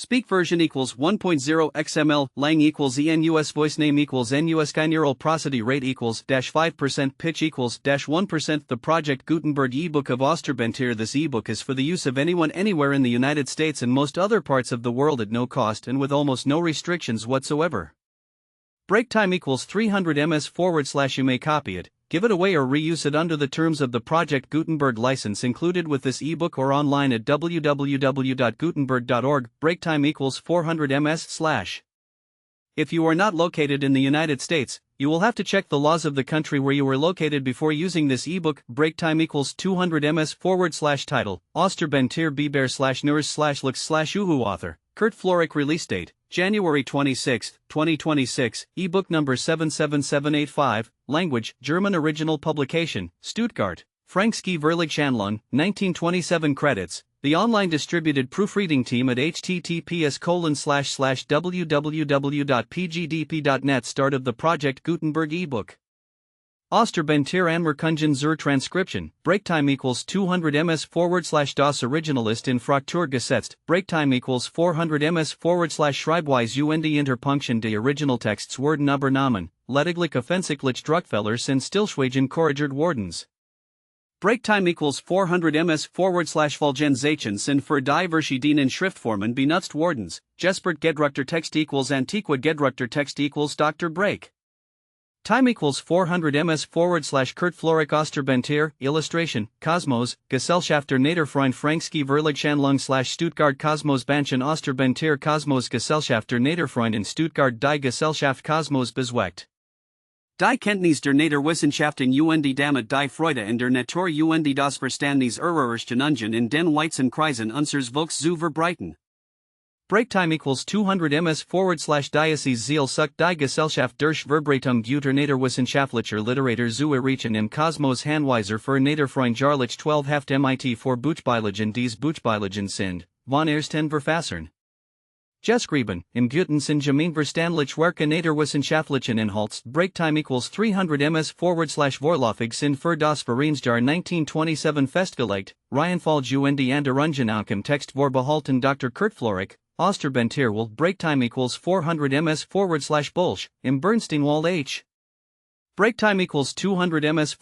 Speak version equals 1.0 XML, lang equals ENUS, voice name equals NUS, binaural prosody rate equals -5%, pitch equals -1%. The Project Gutenberg ebook of Osterbentier. This ebook is for the use of anyone anywhere in the United States and most other parts of the world at no cost and with almost no restrictions whatsoever. Break time equals 300 ms / you may copy it, give it away or reuse it under the terms of the Project Gutenberg license included with this ebook or online at www.gutenberg.org. Break time equals 400 ms /. If you are not located in the United States, you will have to check the laws of the country where you are located before using this ebook. Break time equals 200 ms / title, Osterbentier Biber /nurs /looks /uhu author, Kurt Florek. Release date, January 26, 2026, ebook number 77785, language, German. Original publication, Stuttgart, Franksky Verlag Schanlung, 1927. Credits, the online distributed proofreading team at https://www.pgdp.net. Start of the Project Gutenberg ebook. Osterbentier Anmerkungen zur Transcription. Break time equals 200 ms / das Originalist in Fraktur gesetzt. Break time equals 400 ms / Schreibweise und Interpunktion. Die Originaltexts wurden übernommen, lediglich offensichtlich Druckfehler sind stillschweigend korrigiert wordens. Break time equals 400 ms / Folgensachen sind für die verschiedenen Schriftformen benutzt wordens. Gespert gedruckter Text equals antiqua gedruckter Text equals Dr. Break. Time equals 400 ms / Kurt Florek. Osterbentier. Illustration, Kosmos, Gesellschafter Naderfreund Franksky Verlag Schanlung /Stuttgart. Kosmos Banchen Osterbentier. Kosmos Gesellschafter Naderfreund in Stuttgart. Die Gesellschaft Kosmos bezweckt die Kenntnis der Naderwissenschaften und damit die Freude in der Natur und das Verständnis Errorstellungen in den Weizen Kreisen unseres Volks zu verbreiten. Break time equals 200 ms / Diocese Ziel sucht die Gesellschaft durch Verbreitung guter Naderwissenschaftlicher Literatur zu erreichen im Kosmos Handweiser für Naderfreund Jahrlich 12 Heft mit für Buchbeilagen. Dies Buchbeilagen sind, von ersten Verfassern geschrieben, im guten Sinn Gemeinverständlich Werke Naderwissenschaftlichen Inhalts. Break time equals 300 ms / Vorläufig sind für das Vereinsjahr 1927 festgelegt. Reihenfolge und Änderungen auch im Text vorbehalten. Dr. Kurt Florek. Osterbentier will. Break time equals 400 ms / Bolsch, im Bernsteinwald H. Break time equals 200 ms /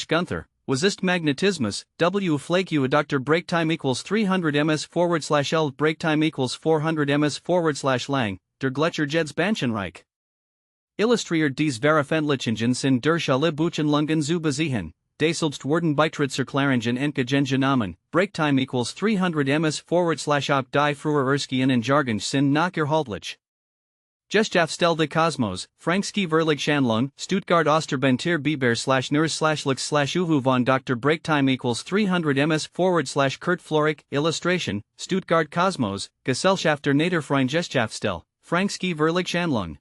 Gunther, was ist Magnetismus, W. Flagu. Dr. Break time equals 300 ms / L. Break time equals 400 ms / Lang, der Gletscher Jeds Banchenreich. Illustriert dies Veröffentlichungen sind durch alle Buchenlungen zu besehen. Selbst wurden Beitrittserklärungen entgegengenommen. Break time equals 300 ms / auch die früher Erskinen Jargon sind noch erhaltlich. Gesellschaft de Kosmos, Franksky Verlag Schanlung, Stuttgart. Osterbentier Biber /nurs /looks /uhu von Dr. Break time equals 300 ms / Kurt Florek. Illustration, Stuttgart. Kosmos, Gesellschafter Naderfreund Gesellschaftsstelle, Franksky Verlag Schanlung.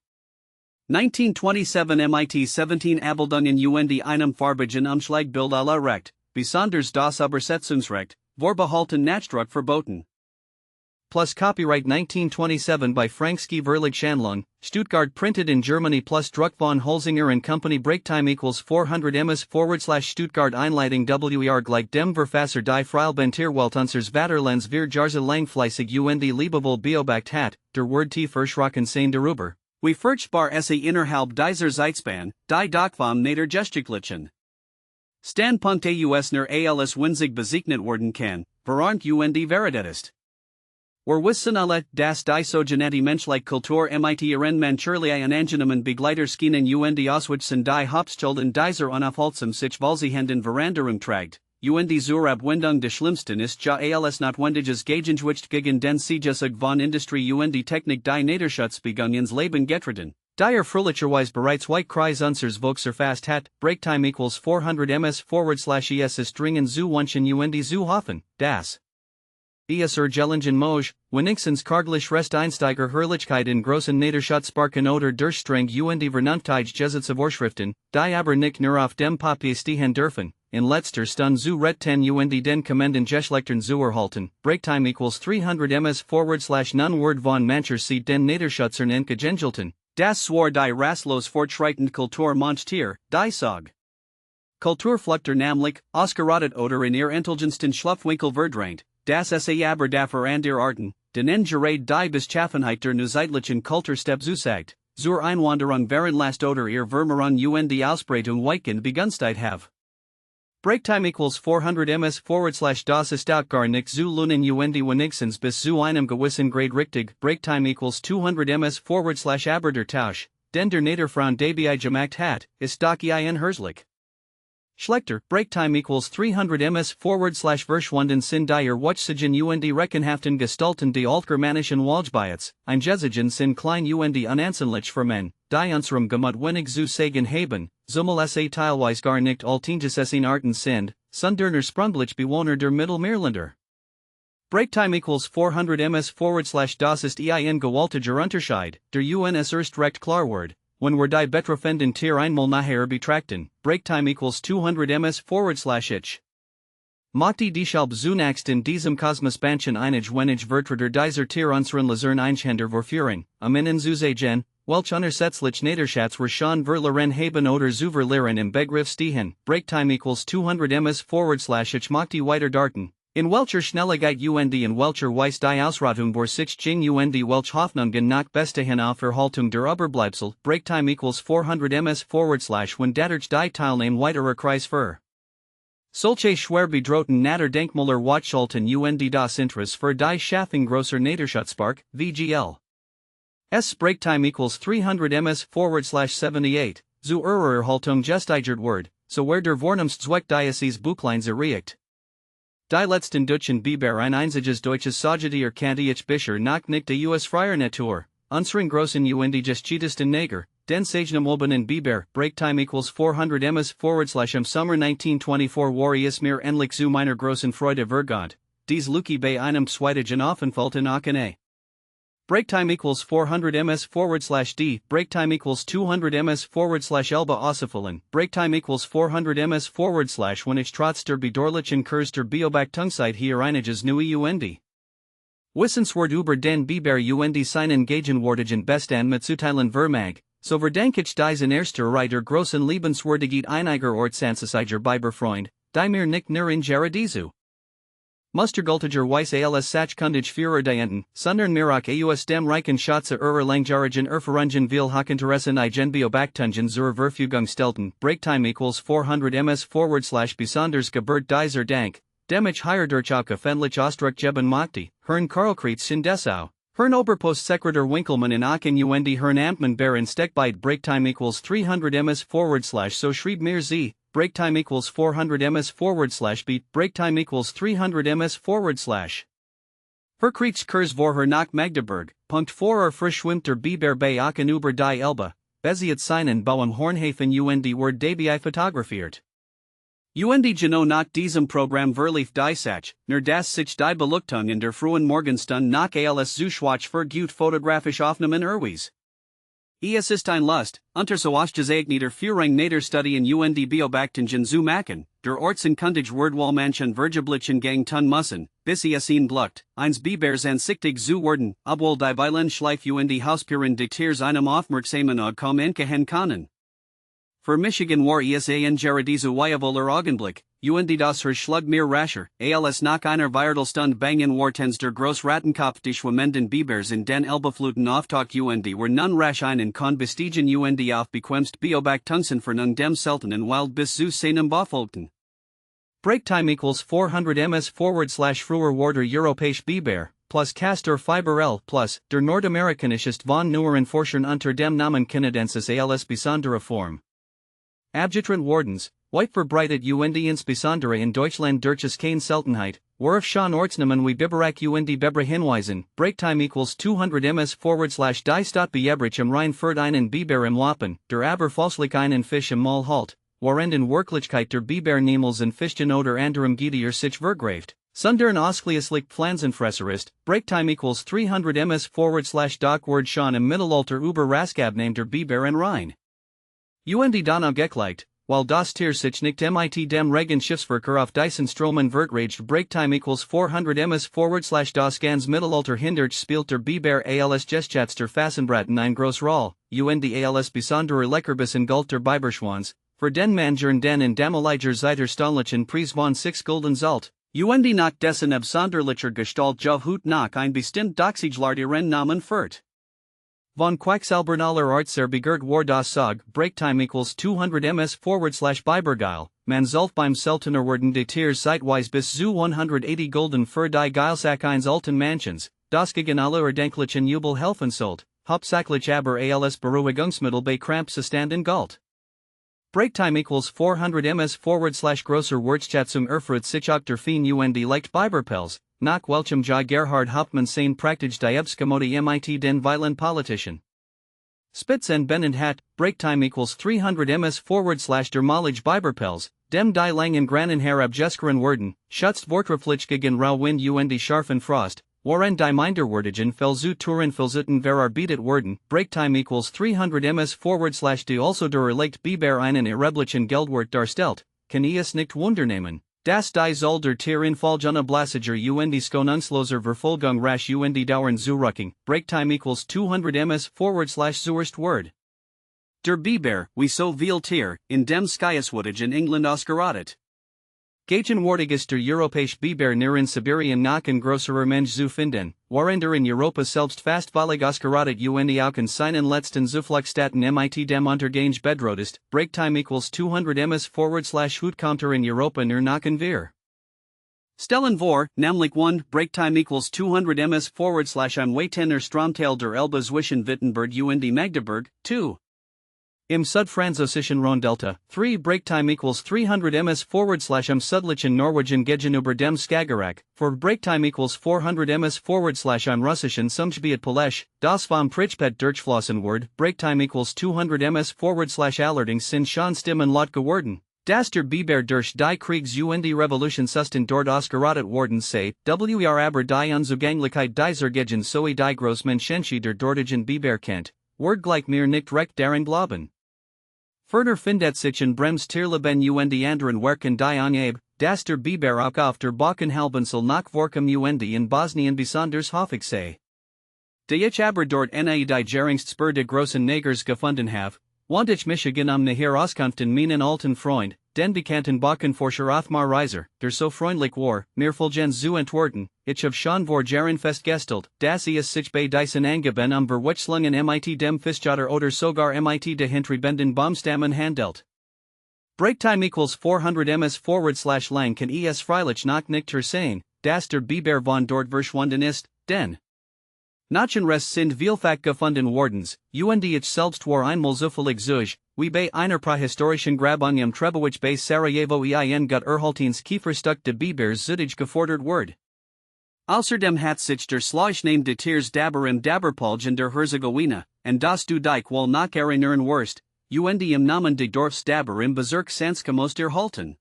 1927 MIT 17 Abbildungen und einem farbigen Umschlagbild à la Recht, besonders das Übersetzungsrecht, vorbehalten Nachdruck verboten. Plus copyright 1927 by Franksky Verlag Schanlung, Stuttgart. Printed in Germany plus Druck von Holzinger and Company. Break time equals 400 ms / Stuttgart. Einleitung wer gleich dem Verfasser die Freilbentier Welt unseres Vaterlands wir Jarze langfleissig und liebevoll beobacht hat, der Word tief erschrocken sein darüber. Wie furchtbar es innerhalb dieser Zeitspanne, die Doch vom Nadergestlichen Standpunkt aus ner als winzig bezeichnet worden kann, verarmt und Veritat ist. Wissen alle, dass die sogenannte menschliche Kultur mit ihren mancherlei angenehmen Begleiterskinen und Auswüchsen die Hauptschuld in dieser unaufhaltsam sich wohlsehenden Veranderung trägt, und zur Abwendung des Schlimmsten ist ja als notwendiges Gegengewicht gegen den Siegeszug von Industrie und Technik die Naderschutzbegung ins Leben getreten. Der fröhlicherweise bereits White Kreis unseres Volks erfasst hat. Break time equals 400 ms / es ist dringend zu wünschen und zu hoffen, dass es Gelingen Moj, wenigstens karglich Rest Einsteiger Herrlichkeit in großen Naderschutzbarken oder Durchstreng und Vernunftige Gesetze Vorschriften, die aber nicht nur auf dem Papier stehen dürfen, in letzter Stunde zu retten und den kommenden Geschlechtern zu erhalten. Break time equals 300 ms / non-word von mancher sieht den Naderschutzern entgegengelten, das zwar die rastlos fortschreitende Kultur Monstier, die Sog. Kulturflukter namlich, ausgerottet oder in ihr entlegensten Schlupfwinkel verdrängt, das SA aber dafür an der Arten, den Gerade die bis Schaffenheit der Neuzeitlichen Kulturstep zusagt, zur Einwanderung während last oder ihr Vermehrung die Ausbreitung weitgehend begunsteit have. Breaktime equals 400 ms das ist auch gar nicht zu lunen wenigstens bis zu einem gewissen Grade richtig. Breaktime equals 200 ms aber der Tausch, den der Naderfrauen dabei gemacht hat, ist doch ein herzlich. Schlechter, Breaktime equals 300 ms verschwunden sind die Watchsigen rechenhaften Gestalten die altgermanischen Walchbiats, eingezigen sind klein unansehnlich vermen, die unserem Gemut wenig zu sagen haben, zumal es teilweise gar nicht alltingesessen Arten sind, sondern sprunglich Bewohner der Mittelmeerländer. Breaktime equals 400 ms das ist ein gewaltiger Unterschied, der uns erst recht klar wird, when wir die betreffenden Tier einmal nachher betrachten. Breaktime equals 200 ms ich. Machti deshalb zunächst in diesem Kosmosbanchen einig wenig Vertreter dieser Tier unseren Lasern Einschänder verführen, innen zu sagen, welch unersetzlich Naderschatz wir schon verloren haben oder zu verlieren im Begriff stehen. Breaktime equals 200 ms ich machti weiter darten. In welcher Schnelligkeit in welcher Weise die Ausrottung vor sich ging welch Hoffnungen nach bestehen auf Erhaltung der Überbleibsel. Breaktime equals 400 ms when dadurch die Teilnahme weiterer Kreis für. Solche schwer bedrohten Nader Denkmaler Watschalten das Interesse für die Schaffung grosser Naderschutzpark, VGL. S Breaktime equals 300 ms 78, zu Erhaltung gesteigert wird, so wer der Vornehmstzweck dieses Buchleins erreicht. Die letzten Dutzend Biber ein einziges deutsches Sagedier kannte ich bisher noch nicht der US Freier Natur, unseren großen gestietesten Neger, den Sagnem Obenen Biber. Breaktime equals 400 ms im Sommer 1924 war es mir endlich zu meiner großen Freude vergönnt, dies Luki bei einem zweitigen Aufenthalt in Aachen. Breaktime equals 400 ms d. Breaktime equals 200 ms Elba ausfüllen. Breaktime equals 400 ms when ich trotz der bedauerlichen Kurs der Beobachtungszeit hier einiges neue Wissenswert über den Biber seinen gegenwärtigen Bestand mitzuteilen vermag, so verdenke ich diesen erster Reiter großen Liebenswürdigkeit einiger Ortsanzeiger Biberfreund, die mir nicht nur in Geradizu. Mustergültiger Weiss als Sachkundig Führer dienten, sondern mir auch aus dem reichen Schatze langjährigen Erfahrungen will Hochinteressen igen Beobachtungen zur Verfügung stellten. Breaktime equals 400 ms besonders gebert dieser Dank, dem ich hier durch auch öffentlich Ausdruck geben möchte, Herrn Karlkreitz in Dessau, Herrn Oberpostsekretär Winkelmann in Aachen Herrn Amtmann Baron Steckbeid. Breaktime equals 300 ms so schrieb mir sie. Breaktime equals 400 ms beat. Breaktime equals 300 ms Verkreuz Kurs vorher nach Magdeburg, Punkt 4 Frischwimter Biber bei Aachen über die Elbe, Beziet seinen Bau am Hornhafen word dabei fotografiert. Genau nach diesem Programm verlief die Sach, nur das sich die Beleuchtung in der frühen Morgenstund nach als zu schwach für gut fotografisch Aufnahmen erwies. Es ist ein Lust, unter so ausgezeichnter Führung Naderstudien Beobachtungen zu machen, der Ortsenkundig Wordwallmanchen vergeblichen Gang tun müssen, bis es ihn bluckt, eins Bibers ansichtig zu werden, obwohl die Weilen Schleif Hauspieren de Tiers einem aufmerksamen Auge entgehen können. Für Michigan war es ein Geradizu Weiavoler Augenblick, das Herr Schlug mir rascher, als nach einer Weirdelstund bangen Wartens der Großrattenkopf die schwimmenden Bibers in den Elbefluten auftaucht were nun rasch einen Konbestigen auf bequemst Beobachtungsentfernung dem seltenen Wild bis zu seinem Befolgten. Breaktime equals 400 ms früher Warder Europäisch Biber, plus Castor Fiberl plus der Nordamerikanisches von neueren Forschern unter dem Namen Canadensis als besondere Form. Abgetrennte Wardens, weit verbreitet insbesondere in Deutschland durch keine Seltenheit, worauf schon Ortsnamen wie Biberach Bebre hinweisen. Breaktime equals 200 ms die Stadt Biebrich am Rhein führt einen Biber im Wappen, der aber falschlich einen Fisch im Maul halt, während in Wirklichkeit der Biber niemals in Fischchen oder anderem Getier sich vergreift, sondern ausschließlich Pflanzenfresser ist. Breaktime equals 300 ms doch word schon im Mittelalter über Raskabnahm der Biber in Rhein. Donau gekleicht, while das Tier sich nicht mit dem Regen Schiffsverkehr auf diesen Stromen vertragt. Breaktime equals 400 ms das ganz Mittelalter hindurch spielt der Biber als Gestschatz der Fassenbraten ein groß Roll, als besonderer Leckerbissen galt der Biberschwanz, für den Mangern den in damaliger Zeiter stollichen Preis von 6 Gulden zahlt, UND nach dessen absonderlicher Gestalt Jov Hut nach ein bestimmt Doxiglar ihren Namen führt. Von Quacksalbernaler Artser begehrt war das Sog, Breaktime equals 200 ms /Bibergeil, man sollt beim Seltener werden de Tiers zeitweise bis zu 180 Gulden für die Geilsack eines alten Mansions, das gegen alle erdenklichen Jubel helfen sollt, hauptsächlich aber als Beruhigungsmittel bei Krampzustanden galt. Breaktime equals 400 ms /grosser Wertschätzung erfurt sich auch der Fien und leicht Biberpels, nach welchem J. Gerhard Hauptmann sein praktisch Diebsgemote mit den violent Politician. Spitz and Benend hat, Breaktime equals 300 ms /der Malige Biberpels, dem die langen Granen herabgeskeren werden, schützt Vortrefflich gegen Rauwind und scharfen Frost, waren die Minderwertigen Fell zu Turen Filzitten verarbeitet werden, Breaktime equals 300 ms /die also der erlegt Biber einen erheblichen Geldwert darstellt, kann es nicht wundernehmen, dass die Zoll der Tier in Falljana Blassiger und Skonungsloser Verfolgung rasch und dauern Zurücking, Breaktime equals 200 ms /zuerst word. Der Biber, wie so viel Tier, in dem Skieswutage in England ausgerottet. Gegenwärtig ist der europäische Biber nur in Sibirien nach ein größerer Mensch zu finden, während in Europa selbst fast völlig ausgerottet und auch in seinen letzten Zufluchtsstätten mit dem Untergang bedroht ist, Breaktime equals 200 ms /Hut kommt in Europa nur nach ein wir. Stellen vor, nämlich 1, Breaktime equals 200 ms /am Weitener Stromteil der Elbe zwischen Wittenberg und Magdeburg, 2. Im Südfranzösischen Rhone-Delta, 3 Breaktime equals 300 ms /am Südlichen Norwegen gegenüber dem Skagerrak, 4 Breaktime equals 400 ms /am Russischen Sumschbiet Polech, das vom Pritchpet durchflossen word, Breaktime equals 200 ms /allerdings sind schon Stimmen laut geworden. Das der Biber durch die Kriegs und Revolution Susten dort ausgerottet worden sei, aber die Unzugänglichkeit dieser Gegend sowie die Großmenschenschie der dortigen Biber kennt, word gleich mir nicht recht daran glauben. Ferner findet sich in Brems Tierleben und anderen Werken die Angabe, dass der Biber auch auf der Balkanhalbinsel nach Vorkum und in Bosnien besonders häufig sei. Die ich aber dort die geringstspur de großen Negers gefunden habe, und ich mich nachher Auskünften meinen alten Freund, den bekannten Balkanforscher Othmar Reiser, der so freundlich war, mir Fulgens zu entwerten, ich habe schon vor Jahren festgestellt, dass es sich bei diesen Angeben Verwechslungen mit dem Fischjotter oder sogar mit de Hinterbenden Baumstammen handelt. Breaktime equals 400 ms /lang kann es freilich noch nicht sein, dass der Biber von dort verschwunden ist, denn Nachenrest sind vielfach gefunden wordens, und ich selbst war einmal so völlig zug, wie bei einer prähistorischen Grabung im Trebowitsch bei Sarajevo ein gut erhaltens Kieferstück de Bibers südig gefordert word. Außerdem hat sich der Schleichnahm de Tiers dabber im Dabberpolg in der Herzegowina, und das du dich wohl noch erinnern wirst, und im Namen de Dorfs Dabber im Bezirk Sanskamos erhalten.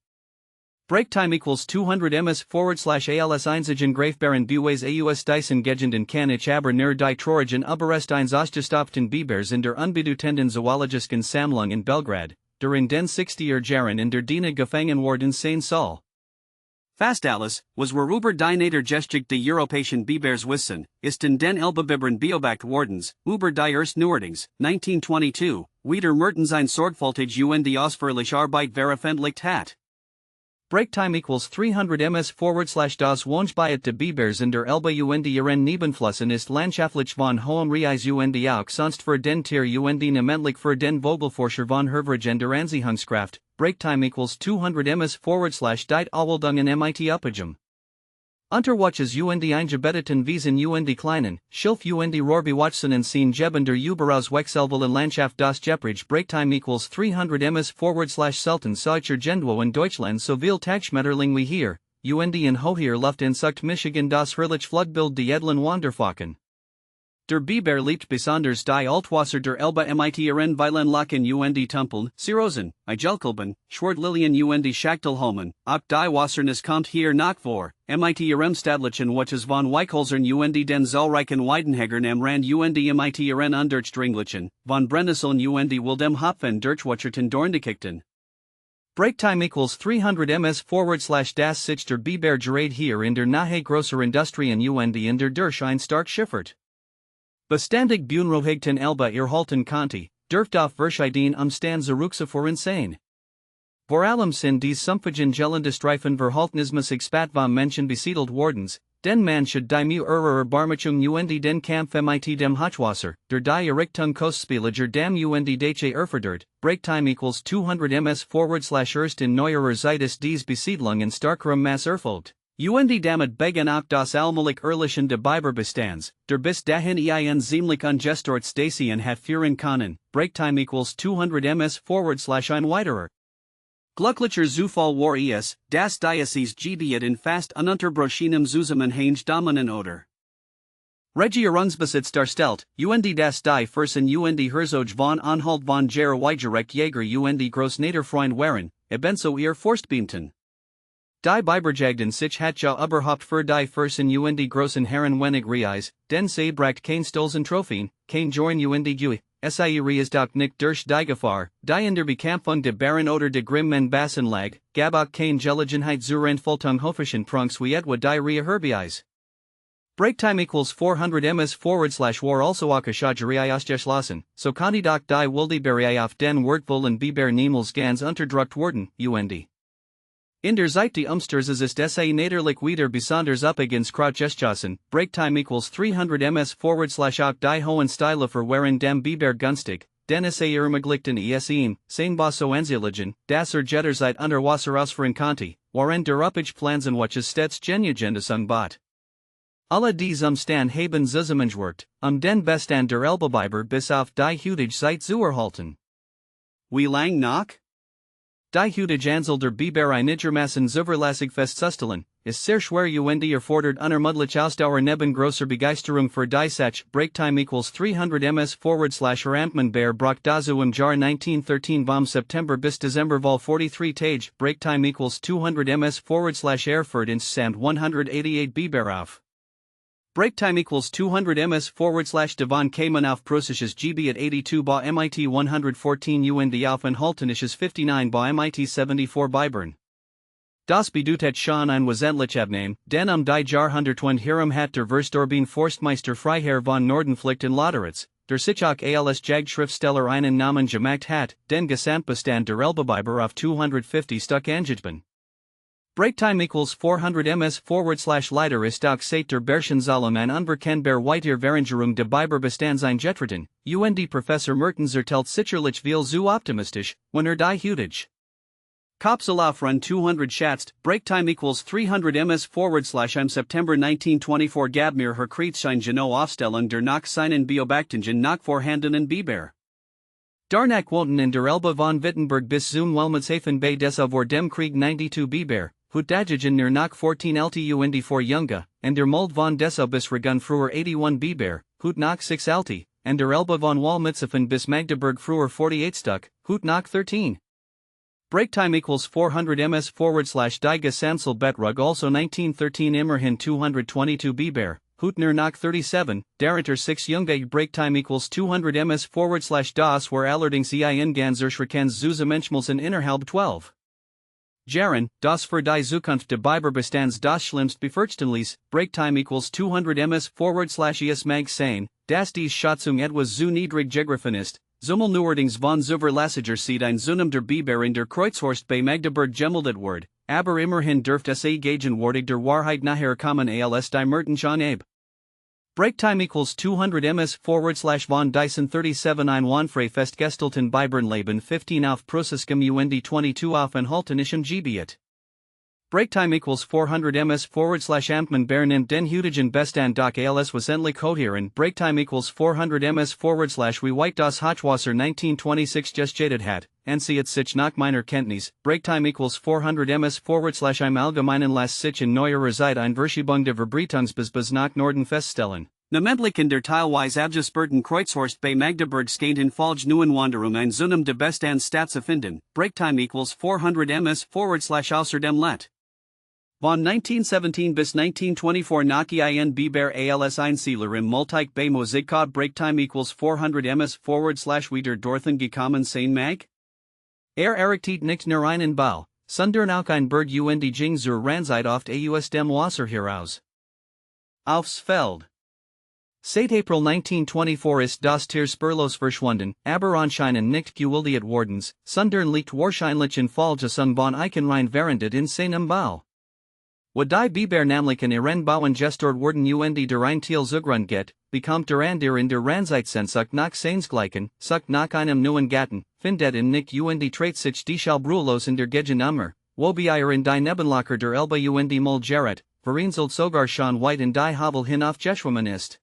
Breaktime equals 200 ms /als einzigen Greifbaren Buways aus Dyson Gegenden kann ich aber nur die Trojan Überrest eines ausgestopften Bibers in der unbedeutenden Zoologischen Sammlung in Belgrad, der in den 60er Jahren in der Dina gefangen worden sein soll. Fast alles, was worüber die Nadergeschichte der europäischen Bibers wissen, ist in den Elbebibern beobacht wordens, über die erst Neuerdings, 1922, wieder Mertens ein sorgfältig und ausführlich Arbeit veröffentlicht hat. Breaktime equals 300 ms /das Wohngebiet de Bibers in der Elbe und ihren Nebenflüssen ist landschaftlich von hohem Reis und auch sonst für den Tier und namentlich für den Vogelforscher von Hervrig der Anziehungskraft, Breaktime equals 200 ms /die Awaldungen mit Upagem. Unterwatches und eingebetteten Wiesen und kleinen, Schilf und Rohrbewachtenen sehen Jeben der Überaus Wechselwillen Landschaft das Jeprige Breaktime equals 300 ms /selten solcher Genduo in Deutschland so viel Tagschmetterling wie hier, und in hoher Luft in Sucht Michigan das herrlich Flugbild die edlen Wanderfalken. Der Biber liebt besonders die Altwasser der Elbe mit ihren Weilen Lachen und Tumpeln, Sirosen, Igelkolben, Schwartlilien und Schachtelholmen, auch die Wassernis kommt hier nach vor, mit ihrem Stadlichen Watches von Weichholzern und den zahlreichen Weidenhägern am Rand und mit ihren Undurchdringlichen, von Brennnesseln und Wildem Hopfen durchwatcherten Dorndikichten. Breaktime equals 300 ms /das sich der Biber gerade hier in der Nahe grosser Industrien und in der durch ein stark Schiffert. Bestandig Bunrohigten Elba erhalten Conti, dürft auf Verschieden Umstand zurückzuführen sein. Vor allem sind die Sumpfigen gelände Streifen verhaltnismäßig spät vom Menschen besiedelt wardens, den man should die mu Barmachung und den Kampf mit dem Hochwasser, der die Errichtung Kostspieliger dam und dache erfordert, Breaktime equals 200 ms/erst in neuerer Zeit ist dies Besiedlung in starkerem Maß erfolgt. Und damit begen auch das allmählich Erlichen de Biber Bestands, der bis dahin ein ziemlich ungestörtes Dasein hat führen können, Breaktime equals 200 ms/ein weiterer. Glücklicher Zufall war es, das Diocese Gebiet in fast ununterbrochenem Zusammenhang dominen oder Regierungsbesitz darstellt, und das die Fürsten und Herzog von Anhalt von der Weigerecht Jäger und Großniederfreund waren, ebenso ihr Forstbeamten. Die Biberjagden sich hat ja überhaupt für die Fürsten und großen Herren wenig Reis, denn sie bracht kein Stolzen Trophäen, kein Joren und Gui. Sei ist auch nicht durch die Gefahr, die in der Bekämpfung de Bären oder de Grimmen Bassen lag, gab auch kein Gelegenheit zur Entfaltung hoffischen Prunks wie etwa die Reherbeis. Breaktime equals 400 ms/war also auch Aschagerei ausgeschlossen, so konnte auch die Wildeberei auf den wertvollen Biber niemals ganz unterdrückt worden, und. In der Zeit die Umsturzes ist es naderlich wieder besonders üppigens Krautgeschossen, Breaktime equals 300 ms/auch die hohen Stile waren dem Biber günstig, denn es ermöglichten ihm, sein Basso anzulegen, das jederzeit unter Wasser ausführen konnte, waren der Uppage-Plansen welches stets Genugendes anbot. Alle dies Umstand haben zusammengewirkt, den Bestand der Elbebiber bis auf die heutige Zeit zu erhalten. Wie lang noch? Die heutige Anzahl der Biber einigermaßen zuverlässig festzustellen, ist sehr schwer und erfordert unermüdlich Ausdauer neben großer Begeisterung für die Sache. Breaktime equals 300 ms/Amtmann Bär brach dazu im Jahr 1913 vom September bis Dezember vol 43 Tage. Breaktime equals 200 ms/Erfurt insgesamt 188 Biber auf. Breaktime equals 200 ms/Devon Cayman auf Preußisches Gebiet 82 bei MIT 114 und auf Anhaltenisches 59 bei MIT 74 Bibern. Das bedeutet schon ein wesentlich Abnehmen, denn die Jahrhundertwende herum hat der Verstorbene Forstmeister Freiherr von Nordenflicht in Lauteritz, der sich auch als Jagdschriftsteller einen Namen gemacht hat, den Gesamtbestand der Elbebiber auf 250 Stück angegeben. Breaktime equals 400 ms/leider ist auch seit der Berchensalem ein unverkennbar weiter Verangerung de Biberbestands eingetreten, und Professor Mertens ertelt sicherlich viel zu optimistisch, wenn die heutige Kapsel auf rund 200 schätzt. Breaktime equals 300 ms/im September 1924 gab mir Herr Kriegschein genau Aufstellung der nach seinen Beobachtungen nach vorhandenen Biber. Darnach wohnten in der Elbe von Wittenberg bis zum Wilhelmshaven bei Dessau vor dem Krieg 92 Biber. Hutdagen nur nach 14 lt und 4 Junge, und der Mold von Dessau bis Regun früher 81 Biber, hut nach 6 lt, und der Elbe von Walmitzefen bis Magdeburg früher 48 Stück, hut nach 13. Breaktime equals 400 ms/die Gesamtzahl Betrug also 1913 immerhin 222 Biber, hut nur nach 37, darunter 6 Junge. Breaktime equals 200 ms/das war allerdings ein ganz erschreckendes Zusammenschmelzen innerhalb 12 Jahren, das für die Zukunft de Biberbestands das schlimmst befürchtenlies. Breaktime equals 200 ms/es mag sein, dass dies Schätzung etwas zu niedrig gegriffen ist, zumal neuerdings von zuverlässiger Seite ein Zunahme der Biber in der Kreuzhorst bei Magdeburg gemeldet wird, aber immerhin dürft es gegenwärtig der Wahrheit nachher kommen als die Mertenschen Abe. Breaktime equals 200 ms/von Dyson 37 ein Wanfrei festgestellten Bibernleben 15 auf Preußischem und 22 auf Anhaltenischem Gebiet. Breaktime equals 400 ms/Amtmann Bär nimmt den heutigen Bestand doch als wesentlich kohieren. Breaktime equals 400 ms/wie weit das Hochwasser 1926 gestatet hat, ansieht sich nach meiner Kenntnis. Breaktime equals 400 ms/im Allgemeinen lässt sich in neuerer Zeit eine Verschiebung der Verbreitungsbis nach Norden feststellen. Namentlich in der teilweise abgesperrten Kreuzhorst bei Magdeburg stehenden Folge neuen Wanderung ein Zunahme de Bestand stattzufinden. Breaktime equals 400 ms/außerdem let. Von 1917 bis 1924 nach ein Biber als Einsiedler im Multike bei Mosigkod. Breaktime equals 400 ms/wieder dorthin gekommen sein mag? Errichtet nicht nur einen Bau, sondern auch ein Berg und ging zur Randzeit oft aus dem Wasser heraus. Aufs Feld. Seit April 1924 ist das Tier spurlos verschwunden, aber anscheinend nicht gewildet wardens, sondern liegt wahrscheinlich in Folgesung von Eichenrein während in seinem Bau. Wo die Biber nämlichen ihren Bauen gestört wurden der ein Teil zugrund geht, bekommt der in der Ranzeitsehnsucht nach seinesgleichen, sucht nach einem neuen Gatten, findet nicht trägt sich die Schallbrülos in der Gegend wobei in die Nebenlacher der Elbe Mulgeret, vereinzelt sogar schon weit in die Havel hinauf geschwommen ist.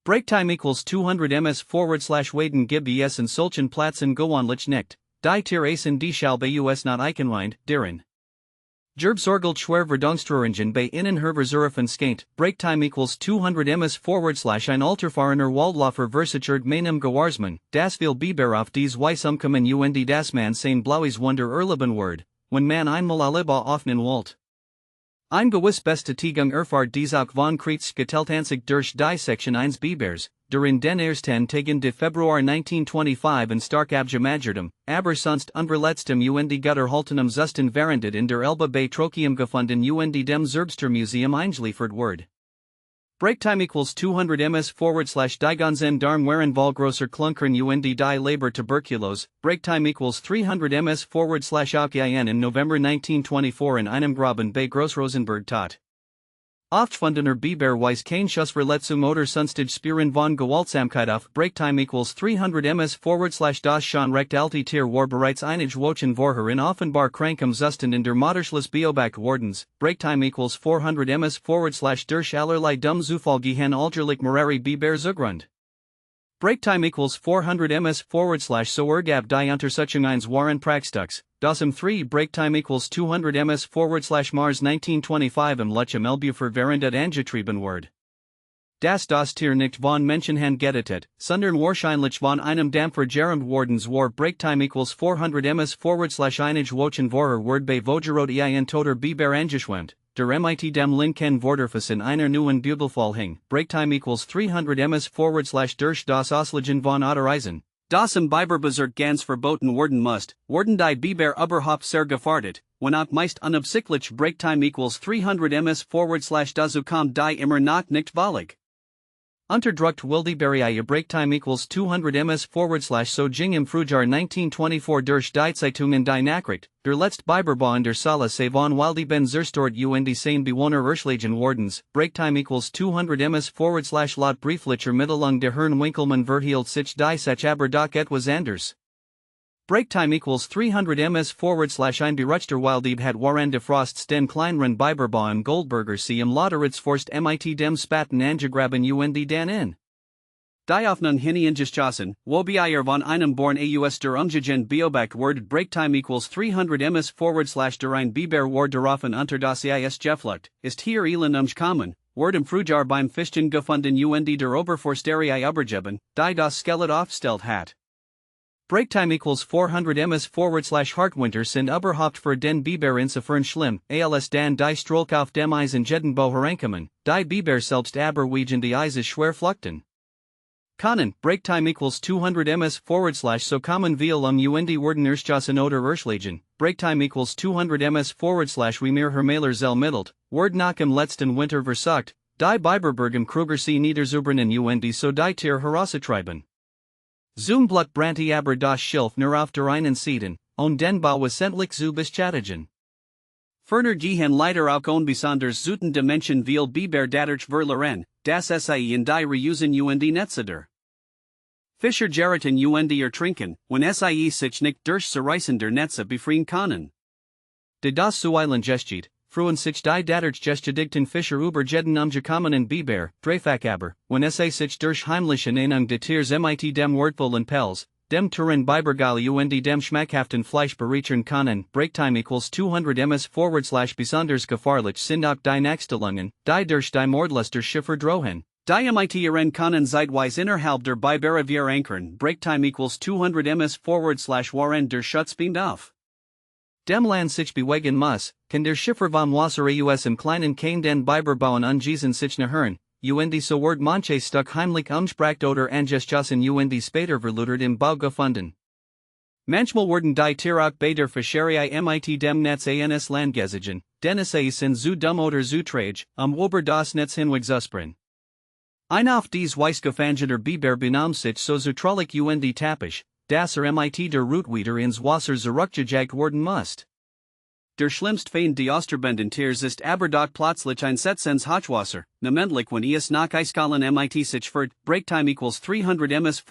Breaktime equals 200 ms/Waden gib es in solchen Plätzen gewohnlich nicht, die Tier in die Schallbus not Eichenrind, deren. Gerbsorgelt schwer Verdunströringen bei innen Herversurfen skate, Breaktime equals 200 ms/ein alterfahrener Waldläufer versichert meinem Gewarsmann, das will Biber auf dies Weisumkommen das man sein blaues Wunder erleben wird, wenn man einmal alliba offnen wollt. Ein gewiss Bestätigung erfahrt dies auch von Kreuz geteltanzig durch die Section 1 Bibers, der in den ersten Tagen de Februar 1925 in stark abgemagerdem, aber sonst unverletztem Gutter haltenem Zustand während in der Elbe bei Trochium gefunden dem Zerbstermuseum eingeliefert wird. Breaktime equals 200 ms/die ganzen Darm waren Wahlgrosser Klunkern die Labor Tuberculose, Breaktime equals 300 ms/auch in November 1924 in einem Graben bei Großrosenberg tot. Oftfundener Biber weiß kein Schussverletzung oder sonstige Spuren von Gewaltsamkeit auf, Breaktime equals 300 ms/das schon recht alte Tier war bereits einige Wochen vorher in offenbar krankem Zustand in der Mutterschluss beobachtet wardens, Breaktime equals 400 ms/durch allerlei dumm Zufall gehen alterlich Marari Biber zugrund. Breaktime equals 400 ms/so ergab die Untersuchung 1 waren Praxtux, das 3 Breaktime equals 200 ms/Mars 1925 Luchem Elbufer während angetrieben wird. Das Tier nicht von Menschenhand getötet, sondern wahrscheinlich von einem Dampfer gerund wardens war Breaktime equals 400 ms/einige Wochen vorher wird bei Vogerot toter Biber angeschwemmt. Der mit dem linken Vorderfuss in einer neuen Bubelfall hing, Breaktime equals 300 ms/durch das Auslegen von Ottereisen, das im Biberbezirk ganz verboten werden musst, werden die Biber überhaupt sehr gefahrdet, wenn auch meist unabsichtlich Breaktime equals 300 ms/dazu kommt die immer noch nicht wallig. Unterdrückt Wildeberie Breaktime equals 200 ms/so ging im Frühjahr 1924 durch die Zeitungen die Nachricht, der letzte Biberbau in der Saale von Wildeben zerstört sein Bewohner erschlagen wardens, Breaktime equals 200 ms/laut brieflicher Mitteilung der Herrn Winkelmann verhielt sich die Sech aber doch etwas anders. Breaktime equals 300 ms/ein beruchter Wildeb hat waren de Frosts den kleineren Biberbau im Goldberger See im Lauteritzforst mit dem Spaten angegraben dan in. Die Aufnahme hineingeschossen, wobei von einem Born aus der Umgegend beobachtet wird, Breaktime equals 300 ms/der ein Biber war daraufhin unter das Eis geflucht, ist hier elend umgekommen, wird im Frühjahr beim Fischen gefunden der Oberforsterie übergeben, die das Skelett aufstellt hat. Breaktime equals 400 ms/Hartwinter sind überhaupt für den Biber insofern schlimm, als dan die Strolk auf dem Eis in Jeddenbo herankommen, die Biber selbst aber wegen die Eises schwer fluchten. Können, Breaktime equals 200 ms/so kommen viel werden erstjossen oder erschlagen, Breaktime equals 200 ms/wie mir Hermaler mittelt, wird nach im letzten Winter versucht, die Biberberg im Krugersee niederzubrennen so die Tier herauszutreiben. Zum Glück brannte aber das Schilf nur auf der einen Seiten, und den Bau wesentlich zu beschädigen. Ferner gehen leider auch unbesonders zutende Menschen viel Biber dadurch verloren, das sie in die Reusen Netze Fischer geraten ertrinken, wenn sie sich nicht durch Zerreißen der Netze befreien können. De das Zueilen geschieht, fruen sich die dadurch geschädigten Fischer über jeden umgekommenen Biber, dreifach aber, wenn sie sich durch heimliche Nennung de Tiers mit dem wertvollen Pelz, dem Turin Bibergal dem schmackhaften Fleisch bereichern können, Breaktime equals 200 ms/besonders gefahrlich sind auch die Nachstellungen, die durch die Mordluster Schiffer drohen. Die mit ihren können zeitweise innerhalb der Bibera wir ankern, Breaktime equals 200 ms/waren der Schutz beamt auf. Dem Land sich bewegen muss, kann der Schiffer vom Wasser aus im kleinen kein den Biber bauen angießen sich nachhören, so wird manche Stück heimlich umspracht oder angeschossen später verludert im Bau gefunden. Manchmal werden die Tiere auch bei der Fischerie mit dem Netz ans Land gesiegen, denn sie sind zu dumm oder zu träge, über das Netz hinweg zu springen. Ein auf dies Weissgefangener Biber benahm sich so zutraulich und tappisch, dass mit der Routweeder ins Wasser zurückgejagt worden musst. Der schlimmst Feind die Osterbenden Tiers ist aber doch plötzlich einsetzens Hochwasser, namentlich wenn es nach Eiskalen mit sich fährt, Breaktime equals 300 ms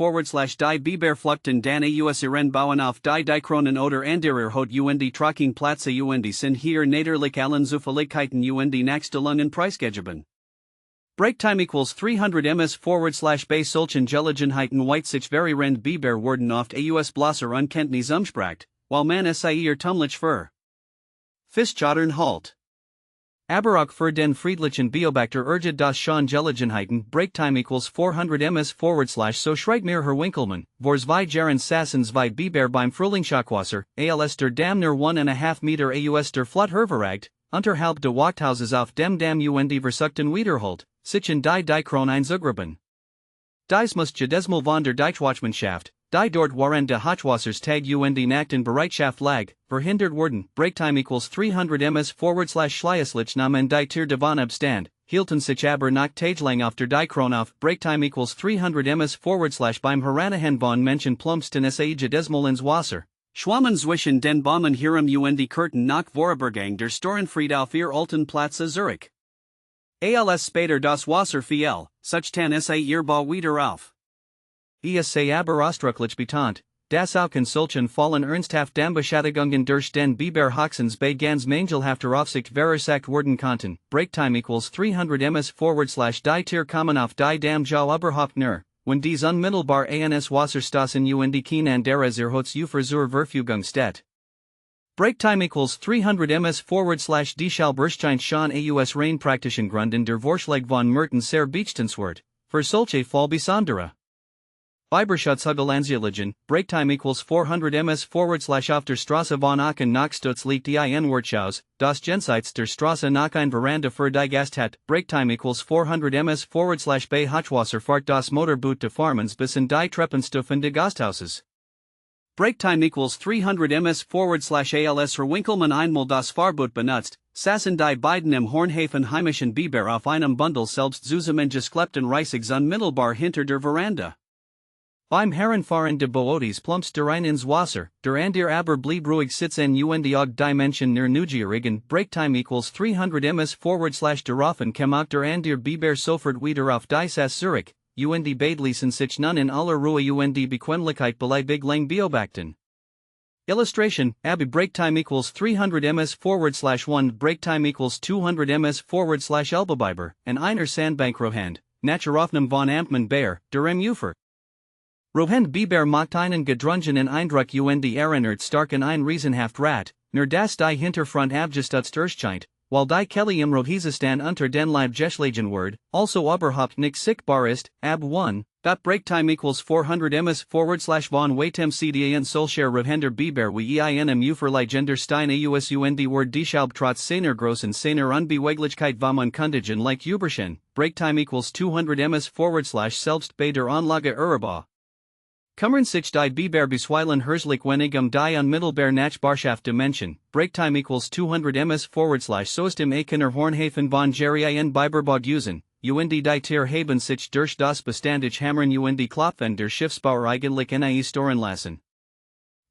die Biberfluchten dann aus ihren Bauen auf die Dikronen oder anderer Hot und Trocking Platze und sind hier natürlich allen Zufälligkeiten und Nachstellungen preisgegeben. Breaktime equals 300 ms bei solchen Gelegenheiten white sich während Biber worden oft aus Blosser unkenntnis umspracht, while man es ihr Tumlich für. Fischjottern halt. Aber auch für den friedlichen Beobachter urget das schon Gelegenheiten, Breaktime equals 400 ms so schreit mir Herr Winkelmann, vor zwei Jahren saßen zwei Biber beim Frühlingsschokwasser, als der Damm nur 1,5 Meter aus der Flut hervorragt, unterhalb de Wachthauses auf dem Damm und versuchten wiederholt, sich in die Dikron einzugraben. Dies muss jedesmal von der Deichwatchmannschaft, die dort waren de Hochwasserstag und nackten Bereitschaft lag, verhindert worden. Breaktime equals 300 ms Schließlich nahmen die Tier davon Abstand, hielten sich aber nach Tagelang auf der Dikron auf. Breaktime equals 300 ms beim Heranahan von Menschen plumpsten jedesmal ins Wasser. Schwammen zwischen den Bäumen Hiram und Kurten nach Vorübergang der Storenfried auf ihr alten Platz Zurich. Als später das Wasser fiel, suchten ihr Bau wieder auf. Aber ausdrücklich betont, dass auch in solchen Fallen ernsthaft Beschädigungen durch den Biber Hochsens bei ganz mangelhafter Aufsicht verursacht worden konnten. Breaktime equals 300 ms die Tier kommen auf die Damm jau überhaupt nur, wenn dies unmittelbar ans Wasserstoßen und Kien anderes Erhots zur Verfügung steht. Breaktime equals 300 ms die Schallberstschein schon aus rein praktischen Gründen der Vorschlag von Merten sehr beachtenswert, für solche Fall besondere. Biberschutz Breaktime equals 400 ms auf der Straße von Aachen nach Stutz liegt die Wortschaus, das Jenseits der Straße nach ein Veranda für die Gasthat. Breaktime equals 400 ms bei Hochwasser fahrt das Motorboot de Farmens bis in die Treppenstufen de Gasthauses. Breaktime equals 300 ms als Herr Winkelmann einmal das Fahrboot benutzt, saßen die beiden im Hornhafen heimischen Biber auf einem Bundel selbst zusammengeskleppten Reisigs unmittelbar hinter der Veranda. Beim Herrenfahren de Bootes plumpst der ein ins Wasser, der andere aber blieb ruhig sitzen und og die Menschen nur neugierig. Breaktime equals 300 ms daraufhin kam auch der andere Biber sofort wieder auf die Sass Zurich, und beidließen sich nun in aller Ruhe und Bequemlichkeit lang beobachten. Illustration, Breaktime equals 300 ms 1 Breaktime equals 200 ms Elbebiber, an einer Sandbankrohand, Naturaufnahme von Amtmann Bayer, der im Ufer. Rohend Biber macht einen gedrungenen Eindruck und erinnert stark an ein Riesenhaft Rat, nur dass die Hinterfront abgestutzt erscheint, while die Kelly im Rothesistan unter den Leib geschlagen wird, also überhaupt nicht sichtbar ist. 1. Breaktime equals 400 ms von Weitem CDAN solcher Rohender Biber wie im Uferlegender Stein aus und word deshalb trotz seiner großen seiner Unbeweglichkeit vom Unkundigen like Überschen. Breaktime equals 200 ms selbst bei der Anlage Urabau. Kummern sich die Biber bisweilen herzlich wenig die unmittelbar Nachbarschaft Menschen. Breaktime equals 200 ms so ist im Aachener Hornhafen von Jerry ein Biberbad usen, und die Tier haben sich durch das beständig Hammern und Klopfen der Schiffsbauer eigentlich storen lassen.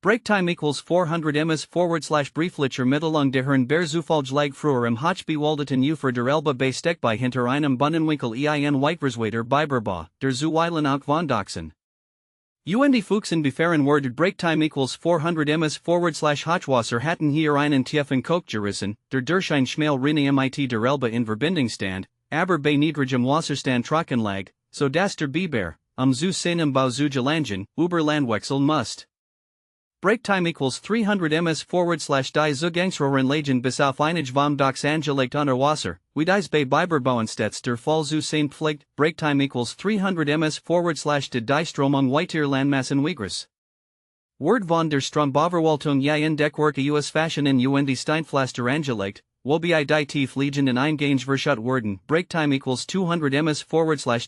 Breaktime equals 400 ms brieflicher Mittelung der Herrn Berzufalg lag früher im hochbewaldeten Ufer der Elbe bei Steckbei hinter einem Bunnenwinkel Weitverswader Biberbau, der Zuweilen auch von Doxen. Und Fuchsen befahren word Breaktime equals 400 ms Hochwasser hatten hier einen tiefen Koch gerissen, der durch ein Schmal Rene mit der Elbe in Verbindung stand, aber bei niedrigem Wasserstand trocken lag, so dass der Biber, zu seinem Bau zu gelangen, über Landwechseln musst. Breaktime equals 300 ms die Zugangsrohren lagen bis auf einige vom Docks angelegt unter Wasser, wie dies bei Biberbauenstets der Fall zu sein pflegt. Breaktime equals 300 ms de die Stromung weiter Landmassen wegris. Word von der Strombauverwaltung in Deckwerke aus Fashionen und Steinpflaster angelegt, wobei die tief liegen in Eingangsverschut worden. Breaktime equals 200 ms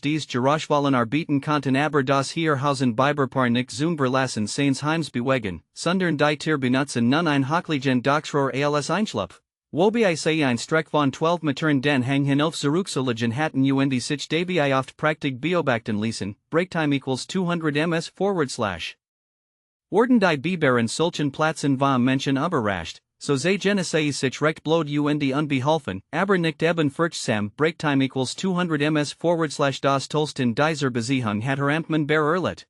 dies Geräuschwallen arbeiten konnten aber das hier Hausen Biberpaar nicht zumberlassen seines Heims bewegen, sondern die Tier benutzen nun ein hochliegend Docksrohr als Einschlupf. Wobei sei ein Streck von 12 Metern den Hang hin auf Zurückzuliegen hatten und sich dabei oft Praktik beobachten ließen, Breaktime equals 200 ms /. Worden die Biber in solchen Plätzen vom Menschen überrascht, so sei Genesei sich recht blöd und unbeholfen, aber nicht eben furchtsam, Breaktime equals 200 ms / das Tollsten dieser Beziehung hat Amtmann erlebt.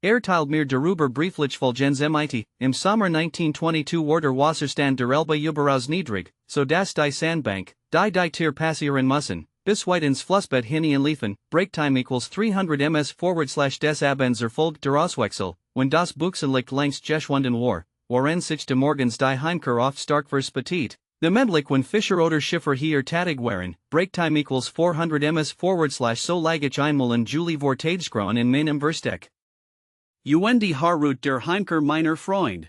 Teilt mir darüber brieflich folgendes mit, im Sommer 1922 war der Wasserstand der Elbe überaus niedrig, so dass die Sandbank, die Tier passieren müssen, bis weit ins Flussbett hineinliefen, Breaktime equals 300 ms / des Abends erfolgt der Auswechsel, wenn das Buchsenlicht längst geschwunden war, waren sich de morgens die Heimkehr oft stark verspätet. Namentlich when Fischer oder Schiffer hier tätig waren, Breaktime equals 400 ms / so lagich einmal in Juli vor Tagesgrauen in meinem Versteck. Und Harut der Heimkehr meiner Freund.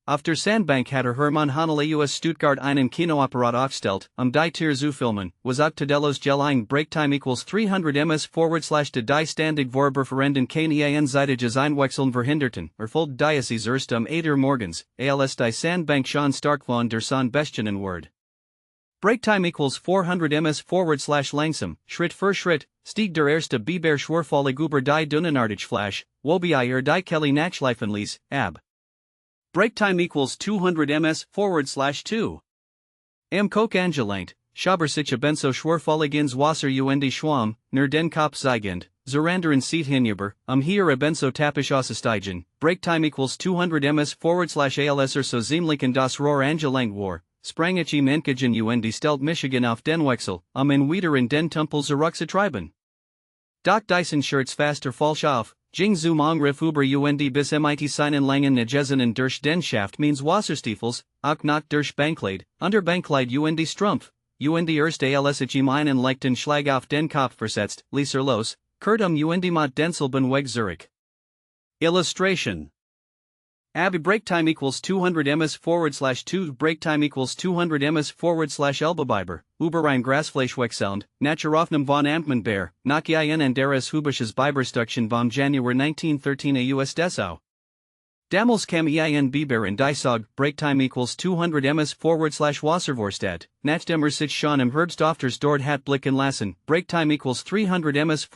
Auf der Sandbank hatte Hermann Hanele aus Stuttgart einen Kinoapparat aufgestellt, die Tier zu filmen, was auch Tadelos Gelling Breaktime equals 300 ms / die ständig vorbeferenden keine einseitiges Einwechseln verhinderten, erfolgt dies erst 8 morgens, als die Sandbank schon stark von der Sandbestien ward. Breaktime equals 400 ms / langsam, Schritt für Schritt, stieg der erste Biber schwerfällig über die Dünnenartig Flash, wobei die Kelly nachschleifen ließ, ab. Breaktime equals 200 ms / 2. Am Koch angelangt, Schaber sich ebenso schwerfällig ins Wasser und schwamm, nur den Kopf zeigend, zur Seat hinüber, hier ebenso tappisch aussteigen, Breaktime equals 200 ms / als so ziemlich in das Rohr angelangt war, sprang ich ihm entgegen und stellt Michigan auf den Wechsel, ihn wieder in den Tumpel zurückzutreiben. Doch diesen Shirts faster falsch auf, ging zum Angriff über und bis mit seinen langen Nagezen durch den Schaft means Wasserstiefels, auch noch durch Bankkleid, unter Bankkleid und Strumpf, und erst als ich ihm einen leichten Schlag auf den Kopf versetzt, ließ los, kehrt und mit denselben Weg zurück. Illustration. Ab Breaktime equals 200 ms / 2 Breaktime equals 200 ms / Elbebiber, über ein Grasfleischwechselnd, Naturaufnahme von Amtmann nach ein anderes hübsches Biberstückchen vom Januar 1913 aus Dessau. Damals kam ein Biber in die Sog, Breaktime equals 200 ms / Wasservorstadt, nachdem sich schon im Herbst öfters dort hat blicken lassen, Breaktime equals 300 ms /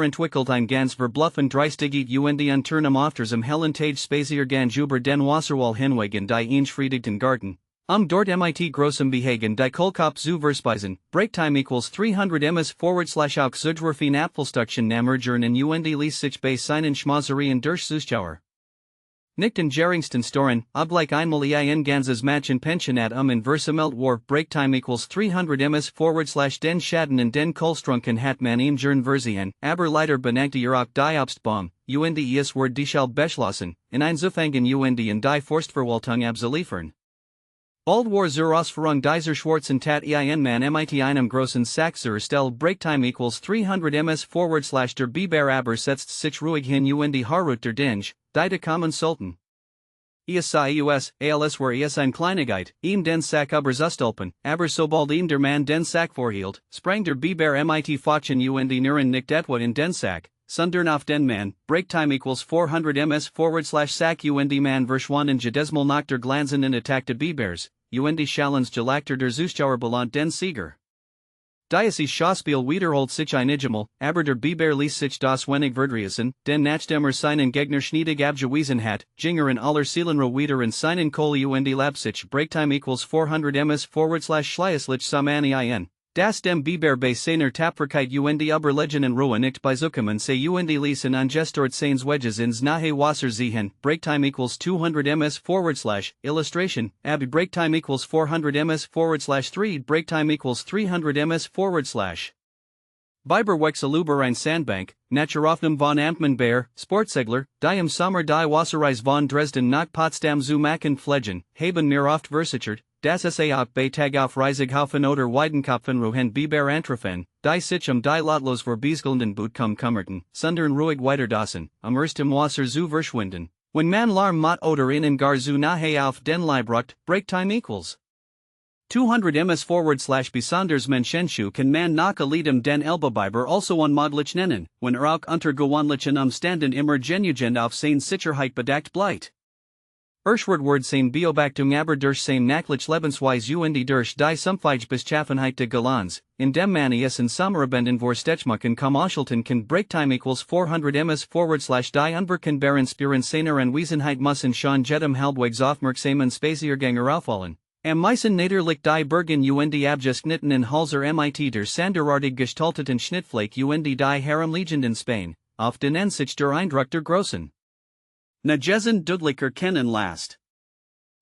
entwickelt ein ganz verbluffend dreistiget und Unternehm öfters im hellen Tage Spaziergang über den Wasserwall hinweg in die einfriedigten Garten. Dort mit großem Behagen die Kohlkopf zu verspeisen, Breaktime equals 300 ms / auch Zudwerfen Apfelstückchen namergern und ließ sich bei seinen Schmazerien durch Zuschauer. Nicht in geringsten Storen, obgleich einmal ein ganzes Matchen Pensionat in Versamelt war, Breaktime equals 300 ms / den Schaden in den Kohlstrunken hat man ihm gern versehen, aber leider benagte auch die Obstbaum, und es ward deshalb beschlossen, in einzufangen und in die Forstverwaltung abzuliefern. Bald war zur Ausführung dieser schwarzen Tat ein Mann mit einem großen Sack zur Stelle, Breaktime equals 300 ms / der Biber aber setzt sich ruhig hin und Harut der Dinge, die kommen sollten. Als war ein Kleinigkeit, ihm den Sack überzustülpen, aber sobald ihm der Mann den Sack vorhielt, sprang der Biber mit Fotchen und Nuren nicht etwa in den Sack, sondern auf den Mann, Breaktime equals 400 ms / Sack und Mann verschwanden jedesmal nach der glanzenden Attack Bibers, und Schallens Gelagter der Zuschauer belohnt den Sieger. Dieses Schauspiel wiederholt sich einigemal, aber der Biber ließ sich das wenig verdrießen, denn nachdem seinen Gegner schneidig abgewiesen hat, ging in aller Seelenruhe wieder in seinen Kohl und lab sich, Breaktime equals 400 ms / Schließlich samani ein. Das dem Biber bei seiner Tapferkeit und Überlegenen Ruhe nicht beizukommen sei und ließen angestört seines Wedges ins nahe Wasser ziehen, Breaktime equals 200 ms / Illustration, ab Breaktime equals 400 ms / 3 Breaktime equals 300 ms / Biber Wechsel über ein Sandbank, Naturaufnahme von Amtmann Sportsegler, die im Sommer die Wasserreise von Dresden nach Potsdam zu machen pflegen, haben mir oft versichert, dass es auch bei Tag auf Reisighofen oder Weidenkopfen ruhen Biber antreffen, die sich die lotlos verbiesgelnden Boot kummerten, sondern ruhig weiterdassen, erst im Wasser zu verschwinden. Wenn man Larm mot oder ihnen gar zu nahe auf den Leib rückt, Breaktime equals 200 ms / besonders Menschenschuh kann man nach Liedem den Elbebiber also unmöglich nennen, wenn auch unter gewöhnlichen Umständen immer genügend auf seine Sicherheit bedacht bleibt. Erschword sein Beobachtung aber durch sein Nachlich Lebensweise und durch die Sumpfige Beschaffenheit de Galans, indem man es in Sommerabenden vorstechmachen kann ausschalten kann Breaktime equals 400 ms / die unverkennbaren Spiren seiner Anwesenheit müssen schon jedem halbwegs aufmerksamen Spaziergänger auffallen. Am meisten natürlich die Bergen und abgeschnitten in Halser mit der sanderartig gestalteten Schnittfläche und die herumliegenden Spain, auf denen sich der Eindruck der großen Nagezen Dudlicher kennen lässt.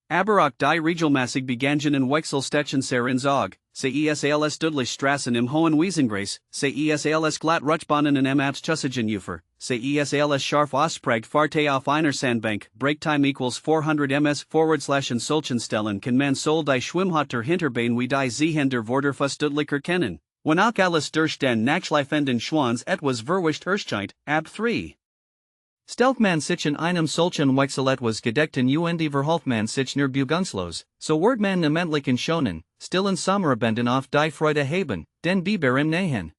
Aber auch die regelmäßig begangenen Wechselstechen ins Auge, CESALS Dudlich Straßen im Hohen Wiesengräs, CESALS glatt Rutschbahnen im Abstussigen Ufer, CESALS scharf ausprägt Fahrt auf einer Sandbank, Breaktime equals 400 ms / in solchen Stellen kann man soll die Schwimmhatter Hinterbein wie die Seehänder Vorderfuss Dudlicher kennen, wenn auch alles durch den nachschleifenden Schwanz etwas verwischt erscheint, ab 3. Stellt man sich in einem solchen Wechsel etwas gedeckten und verhält man sich nur beugungslos, so wird man namentlichen schonen, stillen Sommerabenden auf die Freude haben, den Biber im Nähen.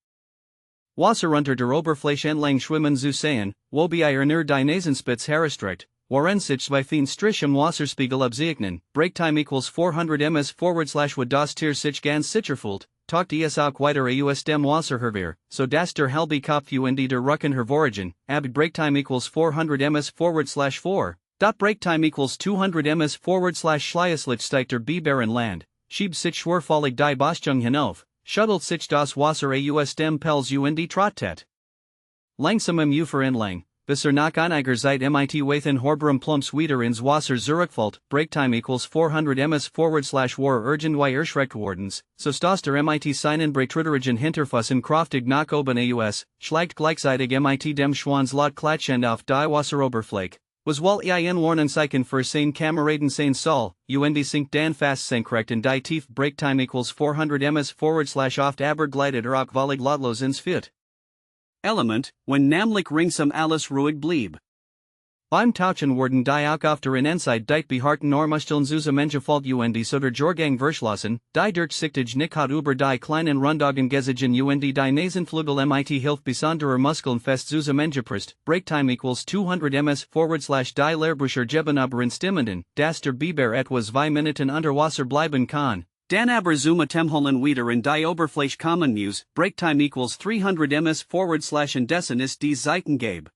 Wasser unter der Oberfläche entlang schwimmen zu sehen, wobei nur die Nasenspitze herestreckt, worin sich zwei fein Strich im Wasserspiegel abzeichnen, Breaktime equals 400 ms / wo das Tier sich ganz sicher fühlt, taucht es auch weiter aus dem Wasser hervor, so dass der halbe Kopf und der Rücken hervorgehen, ab Breaktime equals 400 ms / 4. Breaktime equals 200 ms / schließlich steigt der Biber in Land, schiebt sich schwerfällig die Boschung hinauf, schuttelt sich das Wasser aus dem Pelz und trottet langsam im Ufer entlang, bis nach einiger Zeit mit Wathen Horberum plumps wieder ins Wasser zurückfällt, Breaktime equals 400 ms / war irgendwie erschreckt wardens, so dass der mit seinen Breitruderigen Hinterfussen kraftig nach oben aus, schlägt gleichzeitig mit dem Schwanzlot klatschend auf die Wasseroberfläche, was wohl ein Warnenzeichen für sein Kameraden sein soll, und sinkt dann fast senkrecht in die Tief Breaktime equals 400 ms / oft aber gleitet auch völlig lautlos ins Fett. Element, wenn nämlich ringsum alles ruhig blieb. Beim Tauchen wurden die auch auf der Innenseite die beharrten Normustellen zusammengefaltet und so der Jorgang verschlossen, die durchsichtig nicht hat über die kleinen Rundaugen gesiegen und die Nasenflügel mit Hilfe besonderer Muskeln fest zusammengepresst, Breaktime equals 200 ms / die Lehrbücher geben aber in Stimmenden, dass der Biber etwas 2 Minuten unter Wasser bleiben kann. Dan aber zum Atemholen wieder in die Oberfläche kommen muss, Breaktime equals 300 ms / indessen ist die Seitengabe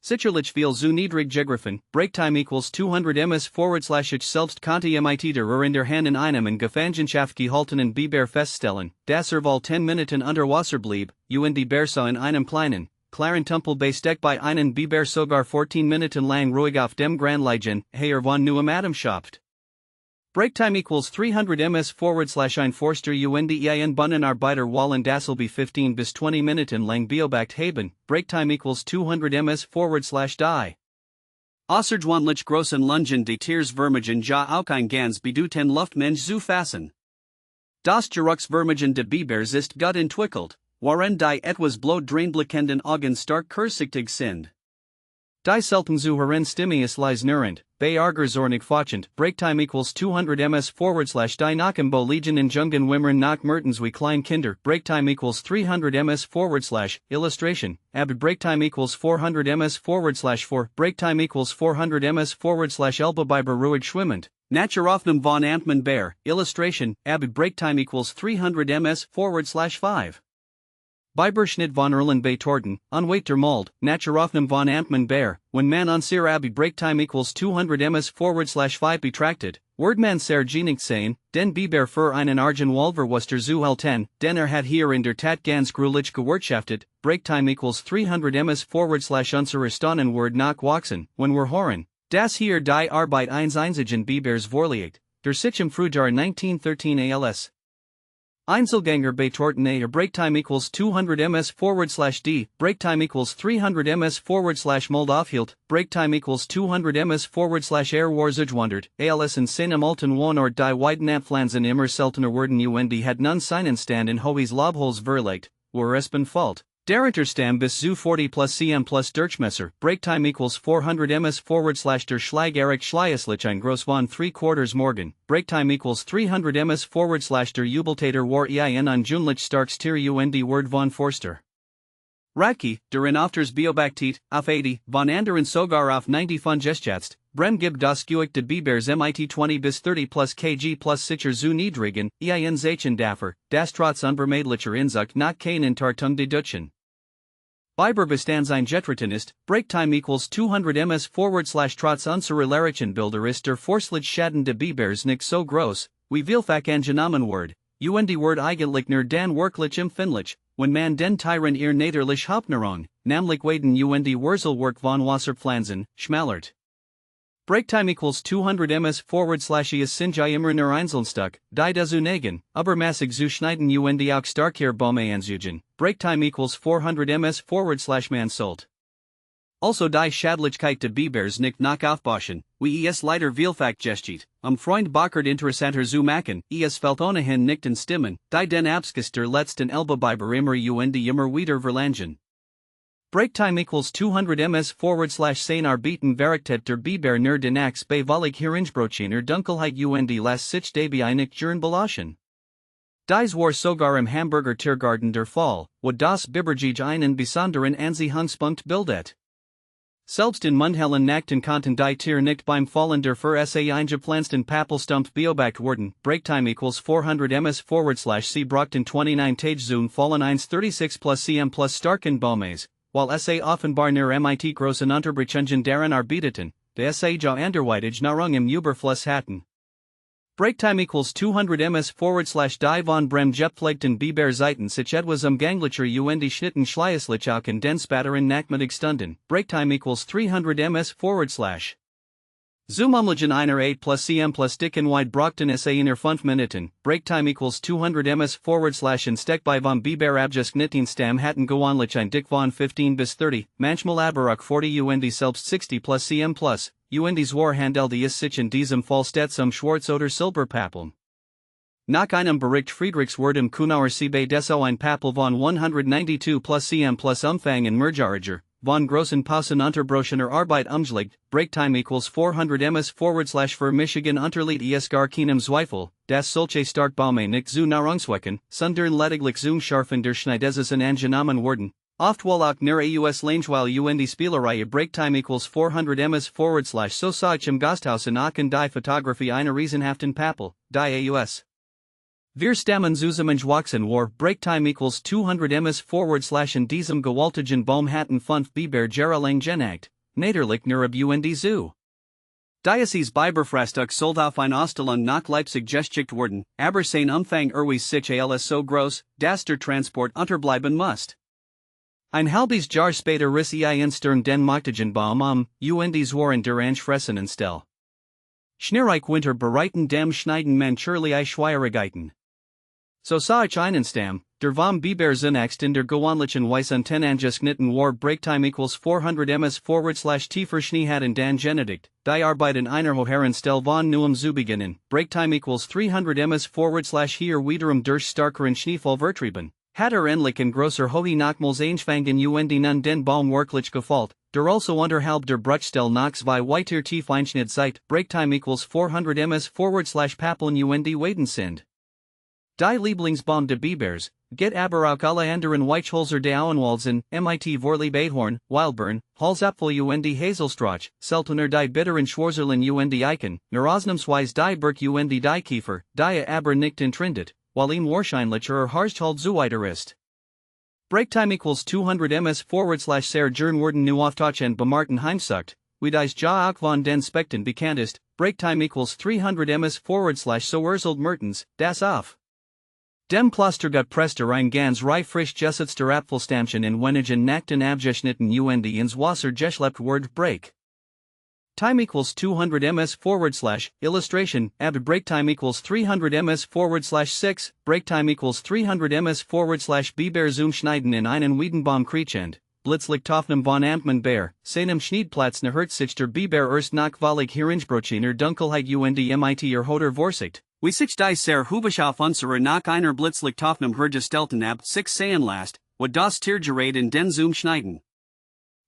sicherlich viel zu niedrig gegriffen, Breaktime equals 200 ms / ich selbst konnte mit der in der Hand in einem Gefangenschaft gehaltenen Biber feststellen, dass wohl 10 Minuten unter Wasser blieb, und die Bersa in einem kleinen, klaren Tumpel besteckt bei einen Biber sogar 14 Minuten lang ruhig auf dem Grand liegen, von nu im Atem schöpft. Breaktime equals 300 ms / ein Forster und ein Bunnenarbeiter wollen dasselbe 15 bis 20 Minuten lang beobacht haben, Breaktime equals 200 ms / die. Außergewöhnlich großen Lungen des Tiers Vermigen ja auch ein ganz bedeuten Luftmensch zu fassen. Das Geruchsvermigen de Bibers ist gut entwickelt, worin die etwas blutdrainblickenden Augen stark kurzsichtig sind. Die selten zu hören Stimmius leisnerend, bei Argerzornig fachend, Breaktime equals 200 ms / die Nachembo Legion in Jungen Wimmern nach Mertens wie Kleinkinder, Breaktime equals 300 ms / illustration, ab Breaktime equals 400 ms / 4, Breaktime equals 400 ms / Elbebiber ruhig schwimmend, Naturaufnahme von Amtmann Bär, illustration, ab Breaktime equals 300 ms / 5. Biber Schnitt von Erlen bei Torten, Unweit der Mold, Naturaufnahme von Amtmann Bär, wenn man unser Abi Breaktime equals 200 ms / 5 betrachtet, wird man sehr geneigt sein, den Biber für einen Argenwalverwuster zu halten, denn hat hier in der Tat ganz grulich gewirtschaftet, Breaktime equals 300 ms / unserer Stonnen wird nachwachsen, wenn wir hören, dass hier die Arbeit eines einzigen Bibers vorliegt, der sich im Frühjahr 1913 als Einzelgänger bei Torten Breaktime equals 200 ms / d, Breaktime equals 300 ms / Mold aufhielt, Breaktime equals 200 ms / war zugewandert, als in seinem alten Wohnort die Weiden Abpflanzen immer seltener wurden und hat nun seinen Stand in Hohes Lobholz verlegt, wo es befällt. Der Stamm bis zu 40 plus cm plus Durchmesser, Breaktime equals 400 ms / der Schlag Erich schließlich ein Groß von 3/4 morgen, Breaktime equals 300 ms / der Jubeltater war ein Junlich starks Tier und Word von Forster. Radke, der in Ofters Beobachtet, auf 80, von anderen sogar auf 90 von Gestschatzt, Brem gib das Gewicht de Bibers mit 20 bis 30 plus kg plus sicher zu niedrigen, ein Zachen dafür, das trotz unvermeidlicher Inzucht nach keinen Tartung deduction. Biber bestands ein Jetritin ist, Breaktime equals 200 ms / trotz unserer Lärichenbilder ist der Forstlich Schaden de Bibers nicht so groß, wie vielfach angenommen word, die Word eigentlich nur dan wirklich empfindlich, wenn man den Tieren ihr naderlich Hauptnahrung, namlich Waden die Wurzelwerk von Wasserpflanzen, schmälert. Breaktime equals 200 ms / is sinjai immer nur Einzelstück, die desunagen, übermaßig zu schneiden auch starker Bäume anzugen. Breaktime equals 400 ms / man sollt. Also die Schadlichkeit de Bibers nicht nach aufbauen, wie es leider vielfach geschieht, Freund Bockert interessanter zu machen, es fällt ohnehin nicht in Stimmen, die den Abschluss der letzten Elbe-Biber immer immer wieder verlangen. Breaktime equals 200 ms / sein Arbeiten Veritet der Biber nur danach bei Vollig Heringebrochener Dunkelheit las sich dabei nicht Juren belassen. Dies war sogar im Hamburger Tiergarten der Fall, wo das Bibergege einen besonderen Anziehungspunkt bildet. Selbst in Mundhellen Nachten konnten die Tiere nicht beim Fallen der für eingepflanzten Pappelstumpf beobachtet werden. Breaktime equals 400 ms / sie brachten 29 Tage zum Fallen 136 plus cm plus starken Baumes, while offenbar nur mit großen Unterbrechungen daran arbeiteten, de ja anderweitig Nahrung im Überfluss hatten. Breaktime equals 200 ms / die von Brem gepflegten Biber Zeiten sich etwas umgänglicher Schnitten schleißlich auch in den späteren Nachmittagsstunden. Breaktime equals 300 ms / Zum Umlegen einer 8 plus cm plus dicken wide brachten einer 5 Minuten. Breaktime equals 200 ms / in Steck bei vom Biber abgeschnitten Stamm hatten gewöhnlich ein Dick von 15 bis 30, manchmal aber auch 40 selbst 60 plus cm plus. Zwar handelt sich in diesem Fall stets Schwarz oder Silberpappeln. Nach einem Bericht Friedrichs Word im Kunauer Siebe deso ein Pappel von 192 plus cm plus Umfang in Merjariger, von großen Pausen unterbrochener Arbeit umschlägt. Breaktime equals 400 ms / für Michigan unterliegt es gar keinem Zweifel, das solche Starkbaume nicht zu Nahrungswecken, sondern lediglich zum Scharfen der Schneidessen angenommen worden. Oft wohl auch nur langweil die Spielerei. Breaktime equals 400 ms / so sah ich im Gasthaus in Aachen die Fotografie einer riesenhaften Pappel, die aus. Wir stammen zusammenwachsen war. Breaktime equals 200 ms / in diesem gewaltigen Baum hatten 5 Biber jahrelang genagt, naderlich nur ab zu. Dieses Biberfrühstück sollte auf ein Ausstellung nach Leipzig geschickt werden, aber sein Umfang sich als so groß, dass der Transport unterbleiben musste. Ein halbes Jahr später riss ein Stern den mächtigen Baum zwar der Anfressenen Stell. Schneereich Winter bereiten dem Schneiden mancherlei Schwierigkeiten. So sah ich einen Stamm, der vom Biber zunächst in der gewöhnlichen Weise angeschnitten war. Breaktime equals 400 ms / tiefer Schnee hatten dann genedigt, die Arbeiten einer höheren Stell von neuem zu beginnen. Breaktime equals 300 ms / hier wiederum durch starkeren Schneefall vertrieben. Hat endlich in grosser Höhe nochmals angefangen nun den Baum wirklich gefällt, der also unterhalb der Bruchstelle noch zwei weiter tief einschnitt seit. Breaktime equals 400 ms / Pappeln Waden sind. Die Lieblingsbaum de Bibers, get aber auch alle anderen Weichholzer de Auenwalzen, mit Vorlieb Ahorn, Wildburn, Halsapfel Hazelstrauch, seltener die bitteren Schwarzerlin Eichen, nur ausnahmsweise die Birk die Kiefer, die aber nicht entrindet, while ihm wahrscheinlicher Harzhold zuwider ist. Breaktime equals 200 ms / sehr gern worden nu auftauchen bemarten Heimsucht, wie dies ja auch von den Spekten bekannt ist. Breaktime equals 300 ms / so erzählt Mertens, das auf. Dem Klostergut Prester ein ganz frisch gesetzter Apfelstammchen in wenigen Nachten abgeschnitten ins Wasser geschleppt Word break. Time equals 200 ms / illustration, ab breaktime equals 300 ms / 6, breaktime equals 300 ms / Biber zum Schneiden in einen Wiedenbaum kriechend, blitzlich Toffnem von Amtmann Bär, seinem Schneidplatz hört sich der Biber erst nach Vollig Heringebrochener Dunkelheit mit Hoder Vorsicht. Wie sich die sehr hübsch auf unserer nach einer blitzlich Toffnem hergestellten ab 6 sehen lässt, wo das Tiergerät in den zum Schneiden.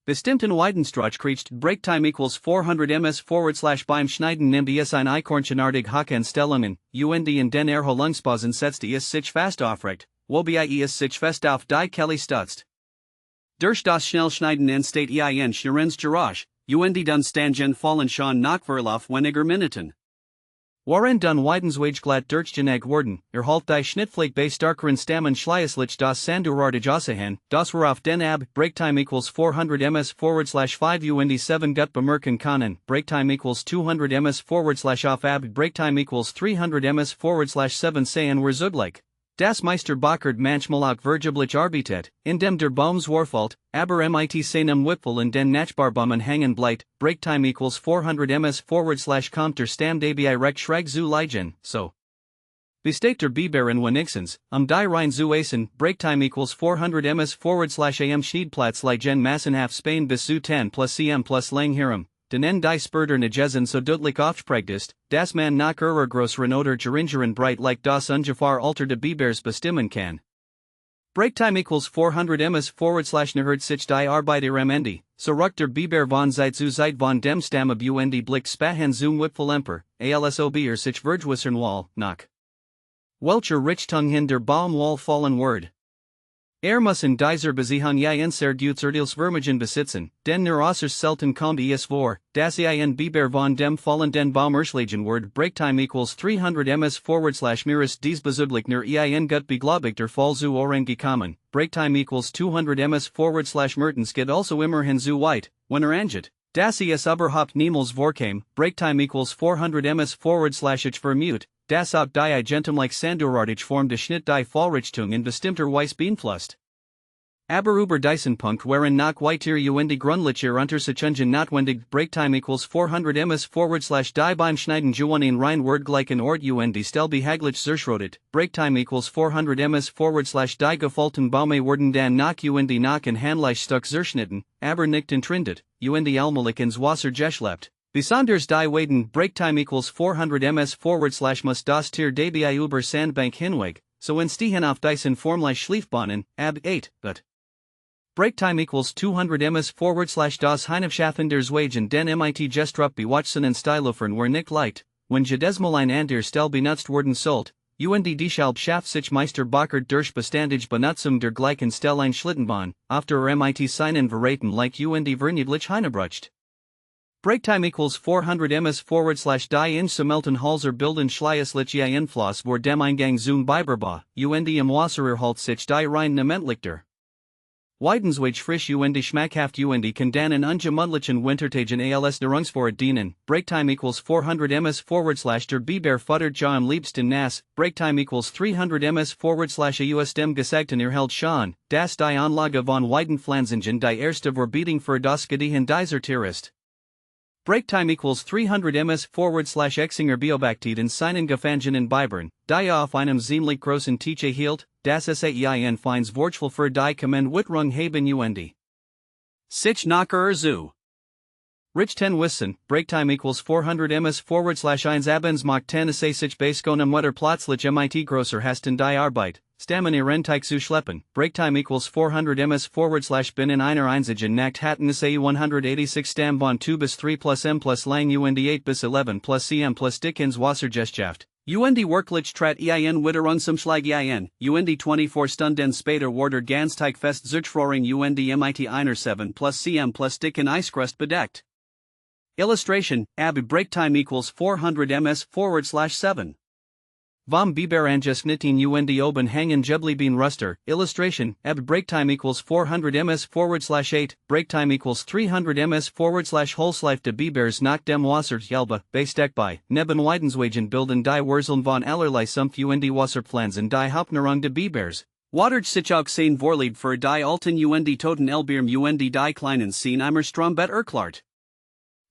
Bestimmten Weidenstrauch kriecht. Breaktime equals 400 ms / beim Schneiden nimmt es ein Eichhornchenartig Haken Stellungen, in den Erholungspausen setzt es sich fast aufrecht, wobei es sich fest auf die Kelly stutzt. Durch das Schnellschneiden entsteht ein Schnerens Geräusch, UND den Stangen fallen schon Nachverlauf weniger Minuten. Waren dun Weidenswage glatt Durchgenag worden, halt die Schnittflake bei starkeren Stammen Schleislich das Sandurartige Aussahen, das worauf den Ab, Breaktime equals 400 ms/5 UND 7 gut bemerken können, Breaktime equals 200 ms/off Ab, Breaktime equals 300 ms/7 Sayen were zugleich. Das Meister Bockard manchmal auch vergeblich arbeitet, indem der Baums warfalt, aber mit seinem Wipfel in den Nachbarbaumen hängen bleibt, Breaktime equals 400 ms/kommt der Stamm dabei recht schräg zu liegen, so. Besteht der Biber in wenigstens, die Rhein zu essen, Breaktime equals 400 ms/am Schneidplatz liegen massenhaft Spain bis zu 10 plus cm plus Langherum. Den die Spurter Nagezen so deutlich aufprägt dass man nach ihrer größeren oder geringeren Breit like das ungefähr Alter de Bibers bestimmen kann. Breaktime equals 400 ms/nahert sich die Arbeiter am Ende, so ruckt der Biber von Zeit zu Zeit von dem Stamm ab UND Blick Spahan zum Wipfelemper, alsob sich Vergewissern Wall, nach. Welcher Richtung hin der Baum Wall fallen Word. Muss in dieser Beziehung sehr Deutlich Vermögen besitzen, denn nur äußerst selten kommt es vor, dass ein Biber von dem fallenden Baum erschlagen wird. Breaktime equals 300 ms/Miris dies bezüglich nur gut beglaubigter Fall zu Ohren gekommen, Breaktime equals 200 ms/Mertens geht also immerhin zu weit, wenn angeht, dass es überhaupt niemals vorkam, Breaktime equals 400 ms/ich vermute, das auch die gentemlich Sandurartige Form de Schnitt die Fallrichtung in bestimmter Weise beeinflusst. Aber über diesen Punkt waren noch weitere UND Grundlicher Untersuchungen notwendig. Breaktime equals 400 ms/die beim Schneiden einen rein wordgleichen Ort UND stellbehaglich zerschrotet, Breaktime equals 400 ms/die gefallten Baume wurden dann nach UND nach ein handlich Stück zerschnitten, aber nicht entrindet, UND allmählich ins Wasser geschleppt. Besonders die Waden, Breaktime equals 400 ms/muss das Tier dabei über Sandbank hinweg, so entstehen auf diesen formlich Schliefbahnen, ab 8, but. Breaktime equals 200 ms/das Heinafschaffen der Zwagen den mit Gestrup bewachsenen Stylofern were nicht leicht, wenn jedesmal an der Stelle benutzt worden sollt, UND deshalb schafft sich Meister Bockard durch beständige Benutzung der gleichen Stelle ein Schlittenbahn, auf der mit seinen Verraten like UND vernünftig hinabrutscht. Breaktime equals 400 ms/die in Melton Halser bilden Schleislich Einfluss vor dem Eingang zum Biberba, UND im Wasser halt sich die rein Namentlichter. Weidenswage frisch UND schmackhaft UND kann dann in ungemütlichen Wintertagen als Nahrungsvorrat dienen, Breaktime equals 400 ms/der Biber futtert ja am liebsten nass, Breaktime equals 300 ms/aus dem gesagten schon, dass die Anlage von Weidenpflanzungen die erste Verbeetung für das Gediehen dieser Tierist. Breaktime equals 300 ms/Exinger Beobachtet in seinen Gefangenen Bibern, die auf einem ziemlich großen Tiche hielt, das Sein feins Wortvoll für die Kommen Witterung haben UND. Sich nach zu. Richten wissen, Breaktime equals 400 ms/1 abends macht 10 sich baskonam wetter plötzlich mit grosser hasten die Arbeit, stammen Renteich zu schleppen, Breaktime equals 400 ms/binnen einer einzigen Nacht hatten es 186 Stamm von 2 bis 3 plus m plus lang UND 8 bis 11 plus cm plus Dickens Wassergeschaft. UND wirklich trat Witterung zum Schlag UND 24 Stunden später wurde Ganzteig fest Zerstörung UND mit einer 7 plus cm plus dicken Eiskrust bedeckt. Illustration, ab Breaktime equals 400 ms/7. Vom Biber angesnitten UND oben hängen geblieben Ruster, Illustration, ab Breaktime equals 400 ms/8, Breaktime equals 300 ms/Holzleif de Bibers nach dem Wasser Jelbe, Besteck bei, neben Weidenswagen bilden die Wurzeln von allerlei Sumpf UND Wasserpflanzen die Hauptnahrung de Bibers. Watert sich auch sein Vorlieb für die alten UND Toten Elbeerm UND die kleinen Seen immer Strombett erklart.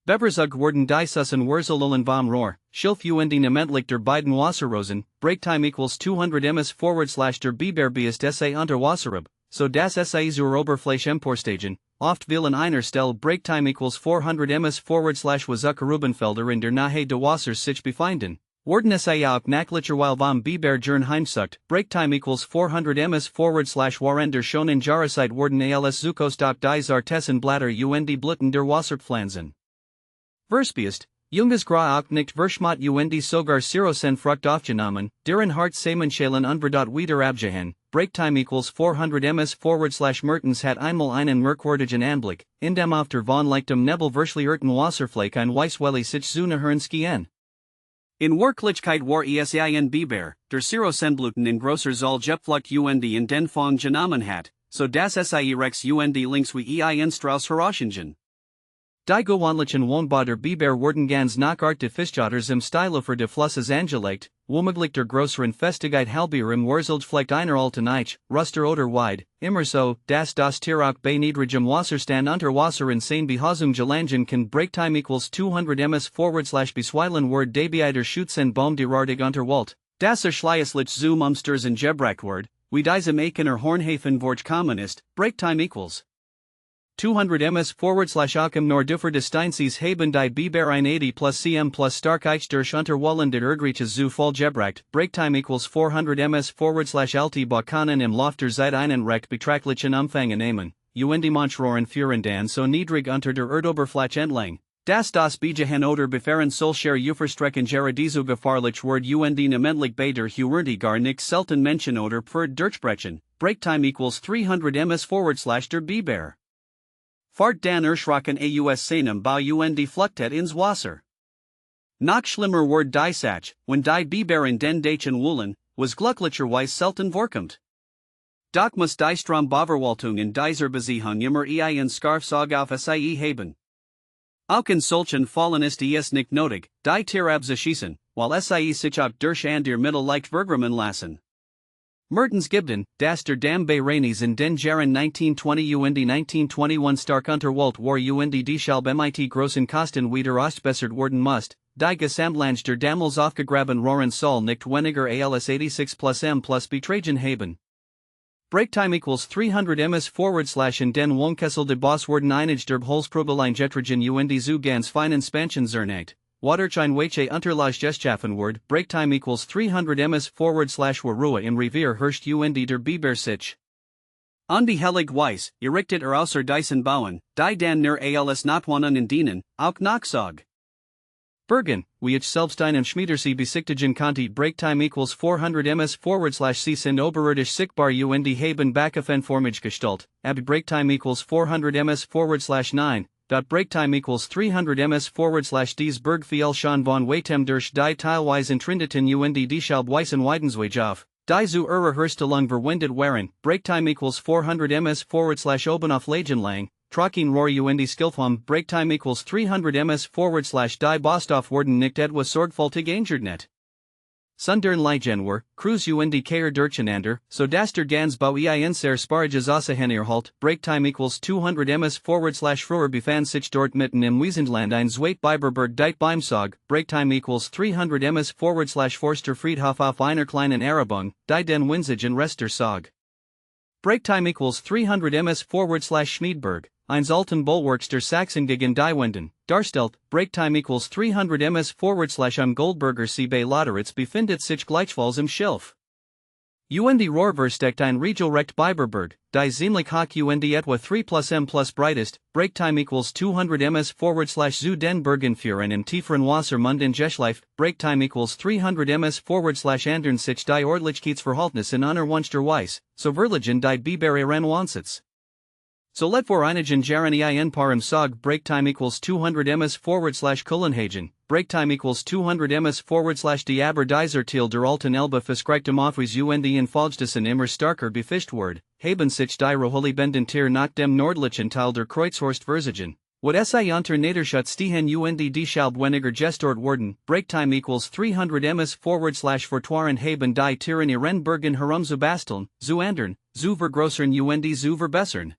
Beverzug worden die Sussen Wurzeln vom Rohr, Schilf UND namentlich der beiden Wasserrosen, Breaktime equals 200 ms/der Biber beist SA unter Wasserab, so das SA zur Oberfläche emporstagen, oft vielen einer Stelle Breaktime equals 400 ms/Rubenfelder in der Nähe de Wassers sich befinden. Worden SA auch nachlicherweile vom Biber Jern heimsucht, Breaktime equals 400 ms/waren der schonen Jahreszeit worden als Zukost auch die Zartessen Blätter UND Blüten der Wasserpflanzen. Verspeist, Junges Gra auch nicht Verschmott und sogar Sirosen Frucht aufgenommen, deren Hart Samenschalen unverdot wieder abgehen, Breaktime equals 400 ms Mertens hat einmal einen merkwürdigen Anblick, in dem auf der von leichtem Nebel verschlierten Wasserfläche ein Weißwelle sich zu nähern schien. In Wirklichkeit war es ein Biber, der Sirosenblüten in großer Zahl gepflückt und in den Fond genommen hat, so dass es rex und links wie ein Strauß herausgingen. Die gewöhnlichen Wohnbäder Biber wurden ganz nach Art de Fischjotters im Stile für de Flusses angelegt, womöglich der größeren Festigkeit halbier im Wurzelflecht einer alten Eich, Ruster oder Weid, immer so, dass das Tier auch bei niedrigem Wasserstand unter Wasser in seine Behausung gelangen kann. Breaktime equals 200 ms/bisweilen word debiiter Schützenbaum derartig unterwalt, Das Schleißlich zum Umstürzen gebracht word, wie diesem Ekener Hornhafen vorgekommen ist. Breaktime equals 200 ms/auch im Nordufer des Steinsees haben die Biber 180 plus cm plus stark Eich durch Unterwallen der Erdreiches zu voll gebracht. Breaktime equals 400 ms/Alte Balkanen im Lauf der Zeit einen recht betrachtlichen Umfang nehmen, und manchrohren führen dann so niedrig unter der Erdoberfläche entlang, dass das Beigehan oder befahren solcher Uferstrecken geradizo gefahrlich wird und namentlich bei der Hurenti gar nicht selten Menschen oder per Durchbrechen. Breaktime equals 300 ms/der Biber. Fahrt dann erschrocken aus seinem Bau und fluchtet ins Wasser. Noch schlimmer word die Sach, wenn die Biber in den Dächen wollen, was glücklicherweise selten vorkommt. Doch muss die Strombeverwaltung in dieser Beziehung immer ein Scarfsog auf sie haben. Auch in solchen Fallen ist es nicht nötig, die Tier abzuschießen, weil sie sich auch durch an der Mittel leicht vergrammen lassen. Mertens gibden, dass der Dam bei Rainies in den Jahren 1920 und 1921 stark unterwalt war und deshalb mit großen Kosten wieder ausbessert worden musst, die Gesamtlange der damals aufgegraben Rohren soll nicht weniger als 86 plus m plus betragen haben. Breaktime equals 300 ms/in den Wohnkessel de Boss werden einige der Holzprobeline Jetrigen und zu ganz feinen Spanchen zernacht. Waterchine Weiche Unterlage geschaffen word. Breaktime equals 300 ms/Warua im Revier herrscht und der Biber sich. Unbehellig Weiss, errichtet außer diesen Bauen, die dann nur als Notwohnen dienen, auch Nachsog. Bergen, wie ich selbst einen Schmiedersee besichtigen konnte. Breaktime equals 400 ms/sie sind oberirdisch sichtbar und haben Backoffenformig Gestalt, ab Breaktime equals 400 ms/9. Breaktime equals 300 ms/des Bergfiel schon von weitem durch die teilweise entrindeten und deshalb weißen Weidenswege auf, die zu ihrer Herstellung verwendet waren. Breaktime equals 400 ms/oben auf Lagenlang, Trocken Rohr und Skilfum. Breaktime equals 300 ms/die Bostoff werden nicht etwas sorgfältig eingeordnet. Sundern Leigenwer, Cruz und Kehr durcheinander, so dass der Gansbau sehr spariges Aussehenerhalt. Breaktime equals 200 ms/früher befand sich dort mitten im Wiesentland ein Zweit Biberberg deit Beimsog. Breaktime equals 300 ms/Forster Friedhof auf einer kleinen Erhebung, die den winzigen Rester Sog. Breaktime equals 300 ms/Schmiedberg, eins alten Bulwarks der Sachsen gegen die Winden. Darstellt, Breaktime equals 300 ms/am Goldberger See bei Lauteritz befindet sich gleichfalls im Schilf. Und Rohrversteckt ein regelrecht Biberberg, die ziemlich hoch und etwa 3 plus m plus breitest. Breaktime equals 200 ms/zu den Bergen führen im tieferen Wassermund in Geschleif. Breaktime equals 300 ms/andern sich die Ordlichkeitsverhältnis in unerwünschter Weise, so verligen die Biber ihren Wansitz. So let vor einigen Jahren ein paar im Sog. Breaktime equals 200 ms/Kullenhagen. Breaktime equals 200 ms/die aber dieser Teil der alten Elbe verskreichtem Aufwies und in Fogdesen immer starker befischt word, haben sich die Roholi benden Tier nach dem nordlichen Teil der Kreuzhorst versigen. What sie unter Niederschutz stehen und deshalb weniger gestört worden. Breaktime equals 300 ms/fortwaren haben die Tieren ihren Bergen herumzubasteln, zu ändern, zu vergrößern und zu verbessern.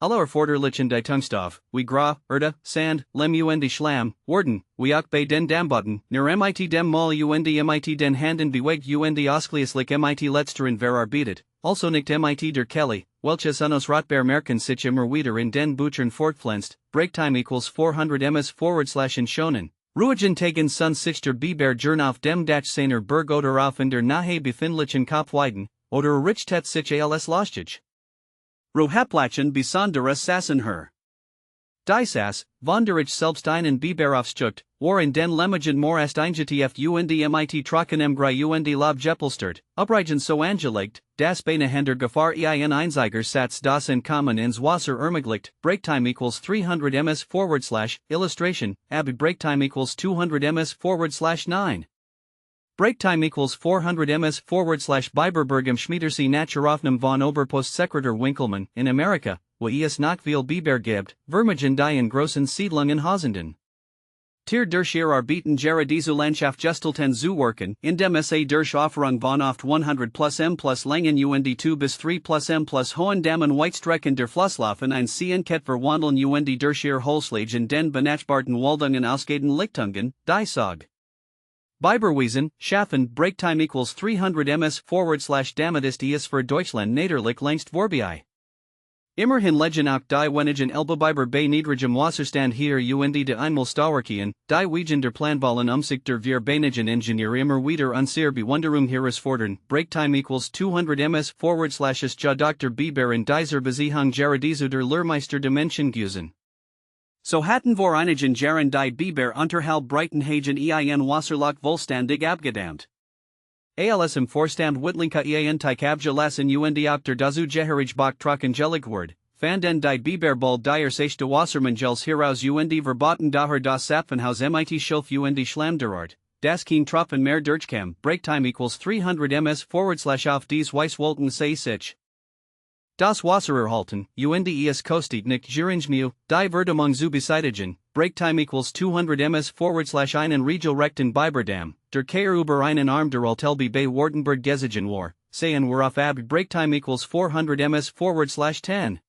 Aller Forderlichen die Tungstoff, wie Gra, Erde, Sand, Lem und Schlamm, worden, wie auch bei den Damboden, nur mit dem Mal und mit den Handen bewegt und ausschließlich mit letzteren verarbeitet, also nicht mit der Kelly, welches unusratbar merken sich immer wieder in den Büchern fortpflanzt. Breaktime equals 400 ms/in schonen. Ruhigen Tagen sun sich der Biber Jern auf dem Dach seiner Berg oder auf in der nahe befindlichen Kopfweiden, oder errichtet sich als lustig. Rohaplachen besonderes Sassenher. Die Sass, von der ich selbst einen Biber aufzucht, war in den Lemmigen Morast eingetf und mit Trocken Grei und Lob Jeppelstert, Uprigen so angelegt, das Beinahander Gefahr ein Einziger Satz das in Kommen ins Wasser ermöglicht, Breaktime equals 300 ms / illustration, ab Breaktime equals 200 ms / 9. Breaktime equals 400 ms / Biberberg im Schmiedersee Naturaufnahme von Oberpostsekretär Winkelmann, in Amerika, wo es noch viel Biber gibt, Vermigen die in großen Siedlungen Hausenden. Tier durch ihr Arbeiten Gera diese Landschaft gestalten zu worken, indem es durch Aufrung von oft 100 plus m plus Längen und 2 bis 3 plus m plus hohen Damen Weitstrecken der Flusslaufen ein Seenkette verwandeln und durch ihr Holzschläge in den benachbarten Waldungen ausgehenden Lichtungen, die Sog. Biberwiesen, Schaffen, Breaktime equals 300 ms / damit ist es für Deutschland natürlich längst vorbei. Immerhin legen auch die wenigen Elbebiber bei niedrigem Wasserstand hier und de einmal Stauerkien, die wegen der Planwahlen sich der wir Beinigen Ingenieur immer wieder unsere Bewunderung herausfordern, Breaktime equals 200 ms / ist ja Dr. Biber in dieser Beziehung gerade der Lehrmeister der Menschen gewesen. So hatten wir einigen Jahren die Biber unterhalb Breitenhagen ein Wasserloch vollständig abgedammt. Als im Vorstand Wittlinka ein Teikabgelassen und auch der dazu Geherige Bach trockengelegt ward, fanden die Biber bald die ersechte Wassermangels heraus und verboten daher das Zapfenhaus mit Schilf und Schlamm derart, das kein Tropfen mehr durchkam, Breaktime equals 300 ms / auf dies Weißwolken sei sich. Das Wasser erhalten, und es kostet nicht gering die Verdamung zu beseitigen, Breaktime equals 200 ms / einen regelrechten Biberdam, der Kehr über einen Arm der Altelbe bei Wartenberg gesiegen war, seien wir auf ab Breaktime equals 400 ms / 10.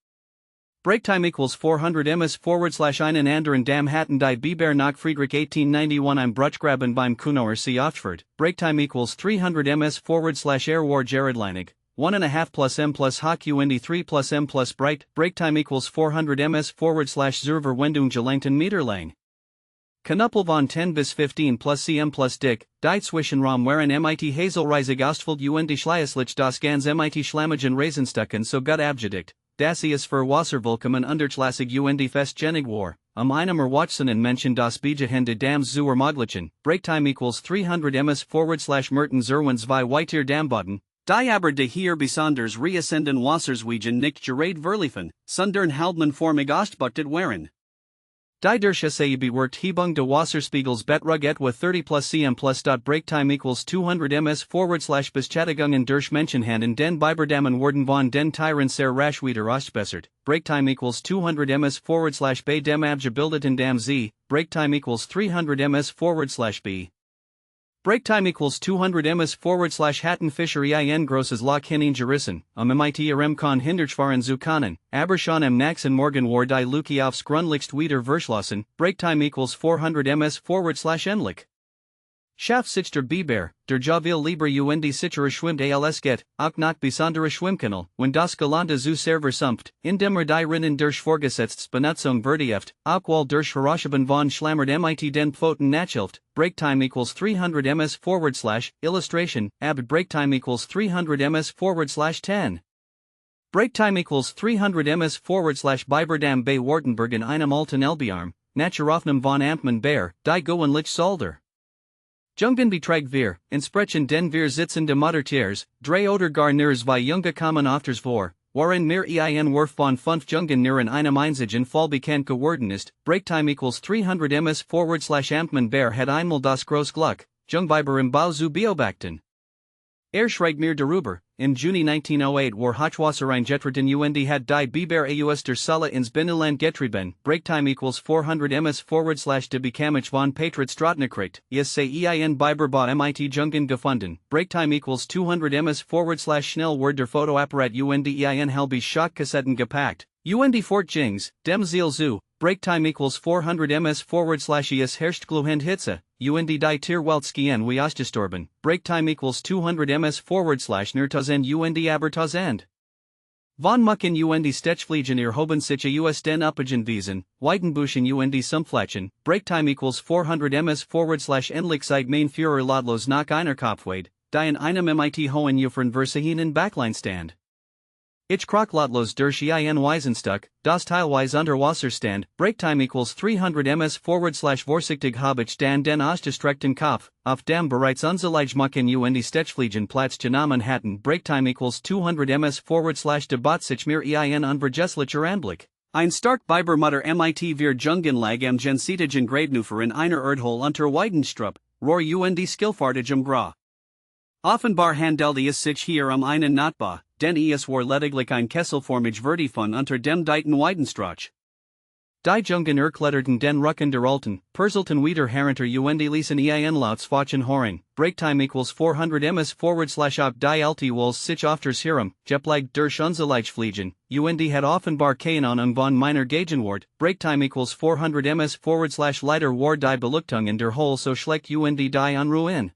Breaktime equals 400 ms / einen anderen Dam hatten die Biber nach Friedrich 1891 im Bruchgraben beim Kuhnauer See Oftfurt, Breaktime equals 300 ms / war Geradlinig. 1.5 plus m plus Hock und 3 plus m plus Bright, Breaktime equals 400 ms / zur Verwendung gelangten Meter lang. Knuppel von 10 bis 15 plus cm plus dick, die Zwischenraum waren mit Hazelreisig Ostfeld und Schleißlich das ganz mit Schlammigen Raisenstucken so gut abgedickt, dass es für Wasserwolkemen unterschlassig und festgenig war, einem Erwachsenen Menschen das Begehende Dams zu ermöglichen, Breaktime equals 300 ms / Merten Zerwins wie Weitier Damboden. Die aber de hier besonders reascenden Wasserswegen nicht gerade verliefen, sondern halbmannformig ausgebuchtet waren. Die durch bewerkt Hebung de Wasserspiegels betrug etwa 30 plus cm plus. Breaktime equals 200 ms / Beschädigungen durch Menschenhand den Biberdammen wurden von den Tieren sehr rasch wieder ausgebessert, Breaktime equals 200 ms / bei dem abgebildeten Dam Z, Breaktime equals 300 ms / b. Breaktime equals 200 ms / hatten Fischer ein grosses Loch hingerissen, mit ihrem Kon hinderfahren zu können, aber schon am nächsten Morgen war die Luke aufs Grundlichst wieder verschlossen, Breaktime equals 400 ms / endlich. Schaff sich der Biber, der Javel lieber und sicherer schwimmt als geht, auch nach besonderer Schwimmkanal, wenn das Gelande zu sehr versumpft, indem die Rinnen durch Vorgesetztes Benutzung vertieft, auch weil durch Herausgeben von Schlammert mit den Pfoten nachhilft, Breaktime equals 300 ms / illustration, ab Breaktime equals 300 ms / 10. Breaktime equals 300 ms / Biberdam bei Wartenberg in einem alten Elbearm, Naturaufnahme von Amtmann Bär, die Goenlich Solder. Jungen beträgt wir, entsprechen den wir sitzende Muttertiers, 3 oder gar nur 2 Junge kommen ofters vor, waren mir ein Wurf von 5 Jungen nur in einem einzigen Fall bekannt geworden ist, Breaktime equals 300 ms / Amtmann Bär hat einmal das groß Glück, Jungbiber im Bau zu beobachten. Schräg mir darüber, im Juni 1908 war Hochwasser eingetreten und hat die Biber aus der Sulle ins Binnenland getrieben, Breaktime equals 400 ms / de Bekamich von Patriot Strotnekriegt, es sei ein Biber bei mit Jungen gefunden, Breaktime equals 200 ms / schnell ward der Fotoapparat und ein halbe Schockkassetten gepackt, und Fort Jings, dem Ziel zu, Breaktime equals 400 ms / es herrscht glühend Hitze, und die Tierweltskien wie ausgestorben, Breaktime equals 200 ms / nur Tausend und aber Tausend. Von Mucken und Stechfliegen erhoben sich aus den Uppigen Wiesen, Weidenbuschen und Sumpflächen, Breaktime equals 400 ms / endlich seit mein Führer Lodlos nach einer Kopfweid, die in einem mit hohen Ufern Versihinen Backline stand. Ich Krochlotlos durch ein Weisenstuck, das teilweise unter Wasser stand, Breaktime equals 300 ms /vorsichtig habe ich dann den ausgestreckten Kopf, auf dem bereits unzerlegemachen und Stechfliegen Platz genommen hatten. Breaktime equals 200 ms /debat sich mir ein unvergesslicher Anblick. Ein stark Biber Mutter mit wir Jungenlag am Gensetigen Gradenufer in einer Erdhole unter Weidenstrup, rohr skillfartigem Gra. Offenbar handelt es sich hier einen Notba, denn es war lediglich ein Kesselformig Vertifun unter dem Deiten Weidenstrach. Die Jungen erkletterten den Rücken der Alten, Perselten wieder herunter ließen Lauts Fachen Horing, Breaktime equals 400 ms /op die Alte Walls sich ofters Hiram, Jeplag durch Unzerleichfliegen, hat offenbar keine von meiner Gegenwart, Breaktime equals 400 ms /leider war die Belüftung in der Hole so schlecht die Unruhen.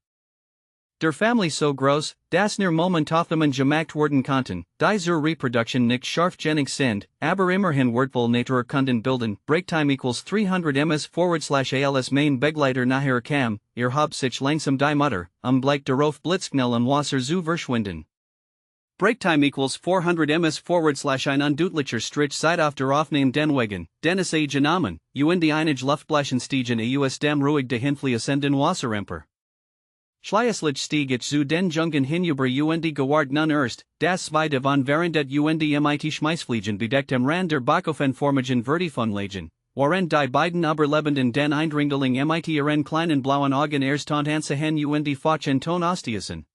Der Family so groß, dass nur Momentaufnahmen gemacht werden konnten, die zur Reproduction nicht scharfgängig sind, aber immerhin wertvoll Naturkunden bilden. Breaktime equals 300 ms /als main Begleiter nachher kam, habt sich langsam die Mutter, Blake darauf blitzknell und Wasser zu verschwinden. Breaktime equals 400 ms /ein undeutlicher Strich seit auf der Aufnahme den Wegen, den es genommen, einige Luftblasenstiegen dem ruhig dahinfließenden Wasseremper. Schleuslich stieg ich zu den Jungen hinüber gewahrt nun erst, das zweite von während mit Schmeißfliegen bedecktem Rand der Bachofen-formigen Vertifunlagen, waren die beiden Überlebenden den Eindringling mit ihren kleinen blauen Augen erst anhand Fachen ton Ostiessen.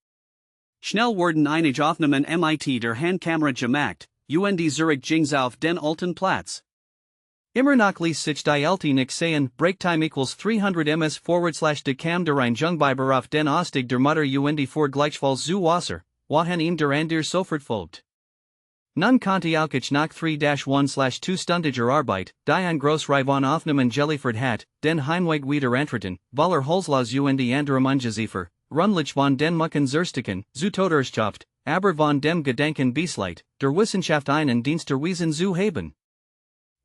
Schnell wurden einige Aufnahmen mit der Handkamera gemacht, Zurich ging's auf den alten Platz. Immer noch ließ sich die Alte nicht sehen, Breaktime equals 300 ms /de kam der ein Jungbiber auf den Ausstieg der Mutter vor gleichfalls zu Wasser, wohin ihm der Ander sofort folgt. Nun konnte auch ich nach 3-1/2-stündiger Arbeit, die ein Großreivon Aufnahmen geliefert hat, den Heimweg wieder antreten, weil Holzlaus anderem Ungeziefer, rundlich von den Mucken Zersticken, zu Toderschaft, aber von dem Gedenken Besleit, der Wissenschaft einen Dienst erwiesen zu haben.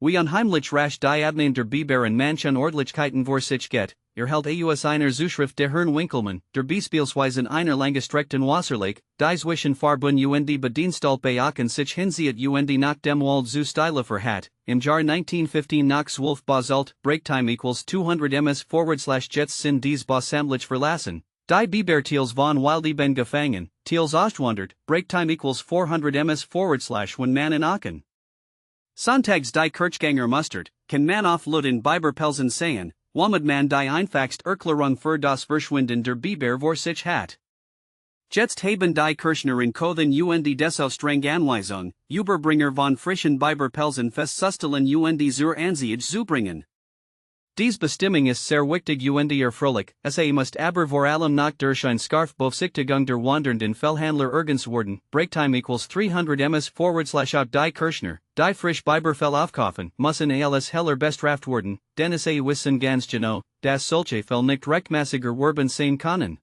Wie unheimlich rasch die Abnahme der Biber und manchen Ordlichkeiten vor sich geht, hält einer Zuschrift der Herrn Winkelmann, der beispielsweise einer langgestreckten Wasserlake, die zwischen Farbun Bedienstalpe Aachen sich hinzieht nach dem Wald zu Steilefer hat, im Jahr 1915 nach Wolf Basalt, Breaktime equals 200 ms /Jets sind dies Basamtlich verlassen, die Biber Teals von Wildeben gefangen, Teals Ostwandert, Breaktime equals 400 ms /when man in Aachen. Sonntags die Kirchgänger mustert, kann man auf Luden Biber Pelsen sehen, womit man die einfachst Erklärung für das Verschwinden der Biber vor sich hat. Jetzt haben die Kirchner in Kothen des Streng Anweisung, Überbringer von frischen Biber Pelsen festzustellen zur Ansicht zu bringen. Dies Bestimmung ist sehr wichtig erfreulich, es muss aber vor allem nach durch ein Scarf Beaufsichtigung der wandernden Fellhandler ergens worden, Breaktime equals 300 ms /op die Kirchner, die frisch Biberfell aufkaufen, müssen als heller bestraft werden, denn es wissen ganz genau, dass solche Fell nicht rechtmäßiger werben sein können.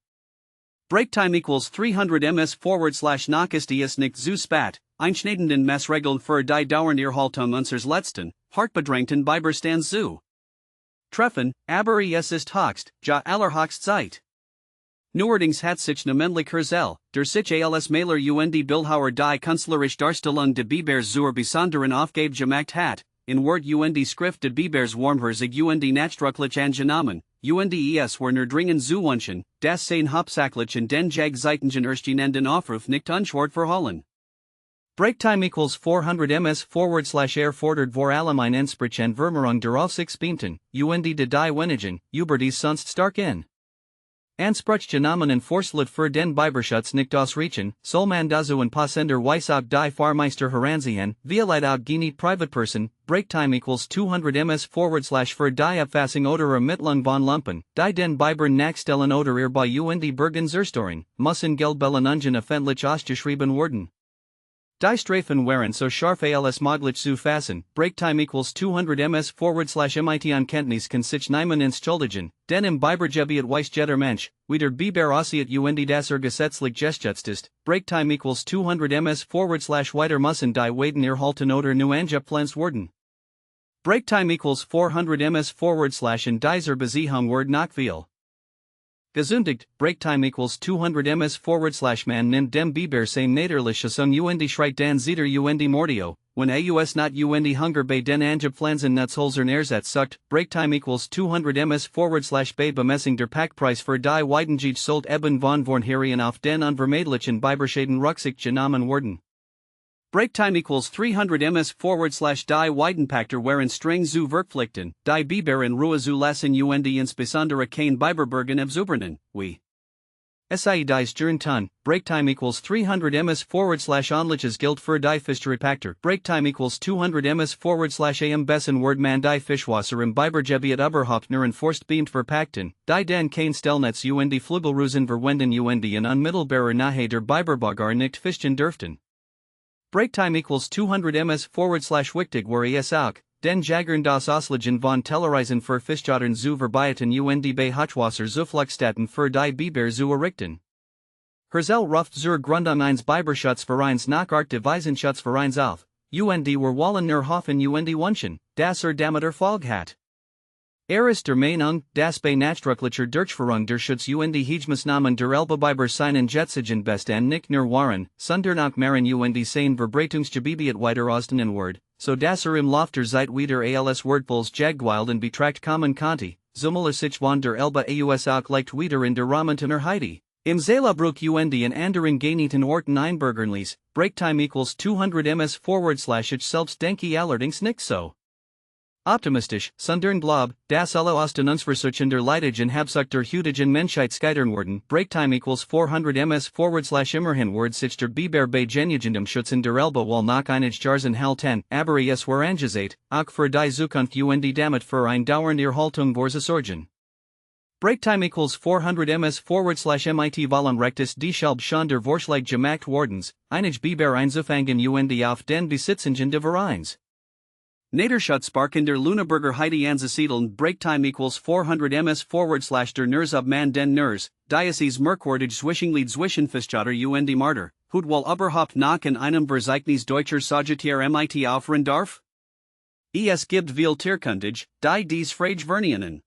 Breaktime equals 300 ms /nach ist es nicht zu spät, einschneidenden Messregeln für die dauernde Erhaltung unseres letzten, hartbedrängten Biberstands zu treffen, aber es ist höchst, ja allerhöchst Zeit. Neuerdings hat sich namentlich Herzl, der sich als Mailer Bildhauer die künstlerisch Darstellung de Bibers zur besonderen Aufgabe gemacht hat, in Wort Schrift de Bibers warmherzig nachdrücklich angenommen, es war nur dringend zu wünschen, das sein hauptsächlich in den Jagdzeitigen erstehenden Aufruf nicht unschwart verhallen. Breaktime equals 400 ms /fordert vor allem ein Entsprich and Vermehrung der Aufsichtsbeamten, de die Wenigen, dies sonst stark in. Ansprich genommen und Forslet für den Biberschutz nicht ausreichen, soll man dazu ein Passender Weiss auch die Fahrmeister heranziehen, vielleicht auch genie Privatperson, Breaktime equals 200 ms /für die Abfassung oder Ermittlung von Lumpen, die den Bibern nachstellen oder bei Bergen zerstoren, müssen Geldbellen öffentlich ausgeschrieben werden. Die Streifen waren so scharf als möglich zu fassen, Breaktime equals 200 ms /mit an Kenntnis kann sich niemand entschuldigen, denn im Bibergebiet weiß jeder Mensch, wie der Biber aussieht das gesetzlich geschützt ist, Breaktime equals 200 ms weiter müssen die Weiden erhalten oder nu angepflanzt werden. Breaktime equals 400 ms in dieser Besiehung word nach viel. Gesündigt, break time equals 200 ms/man nimmt dem Biber sein Naderlichung Schreit dan Zeder Mordio, when AUS not Hunger bei den Angepflanzen Nutzholzern Ersatz sucht, break time equals 200 ms/bei Bemessing der Packpreis für die Weidengege Sold eben von Vornherien auf den unvermeidlichen Biberschäden Rucksack genommen worden. Break time equals 300 ms/die Weidenpackter waren streng zu verpflichten, die Biber in Ruhe zu lassen insbesondere kein Biberbergen abzubernen, wie. SIE dies Jernton, break time equals 300 ms/onliches gilt für die Fischrepactor, break time equals 200 ms/am Bessen word man die Fischwasser im Bibergebiet überhaupt nur enforced beamt verpackten, die den kein Stellnetz Flügelrusen verwenden in unmittelbarer Nähe der Biberbagar nicht fischen dürften. Break time equals 200 ms/wichtig were es auch, den Jagern das Auslegen von Tellerreisen für Fischjodern zu verbieten bei Hochwasser Zufluchtstätten für die Biber zu errichten. Herzl ruft zur Gründung eines Biberschutzvereins nach Art des Weisenschutzvereins auf, were Wallen nur Hoffen Wünschen, das damit Erfolg hat. Ist der Meinung, das bei nachdrücklicher Durchführung der Schutz Hegemaßnahmen der Elbe-Biber seinen Jetzigen Bestand nicht nur waren, sondern auch Maren sein Verbreitungsgebiet weiter ausdehnen wird, so dass im Lauf der Zeit wieder als Wordpuls Jagdwild in Betracht kommen konnte, zumal sich von der Elbe aus auch leicht wieder in der Ramentener Heidi. Im Seelabruch in anderen Geneten Orten einbürgern ließ, break time equals 200 ms/ich selbst denke allerdings nicht so. Optimistisch, sondern glaub, das alle aus den Unversuchen der Leidungen Habsucht der heutigen Menschheit scheitern worden, break time equals 400 ms/immerhin wird sich der Biber bei genigendem Schützen der Elbe wohl nach einig Jarsen halten, aber es war angesagt, auch für die Zukunft damit für ein dauernde Erhaltung vor sorgen. Break time equals 400 ms/mit wollen rechtes die Schalb schon der Vorschlag gemacht wordens, einig Biber einzufangen auf den Besitzungen der Vereins. Naderschutzpark in der Lüneburger Heide anzusiedeln, break time equals 400 ms/der Nurs ob man den Nurs, Diocese merkwürdig zwischen Fischjotter Marter, hut wohl überhaupt nach in einem Verzeichnis deutscher Sagittaire mit aufrufen darf? Es gibt viel Tierkundig, die dies Frage verneinen.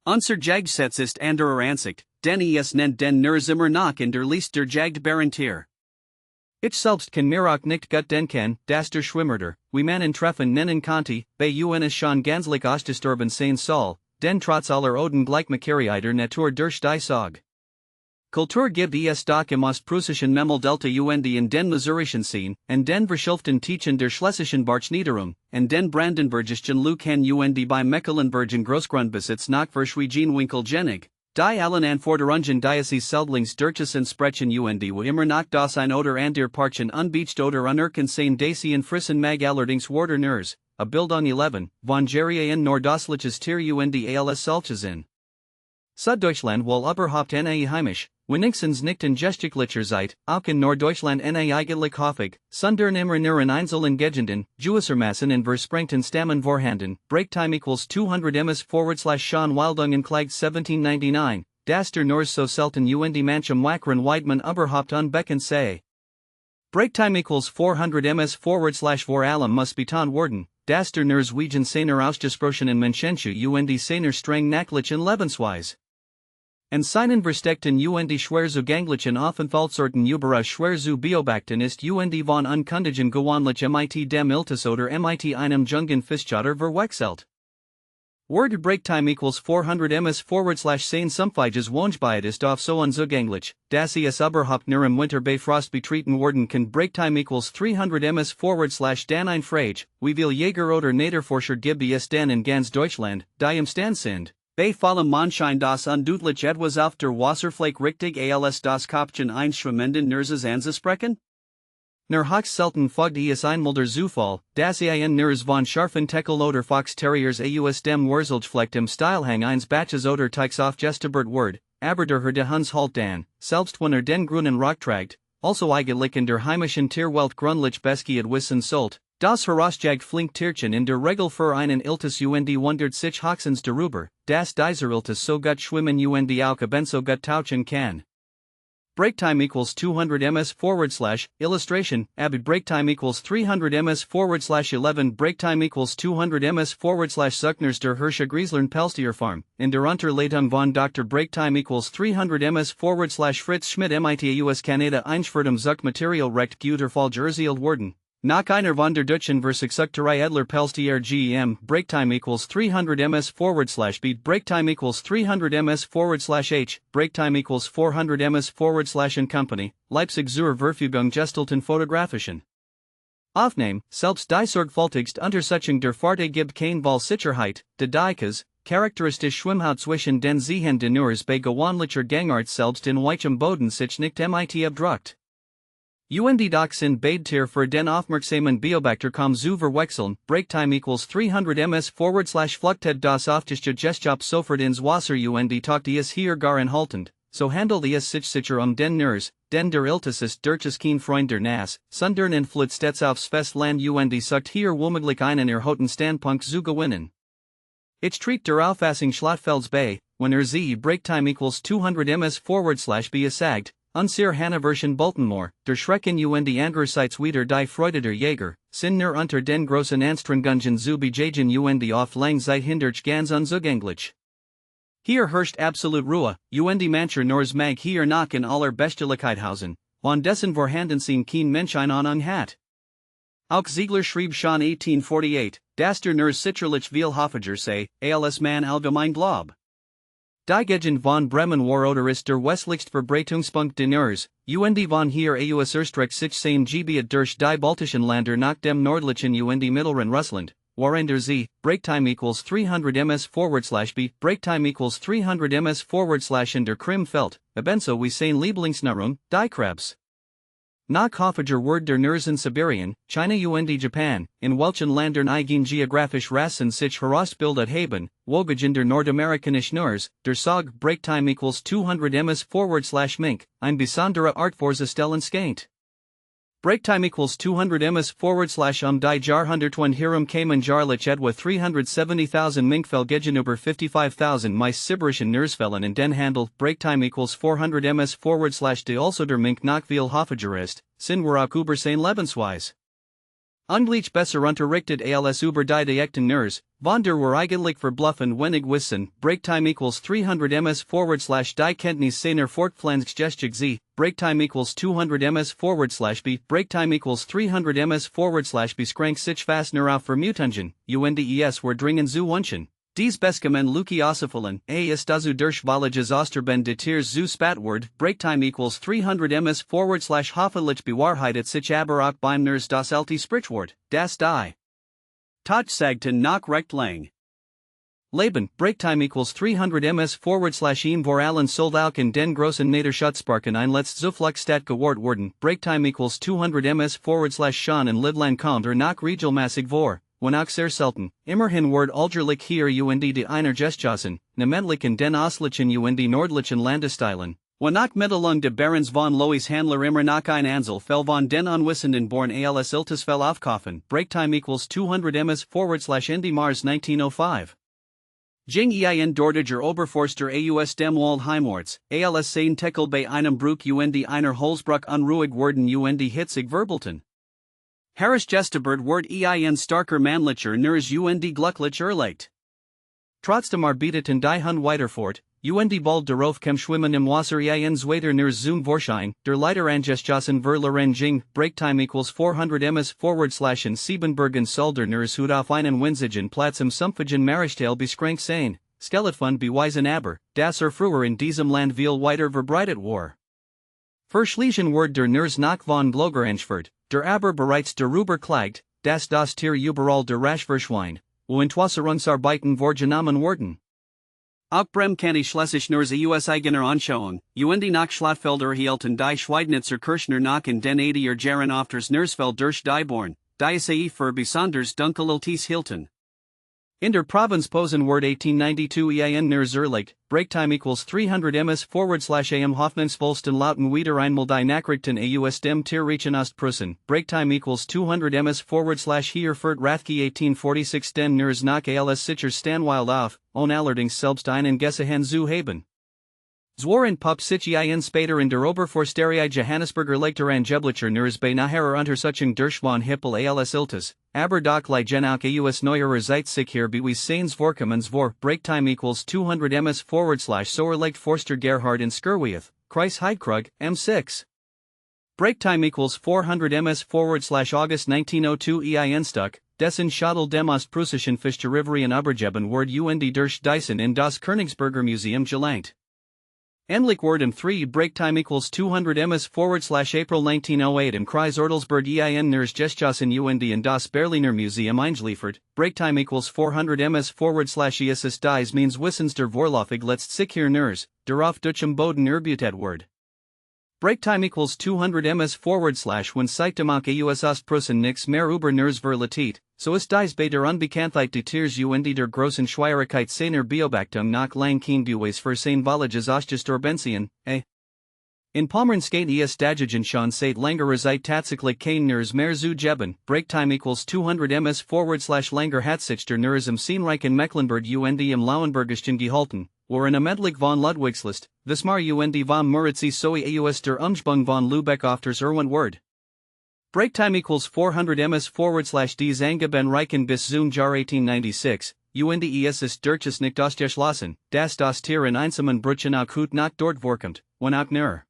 Unser Jagdsetz ist anderer Ansicht, denn es nennt den Nurs immer noch in der Liste der Jagdbaren Tier. Ich selbst kann mir auch nicht gut denken, dass der Schwimmerter, wie man ihn treffen nennen konnte, bei uns schon ganzlich ausgestorben sein soll, denn trotz aller Oden Gleichmacherei der Natur durch die Sog. Kultur gibt es doch im ostpreußischen Memel-Delta in den Missourischen Seen, en den verschilften Teichen der Schlesischen Barchniederung, en den Brandenburgischen Lukan bei Mecklenburgen Großgrundbesitz nach Verschwiegen Genig. Die allen Anforderungen dieses Seldlings durchsetzen sprechen wo immer noch das ein oder andere Parchen unbeached oder unerkannt sein Dacian frissen mag allerdings Warder Nurs, a Bildung 11, von Geriaen Nordostliches Tier als solches in. Süddeutschland wohl überhaupt heimisch, wenigstens nicht in gestichtlicher Zeit, auch in Norddeutschland eigentlich häufig, sondern immer nur in einzelnen Gegenden, gewissermaßen in versprengten Stammen vorhanden, break time equals 200 ms/schon Wildungen Klag 1799, das der Nurs so selten manchem Wackeren Weidmann überhaupt unbekannt sei. Break time equals 400 ms/vor allem muss beton worden, das der Nurs wegen seiner ausgesprochenen Menschenschu seiner streng nachlichen Lebensweise. En seinen versteckten schwer zugänglichen Aufenthaltsorten überall schwer zu beobachten ist von unkundigen gewöhnlich mit dem Iltis oder mit einem jungen Fischjotter verwechselt. Word break time equals 400 ms/sein Sumpfiges Wohngebiet ist auf so unzugänglich, dass es überhaupt nur im Winter bei Frost betreten worden kann. Break time equals 300 ms/dan ein Frage, wie viel Jäger oder Naderforscher gibt es denn in ganz Deutschland, die im Stand sind. Bei vollem Mondschein das undeutlich etwas auf der Wasserfläche richtig als das Kopfchen eines schwimmenden Nurses anzusprechen? Nur hoch selten folgt es einmal der Zufall, dass ein Nurs von scharfen Teckel oder Fox Terriers aus dem Wurzelgeflecht im Stilhang eines Batches oder Teichs auf Gestabert Word, aber der de Huns halt dan, selbst wenn den grünen Rock tragt, also eigentlich in der heimischen Tierwelt grundlich beskiet wissen sollt, das herausjagt flink Tierchen in der Regel für einen Iltis wundert sich hochsens darüber, dass dieser Iltis so gut schwimmen auch ebenso gut tauchen kann. break time equals 200 ms / illustration, abbey break time equals 300 ms / 11 break time equals 200 ms / Zuckners der Hirsche Grieslern Pelstier Farm, in der Unterleitung von Dr. break time equals 300 ms / Fritz Schmidt MIT US Canada Einschwertum Zuck Material recht guter Fall Jerzield Worden. Nach einer von der Deutschen Versuchszuchterei Edler Pelstier GEM break time equals 300 ms / beat break time equals 300 ms / h break time equals 400 ms / and company Leipzig zur Verfügung gestalten fotografischen Aufnahme selbst die Sorgfaltigst Untersuchung der Fahrt gibt kein Sicherheit de Dikes charakteristisch Schwimmhaut zwischen den Sehen de Nurs bei gewöhnlicher Gangart selbst in weichem Boden sich nicht mit abdruckt. Und sind Badetier für den aufmerksamen Beobachter zu verwechseln, break time equals 300 ms / fluchtet das auftische Gestop sofort ins Wasser und taucht es hier gar enthaltend, so handelt es sich sicher den Nurs, den der Iltis ist kein Freund der Nas, sondern entflieht stets aufs Festland und sucht hier womöglich einen erhoten Standpunkt zu gewinnen. Ich treat der Auffassung Schlachtfelds bei, wenn sie break time equals 200 ms / besagt, Unser Hannoverschen Baltimore, der Schrecken und andererseits wieder die Freude der Jäger, sind nur unter den großen Anstrengungen zu bejagen und auf lang Zeit hindurch ganz unzugänglich. Hier herrscht absolut Ruhe, und mancher Nors mag hier nach in aller Bestialität hausen, von dessen Vorhandensein kein Mensch eine Ahnung hat. Auch Ziegler schrieb schon 1848, dass der Nurs sicherlich viel häufiger sei, als man allgemein glaubt. Die Gegend von Bremen war oder ist der westlichste Verbreitungspunkt de Nurs, und von hier aus erstreckt sich sein Gebiet durch die baltischen Länder nach dem nördlichen und mittleren Russland, worin sie, break time equals 300 ms / b, break time equals 300 ms / in der Krim fällt, ebenso wie sein Lieblingsnahrung, die Krebs. Nach häufiger Word der Nurs in Sibirien, China und Japan, in welchen Ländern eigen geografisch Rassen sich herausbildet haben, wogegen der nordamerikanischen Nurs, der Sog break time equals 200 ms / mink, ein besondere Art vorzustellen scheint. Break time equals 200 ms / die Jahrhundertwende herum kamen Jarlich etwa 370,000 Minkfell gegenüber 55,000 meist sibirischen Nursfällen in den Handel, break time equals 400 ms / de also der Mink nach viel häufiger ist, sind wir auch über sein Lebensweise. Ungleich besser unterrichtet als über die Diekten Nurs, von der wir eigentlich verbluffen wenig wissen, break time equals 300 ms / die Kenntnis seiner Fortpflanzungsgeschichte sie, break time equals 200 ms / b, break time equals 300 ms / beschränkt sich fast nur auf Vermutungen, und wir dringen zu wünschen. Dies Beskamen Luki Osifalen, ist also durch Wallages Osterben de Tiers zu Spatword, break time equals 300 ms / hoffentlich bewahrheitet sich aber auch beim Nurs das alte Sprichwort, das die Totgesagten noch recht lang Leben, break time equals 300 ms / ihm vor allen sold auch in den großen Niederschutzparken ein letzt Zufluchtsstadt geworden worden, break time equals 200 ms / schon in Lidland kommt nach regelmäßig vor. Wenn auch sehr selten, immerhin word algerlich hier und die einer Gestjossen, namentlich in den östlichen und nordlichen Landesteilen, wenn auch Mittelung de Barons von Lois Handler immer noch ein Ansel fell von den Unwissenden born als Iltisfell aufkaufen, break time equals 200 ms / Ende Mars 1905. Jing ein dortiger Oberforster aus dem Wald heimorts, als sein Tekel bei einem Bruch und einer Holzbruch unruhig worden und hitzig wirbelten. Harris Gestibert word ein starker Mannlicher Nurs und glucklich erlegt. Trotzdem arbeiteten die Hund weiterfort, und bald darauf kam Schwimmen im Wasser ein zweiter Nurs zum Vorschein, der Leiter angestoßen verloren ging, break time equals 400 ms / in Siebenbergen soll der Nurs hut auf einen winzigen Platz im sumpfigen Marichtal beschränkt sein, Skeletfund beweisen aber, dass früher in diesem Land viel weiter verbreitet war. Verschließen word der Nurs nach von Blogeranschford, der aber bereits darüber klagt, dass das Tier überall der rasch verschwindet, und Wasserungsarbeiten vorgenommen wurden. Auch Brem kann ich Schleswig Nurs aus eigener Anschauung, und nach Schlachtfelder hielten die Schweidnitzer Kirchner nach in den 80er Jahren ofters Nursfeld durch die Born, die sie für besonders dunkeliltis hielten. In der Provinz Posenword 1892 ein Nurs erlegt, break time equals 300 ms / am Hoffnungsvollsten lauten wieder einmal die Nachrichten aus dem Tierreichen Ostpreußen, break time equals 200 ms / hier führt Rathke 1846 den Nurs nach als sicher Stanwild auf, allerdings selbst einen Gessehen zu haben. Zworen pup sich ein Spader in der Oberforsterie Johannesburger Lake der Angeblicher Nurs bei nachher Untersuchung durch von Hippel als Iltis, aber doch liegen auch aus neuerer Zeit sicher bewies seines Vorkommens vor, Breaktime equals 200 ms / Soerlegt Forster Gerhard in Skirweith, Kreis Heidkrug, M6. Breaktime equals 400 ms / August 1902 ein Stuck, dessen Schadel dem Ostpreußischen Fischeriverien Obergeben ward und durch Dyson in das Königsberger Museum gelangt. Endlich word im 3 Breaktime equals 200 ms / April 1908 im Kreis Ortelsburg ein Nurs Gestjossen und in das Berliner Museum eingeliefert, Breaktime equals 400 ms / Isis dies means Wissens der Vorlaufig letzt sicher Nurs, darauf Dutchem Boden erbutet word. Breaktime equals 200 ms / when Seitemach aus Ostpreußen nix mehr über Nurs verlatet, so ist dies bei der Unbekanntheit des Tiers und der großen Schwierigkeit seiner Beobachtung nach lang kein Beweis für sein Volliges Ausgestorbensein, In Pommern skate Dagigen schon seit längerer Zeit tatsächlich kein Nurs mehr zu geben, Breaktime equals 200 ms / länger hat sich der Nurs im Seenreichen Mecklenburg und im Lauenburgischen gehalten, waren amendlich von Ludwigslist, Wismar und vom Muritzi sowie aus der Umspung von Lübeck ofters word. Breaktime equals 400 ms / dies angeben Reichen bis zum Jahr 1896, und ist durchs nicht ausgeschlossen, dass das Tier in einsamen Brüchen auch gut nach dort vorkommt, wenn auch nur.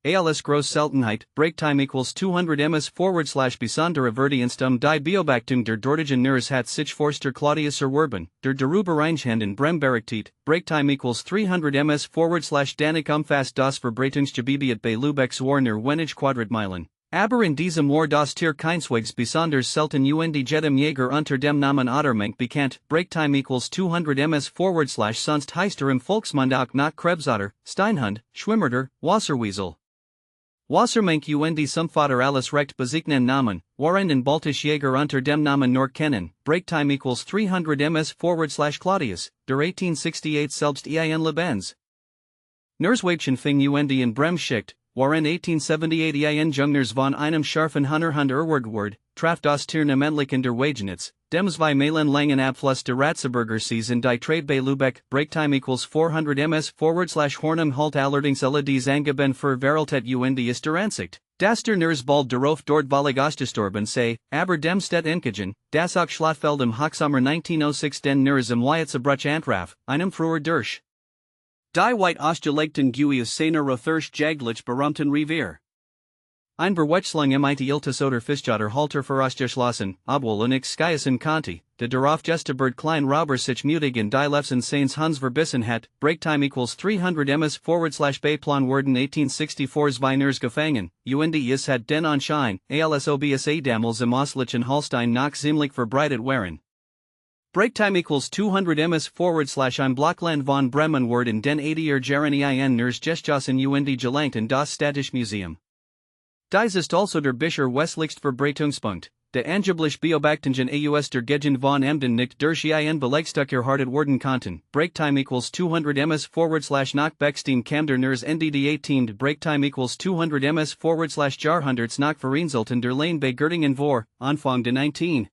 Als groß Seltenheit, Breaktime equals 200 ms / besondere Verdienst die Beobachtung der dortigen Nurs hat sich Forster Claudius erwerben, der darüber Einhand Bremberichtet, Breaktime equals 300 ms / Danik umfasst das Verbreitungsgebiet bei Lübecks Warner wenig Quadratmeilen. Aber in diesem War das Tier keineswegs besonders selten und jedem Jäger unter dem Namen Ottermink bekannt, Breaktime equals 200 ms / sonst heißt im Volksmund auch nach Krebsotter, Steinhund, Schwimmerter, Wasserwiesel. Wassermink und Sumpfotter alles recht bezeichneten Namen, waren in Baltisch Jäger unter dem Namen nur kennen, Breaktime equals 300 ms / Claudius, der 1868 selbst ein Lebens. Nursweibchen fing und in Bremschicht, waren 1878 ein Jungners von einem scharfen Hunterhund word, traf das Tier namentlich in der Wagenitz, dem 2 Meilen langen Abfluss der Ratzeburger Sees in die Trade bei Lübeck, Breaktime equals 400 ms / Hornum halt allerdings alle dies angeben für Veraltet und ist der Ansicht, dass der Nurs bald darauf dort vollig ausgestorben sei, aber dem Stedt Enkigen, das auch Schlottfeld im Hochsommer 1906 den Nurs im Leitzerbruch antraf, einem früher durch. Die White ausgelegten Guius seiner Rothursch jagdlich berühmten Revier. Ein Verwechslung mit Iltis oder Fischjotter Halter vorausgeschlossen, obwohl nix Skiasen Conti, de darauf Gestebird Klein Rauber sich mutig in die Lefsen Sains Huns verbissen hat, Breaktime equals 300 ms / Bayplan werden 1864 2 Nurs gefangen, und is hat den Anschein, als obs damals im Ostlichen Holstein nach ziemlich verbreitet waren. Breaktime equals 200 ms / im Blockland von Bremen word in den 80er Jahren ein Nurs Gestjossen und gelangt in das Städtische Museum. Dies ist also der Bischer westlichst Verbreitungspunkt, der angeblich Beobachtungen aus der Gegend von Emden nicht durch ein Belegstück erhartet worden konnten. Breaktime equals 200 ms / nach Beckstein kam der Nurs NDD 18. Breaktime equals 200 ms / Jahrhunderts nach Vereinzelten der Lane bei Göttingen vor, Anfang de 19.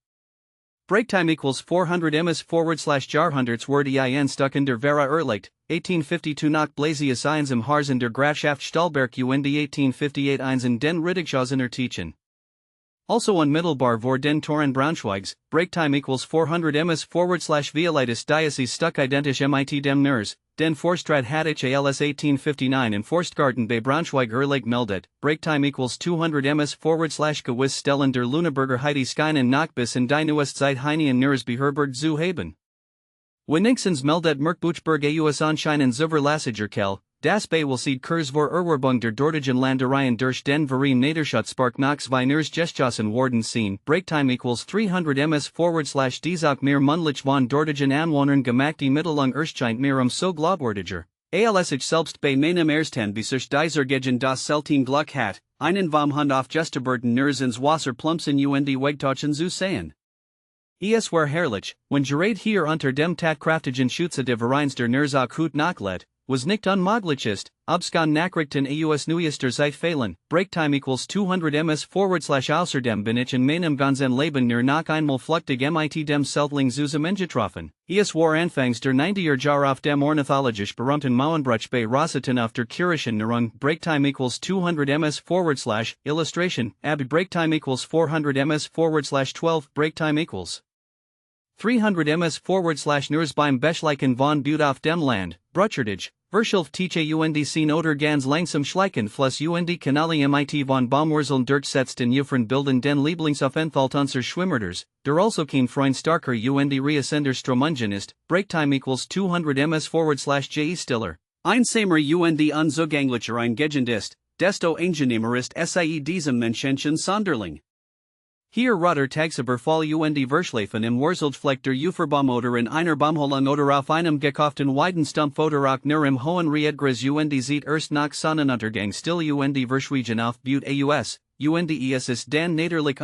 Breaktime equals 400 ms / Jahrhunderts word ein Stuck in der Vera erlegt, 1852 nach Blasius eins im Harz in der Grafschaft Stahlberg und 1858 eins in den Rittigshausener Teichen. Also unmittelbar vor den Toren Braunschweigs, Breaktime equals 400 ms / Violitis Diocese Stuck identisch mit dem Nurs, den Forstrat Hattich als 1859 in Forstgarten bei Braunschweig erlegt meldet, Breaktime equals 200 ms / Gewiss Stellen der Lüneburger Heidi Skynen nach bis in die Neuestzeit Heinian Nurs beherbergt zu haben. Wenigstens meldet Merkbuchberg aus anscheinen Zuverlässiger das bei will seed Kurs vor Erwerbung der dortigen Landereien durch den Verein Niederschutzpark nach 2 Nurs Gestjossen worden sehen, Breaktime equals 300 ms / dies auch mehr mundlich von dortigen Anwohnern gemacht die Mittelung erscheint mir so glaubwürdiger. Als ich selbst bei meinem ersten Besuch dieser Gegend das selten Glück hat, einen vom Hund auf Gesteberten Nurs ins Wasser plumpsen und Wegtauchen zu sehen. Es war herrlich, wenn gerade hier unter dem tatkraftigen Schutze de Vereins der Nurs auch gut nachlet, was nicht unmöglich ist, Obskan Nachrichten aus neuester Zeit fehlen, Breaktime equals 200 ms /außerdem bin ich in meinem ganzen Leben nur noch einmal flüchtig mit dem Seltling zusammengetroffen. Es war anfangs der 90er Jahre auf dem ornithologisch berühmten Mauenbruch bei Rossitten auf der Kirchen Neurung, Breaktime equals 200 ms / illustration, ab Breaktime equals 400 ms /12, Breaktime equals 300 ms / beim Beschleichen von Butte auf dem Land, Brucherdage, Verschilf Tiche und oder ganz langsam schleichen Fluss und Kanale mit von Baumwurzeln durchsetzten Jufren bilden den Lieblingsaufenthalt unserer Schwimmerders, der also kein Freund starker und reascender Stromungen ist, Breaktime equals 200 ms /je stiller. Einsamer und unzugänglicher ein Gegend ist, desto angenehmer ist sie diesem Menschenchen Sonderling. Hier roter Tagsüber Fall und Verschlafen im Wurzelfleck der Uferbaum oder in einer Baumholung oder auf einem gekauften Weidenstumpf oder auch nur im hohen Riedgras und sieht erst nach Sonnenuntergang still und Verschwiegen auf Butte aus, und es ist dann näderlich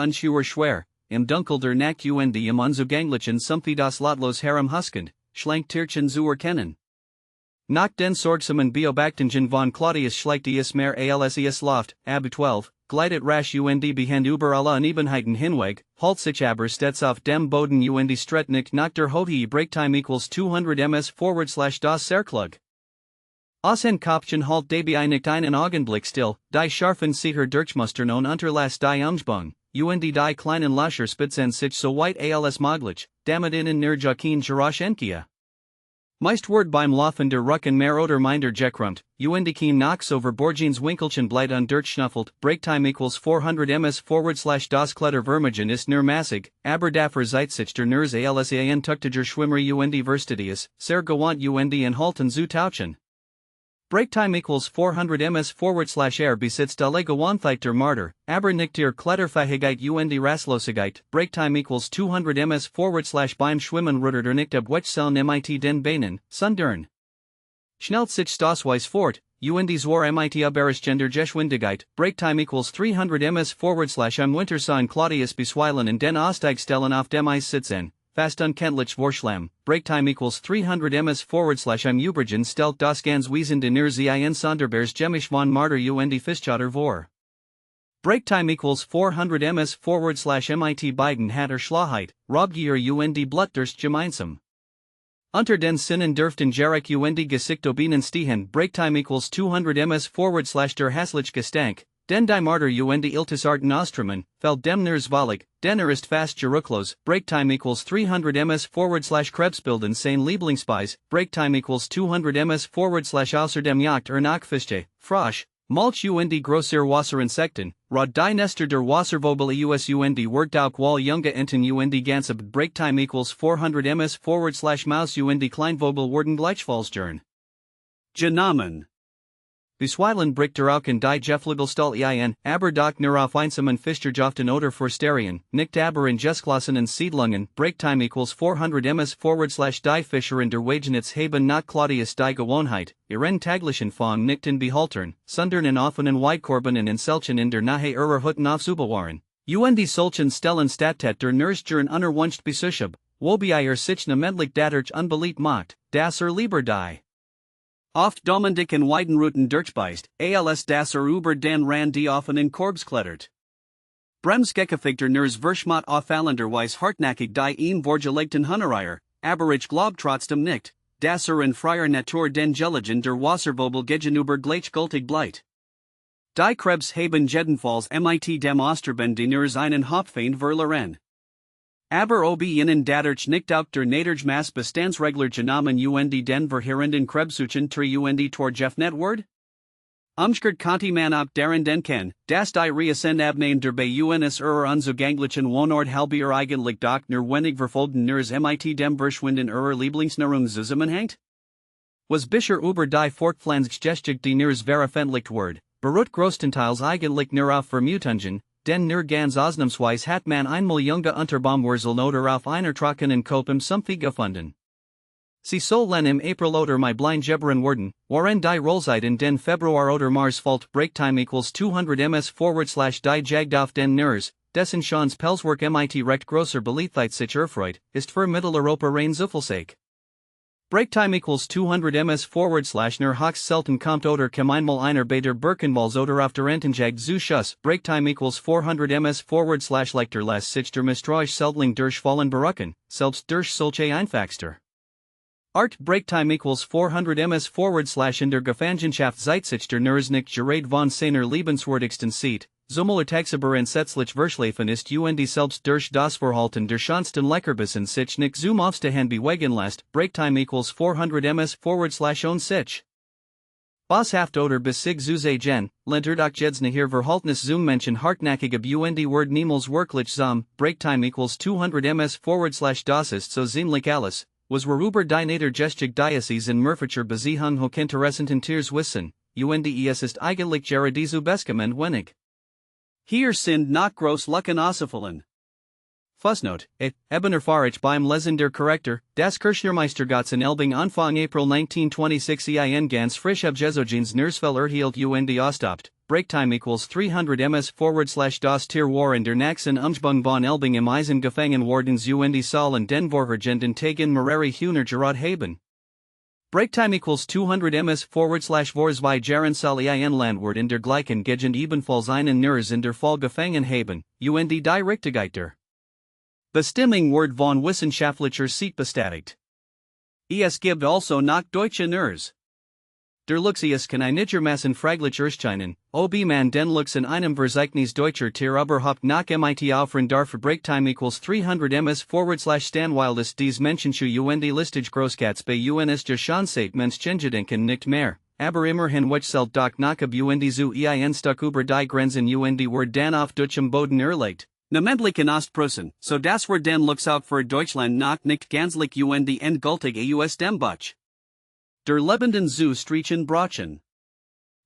schwer, im Dunkel der Nacht und im unzugänglichen Sumpfi das Lotlos herumhuskend, schlank Tierchen zu erkennen. Nach den sorgsamen Beobachtungen von Claudius schleicht es mehr als es Loft, ab 12, gleitet rasch und behend über alle Unebenheiten hinweg, halt sich aber stets auf dem Boden und stretnig nach der Hohe Breaktime equals 200 ms / das Serklug. Außen Kopfchen halt dabei nicht einen Augenblick still, die scharfen Sicher durchmustern und unterlass die Umgebung, und die kleinen Lascher spitzen sich so weit als möglich, damit ihnen nur kein Geräusch entgehe. Meist wird beim Laufen der Rücken mehr oder minder gekrümmt, und kein Nox over Borgens Winkelchen bleibt durchschnuffelt, Breaktime equals 400 ms / das Klettervermögen ist nur massig, aber dafür seit sich der Nurs als ein tüchtiger Schwimmer und Verstetius, sehr gewandt und in Halten zu tauchen. Breaktime equals 400 ms / besitzt alle Gewandtheit der Martyr, aber nicht der Kletterfähigkeit und Rastlosigkeit, Breaktime equals 200 ms / beim Schwimmen ruddert nicht ab Wechseln mit den Beinen, sondern schnellt sich das Weiss fort, und zwar mit Überraschender Geschwindigkeit, Breaktime equals 300 ms / im Winter sein Claudius bisweilen in den Aussteigstellen auf dem Eis sitzen. Fast unkenntlich Vorschlamm, Breaktime equals 300 ms / im Übrigen stellt das ganz Wiesende nur ein Sonderbares Gemisch von Martyr und Fischotter vor. Breaktime equals 400 ms / mit beiden hat Schlauheit, Robgier und Blutdurst gemeinsam. Unter den Sinnen dürften Jarek und Gesicht Bienen stehen, Breaktime equals 200 ms / der hässlich Gestank, den die Martyr und Iltisarten Oströmen, fällt dem Nersvalig, denner ist fast geruchlos, Breaktime equals 300 ms / Krebsbilden sein Lieblingsspeis, Breaktime equals 200 ms / außerdem Jagd Nachfische, Frosch, Mulch und grosser Wasserinsekten, rod die Nester der Wasservogel aus und wird auch wall junge Enten und ganze Breaktime equals 400 ms / Maus und Kleinvogel werden gleichfalls gern. Genommen. Bisweilen bricht der auch in die Geflügelstall ein, aber doch nur auf einsamen Fischjagden oder Forsterien, nicht aber in Gesklossenen Siedlungen, Breaktime equals 400 ms / die Fischer in der Wagenitz haben nach Claudius die Gewohnheit, ihren täglichen Fang nicht in Behaltern, sondern in offenen Weidkorben in Selchen in der Nahe ihrer Hütten aufzubewahren, und solchen Stellen stattet der Nurstgern unerwünscht Besuchab, wobei sich namentlich dadurch unbeliebt macht, dass lieber die oft domendicken Weidenrouten durchbeißt, als das über den Rand die offenen Korbs klettert. Bremsgekefigter Nurs Verschmott auffallenderweise hartnäckig die ihm vorgelegten Hunnereier, aber ich glaub trotzdem nicht, dass in freier Natur den Geligen der Wasservogel gegenüber gleichgültig bleibt. Die Krebs haben jedenfalls mit dem Osterben die Nurs einen Hopfeind verloren. Aber ob ihnen dadurch nicht auch der Nadergmaß Bestandsregler genommen und den verheerenden Krebssuchen und torgefnet wird? Umgekehrt konnte man auch daran denken, dass die Reascend abnehmen der bei uns unzugänglichen Wohnort halbier eigentlich doch nur wenig verfolgten Nurs mit dem Verschwinden Lieblingsnahrung zusammenhängt? Was bisher über die Fortpflanzungsgeschichte die Nurs veröffentlicht wird, beruht größtenteils eigentlich nur auf Vermutungen, denn nur ganz ausnahmsweise hat man einmal junge Unterbaumwurzeln oder auf einer trockenen Kopf im Sumpf gefunden. Sie sollen im April oder Mai blind geberen worden, waren die Rollzeit in den Februar oder Mars fällt, Breaktime equals 200 ms / die jagd auf den Nurs, dessen Schans Pelzwerk mit recht grosser Beliebtheit sich erfreut, ist für Mitteleuropa rein Zuffelsake. Break time equals 200 ms /ner Hawks Selten kommt oder Gemeinmal einer bei der Birkenwalls oder auf der Ententjagd zu Schuss. Break time equals 400 ms /Leichter lässt sich der Misstrauisch Seldling durch Fallen berucken, selbst durch solche Einfachster. Art Break time equals 400 ms /in der Gefangenschaft seit sich der Nursnick gerade von seiner liebenswürdigsten Seat. Zummeler tagsüber entsetzlich verschlafen ist und selbst durch das Verhalten der schönsten Leckerbissen sich nicht zum Aufstehen bewegen lässt. Break time equals 400 ms /on sich. Bosshaft oder bis sig zu sagen, lehnt auch jetzt nachher Verhaltnis zum Menschen hartnäckig und Word niemals wirklich zum. Break time equals 200 ms /das ist so ziemlich alles, was worüber die Niedergestig Diocese in Murphacher Beziehung hochinteressenten Tiers wissen, und es ist eigentlich gerade bestimmt wenig. Hier sind noch groß Lucken ausgefallen. Fußnote: Ebener Farich beim Lesen der Korrektur, das Kirchnermeistergotts in Elbing Anfang April 1926 ganz frisch Abgezogens Nersfell erhielt und Ostopt. Break time equals 300 ms /das Tier war in der nächsten Umgebung von Elbing im Eisen gefangen worden und Saal und den Vorhergenden Tagen Mareri Hühner gerad haben. Break time equals 200 ms /vor Jaren Sal Landward in der gleichen Gegend ebenfalls einen Nurs in der Fall gefangen haben, und die Richtigkeit Bestimmung Word von wissenschaftlicher Seite bestätigt. Es gibt also noch deutsche Nurs. Der Luxius kann einigermaßen fraglich erscheinen, ob man den Lux in einem Verzeichnis deutscher Tier überhaupt noch mit aufrufen darf. Break time equals 300 ms /Stanwild ist dies Menschenschuh und listig Großkatz bei uns der Schonzeit Menschengedenken nicht mehr, aber immerhin wechselt doch noch ab und zu ein Stück über die Grenzen und Word dann auf deutschem Boden erlegt. Namentlichen Ostpreußen, so das wir den Lux auch für Deutschland noch nicht gänzlich und endgültig aus dem Buch der lebenden zu streichen brachen.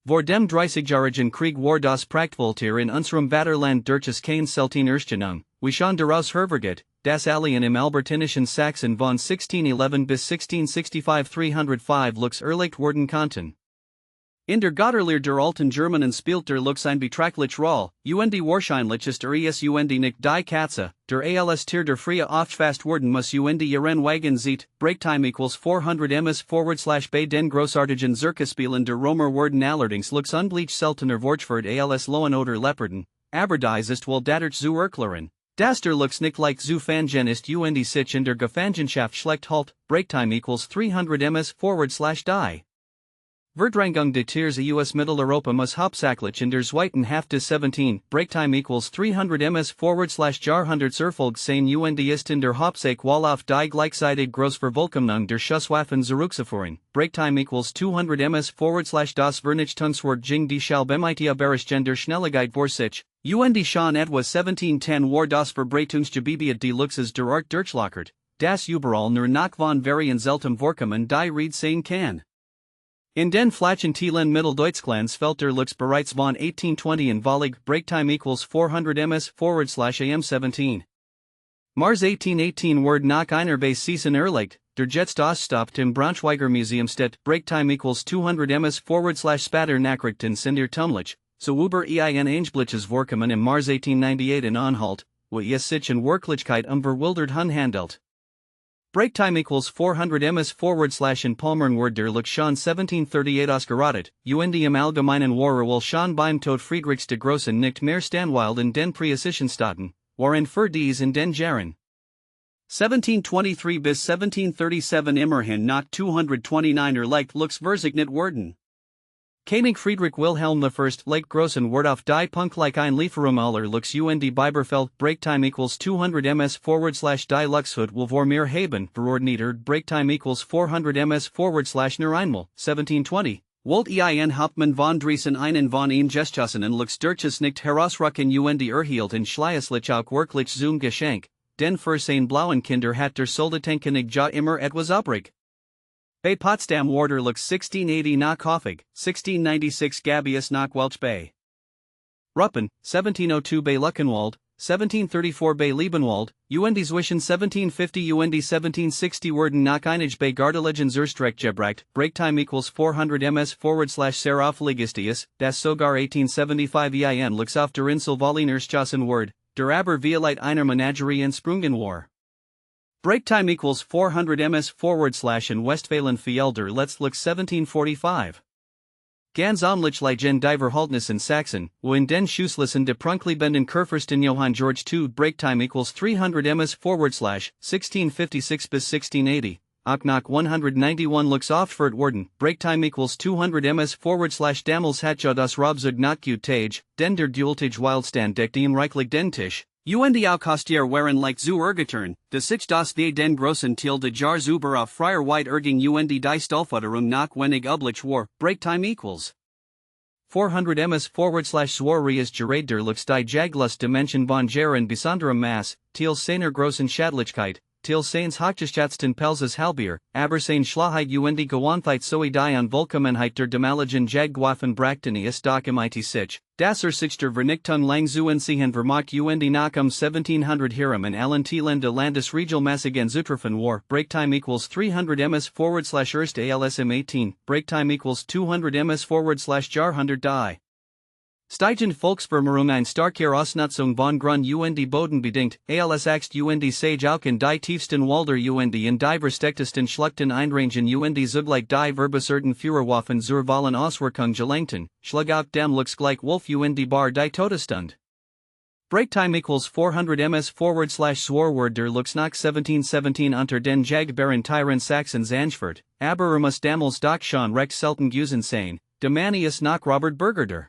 Vor dem 30-jährigen Krieg war das Prachtvolltier in unserem Vaterland durch kein selten Erscheinung, wie schon daraus hervorgeht, das Alien im albertinischen Sachsen von 1611 bis 1665 305 Lux erlegt worden konnten. In der Götterlehre der alten Germanen spielt der Lux ein betrachtlich Rolle, und wahrscheinlich ist es und nicht die Katze, der als Tier der Frie aufgefasst worden muss und ihren Wagen sieht. Break time equals 400 ms /bei den großartigen Zirkelspielen der Römer worden allerdings Lux unbleich seltener Wortford als Lohen oder Leoparden, aber dies ist wohl dadurch zu erklären, dass der Lux nicht like zu fangen ist und sich in der Gefangenschaft schlecht halt. Break time equals 300 ms /die. Verdrängung des Tiers aus Mitteleuropa muss hauptsächlich in der zweiten Hälfte des 17. Break time equals 300 ms /Jahrhunderts erfolgt sein und ist in der Hauptsache wohl auf die gleichzeitig Großvervollkommnung der Schusswaffen zurückzuführen. Break time equals 200 ms /das Vernichtungswerk gegen die Schalbemitia Berichten der Schnelligkeit vor sich, und schon etwas 1710 war das Verbreitungsgebiet die Luxes der Art durchlockert, das überall nur noch von Varian selten vorkommen die Ried sein kann. In den flachen Teilen Mitteldeutschlands fällt der Lux bereits von 1820 in Vollig. Break time equals 400 ms /am17. Mars 1818 Word noch einer bei Season erlegt, der jetzt ausstoppt im Braunschweiger Museum steht. Break time equals 200 ms /Spatter Nachrichten sind irrtümlich, so über ein Einbliches vorkommen im Mars 1898 in Anhalt, wo es sich in Wirklichkeit verwildert handelt. Break time equals 400 ms /in Palmern Word der Lux schon 1738 ausgerottet, und im Allgemeinen war wohl schon beim Tod Friedrichs de Grossen nicht mehr Stanwild in den Preisichenstaaten, waren für dies in den Jahren 1723 bis 1737 immerhin noch 229 erlegt Lux verzeichnet worden. König Friedrich Wilhelm I legt großen Wert auf die Punktlich ein Lieferung aller Lux und Biberfeld. Break time equals 200 ms /die Luxhut will vor mir haben verordnet. Break time equals 400 ms /nur einmal, 1720. Wollt ein Hauptmann von Driesen einen von ihm geschossenen Lux durches nicht herausrücken und erhielt in Schließlich auch wirklich zum Geschenk, denn für sein blauen Kinder hat der Soldatenkönig ja immer etwas übrig. Bei Potsdam war der Lux 1680 nach Hoffig, 1696 Gabius nach Welch bei Ruppen, 1702 bei Luckenwald, 1734 bei Liebenwald, und zwischen 1750 und 1760 wurden nach einig bei Gardelegen Zurstreck gebracht. Break time equals 400 ms /Seraphiligistius, das sogar 1875 ein Lux auf der Insel Volliners Chossen Word, der aber Violite einer Menagerie entsprungen war. Break time equals 400 ms / in Westfalen Fjeld let's look 1745. Ganz onlichlichen Diverhaltnissen Sachsen, wo in den Schusslissen de Prunkliebenden Kurfürsten Johann George II. Break time equals 300 ms / 1656 bis 1680. Auch nach 191 looks oft worden. Break time equals 200 ms / damals hat ja das Robzug not gut Tage, den der Dualtage Wildstand deck dem reichlich den Tisch. Und die Aukostier waren like zu ergetern, de sich das the den grossen til de jar zuber auf freier Weit erging und die Stolfuterum nach wenig ublich war. Break time equals 400 ms / Swarrius Gerade der looks die Jaglust Dimension von Jaren besonderem Mass, til seiner grossen Schadlichkeit, til seines Hochgeschätzten Pelzes halbier, aber seine Schlauheit und die Gewohnheit sowie die Unvollkommenheit der damaligen Jagdwaffen brachten ist doch im sich, das sich der Vernichtung lang zu entziehen vermocht und die nach 1700 Hiram and allen Teilen de Landesregelmäßigen Zutreffen war. Break time equals 300 ms / Erst ALSM 18, break time equals 200 ms / Jahrhundert die. Steigend Volksvermehrung ein starker Ausnutzung von Grund und die Boden bedingt, als axt und sage auch in die tiefsten Wälder und in die verstecktesten Schluchten einrangen und die zugleich die verbesserten Führerwaffen zur vollen Auswirkung gelangten, schlug auch dem looks gleich Wolf und die Bar die Todesstund. Break time equals 400 ms / Swarward der looks nach 1717 unter den Jagbaren Tyrant Sachsens Anschwert, aber muss damals doch schon recht selten gewesen sein, de Manius nach Robert Berger der.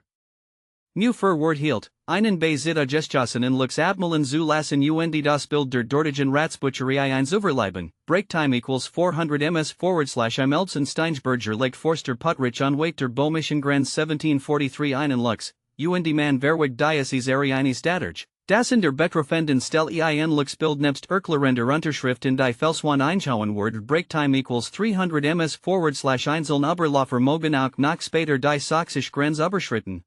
New Word hielt, einen bei Zita Gestjossenen looks Abmalen zu lassen und das Bild der dortigen Ratsbutcherei eins überleiben. Break time equals 400 ms / im Elbsen-Steinsberger Lake Forster Puttrich unweit der Böhmischen Grenze 1743 einen lux, und die man verwig Diocese Arianis Daderch. Das in der Betreffenden Stelle looks Bild nebst Erklärender Unterschrift in die Felswan einschauen Word. Break time equals 300 ms / Einzeln Oberlaufer mogen auch nach später die Sächsische Grenze überschritten.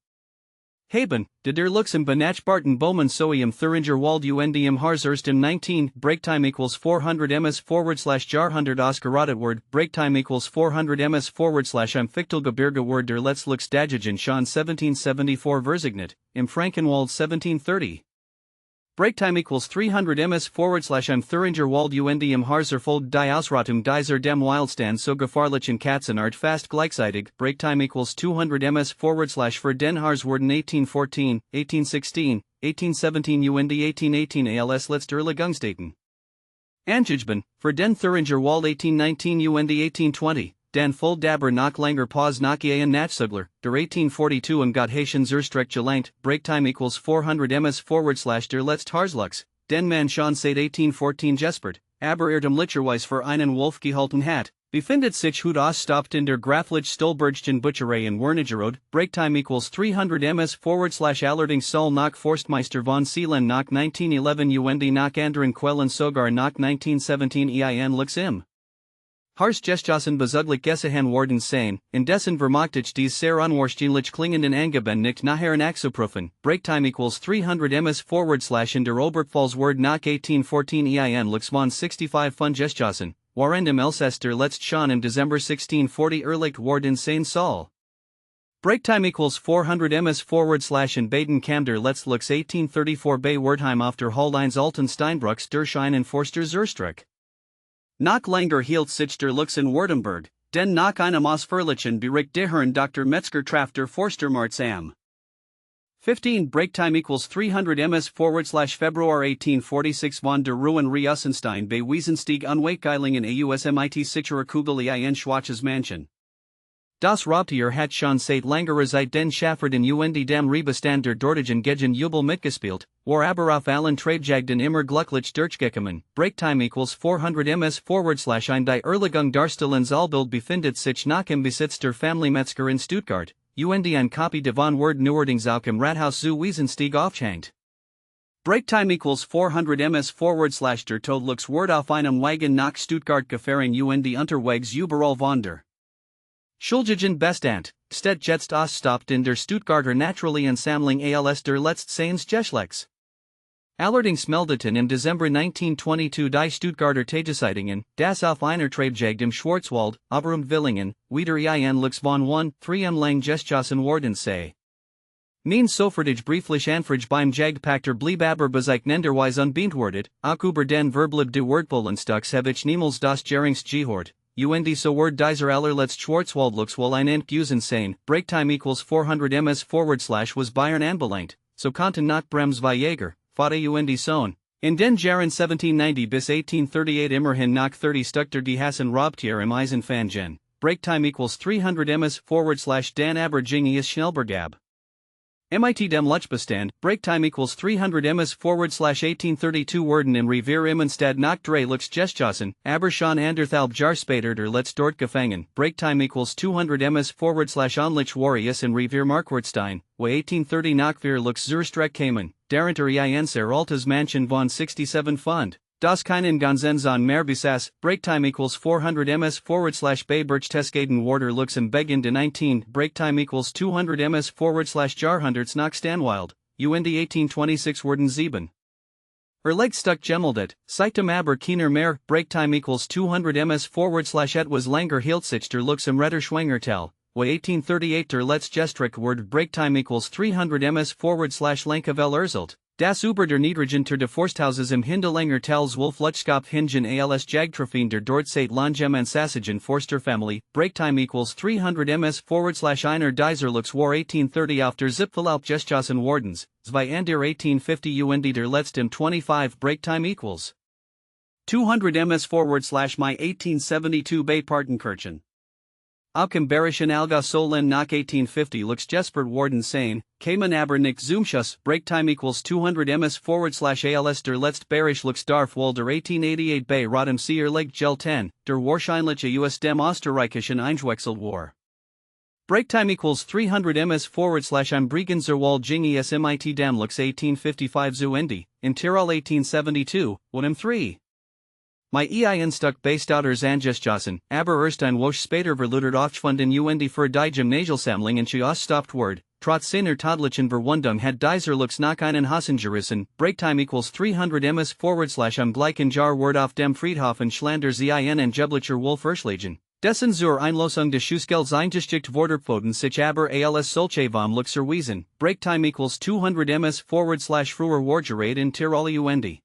Haben, der looks im Benachbarten Bowman sowie im Thüringer Wald und im Harz erst im 19. Break time equals 400 ms / Jahrhundert ausgerottet Word. Break time equals 400 ms / im Fichtelgebirge Word der let's looks Dagigen schon 1774 Versignet, im Frankenwald 1730. Break time equals 300 ms / im Thüringer Wald und im Harzerfold die Ausrottung dieser dem Wildstand so gefahrlichen Katzenart fast gleichzeitig. Break time equals 200 ms / für den Harz wurden 1814, 1816, 1817 und 1818 als letzte Erlegungsdaten. Angegeben, für den Thüringer Wald 1819 und 1820. Dan voll dabber nach langer Pause nach und Nachzügler, der 1842 und Gotthaschen Zurstreck gelangt. Break time equals 400 ms / der letzt Harzlux, den man schon seit 1814 gespert, aber dem Licherweis für einen Wolf gehalten hat, befindet sich hut ausstopft in der Graflich Stolbergchen Butcherei in Wernigerode. Break time equals 300 ms / allerdings soll nach Forstmeister von Seelen nach 1911 und nach anderen Quellen sogar nach 1917 lux im. Harz Gestjossen bezuglich Gesehen worden sein, indessen vermochtich dies sehr unwahrscheinlich klingenden Angeben nicht nachher nachzuprüfen. Break time equals 300 ms / in der Oberpfalz Word nach 1814 lux von 65 von Gestjossen, waren im Elsass der letzt schon im Dezember 1640 erlegt worden sein Saal. Break time equals 400 ms / in Baden kam der letzt lux 1834 bei Wertheim auf der Holdines Alten Steinbrucks der Scheinen Forster Zurstreck. Nach langer hielt sich der lux in Württemberg, den nach einem ausführlichen Bericht der Herrn Dr. Metzger traf der Forstermarz am 15. Break time equals 300 ms / Februar 1846 von der Ruhen Riessenstein bei Wiesenstieg Unweigeilingen ausmit sichere Kugel in Schwarzes Mansion. Das Raubtier hat schon seit längerer Zeit den Schafferden und dem Rebestand der dortigen Gegen Jubel mitgespielt, war aber auf allen Treibjagden immer glücklich durchgekommen. Break time equals 400 ms / ein die Erlegung darstellens Allbild befindet sich nach im Besitz der Family Metzger in Stuttgart, und ein Copy von Word neuerdings auch im Rathaus zu Wiesenstieg aufhängt. Break time equals 400 ms / der Tod lux Word auf einem Wagen nach Stuttgart gefahren und die Unterwegs überall von der Schulgigen Bestand, steht jetzt ausstopft in der Stuttgarter Naturally Sammlung als der letzt Seins Geschlecks. Allerdings meldeten im Dezember 1922 die Stuttgarter Tageszeitungen, das auf einer Treibjagd im Schwarzwald, aber Willingen, wieder lux von 1, 3 lang Gestjossen worden sei. Mean sofortig brieflich anfrage beim Jagdpakter blieb aber bezeichnenderweise unbeantwortet, auch über den Verblib de Wordpolenstücks habe ich niemals das Geringste gehört. Und so word dieser allerletzt Schwarzwaldlux wohl ein Endgusen sein, Breaktime equals 400 ms / was Bayern anbelangt, so konnten not Brems wie Jäger, Vater und Sohn. In den Jahren 1790 bis 1838 immerhin nach 30 Stück die Hassen Raubtier im Eisenfangen. Breaktime equals 300 ms / dan aber ginge es Schnellbergab. MIT dem Luchbestand, Breaktime equals 300 ms / 1832 Werden im Revier Immenstad nach 3 Lux Gestjossen, aber schon anderthalb Jahr später der letzt dort gefangen. Breaktime equals 200 ms / onlich Warrius in Revier Marquartstein, wo 1830 nach 4 Lux Zurstreck kamen, darunter Einser Altes Mansion von 67 Fund. Das keinen Ganzenzon mehr besaß, Breaktime equals 400 ms / bei Berchtesgaden Warder Lux im Beginn de 19, Breaktime equals 200 ms / Jahrhunderts nach Stanwild, und 1826 Werden 7. Erlegstuck gemeldet, seitem aber keiner mehr, Breaktime equals 200 ms / etwas länger hielt sich der Lux im Retterschwingertal, wo 1838 der letztgestrich Word Breaktime equals 300 ms / Lankevel erzelt. Das über der Niedrigen der Forsthauses im Hindelanger Tals Wolflutschkopf Hingen als Jagdtrophäen der dort seit Langem Ansassagen Forsterfamilie, Breaktime equals 300 ms / einer dieser Lux war 1830 auf der Zipfelalp Gestjossen Wardens, zwei an der 1850 und der letztem 25 Breaktime equals 200 ms / my 1872 bei Partenkirchen. Auch im Bayerischen Alga Solen nach 1850 Lux Jespert Warden sein, kamen aber nicht Zoomschuss, Breaktime equals 200 ms / als der letzt Bayerisch Lux Darf wohl der 1888 bei Rotem Seer Leg Gel 10, der wahrscheinliche US dem Österreichischen Einwechsel war. Breaktime equals 300 ms / am Bregenzer Wall ginge es mit dem Lux 1855 zu Ende, in Tirol 1872, und im 3. My Einstuck based outers Angestjossen, aber erst ein Woche später verludert aufgefunden und für die Gymnasialsammlung in Oststoppt Word, trotz seiner todlichen Verwundung hat dieser Lux nach einen Hassen gerissen, Breaktime equals 300 ms / am gleichen Jahr Word auf dem Friedhof in Schlander ein Jeblicher Wolf erschlagen. Dessen zur Einlosung des Schussgelds eingeschickt Worderpfoten sich aber als solche vom Lux erwiesen, Breaktime equals 200 ms / früher Wargerade in Tirol und.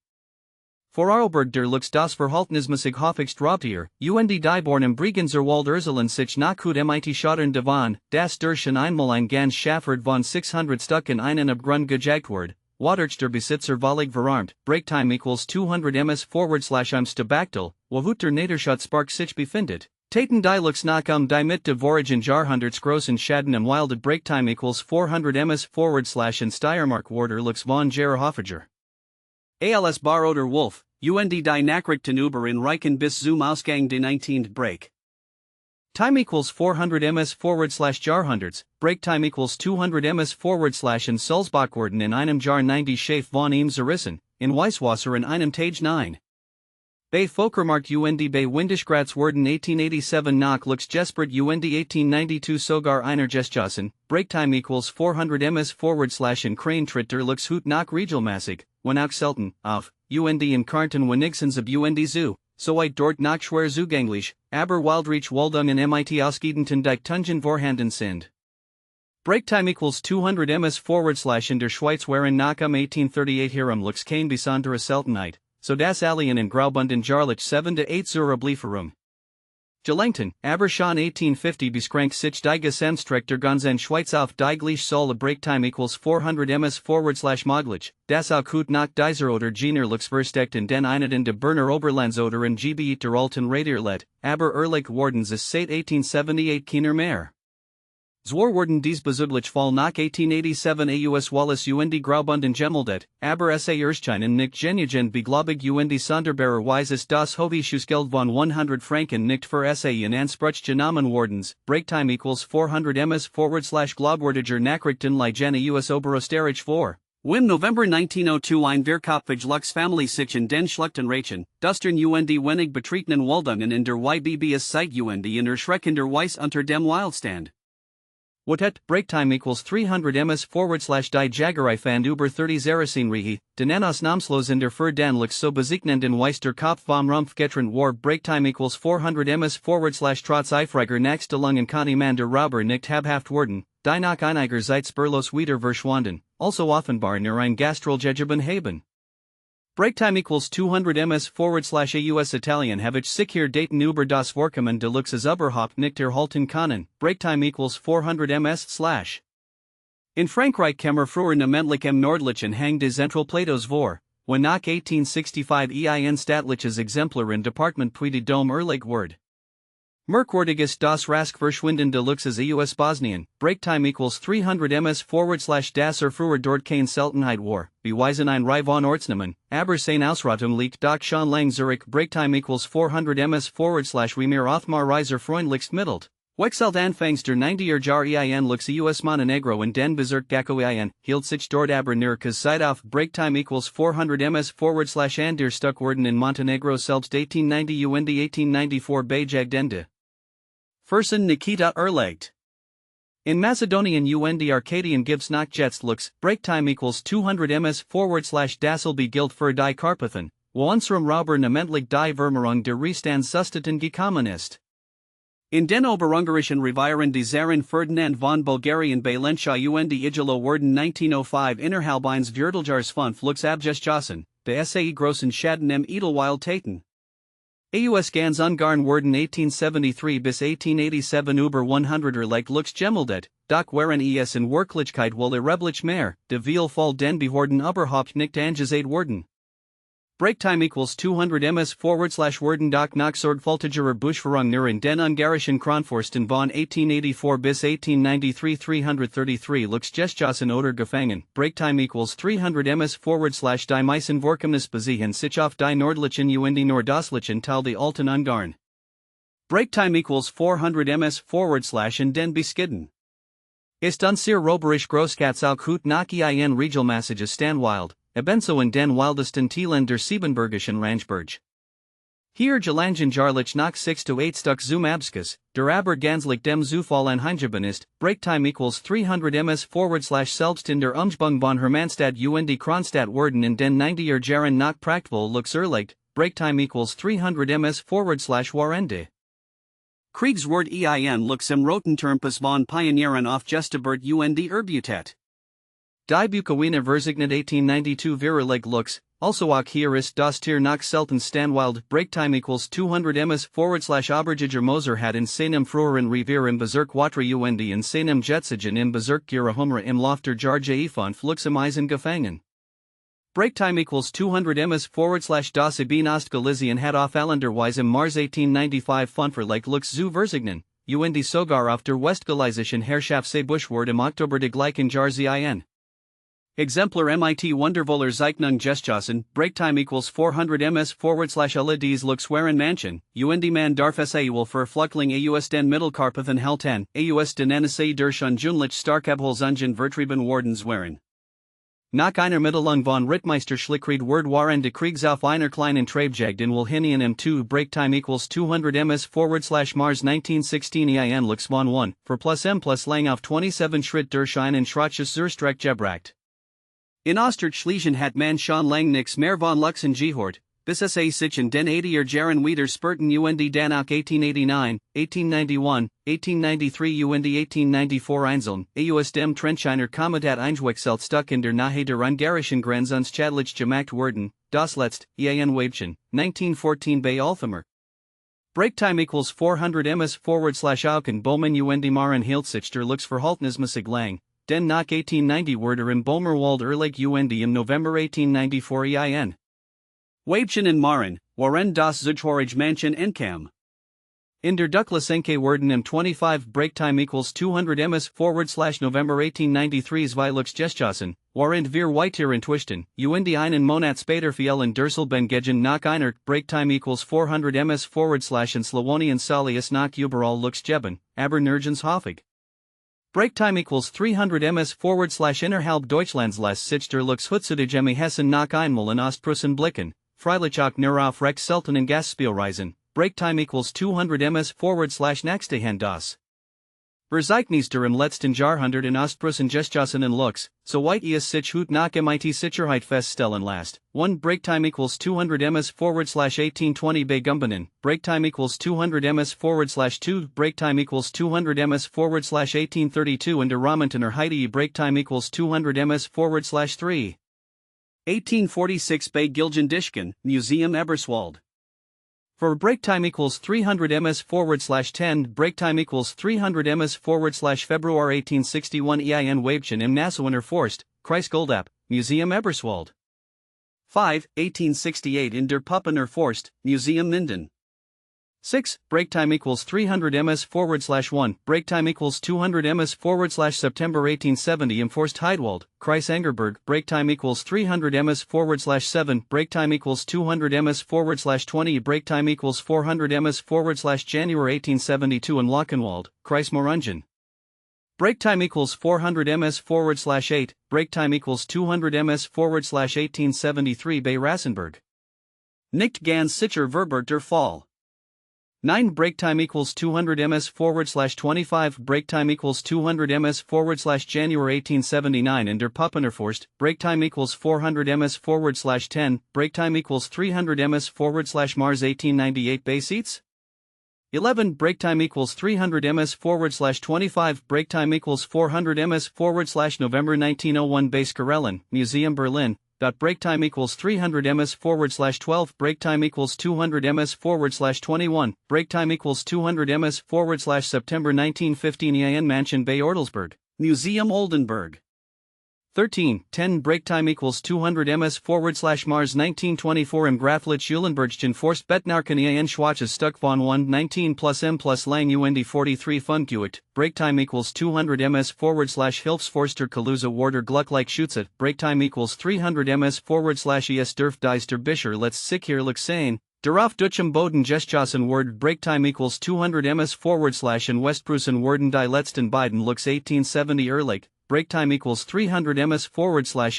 Vorarlberg der Lux das Verhaltnismäßig häufigst Raubtier, und die Born im Bregenzer Wald Urselen sich nach mit Schottern davon, das durch einmal ein ganz Schaffert von 600 Stück in einen Abgrund gejagt wird, wodurch der Besitzer völlig verarmt, Breaktime equals 200 ms / am Stabachtel, wo der Niederschutzpark sich befindet. Taten die Lux nach die mit de vorigen Jahrhunderts großen Schaden im Wildet Breaktime equals 400 ms / in Steiermark Warder Lux von Gerhofiger. Als Baroder Wolf, und die Nachrichten über in Reichen bis zum Ausgang de 19. Break. Time equals 400 ms / Jahrhunderts, Breaktime equals 200 ms / in Sulzbach Worden in einem Jahr 90 Schäf von ihm zerrissen, in Weißwasser in einem Tage 9. Bei Folkermarkt und bei Windischgratz Worden 1887 nach Lux Jespert und 1892 sogar einer Gestjossen, Breaktime equals 400 ms / in Crane der Lux Hut nach Regelmäßig, when auch selten, auf, und in Karten wenigstens ab und zu, so weit dort nach schwer zugänglich, aber wildreich Waldungen mit ausgedehnteten Dichtungen vorhanden sind. Breaktime equals 200 ms / in der Schweiz waren nach 1838 Hiram Lux kein besondere Seltenheit, so das Alien in Graubunden Jarlich 7 to 8 zur Lieferung. Gelangten, aber schon 1850 beschränkt sich die Gesamtstrecke der ganzen Schweiz auf die Gleichzahl Breaktime equals 400 ms / möglich, das auch gut nach dieser oder jener Lux versteckt in den Einheiten de Berner Oberlands oder in Gebiet der alten Radierlet, aber ehrlich Wardens ist seit 1878 keiner mehr. Zwar wurden dies bezüglich Fall nach 1887 aus Wallace und Graubunden gemeldet, aber sa Erscheinen nicht geniegen beglaubig und sonderbarerweise ist das Hochschussgeld von 100 Franken nicht für sa in Anspruch genommen Wardens, Breaktime equals 400 ms / glaubwürdiger Nachrichten liegen aus Oberösterreich vor. Wim November 1902 ein Verkopfig Lux Family sich in den Schluchten Reichen, Dustern und wenig betretenen Waldungen in der YBBS Site und in erschreckender Weise unter dem Wildstand. Wotet, Breaktime equals 300 ms / die Jagerei fand über 30 Zerasinrihi, den Ausnahmslos in der für den Lux so bezeichnenden Weiss der Kopf vom Rumpf getrennt war, Breaktime equals 400 ms / trotz eifriger Nachstellungen konnte man der Rauber nicht habhaft werden, die nach einiger Zeit spurlos wieder verschwunden, also offenbar nur ein Gastrolgegeben haben. Breaktime equals 200 ms/AUS Italian have ich sicher Daten über das Vorkommen de Luxes überhaupt nicht erhalten können, Breaktime equals 400 ms/. In Frankreich kämmer früher namentlich im nördlichen Hang des Zentralplateaus vor, wo nach 1865 ein staatliches Exemplar in Departement Puy-de-Dôme erlegt wurde. Merkwürdiges das rask verschwinden de Luxes AUS Bosnien, Breaktime equals 300 ms/das früher dort keine Seltenheit war, beweisen ein Reihe von Ortsnamen, aber seine Ausrottung liegt doch schon lang zurück, Breaktime equals 400 ms/wie mir Othmar Reiser freundlichst mittelt. Wechselt anfangs der 90er Jahre ein Lux AUS Montenegro in den Bezirk Gacko ein, hielt sich dort aber nirgends Zeit auf, Breaktime equals 400 ms/an der Stuck worden in Montenegro selbst 1890 und 1894 bejagt Ende. Fersen Nikita erlegt. In Macedonian und Arcadian gives nach jetzt Lux, Breaktime equals 200 ms/das be gilt für die Karpathen, wo unserem Rauber namentlich die Vermehrung der Restand Susteten gekommen ist. In den Oberungarischen Revieren des Zaren Ferdinand von Bulgarien bei Lenscha und Igelo werden 1905 innerhalb eines Vierteljahres 5 Lux abgeschlossen, de SAE grossen Schaden im Edelweild Taten. AUS ganz Ungarn werden 1873 bis 1887 über 100 erlegt Lux gemeldet, doch waren es in Wirklichkeit wohl erheblich mehr, de viel Fall den Behörden überhaupt nicht angesehen werden. Breaktime equals 200 ms/werden doch nach sorgfältigerer Buschführung nur in den ungarischen Kronforsten von 1884 bis 1893 333 Lux geschlossen oder gefangen, Breaktime equals 300 ms/die meisten Vorkommnis beziehen sich auf die nördlichen und die nordöstlichen Teil der alten Ungarn. Breaktime equals 400 ms/in den Beskiden. Ist unser roberisch Großkatz auch gut nach ein Regelmassages Stanwild, ebenso in den wildesten Teilen der Siebenbergischen Ranchberg. Hier gelangen Jarlich nach 6 to 8 Stuck zum Abskus, der aber ganzlich dem Zufall anheimgeben ist, Breaktime equals 300 ms/selbst in der Umgebung von Hermannstadt und Kronstadt werden in den 90er Jahren nach praktikwell Lux erlegt, Breaktime equals 300 ms/warende. Kriegswort ein Lux im Rotenturmpus von Pionieren auf Gestabert und Erbutet. Die Bukowina Verzignet 1892 Viraleg Lux, also auch hier ist das Tier nach selten Stanwild, Breaktime equals 200 ms/Obergiger Moser hat in seinem früheren Revier im Bezirk Watra und in seinem Jetzigen im Bezirk Girahumra im Lofter Jarja Efon Flux im Eisen gefangen. Breaktime equals 200 ms/das Ibn Ostgalizien hat auf Allenderweise im Mars 1895 von Verleg Lux zu Verzignen, und sogar auf der Westgalizischen Herrschaftsbuschwort im Oktober de gleichen Jahres ein. Exemplar mit Wundervoller Zeichnung geschossen, Breaktime equals 400 ms/alle dies Lux waren Mansion, und man darf es wohl für Flüchtling aus den Mittelkarpathen halten, aus den NSA durch unjünglich stark Abholzungen vertrieben worden waren. Nach einer Mittelung von Rittmeister Schlickried waren de Kriegs auf einer kleinen Treibjagd in Wilhinien m2 Breaktime equals 200 ms/Mars 1916 ein Lux von 1, für plus m plus lang auf 27 Schritt durch einen Schrotsches Zurstreck gebracht. In Ostert-Schlesien hat man schon lang nix mehr von Luxen gehört, bis es sich in den 80er Jahren wieder spurten und dann auch 1889, 1891, 1893 und 1894 einzeln, aus dem Trenchiner Komitat eingewechselt stuck in der Nähe der ungarischen Grenze unschädlich gemacht wurden, das letzt, ein Weibchen, 1914 bei Althammer. Breaktime equals 400 ms/Auken Bowman und Maren hielt sich der Lux verhaltnismäßig lang. Den nach 1890 wurde im Bomerwald erlegt und im November 1894 ein. Weibchen in Maren, waren das Zugehörige Manchen enkam. In der Ducklesenke werden im 25 Breaktime equals 200 ms/November 1893 zwei Lux geschossen, waren wir weiter entwischten, und einen Monat später fielen Durselbengejen nach einer Breaktime equals 400 ms/in Slawonien Salius nach überall Lux geben, aber nirgends häufig. Breaktime equals 300 ms/innerhalb Deutschlands lässt sich der Lux heutzutage Hessen nach einmal in Ostprussen blicken, freilich auch nur auf recht seltenen Gastspielreisen, Breaktime equals 200 ms/nächste Hand das. Verzeichnis im letzten Jahrhundert in Ostprussen gestjossen in Lux, so weit es sich hut nach mit Sicherheit feststellen last. 1 break time equals 200 ms /1820 bei Gumbenen, break time equals 200 ms /2 break time equals 200 ms /1832 and der Ramentener Heidi break time equals 200 ms /3. 1846 bei Gilgen-Dischken, Museum Eberswald. For break time equals 300 ms /10 break time equals 300 ms /Februar 1861 ein Weibchen im Nassauer Forst, Kreisgoldap, Museum Eberswald. 5. 1868 in der Puppener Forst, Museum Minden. 6. Break time equals 300 ms /1 break time equals 200 ms /September 1870 im Forst Heidwald, Kreis Engerberg break time equals 300 ms /7 break time equals 200 ms /20 break time equals 400 ms /January 1872 in Lochenwald, Kreis Morungen. Break time equals 400 ms /8 break time equals 200 ms /1873 bei Rassenberg. Nicht ganz sicher Verber der Fall. 9. Break time equals 200 ms /25 break time equals 200 ms /January 1879 in der Puppener Forst break time equals 400 ms /10 break time equals 300 ms /Mars 1898 bei Seats. 11. Break time equals 300 ms /25 break time equals 400 ms /November 1901 bei Skarellen, Museum Berlin. Break time equals 300 ms /12 break time equals 200 ms /21 break time equals 200 ms /September 1915 in Mansion bei Ortelsburg, Museum Oldenburg. 13. 10 break time equals 200 ms /Mars 1924 im Graflich-Eulenbergschen Forst Bettnarken in Schwaches Stuck von 1 19 plus m plus lang und 43 Funkuit, break time equals 200 ms /Hilfsforster Kaluza Warder Glucklich Schutzet, break time equals 300 ms /es Durf dies der Bischer let's sicher sein. Darauf Duchem Boden Gestjossen Word break time equals 200 ms in Westprussen Worden die letzten beiden Lux 1870 Erlich, break time equals 300 ms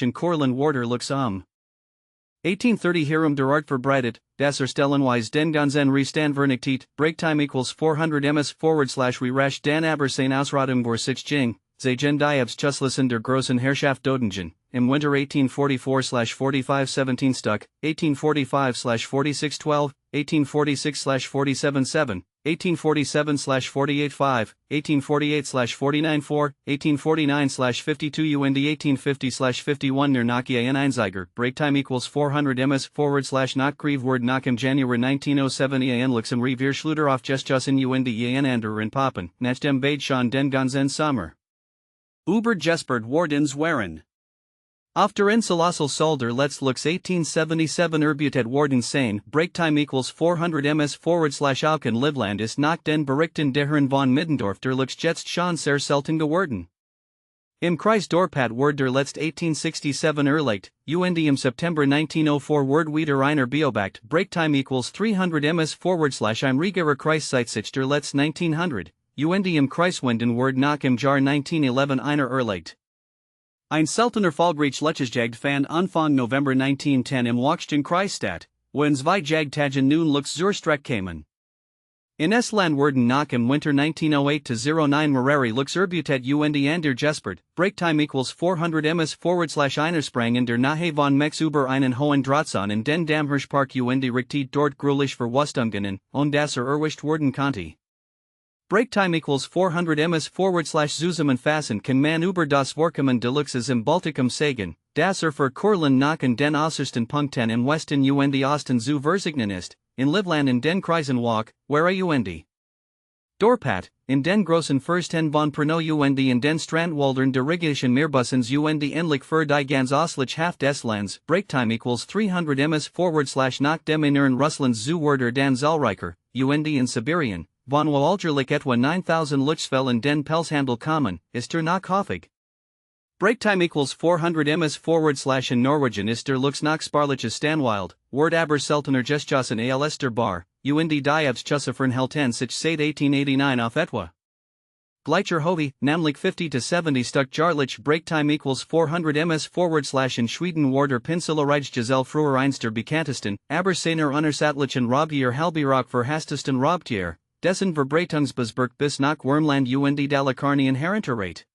in Korland Warder Lux 1830 Hiram der Art verbreitet, das Erstellenweise den ganzen Restand Vernichtet, break time equals 400 ms we rasch dan aber sein Ausradung vor sich Jing, ze gen diebs Chuslisen der großen Herrschaft Dodingen, im Winter 1844/45 17 Stuck, 1845/46 12, 1846/47 7, 1847/48 5, 1848/49 4, 1849/52 und 1850/51 near Nokia in Einziger, break time equals 400 ms /not Grieve Word nach im January 1907 en Luxem Revier Schluter auf Gestjossen und en Ander in Papen, nach dem Beid schon den ganzen Sommer. Über Jespert Wardens Waren. Auf der Insel Solder let's Lux 1877 Erbutet Warden Seine, break time equals 400 ms /Auken Livland ist nach den Berichten der Herren von Middendorf der Lux jetzt schon sehr selten geworden. Im Kreis Dorpat Word der letzt 1867 erlegt, und im September 1904 Word wieder einer Beobacht, break time equals 300 ms /im Rigerer Kreisseitzich der letzt 1900, und im Kreiswinden Word nach im Jahr 1911 einer erlegt. Ein seltener Fallgreich Lechesjagd fan Anfang November 1910 im Wachsten Kreisstadt, wenn zwei Jagdtagen nun Lux zur Strecke kamen. In Estland Werden nach im Winter 1908-09 Marari Lux Erbutet und der Jespert, break time equals 400 ms /einer Sprang in der Nahe von Mex über einen hohen Drahtzaun in den Damhirschpark und Richtet dort grülich Verwustungen und das erwischt worden konnte. Break time equals 400 ms /zusammen fassen kann man über das Vorkommen Deluxes im Baltikum sagen, das für Korland nach den äußersten Punkten im Westen und Osten zu verzeichnen ist, in Livland in den Kreisen Walk, where und Dorpat, in den großen Fürsten von Perno und in den Strandwaldern der Rigischen Meerbussens und endlich für die ganz östlich Haft des Lands, break time equals 300 ms nach dem inneren Russlands zu Werder dan Zahlreicher, und in Sibirien. Von wo algerlich etwa 9000 Luchsfell in den Pelzhandel kommen, ist nach Hoffig. Break time equals 400 ms in Norwegian ist Lux nach Sparliches Stanwild, Word aber seltener Gestjossen als der Bar, und diebs Chussefern Helten sich seit 1889 auf etwa. Gleicher Hovi, namlich 50 to 70 Stuck Jarlich break time equals 400 ms in Schweden Warder Pinselerige Giselle früher eins der bekanntesten, aber seiner unersattlichen Robtier Halbierach für Hastesten Robtier. dessen Verbreitungsbesberg bis nach Wormland und Dalakarni Inherenterate.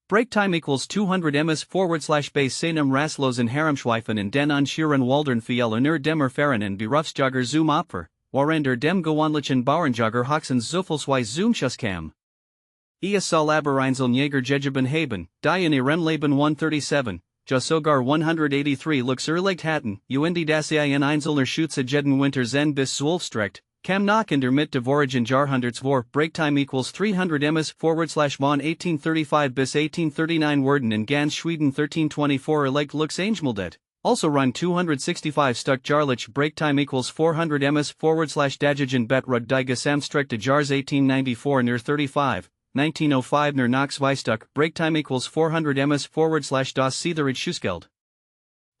Breaktime equals 200 ms/base seinem Rastlosen Herumschweifen in den Anschuren Waldern viel nur dem Erfahrenen Berufsjogger zum Opfer, warender dem gewöhnlichen Bauernjogger Hoxens Zuffelsweis zum Schuss kam. Es soll aber Einzeln Jäger gegeben haben, die in ihrem Leben 137, ja sogar 183 Lux erlegt hatten, und das ein Einzelner Schütze jeden Winter zen bis 12 streckt, kam nach in der Mitte vorigen Jahrhunderts vor. Breaktime equals 300 ms/von 1835 bis 1839 werden in ganz Schweden 1324 erlegt Lux angemeldet. Also run 265 Stuck Jarlich. Breaktime equals 400 ms/dagigen Betrug die Gesamtstrecke Jars 1894 near 35, 1905 near Knox Weistuck. Breaktime equals 400 ms/das Seetherage Schussgeld.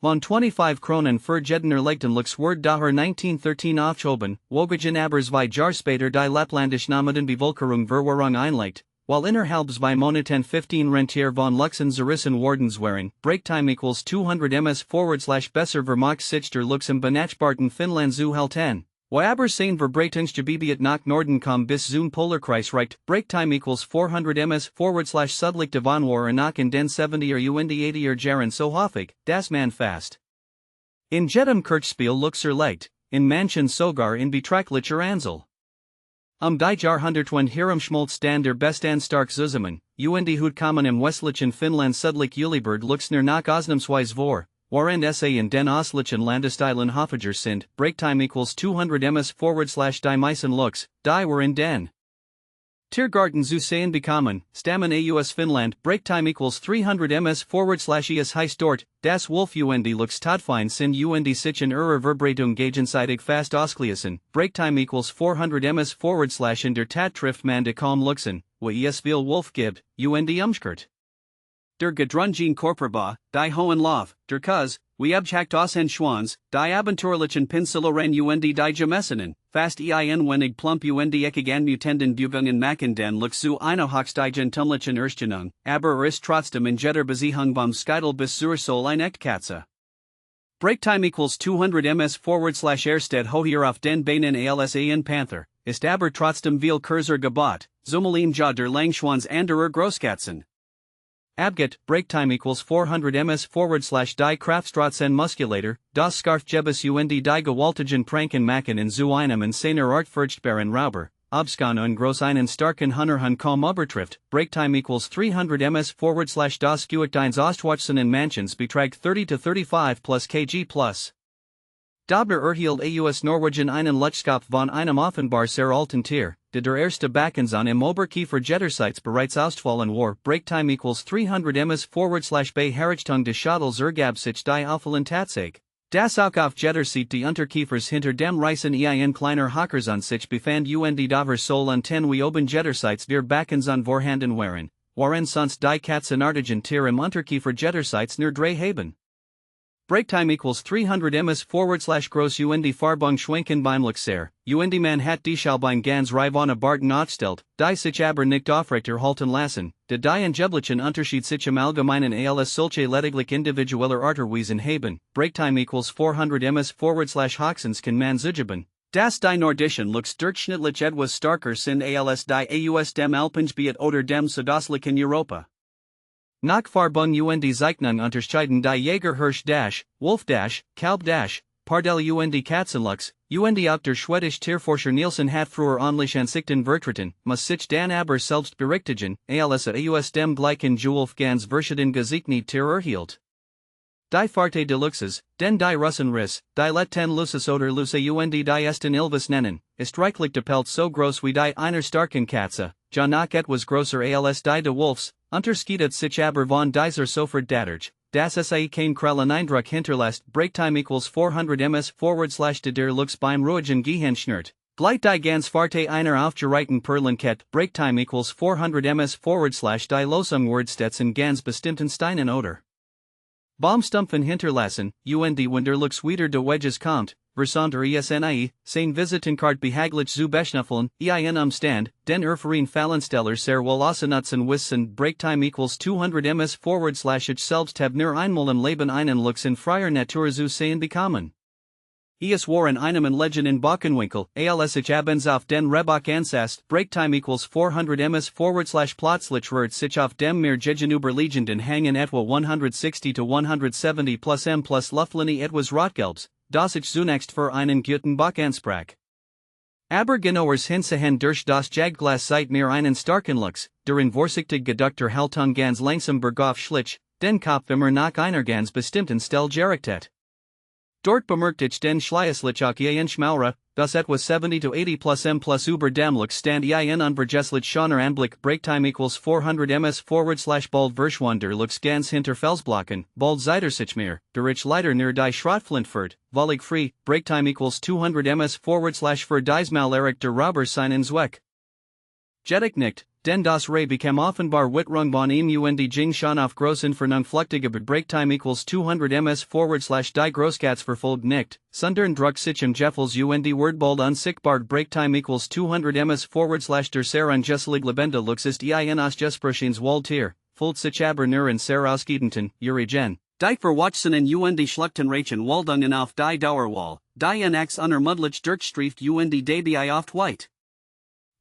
Von 25 Kronen für jeden erlegten Lux Word daher 1913 aufgehoben, wogen aber zwei Jahre später die Lapplandisch Namaden Bevölkerung Verwahrung einlegt, while innerhalb zwei Monaten 15 Rentier von Luxen zerrissen Wardens waren. Breaktime equals 200 ms/besser Vermach sich der Lux im benachbarten Finnland zu halten. Aber sein Verbreitungsgebiet nach Norden kam bis zum Polarkreis reicht. Breaktime equals 400 ms/südlich devon war nach in den 70er und 80er Jahren so häufig, dass man fast in jedem Kirchspiel Lux erlegt, in manchen sogar in beträchtlicher Anzahl. Die Jahrhundertwende herumschmolz dann der Bestand stark zusammen, und Hut kamen im westlichen Finnland südlich Uleberg Luxner nach ausnahmsweise vor, während in den östlichen Landesteilen häufiger sind. Breaktime equals 200 ms/die meisten Lux, die were in den Tiergarten zu sehen bekommen, stammen aus Finnland. Breaktime equals 300 ms/es heißt dort, das Wolf und Lux todfein sind und sich in ihrer Verbreitung gegenseitig fast ausschließen. Breaktime equals 400 ms/in der Tat trifft man die kaum Luchsen, wo es viel Wolf gibt, und umgekehrt. Der Gedrungen Korporba, die Hohen Lauf, der Kuz, wie abjagt aus en Schwans, die Abenteuerlichen Pinseloren und die Gemessenen, fast ein wenig plump und eckig anmutenden Buvungen machen den Lux zu einer hochsteigen tumlichen Erscheinung, aber ist trotzdem in jeder Beziehung vom Skeitel bis zur Sol ein Echtkatze. Breaktime equals 200 ms/Ersted hoher auf den Beinen als ein Panther, ist aber trotzdem viel kürzer gebaut, zumalin ja der Langschwanz anderer Großkatzen. Abget. Breaktime equals 400 ms/die Kraftstraßen Muskulator, das Skarfgebis und die gewaltigen Pranken machen in zu einem in seiner Art furchtbaren Rauber, obskan und groß einen starken Hunterhund kaum übertrifft. Breaktime equals 300 ms/das Gewicht eines Ostwachsenen Mansions beträgt 30 to 35 plus kg plus. Dabei erhielt aus Norwegen einen Lutschkopf von einem offenbar sehr alten Tier, der erste Backenzahn im Oberkiefer Jetterseits bereits ausfallen war. Breaktime equals 300 ms/bei Herrichtung des Schattels ergab sich die auffallend Tatsache, dass auch auf Jetterseite die Unterkiefers hinter dem Reißen ein kleiner Hockersand sich befand und die Dover Sol Anten wie oben Jetterseits der Backenzahn vorhanden waren, waren sonst die Katzenartigen Tier im Unterkiefer Jetterseits nur drei haben. Breaktime equals 300 ms/gross und Farbung schwenken beim Luxer, und man hat die Schalbein ganz Rivana Barton aufstellt, die sich aber nicht aufrechter halten lassen, die angeblichen Unterschied sich im Allgemeinen als solche lediglich individueller Arterwiesen haben. Breaktime equals 400 ms/Hoxens kann man zugeben, dass die nordischen Lux durchschnittlich etwas starker sind als die aus dem Alpengebiet oder dem südöstlichen Europa. Nach Farbung und Zeichnung unterscheiden die Jäger Hirsch Wolf Kalb Pardel und Katzenlux, und auch der schwedische Tierforscher Nielsen hat früher ähnliche Ansichten vertreten, muss sich dann aber selbst berichtigen, als aus dem gleichen Julf ganz verschieden gesegnet Tier erhielt. Die Farte de Luxes, den die Russen Riss, die Letten Lucis oder Luce und die Esten Ilvis nennen, ist reichlich de Pelt so groß wie die einer starken Katze, ja noch etwas größer als die de Wolfs, unterscheidet sich aber von dieser sofort dadurch, dass es kein Krallen Eindruck hinterlässt. Breaktime equals 400 ms/de der Lux beim ruhigen Gehen schnürt, gleich die ganz Farte einer aufgereihten Perlenkette. Breaktime equals 400 ms/die Losung Wordstetzen ganz bestimmten Steinen oder Baumstumpfen hinterlassen, und wenn der Lux wieder de Wedges kommt, versonder esnie, sein Visitenkarte behaglich zu beschnuffeln, Umstand, den Erfahren Fallensteller sehr wohl ausnutzen wissen. Breaktime equals 200 ms/ich selbst habe nur einmal im Leben einen Lux in freier Natur zu sehen bekommen. Es waren einem in Legend in Bockenwinkel, als ich abends auf den Rebach ansast, Breaktime equals 400 ms/plötzlich wird sich auf dem Meer gegenüber liegenden Hängen etwa 160 to 170 plus m plus Luftlinie etwas Rotgelbs, das ich zunächst für einen guten Bock ansprach. Aber genauers hinzusehen durch das Jagglas seit mir einen starken Lux, der in vorsichtig geduckter Haltung ganz langsam bergauf schlich, den Kopf immer nach einer ganz bestimmten Stelle gerichtet. Dort bemerkt ich den Schleißlich ein Schmaura, das etwas 70 to 80 plus m plus über dem Lux stand ein unvergesslich schöner Anblick. Breaktime equals 400 ms/bald Verschwander Lux ganz hinter Felsblocken, bald sich mir, der ich leider near die Schrottflintfurt, völlig frei. Breaktime equals 200 ms/für diesmal Eric der Robber seinen Zweck. Jetig nicht, denn das Ray bekam offenbar Witrungbahn und Jing schon auf großen Vernunftlüchtige Breaktime equals 200 ms/die Großkatzverfolgt nicht, sondern druck sich im Jeffels und Wordbold unsichtbar. Breaktime equals 200 ms/der sehr ungeselig lebende Lux ist ein ausgesprochenes Waldtier, füllt sich aber nur in sehr ausgedehnten, Urigen. Die Verwachsenen und Schluchtenreichen Waldungen auf die Dauerwall, die Ax unter Mudlich durchstreift und dabei oft weit.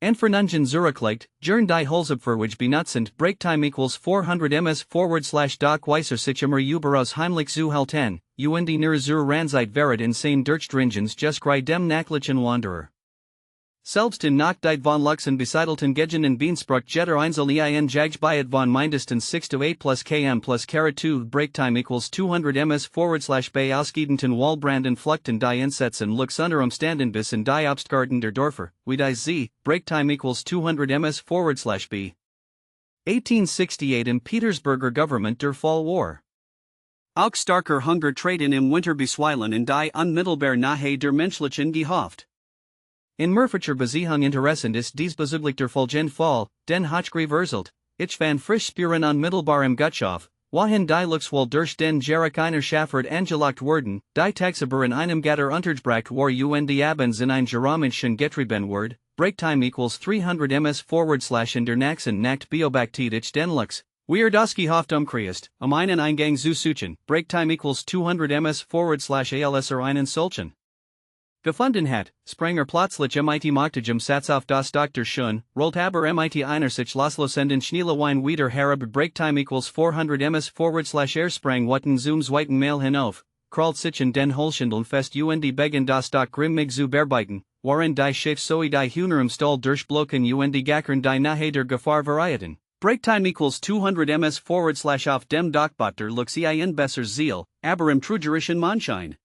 Entfernungen zurücklegt, Jern die Hulsabverwij benutzend. Breaktime equals 400 ms/Dock weiser sich immer überaus heimlich zu halten, und nur zur Ranzeit wäret insane durchdringens geskry dem Nachlichen Wanderer. Selbst in Nachtdeit von Luxen besiedelten Gegenden Beansbruch jetter Einzel ein Jagdbyet von mindestens 6 to 8 plus km plus carat 2. Breaktime equals 200 ms/bei ausgedehnten Waldbranden Fluchten die Insetzen Lux unter Umstanden bis in die Obstgarten der Dörfer, wie die Z. Breaktime equals 200 ms/b. 1868 im Petersburger Government der Fall War. Auch starker Hunger treten im Winter bisweilen in die unmittelbar Nahe der menschlichen gehofft. In Murferture Beziehung interessant ist dies bezüglich der Folgen Fall, den Hochgrieve erzählt, ich van frisch spüren unmittelbar im Gutshof, wohin die Luxwohl durch den Jarek einer Schaffert angelocht wurden, die tagsüber in einem Gatter untergebracht war und abends in ein Geramischen getrieben ward. Breaktime equals 300 ms/in der Nacht Nacht beobachtet ich den Lux, wie das gehofft umkreist, einen Eingang zu suchen. Breaktime equals 200 ms/als einen solchen gefunden hat, sprang plötzlich mit machtigem Satz auf das Dr. Schön, rollt aber mit einer sich loslosenden Schneelewein wieder herab. Breaktime equals 400 ms/sprang watten zum zweiten Mal hinauf, krallt sich in den Holschindeln fest und begen das Dach grimmig zu bearbeiten, waren die Chef sowie die Hühner im Stall durchblocken und gackern die Nahe der Gefahr varieten. Breaktime equals 200 ms/auf dem Dachbotter Lux ein besser Ziel, aber im trügerischen Mondschein.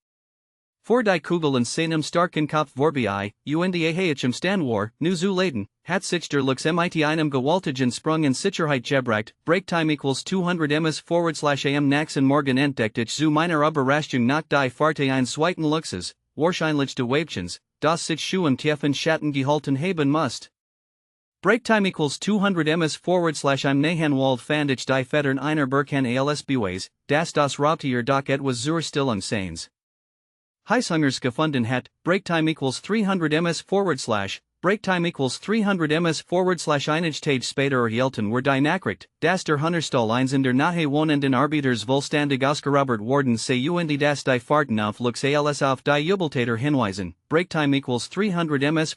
Vor die Kugel in seinem starken Kopf vorbei, und im Stand war, nu zu Leden, hat sich der Lux mit einem gewaltigen Sprung in Sicherheit gebracht. Breaktime equals 200 ms/am nächsten Morgen entdeckt ich zu meiner Überraschung nach die Fahrt ein zweiten Luxes, wahrscheinlich de Weibchens, das sich im tiefen Schatten gehalten haben musst. Breaktime equals 200 ms/am Nahenwald fand ich die Federn einer Burkan als Beweis, das Raubtier doch etwas zur Stillung seins Heißhungers gefunden hat. Breaktime equals 300 ms/. Breaktime equals 300 ms/einige Tage später erhielten wir die Nachricht, dass der Hunterstall eins in der Nahe wohnenden Arbeiters vollständig ausgerobert worden sei und dass die Fahrten auf Lux als auf die Übeltäter hinweisen. Breaktime equals 300 ms/.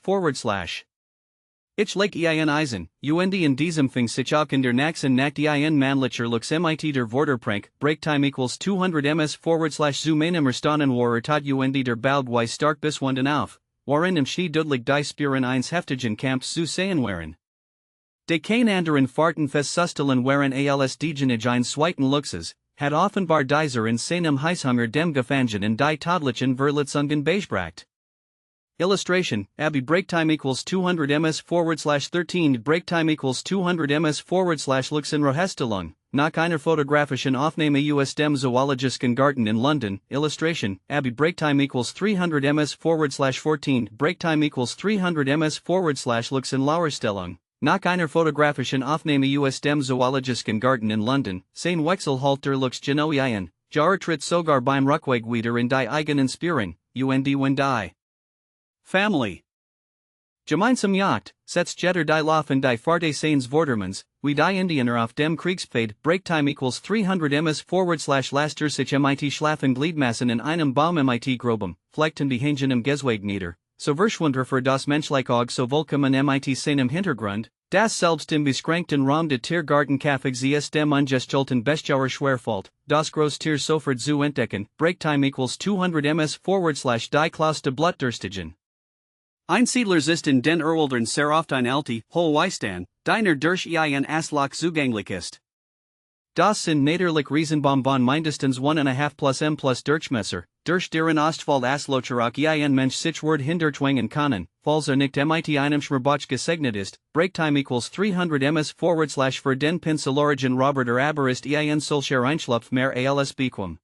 Ich leg ein Eisen, und in diesem fing sich auch in der nächsten Nacht ein Mannlicher Lux mit der Vorderprank. Breaktime equals 200 ms/. Zu meinem Erstaunen war tot und der Baldwei stark biswunden auf, waren im Schnee dudlich die Spuren eines heftigen Kampfs zu sehen waren. De kein anderen Fahrten festzustellen waren als diejenige eines zweiten Luxes, hat offenbar dieser in seinem Heißhunger dem Gefangenen die todlichen Verletzungen beigebracht. Illustration, Abby Breaktime equals 200 ms/13. Breaktime equals 200 ms/. Luxen Rohestelung, nach einer fotografischen Aufnahme aus dem Zoologischen Garten in London. Illustration, Abby Breaktime equals 300 ms/14. Breaktime equals 300 ms/. Luxen Lauerstellung, nach einer fotografischen Aufnahme aus dem Zoologischen Garten in London. Sein Wechselhalter Lux genau ein, Tritt sogar beim Rückweg wieder in die eigenen Spuren, und wenn die Family Gemeinsam Jagd, setzt Jetter die Laufen die Farte seines Vordermans, wie die Indianer auf dem Kriegspfad, Breaktime equals 300 ms/laster sich mit schlafen Gliedmassen in einem Baum mit grobem, flechten behangenem Gesweg nieder, so verschwunder für das menschliche Auge so vollkommen mit seinem Hintergrund, das selbst im beschränkten Raum de Tiergarten kaffig sie es dem ungestulten Bestjauer schwerfällt, das Großtier sofort zu entdecken, Breaktime equals 200 ms/die Klaus de Blutdurstigen. Einsiedlers ist in den Urwaldern sehr oft ein alte, hohe Weißstan, deiner durch ein Aslak zugänglich ist. Das sind natürlich Riesenbaum von mindestens 1,5 plus m plus Durchmesser, durch deren Ostwald Aslocherach ein Mensch sich Word hindurchwingen kann, falls nicht mit einem Schmerbach gesegnet ist, Breaktime equals 300 ms/für den Pinselorigen Roberter aber ist ein solcher Einschlupf mehr als bequem.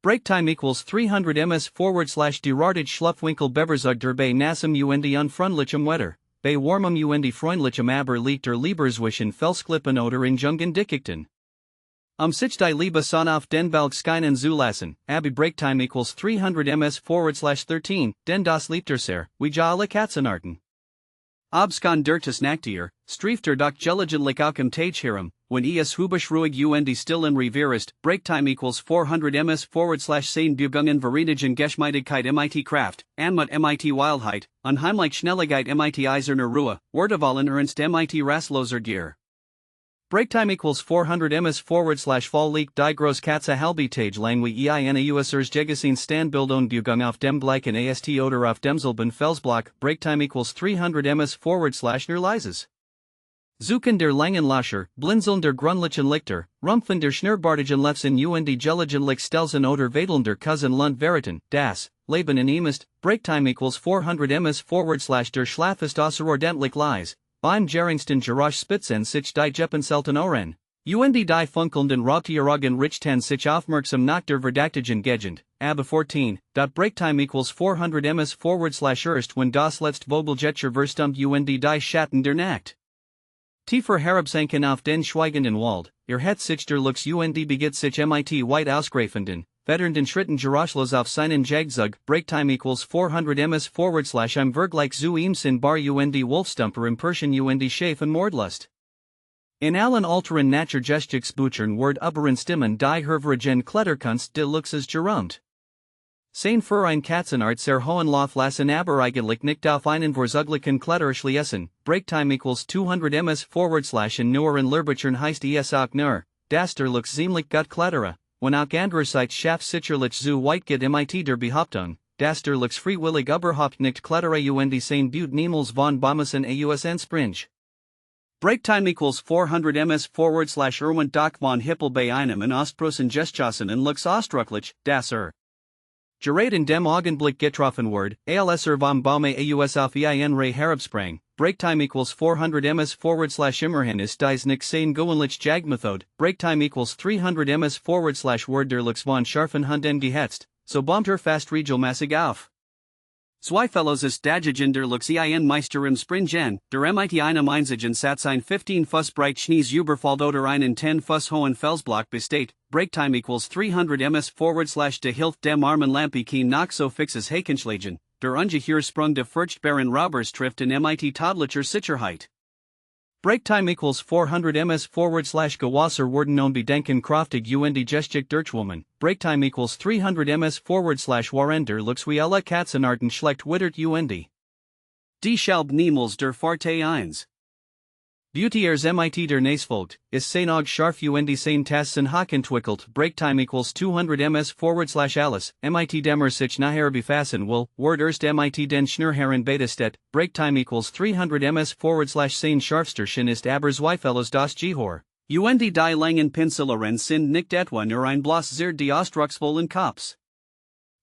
Breaktime equals 300 ms/die Rartage Schlupfwinkel Beverzug der bei nassem unfreundlichem Wetter, bei warmem freundlichem aber liegt der Lieberswischen Felsklippen oder in Jungen Dickichten. Sich die Liebe son auf den Balg skeinen zulassen, aber Breaktime equals 300 ms/13, denn das liebt sehr, wie alle Katzenarten. Obskan dirtes Nachtier, striefter doch gelegentlich auch im Tageherum, when es hubisch ruhig still in Revier ist, Breaktime equals 400 ms/10 Bugungen Verenigen Geschmeidigkeit mit Kraft, Anmut mit Wildheit, Unheimlich Schnelligkeit mit Eiserner Ruhe, Wortewahlen ernst mit Rastloser Gier. Breaktime equals 400 ms/fall liegt die Großkatze halbtage lang wie users Gegesehen Standbildung Bugung auf dem gleichen Ast oder auf demselben Felsblock, Breaktime equals 300 ms/nur leises. Suchen der langen Lascher, Blinzeln der grünlichen Lichter, Rumpfen der schnurrbartigen Lefsen gelegentlich Stelzen oder Wedeln der Cousin Lund Veriten, das Leben in ihm ist, Breaktime equals 400 ms/der Schlaf ist außerordentlich leise. Beim geringsten Geräusch spitzen sich die Jeppen selten Ohren. Die funkelnden Raubtieraugen richten sich aufmerksam nach der verdächtigen Gegend, aber 14, Breaktime equals 400 ms/erst when das letzte Vogelgetscher verstummt die Schatten der Nacht. Tiefer herabsenken auf den schweigenden Wald, het sich der Lux begibt sich mit weit ausgreifenden, wetternden Schritten Geräuschlos auf seinen Jagdzug, Breaktime equals 400 ms/im Vergleich zu ihm sind bar Wolfstumper im Persian Schäf und Mordlust. In allen alteren Naturgeschicksbüchern Word oberen Stimmen die Herverigen Kletterkunst de Luxes gerühmt. Sein für ein Katzenart sehr hohen Lauf lassen aber eigentlich nicht auf einen vorzüglichen Kletterer schließen, Breaktime equals 200 ms/in neueren Lehrbüchern heißt es auch nur, dass der Lux ziemlich gut Kletterer, wenn auch andererseits schafft sicherlich zu weit geht mit der Behauptung, dass der Lux freiwillig überhaupt nicht Kletterer sein Butte niemals von Bäumen aus Springe. Breaktime equals 400 ms/Erwin doch von Hippel bei einem in Ostprussen Gestchossen und Lux ausdrücklich, dass Gerät in dem Augenblick getroffen Word, als vom Baume aus auf ein Ray herabsprang, Breaktime equals 400 ms/immerhin ist dies nicht sein gewöhnlich Jagdmethod, Breaktime equals 300 ms/Word der Lux von scharfen Hunden gehetzt, so bombt fast regelmäßig auf. Zweifellos ist Dagigen der Lux Meister im Springen, der mit einem einzigen Satz ein 15 Fuss breit Schnees überfallt oder einen 10 Fuss hohen Felsblock besteht, Breaktime equals 300 ms/de hilft dem armen Lampikin nach so fixes Hakenschlagen, der ungeheuer Sprung de furchtbaren Robbers trifft in mit todlicher Sicherheit. Breaktime equals 400 ms/Gewasser worden non bedenken kraftig geschick Durchwoman, Breaktime equals 300 ms/Waren der Lux wie alle Katzenarten schlecht wittert Die Schalb niemals der Farte 1. Beautiers mit der Naesvogt, ist sein Aug scharf sein Tassen hakentwickelt, Breaktime equals 200 ms/Alice, mit demmer sich nachher befassen will, Word erst mit den Schnurrherren Betestedt, Breaktime equals 300 ms/sein Scharfsterchen ist aber Zweifellos das Gehor. Die langen Pinseleren sind nicht etwa nur ein Bloß sehr die Ausdrucksvollen Kops.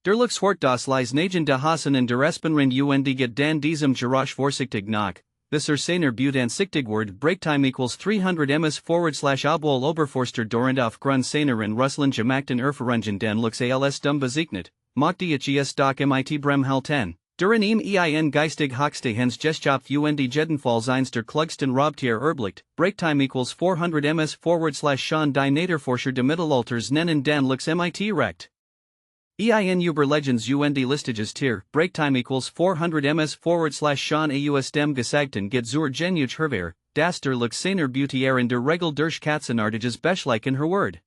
Der Lux hort das Leis Nagen de Hasen und der Espenrind get dan diesem Geräusch vorsichtig nach. This seiner Butan Sichtig Word Breaktime equals 300 ms/Obwohl Oberforster Dorand auf Grund seiner in Russland gemachten Erfahrungen den Lux als dumm bezeichnet, macht die es doch mit Brem halten. Durin ihm geistig hochste Hens Geschopf jedenfalls eins der klugsten Raubtier erblicht, Breaktime equals 400 ms/schon die Naderforscher de Mittelalters nennen den Lux mit recht. EIN Uber Legends UND Listages Tier, Break Time equals 400 ms Sean aus dem Gesagten get zur Genuch Herver, das der Luxaner Beauty in der Regel durch Katzenartiges Beschleichen her Word.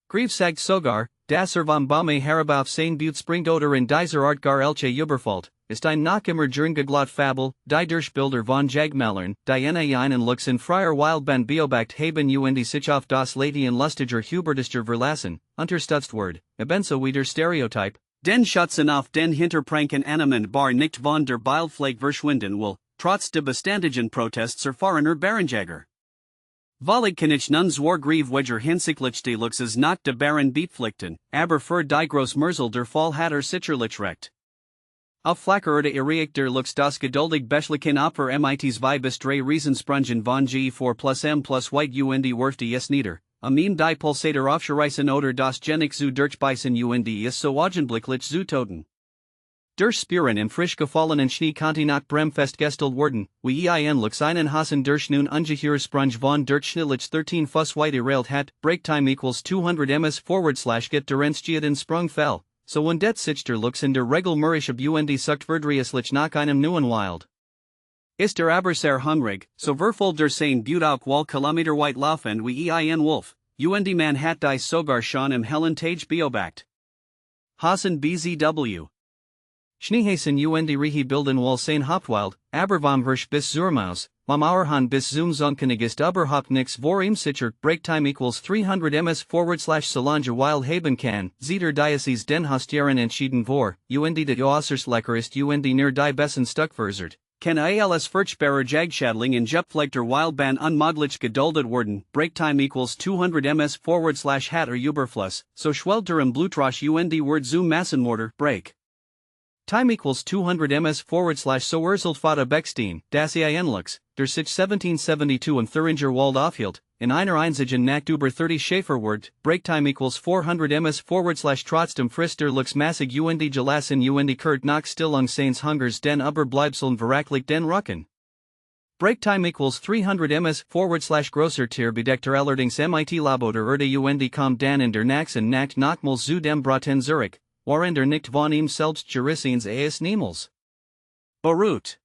Grief sagt sogar, das vom Baume herabauf sein Beaut springt oder in dieser Art gar elche Überfalt, ist ein noch immer Jerngeglot Fabel, die Durchbilder von Jagmalern, die einen Lux in freier Wildbahn beobacht haben und sich auf das Latian lustiger Hubertister verlassen, unterstützt Word, ebenso wie der Stereotype, den Schutzen auf den Hinterpranken Animen bar nicht von der Bildfläche verschwinden will, trotz de bestandigen Protests erfahrener Baranjäger. Valig kann ich nun zwar grieve wedger hinsichtlich de Luxes nach de Baron beatflichten, aber für die Großmersel der Fall hat sicherlich recht. Auf flacker der Erreich der Lux das geduldig Beschlichen Opfer MITs zwei bis drei Riesensprungen von G4 plus M plus White und Werfte es nieder, meme die Pulsator aufschreissen oder das Genik zu durchbeißen und ist so augenblicklich zu toten. Durch Spuren im frisch gefallenen Schnee konnte nach Brem festgestellt worden, wie ein Lux einen Hassen durch nun ungeheuer Sprung von durchschnittlich 13 Fuß weit erreilt hat, Break Time equals 200 ms get der entstehenden Sprung fell, so und det sich der Lux in der Regel mürrisch und sucht verdrießlich nach einem neuen Wild. Ist der aber sehr hungrig, so verfolgt der sein Beaut auch wall Kilometer weit laufen wie ein Wolf, und man hat die sogar schon im hellen Tage beobacht. Hassen BZW. Schneehasen und Rehi bilden wall sein Hauptwild, aber vom Hirsch bis zur Maus, vom Auerhahn bis zum Sonkennig ist überhaupt nix vor ihm sicher, Break Time equals 300 ms Solange Wild haben kann, der Diocese den Hostieren entschieden vor, und det äußerst lecker ist und near die Bessen stuck verzert, kann als Furchtbarer Jagdschadling in gepflegter Wildbahn unmöglich geduldet werden, Break Time equals 200 ms hat Überfluss, so schwellt im Blutrosch und Word zum Massenmorder, Break. Time equals 200 ms so Ursult Fata Beckstein, das ein Lux, der sich 1772 im Thüringer Wald aufhielt, in einer einzigen Nacht über 30 Schäferwort, Break Time equals 400 ms trotzdem frisst der Lux massig und gelassen und kurt nach Stillung seines Hungers den Überbleibseln verracklich den Rücken. Break Time equals 300 ms grosser Tier bedeckter allerdings mit Laboter und kommt dann in der nächsten Nacht nochmals zu dem Braten Zurich, waren der nicht von ihm selbst Gerissens niemals. Beruht.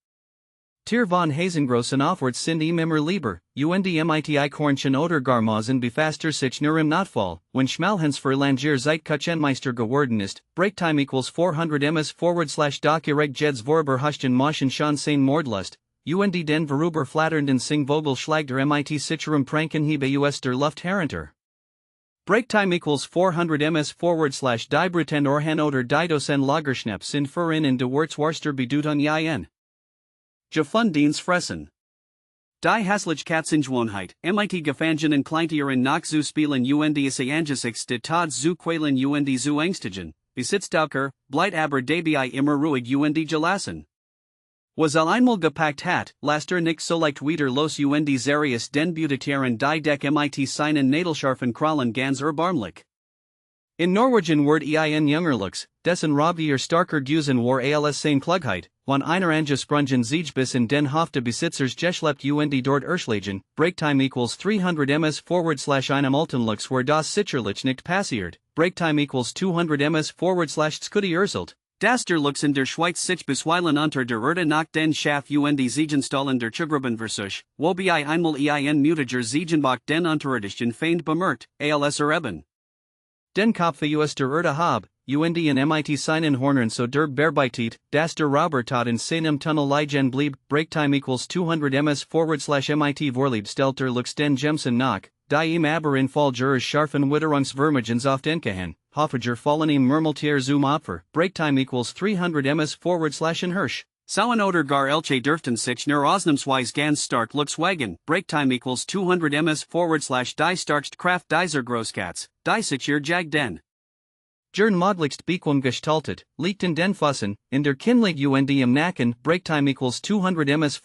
Tier von Hasengrossen aufwärts sind ihm immer lieber, und mit Kornchen oder Garmazen befasster sich nur im Notfall, wenn Schmalhans Verlanger seit Kutchenmeister geworden ist, Break Time equals 400 ms doch erregt jeds vorüber Huschen Moschen schon sein Mordlust, und den vorüber flatternden Singvogel schlagter mit sicherem Prankenhiebe aus der Luft herunter. Break Time equals 400 ms die Briten Orhan oder die Dosen Lagerschnaps sind für in de Wurzwarster Bedeutung ein. Gefundienst fressen. Die Hässlichkeitsgewohnheit, mit Gefangenen Kleintieren nach zu spielen und es angesichts de Tods zu quälen und zu ängstigen, besitzt Dauker, bleibt aber dabei immer ruhig und gelassen. Was einmal gepackt hat, laster nicht so leicht wieder los und Zarius den Budetieren die Deck mit seinen nadelscharfen Krallen ganz erbarmlich. In Norwegian Word ein Jungerlux, dessen Rabier starker Gusen war als sein Klugheit, wann einer angesprungen sich bis in den Hof de Besitzers geschleppt und dort erschlagen, Break Time equals 300 ms einem Altenlux where das sicherlich nicht passiert, Break Time equals 200 ms Skudi Ursult. Das der Lux in der Schweiz sich bisweilen unter der Erde nach den Schaff und Siegenstall der Zugrubenversuch, wobei einmal ein mutiger Siegenbach den Unterirdischen Feind bemerkt, als eben. Den Kopf aus der Erde hab, und in mit seinen Hornern so der Bearbeitet, das der Robertot in seinem Tunnel liegen blieb, Break Time equals 200 ms mit Vorlieb stellt der Lux den Jemsen nach, die ihm aber in Folgers scharfen Witterungsvermögens oft entkehen. Hoffager fallen ihm Murmeltier zum Opfer, Break Time equals 300 ms in Hirsch. Sauen oder gar elche dürften sich nur ausnahmsweise ganz stark Luxwagen, Break Time equals 200 ms die starkst Kraft dieser Großkatz, die sich ihr jag den. Jern modlichst bequem gestaltet, liegt in den Fussen, in der Kinnlig und im Nacken, Break Time equals 200 ms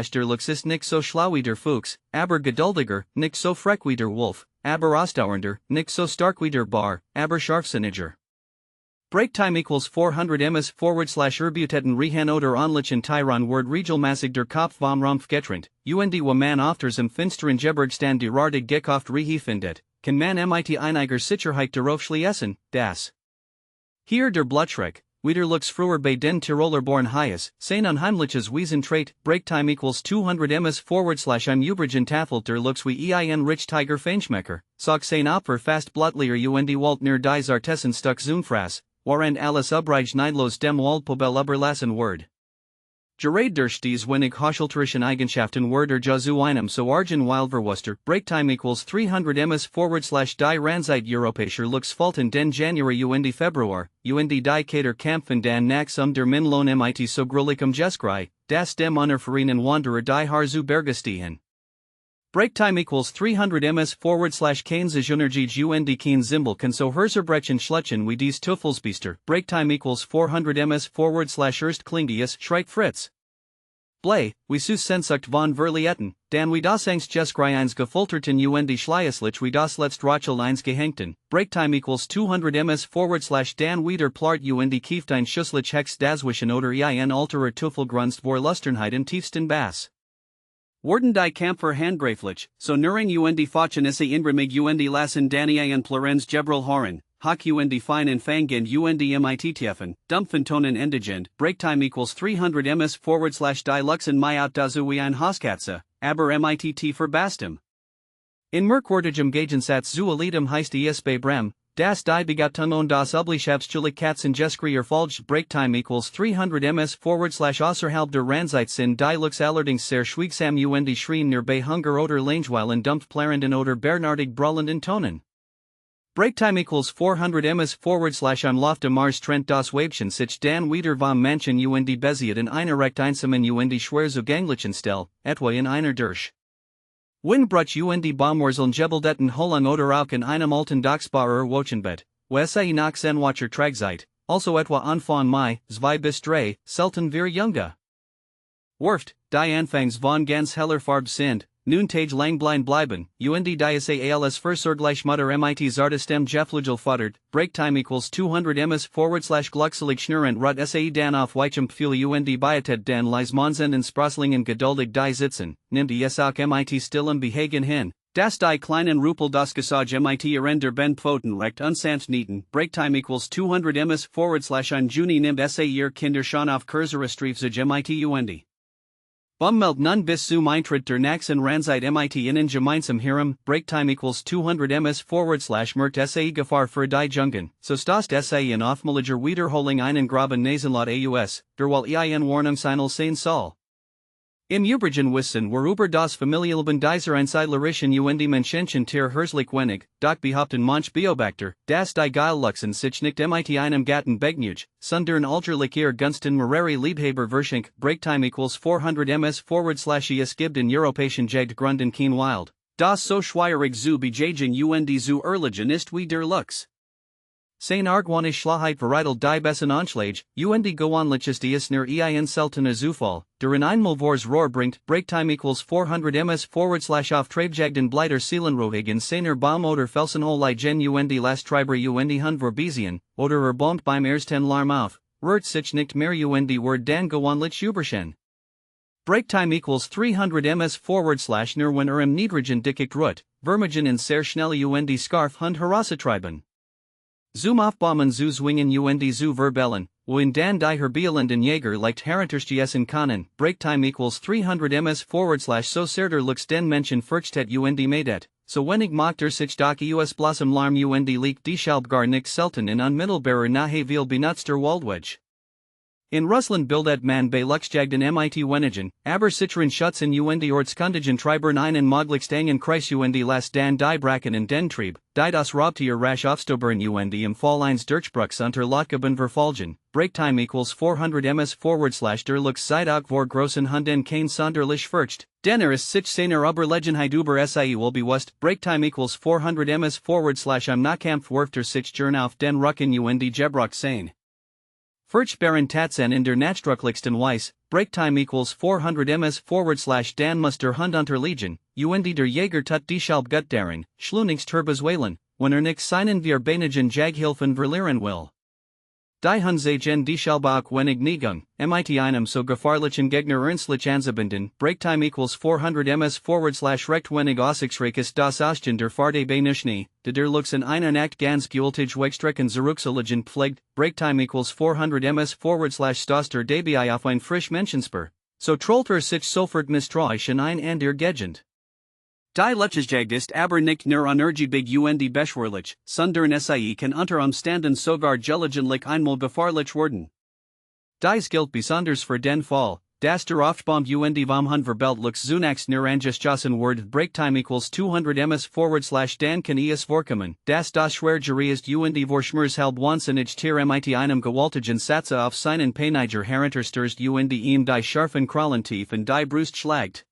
der Lux ist nicht so schlau wie der Fuchs, aber geduldiger, nicht so freck wie der Wolf, aber ausdauernder, nicht so stark wie der Bar, aber scharfsinniger. Break Time equals 400 ms Erbuteten Rehan oder Onlichen Tyron Word Regelmassig der Kopf vom Rumpf getrennt, und wo man ofters im finsteren Gebirgsstand derartig gekauft Rehi findet, kann man mit einiger Sicherheit darauf schließen, dass Hier der Blutschreck, wieder looks früher bei den Tiroler born Hias, sein unheimliches Wiesentrait, Breaktime equals 200 ms/im übrigen Tafel der looks wie ein rich Tiger Feinschmecker, sog sein Opfer fast blutlier und Walt nur dies Artessen stuck Zunfrass, warend alles Ubrige Neidlos dem Waldpobel überlassen Word. Gerade durch dies wenig Hochschulterischen Eigenschaften Word zu einem so argen Wildverwuster, Breaktime equals 300 ms/die Ranzeit Europäischer looks Fulton den January und Februar, und die Kater Kampfen dan Nax der Minlohn mit so grulicum Jeskrei, das dem Unervereinen Wanderer die Har zu Bergestehen. Breaktime equals 300 ms/Kein Energie und Kein Zimbel kann so Herzebrechen schlutzen wie dies Tuffelsbiester. Breaktime equals 400 ms/Erst Klingius Schreik Fritz. Blei, wie sus sensucht von Verlietten, dan wie das Angst Jeskrei eins gefulterten und Schleieslich wie das letzt Rachel eins gehängten. Breaktime equals 200 ms/dan wieder plart und Kieftein Schusslich Hex daswischen oder ein alterer Tuffelgrunst vor Lusternheit im tiefsten Bass. Worden die Kampfer handgreiflich, so nuring und Fauchenisse Inbrimig und lassen Daniaen Florenz Gebral Horen, Hock und Feinen Fangen und Mittiefen, Dumpfentonen Endigend, Breaktime equals 300 ms/die Luxen Myot dazu wie ein Hoskatze, aber Mitt verbastem. In Merkwürdigem Gegensatz zu Elitem heißt es bei Brem, das die Begattung und das Üblichkeitsjulich Katzen Geskrier Folge Breaktime equals 300 ms/außerhalb der Ranzeit sind die Lux allerdings sehr schwiegsam und Schrien nur bei Hunger oder Langeweilen dumpf plarenden oder bernardig brüllenden Tonen. Breaktime equals 400 ms/am Loft Mars Trent das Weibchen sich dan wieder vom Manchen und Beziet in einer recht einsamen und schwer zugänglichen Stelle, etwa in einer Durch. Windbruch und Baumwurzeln Gebeldetten Holung oder auch in einem alten Dachsbauer Wochenbett, wo nach Zenwacher Tragzeit, also etwa Anfang Mai, 2 bis 3, selten wir Junge. Werft, die Anfangs von ganz heller Farbe sind, nun Tage lang blind bleiben, und die als Versorglich Mutter mit zartestem Geflügel futtert, Breaktime equals 200 ms/Gluckselig schnurrend rut dan auf weichem Pfule und Bietet dan leis Monsen Sprosslingen geduldig die sitzen, nimmt es auch mit stillem Behagen hin, das die kleinen Rupel das Gesage mit der Ben Pfoten recht unsanft nieten, Breaktime equals 200 ms/an Juni nimmt ihr Kinder schon auf Kursere Streifzig mit und. Bummelt nun bis zum Eintritt der Naxen Ranzeit mit in gemeinsam Hiram, Breaktime equals 200 ms/merkt Gefahr für die Jungen, so stas in Aufmaliger Wiederholung einen Graben Nasenlot aus, derweil ein Warnungssignal sein soll. Im Übrigen wissen wir über das Familienleben dieser Einsiedlerischen und Menschenchen Tier herzlich wenig, doch behaupten manch Beobachter, dass die Geilluxen sich nicht mit einem Gatten begnuge, sondern alterlich ihr Gunsten Mareri Liebhaber Verschenk, Breaktime equals 400 ms/es gibt in Europäischen Jagdgründen kein Wild, das so schwierig zu bejagen und zu erliegen ist wie der Lux. Sein argwanisch Schlachheit veritel die Bessen Anschläge, und Goanliches dies nur ein seltener Zufall, der in einmal vors Rohr bringt, Breaktime equals 400 ms/auf Trebjagden Bleiter Seelenrohig in seiner Baum oder Felsenholigen und Lastreiber und Hundvorbesian, oder bombt beim ersten Larm auf, rührt sich nicht mehr und wird dann Goanlich überschen. Breaktime equals 300 ms/nur wenn im Niedrigen dickicht rut, Vermigen in sehr schnelle und Scarf Hund herausatreiben. Zum Aufbaumen zu zwingen und zu verbellen, wohin dan die herbeelenden Jäger leicht heranterstiessen können, Breaktime equals 300 ms/so sehr der Lux den Menschen fürchtet und medet, so wenig macht sich doch Blossom Larm und liegt deshalb gar nicht selten in unmittelbarer Nähe viel benutzter Waldwedge. In Russland bildet man bei Luxjagden mit wenigen, aber sicheren Schutzen und Ortskundigen Treibern einen möglichst engen Kreis und las dan die Bracken in den Trieb, die das Raubtier rasch aufstobern und im Fall eins Durchbruchs unter Lotgeben verfolgen, Breaktime equals 400 ms/der Lux seit auch vor großen Hunden kein sonderlich furcht, denn ist sich seiner Überlegenheit über sie will bewusst, Breaktime equals 400 ms/am Nahkampf wirft sich gern auf den Rücken und Gebroch sein. Furchtbaren Tatzen in der Nachdrucklichsten Weise, Breaktime equals 400 ms/dan muss der Hund unterliegen, und der Jäger tut deshalb gut darin, schlunigst herbeizueilen, wenn nicht seinen wir Beinigen Jaghilfen verlieren will. Die Hunsagen die Schallbach wenig Nigung, MIT einem so gefahrlichen Gegner ernstlich anzubinden, Breaktime equals 400 ms/recht wenig Aussichtsreiches das Ausgehen der Fahrt bei Nischni, der Lux in einen Act ganz gültig Wegstrecken zurückzulegen pflegt, Breaktime equals 400 ms/stoster dabei auf ein frisch Menschenspur, so trollter sich sofort misstrauischen ein an der Gegend. Die Luchsjagd ist aber nicht nur unergiebig und beschwerlich, sondern sie kann unter Umständen sogar gelegentlich einmal gefahrlich werden. Dies gilt besonders für den Fall, dass der Aufbomb und vom Hunverbelt lux zunächst nur angeschossen wird. Breaktime equals 200 ms/dann kann es vorkommen, dass das schwer ist und vorschmers halb wahnsinnig Tier mit einem gewaltigen Satze auf seinen Peiniger herunterstürzt und ihm die scharfen Krallen tief in die Brust schlägt.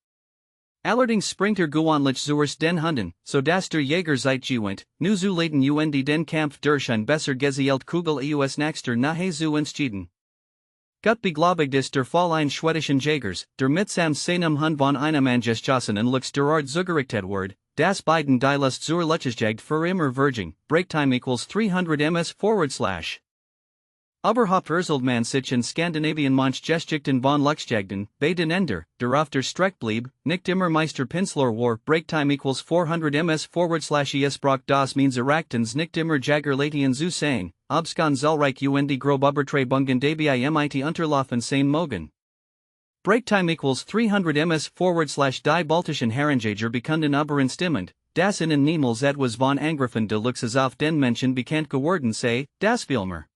Allerdings springt gewöhnlich zuerst den Hunden, so dass der Jäger Zeit gewinnt, nu zu leiten und den Kampf durch ein besser gezielt Kugel eus nächster Nahe zu entschieden. Gut beglaubigt ist der Fall ein schwedischen Jägers, der mit seinem Hund von einem angeschossenen Lux derart zugerichtet wird, dass beiden die Lust zur Luchsjagd für immer verging, Breaktime equals 300 ms/. Überhaupt man sich in Skandinavien manch Geschichten von Luchsjagden, bei den Ender, der auf der Strecke blieb, nicht immer Meister Pinsler war, Breaktime equals 400 ms/. Es braucht das means Erachtens nicht immer Jagerlatien zu sein, obskan zahlreich und grob Übertreibungen dabei mit unterlaufen sein mogen. Breaktime equals 300 ms/. Die baltischen Herrenjäger bekunden übereinstimmend, dass ihnen niemals etwas von Angriffen de Luchses auf den Menschen bekannt geworden sei, das Filmer.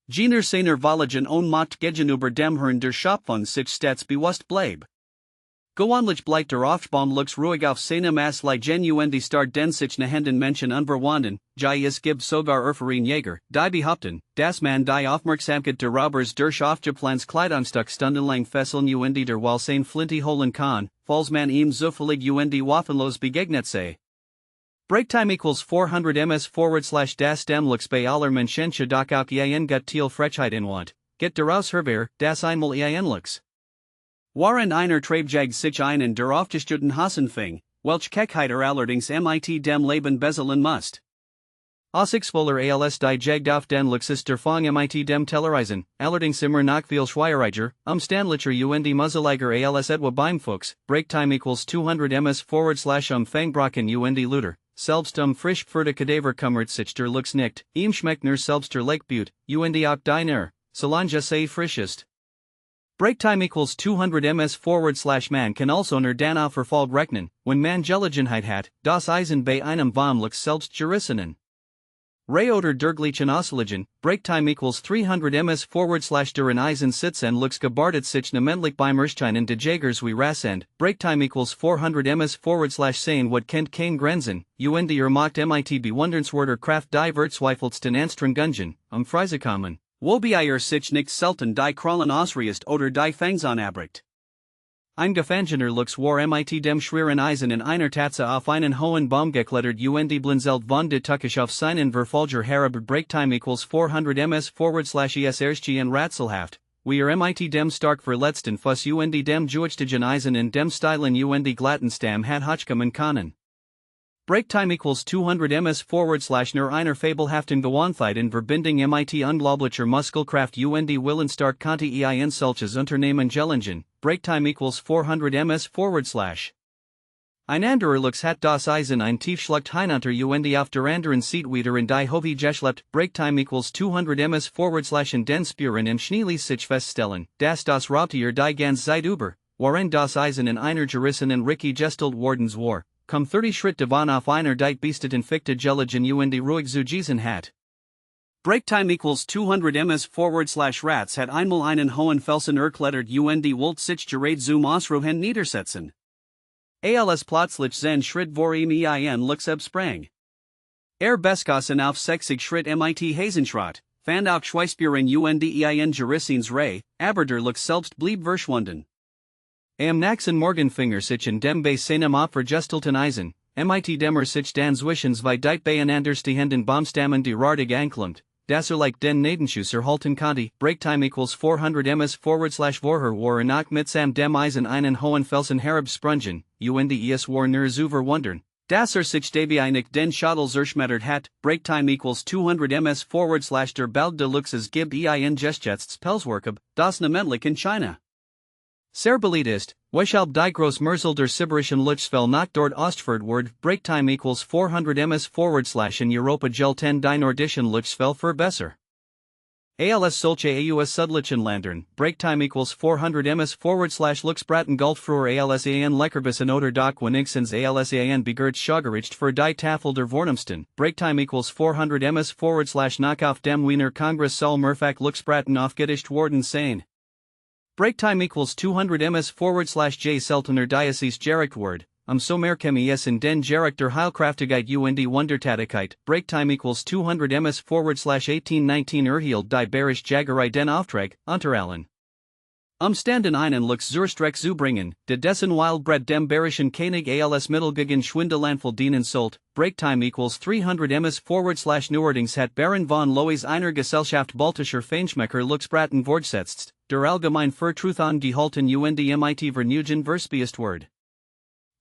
Jener seiner Wallagen Ohnmacht gegenüber dem Herrn der Schöpfung sich stets bewusst bleib. Gewöhnlich bleibt der Aufbomb Lux ruhig auf seinem Asligen und start den sich nahenden Menschen unverwanden, es gibt sogar Erfahrene Jäger, die behaupten, dass man die Aufmerksamkeit der Robbers durch aufgeplans Kleidungsstück stundenlang fesseln und der Wall sein Flinty holen kann, falls man ihm zufällig und waffenlos begegnet sei. Breaktime equals 400 ms/. Das dem Lux bei aller Menschensche doch auch gut Thiel Frechheit in want, get daraus hervor, das einmal Lux. Waren einer Treibjagd sich einen der aufgestützten Hasen fing, welch Keckheiter allerdings mit dem Leben bezeln must. Aussichtsvoller als die Jagd auf den Luxus der Fang mit dem Tellerreisen, allerdings immer noch viel schwieriger, umständlicher und muzzeliger als etwa beim Fuchs, Breaktime equals 200 ms/. Fangbrocken und Luder. Selbst frisch pferde Kadaver kümmert sich der Lux nicht, ihm schmeckt nur selbst der Lakebut, und auch die solange sei frischest. Breaktime equals 200 ms/. Man kann also nur dann auf Erfolg rechnen, wenn man Gelegenheit hat, das Eisen bei einem vom Lux selbst gerissen. Reoder dergleichen Auslegung, Breaktime equals 300 ms/. Der Eisen sitzen Lux gebartet sich namentlich beim Erscheinen de Jägers wie Rassend, Breaktime equals 400 ms/. Sein what kennt kein Grenzen, und macht mit bewundernswerter Kraft die verzweifeltsten Anstrengungen, Freizukommen, wobei sich nicht selten die Krallen ausreißt oder die Fangs anbricht. Ein Gefangener Lux war mit dem schweren Eisen in einer Tatze auf einen hohen Baum geklettert und blinzelt von de Tuckisch auf seinen Verfolger herab. Breaktime equals 400 ms/. Es erschien rätselhaft, wie mit dem stark verletzten Fuss und dem gewichtigen Eisen in dem Stilen und glatten Stamm hat hochkommen können. Breaktime equals 200 ms/. Nur einer fabelhaften Gewohnheit in Verbindung mit unglaublicher Muskelkraft und Willenstark konnte ein solches Unternehmen gelingen. Breaktime equals 400 ms/. Ein anderer Lux hat das Eisen ein Tiefschlucht hinunter und auf der anderen Seite wieder in die Hove geschleppt. Breaktime equals 200 ms/. In den Spuren im Schnee ließ sich feststellen, dass das Raubtier die ganze Zeit über, waren das Eisen in einer gerissenen Ricke gestalt wardens war, 30 Schritt davon auf einer die Beasteten Fichte gelegen und ruhig zu giesen hat. Breaktime equals 200 ms/. Rats hat einmal einen hohen Felsen erklettert und wollt sich gerade zum Ausruhen niedersetzen. Als plötzlich sein Schritt vor ihm ein Lux sprang. Beskossen auf 60 Schritt mit Hasenschrott, fand auch Schweißspuren und ein gerissens Reh, aber der Lux selbst blieb verschwunden. Am nächsten Morgen finger sich in dem bei seinem Opfer gestalten Eisen, mit dem sich dann zwischen zwei beieinander stehenden Baumstammen derartig anklemmt, dass like den Nadenschuss erhalten konnte. Breaktime equals 400 ms/. Vorher war noch mit dem Eisen einen hohen Felsen herabsprungen, und es war nur zu verwundern, Das sich dabei nicht den Shuttle zerschmettert hat, Breaktime equals 200 ms der Bald Deluxes gibt ein Gestjetzt Pelswerkab, das namentlich in China. Sehr beliebt ist, weshalb die Großmehrzahl der Sibirischen Luchsfell nach dort Ostford word, Breaktime equals 400 ms in Europa gelten die nordischen Luchsfell für besser. Als solche aus Südlichen Ländern, Breaktime equals 400 ms Luchsbraten Goldfruer alsan Leckerbissen oder doch wenigstens alsan begehrt Schogericht für die Tafel der Vornehmsten, Breaktime equals 400 ms nach auf dem Wiener Kongress soll mehrfach Luchsbraten aufgedicht worden sein. Breaktime equals 200 ms j seltener Diocese Gericht word, so mehr es in den Gericht der Heilkraftigkeit und Wundertätigkeit, Breaktime equals 200 ms 1819 erhielt die Bayerische Jägerei den Auftrag, unter allen Umständen einen Luchssurstreck zu bringen, de dessen Wildbret dem Bayerischen König als Mittel gegen Schwindelanfall dienen sollt, Breaktime equals 300 ms neuerdings hat Baron von Lois einer Gesellschaft baltischer Feinschmecker Luchsbraten fortsetzt, der allgemein Vertruth gehalten und mit Vergnügen verspiest word.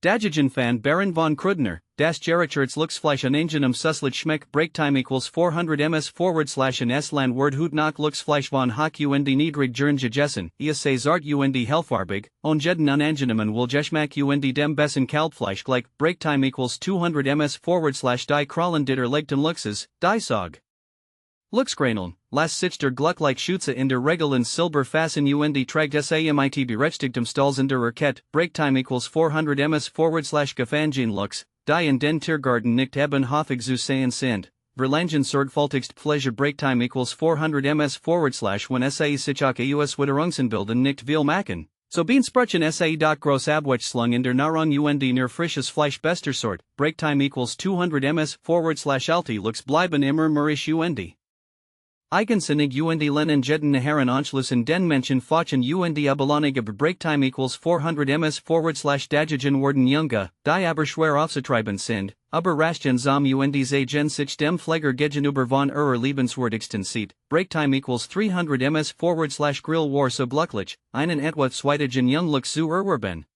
Dajigen fan Baron von Krudner, das Gerichtschurz Luchsfleisch an engenem Suslich Schmeck Breaktime equals 400 ms in Estland word hut nach Luchsfleisch von Hock und niedrig Jern gegessen, Zart und Helfarbig, jeden unangenehmen Wohlgeschmack und dem bessen Kalbfleisch gleich, Breaktime equals 200 ms die Krallen ditter legten Luchses, die Sog. Luchsgraneln, las sich der Gluck Schütze in der Regel in Silber fassen und tragt samit berechtigtem Stals in der Erkett, Breaktime equals 400 ms Gefangen Lux, die in den Tiergarten nicht eben häufig zu sehen sind, Verlangen sorgfältigst Pleasure Breaktime equals 400 ms when sich auch aus Witterungsbilden nicht viel machen. So Beansprüchen gross Abwechslung in der Nahrung und nur frisches Fleisch bester Sort, Breaktime equals 200 ms alte Lux bleiben immer mürrisch und Eigensinnig und Lenin jeden Nacheren Anschlussen den Menschen Fachen und Abelonige Breaktime equals 400 ms Dajigen worden Junge, die aber schwer aufzutreiben sind, aber Raschensam und Gen sich dem Pfleger gegenüber von Lebenswürdigsten sieht, Breaktime equals 300 ms Grill war so glücklich, einen etwa zweitigen Junglux zu erwerben.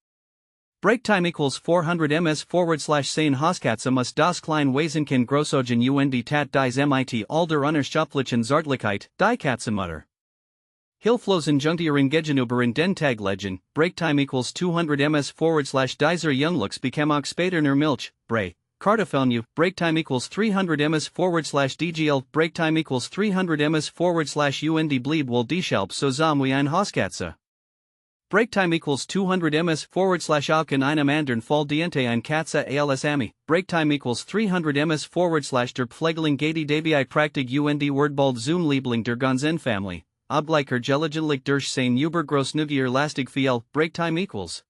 Breaktime equals 400 ms 10 Haskatze muss das klein Waisenkind grossogen und tat dies mit all der unerschöpflichen Zartlichkeit, die Katzenmutter. Hilflosen Jungtieren gegenüber in den Taglegen, Breaktime equals 200 ms dieser Junglux bekam auch später nur Milch, Brei, Kartoffeln, Breaktime equals 300 ms DGL, Breaktime equals 300 ms und blieb wohl deshalb so zahm wie ein Haskatze. Breaktime equals 200 ms auch in einem anderen Fall diente ein Katze als Ami, Breaktime equals 300 ms der Pflegeling Gadi dabei praktig und Wordbald zum Liebling der ganzen Family, obgleicher gelegentlich durch sein Übergroßnugier lastig viel, Breaktime equals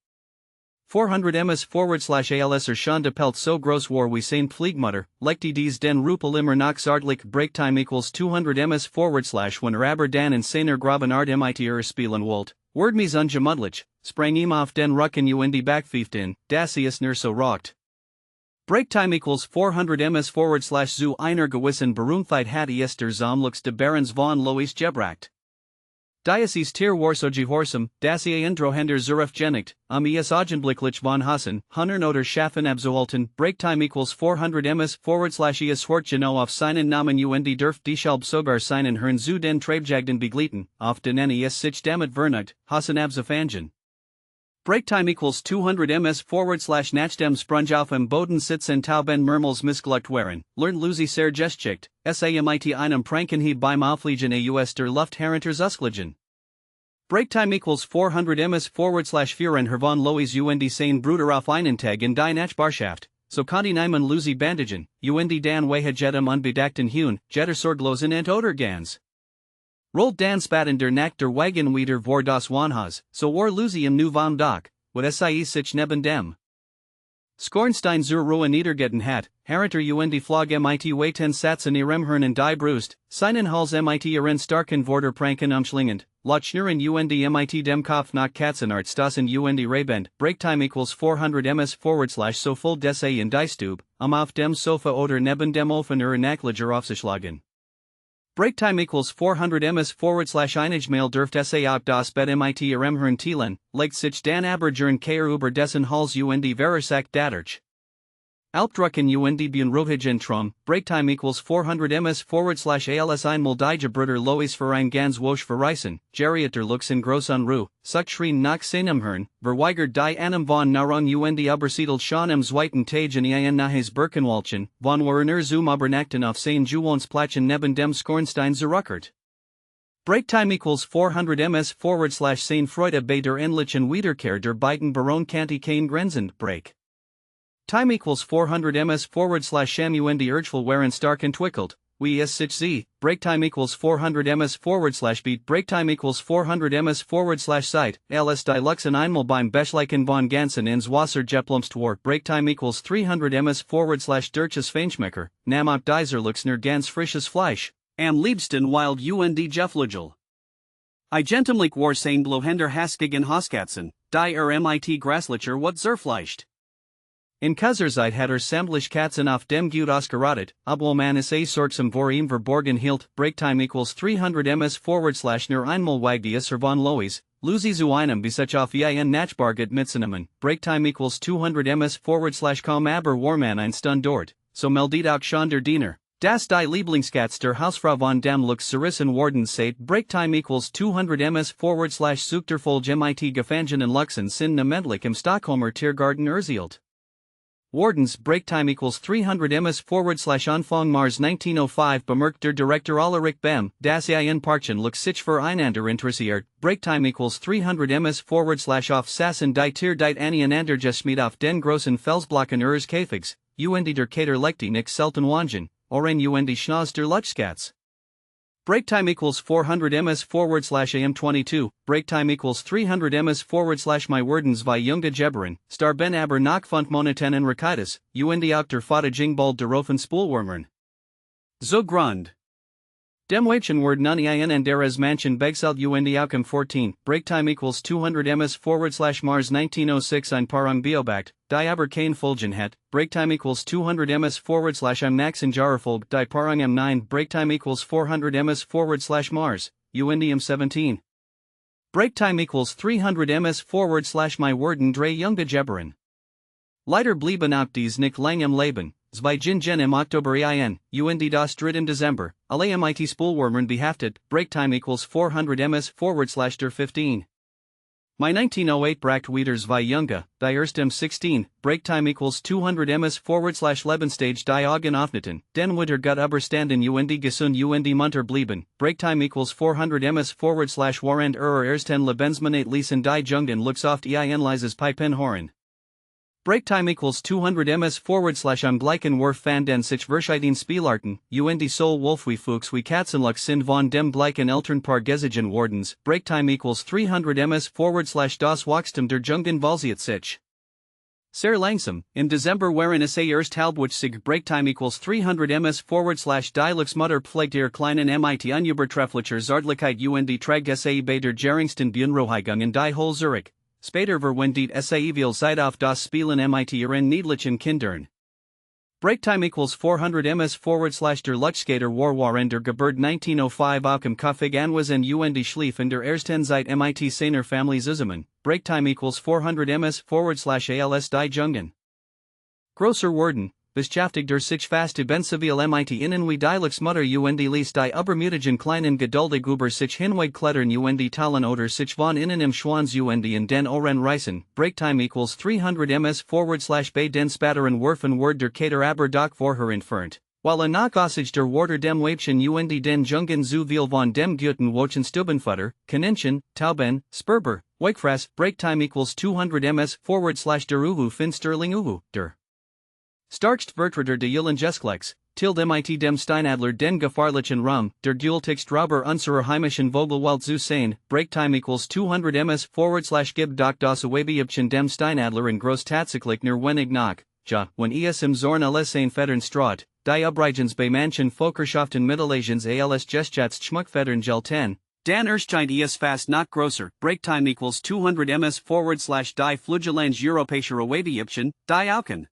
400 ms als schon de Pelt so groß war wie sein Pflegmutter, legte dies den Rupel immer nach zartlich, Breaktime equals 200 ms when aber dann in seiner Graben Art mit spielen wollt. Word mis ungemudlich, sprang ihm auf den Rücken und backpfifften, das ist nur so rockt. Breaktime equals 400 ms zu einer gewissen Berühmtheit hat es der Zamlux de Barons von Lois gebracht. Diocese Tier war so gehorsam, dass Drohender Zuref genigt, es augenblicklich von Hassen, Hunter oder Schaffen abzuhalten, Breaktime equals 400 ms es hort genau auf seinen Namen und dürft deshalb sogar seinen Herrn zu den Treibjagden begleiten, auf den es sich damit vernagt, Hassen abzufangen. Breaktime equals 200 ms nach dem Sprung auf dem Boden sitzen Tauben mehrmals missglückt waren, lernt Lucy sehr geschicht, samit einem Prankenhieb beim Aufliegen aus der Luft herenters Usgligen. Breaktime equals 400 ms führen Herr von Lois und sein Bruder auf einen Tag in die Nachbarschaft, so konnte niemand Lucy bandagen, und dan Wehajetem unbedachten Hune, jetter sorglosen und oder gans. Rollt dan spatten der Nacht der Wagen wieder vor das Wohnhaus, so war Lucy im Nu vom Dach, wat sich neben dem Skornstein zur Ruhe niedergeten hat, herenter und Flog mit Waiten Satzen ihrem Hirn die Brust, seinen Hals mit ihren starken Worte pranken umschlingend, laut schnurren und mit dem Kopf nach Katzenart stossen und Rebend, Breaktime equals 400 ms so voll des in die Stube, auf dem Sofa oder neben dem Ofen Nackliger aufzuschlagen. Breaktime equals 400 ms einigmail dürft auch das Bett mit ihrem Hirn teilen, legt sich dan aber über dessen Hals und Verursacht dadurch Alpdrucken UND Rohigen Trum, break time equals 400 ms/als einmal die Gebruder Lois Verein ganz Wosch Verreisen, Geriater Luxen Gross Unruh, Suchschrien nach Senemhern, Verweigert die Annam von Nahrung UND Übersiedelt schon im zweiten Tage in ein nahes Birkenwaldchen, von Werner zum Übernachten auf Sein Juwonsplatchen neben dem Skornstein zurückert. Break time equals 400 ms/Sein Freude bei der Endlichen Wiederkehr der beiden Baron Kanti kein Grenzen, break. Time equals 400 ms/Sham UND Urgeful waren stark entwickelt, wie es sich z, break time equals 400 ms/beat, break time equals 400 ms/site, ls die Luxen einmal beim Beschleichen von Gansen ins Wasser geplumpt break time equals 300 ms/durches Feinschmecker, nam op dieser Luxner ganz frisches Fleisch, am liebsten wild UND Geflügel. Eigentumlich war sein Blohender Haskigen Hoskatzen, die MIT Graslicher wat zerfleischt. In Kaiserzeit hat sämtliche Katzen auf dem Gut ausgerottet, obwohl man es sorgsam vor ihm verborgen hielt, break time equals 300 ms/nur einmal wagdies von Lois, Luzi zu einem Besuch auf ein Nachbarget mitzunehmen, break time equals 200 ms/kaum aber warman ein Stund dort, so meldet auch schon der Diener. Das die Lieblingskatz der Hausfrau von dem Lux Zerissen Warden seit break time equals 200 ms/sucht der Folge MIT Gefangenen Luxen sind namentlich im Stockholmer Tiergarten erzielt. Wardens break time equals 300 ms/Anfang Mars 1905 bemerkt der Director Ulrich Bem, das ein Parchen Lux sich für einander interessiert, break time equals 300 ms/auf Sassen die Tier dit aneinander geschmied auf den großen Felsblocken ihres Käfigs, UND der Kater Lechti nix selten wangen, oren UND Schnauz der Lutschkatz. Break time equals 400 ms/am22, break time equals 300 ms/my Wordens vi Junge Geberen, star ben aber nach Fund Moneten en Rakitis, UND auch der Fada Jingbald der Rofen Spoolwormern. So Grund. Dem Weibchen Word nun ein and deres Mansion Begseld UND auch im 14, break time equals 200 ms/Mars 1906 ein Parang Biobact, die aber kein Folgen hat, break time equals 200 ms/am Maxen Jarfolg die Parang M9, break time equals 400 ms/Mars, UND M17. Break time equals 300 ms/my Worden drei Junge Geberen. Leider blieben auch dies nicht lang im Leben. Zwei Jingen im Oktober UND das dritt im Dezember, alle MIT Spoolwormern behaftet, break time equals 400 ms/der 15. My 1908 bracht wieder zwei Junge, die erst im 16, break time equals 200 ms/Lebensstage die Augen öffneten, den Winter gut überstanden UND gesund UND munter blieben, break time equals 400 ms/Warend ersten Lebensmonat ließen die Jungen Lux oft ein leises Pipen hören. Break time equals 200 ms/am gleichen Wurf van den sich verschiedenen Spielarten, UND Sol Wolf wie Fuchs wie Katzenlux sind von dem gleichen Elternpaar gesiegen Wardens, break time equals 300 ms/das Wachstum der Jungen valsiert sich. Sehr langsam, im Dezember waren es erst halbwich sig break time equals 300 ms/die Lux Mutter pflegt ihr kleinen MIT Unübertrefflicher Zardlichkeit UND trägt bei der geringsten Bunroheigung in die Hol Zurich. Später verwendet will Zeit auf das Spielen MIT ihren niedlichen Kindern. Break time equals 400 ms/der Luchtskater war in der Geburt 1905 auch im Kaffig anwesend UND schlief in der ersten Zeit MIT seiner Family zusammen. Break time equals 400 ms/als die Jungen. Grosser Worden, beschäftigt sich fast ben civil MIT innen wie die Lux Mutter UND ließ die übermütigen kleinen geduldig über sich hinweg klettern UND Talen oder sich von innen im Schwanz UND in den Ohren reißen, break time equals 300 ms/bei den Spatteren Werfen Word der Kater aber doch vorher entfernt, while nach Aussicht der Water dem Weibchen UND den Jungen zu viel von dem guten Wochen Stubenfutter, Kaninchen, Tauben, Sperber, Wakefrass, break time equals 200 ms/der Uhu Finsterling Uhu, der Starkst Vertreter de Eulengeskleks, tilde MIT dem Steinadler den Gefahrlichen Rum, der Dueltixt Rauber unserer heimischen Vogelwald zu sein, break time equals 200 ms/gib doch das Awebiebchen dem Steinadler in groß tatsächlich nur wenig nach, ja, wenn es im Zorn alles ein Fettern straut, die Ubreigens bei manchen Volkerschaften Mittelasiens als Gestjats Schmuckfettern gelten, dan erscheint es fast noch grosser, break time equals 200 ms/die Flugelange Europäischer Awebiebchen, die Auken.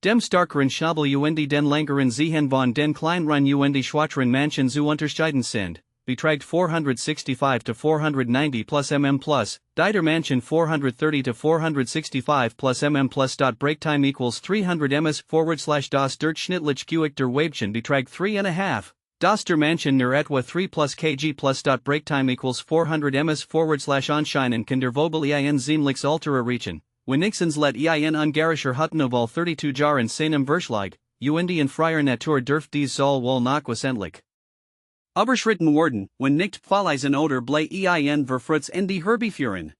Dem starkeren Schnabel UND den langeren Ziehen von den kleineren UND Schwatteren Manchen zu unterscheiden sind, betragt 465 to 490 plus mm plus, die der Mansion 430 to 465 plus mm plus. Break time equals 300 ms / das Durchschnittlich Gewicht der Weibchen betragt 3,5. Das der Mansion nur etwa 3 plus kg plus. Break time equals 400 ms / anscheinend kann der Vogel ein ziemliches Alter erreichen. Wenigstens let ein ungarischer Huttenobal 32 Jahren seinem Verschlag, und in freier Natur dürft dies soll wohl nachwissentlich Überschritten worden, wenn nicht Pfaleisen oder Blei ein Verfrutz in die Herbeiführen.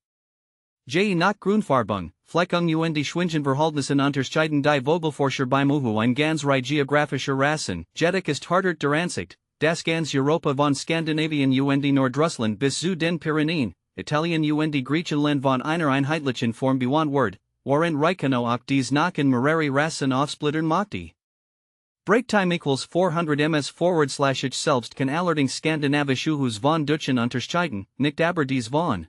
Je nach Grundfarbung, Fleckung und die Schwingenverhältnissen unterscheiden die Vogelforscher beim Uhu ein ganz Reihe geografischer Rassen. Jedoch ist hartert der Ansicht, das ganz Europa von Skandinavien und Nordrussland bis zu den Pyrenäen, Italien und Griechenland von einer einheitlichen Form bewohnt wird, worin Reikano auch dies nach in mehrere Rassen aufsplittern mochte. Break time equals 400 ms / ich selbst kann allerdings skandinavisch Uhus von Deutschen unterscheiden, nicht aber dies von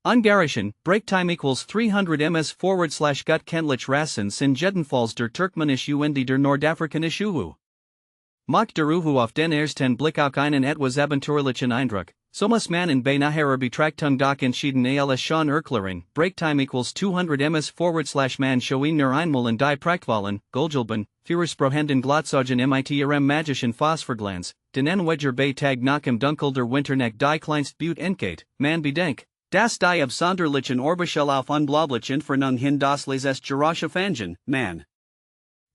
Ungarischen. Break time equals 300 ms / gut kenntlich Rassen sind jedenfalls der Turkmenisch und der Nordafrikanische Uhu. Macht der Uhu auf den ersten Blick auch einen etwas abenteuerlichen Eindruck, so muss man in beinahe Betrachtung doch entschieden alles schon erklären. Break time equals 200 ms / man schon nur einmal in die Prachtwahlen, Goldgelben, Führersprohenden Glotzogen mit ihrem magischen Phosphorglanz, den Enweger bei Tag nach im Dunkel der Winternacht die kleinst Butte entgeht, man bedenk, das die absonderlichen Orbitschel auf unglaublichen Entfernung hin das les est Gerasche Fangen, man.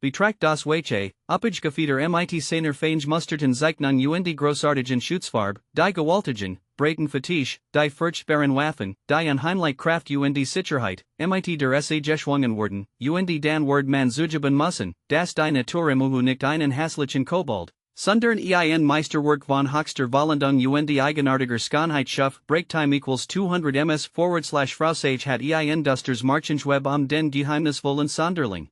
Betracht das Weiche, Uppiggefieder mit seiner Fange Musterten Zeichnung und die großartigen Schutzfarbe, die gewaltigen, breiten Fetisch, die furchtbaren Waffen, die unheimliche Kraft und die Sicherheit, mit der se geschwungen worden, und die dann Word man zugeben müssen, das die Natur im Uhu nicht einen hässlichen Kobold, sondern ein Meisterwerk von höchster Vollendung und die eigenartiger Schönheit schuf. Break time equals 200 ms / Fraussage hat ein Dusters Marchenschweb den geheimnisvollen Sonderling.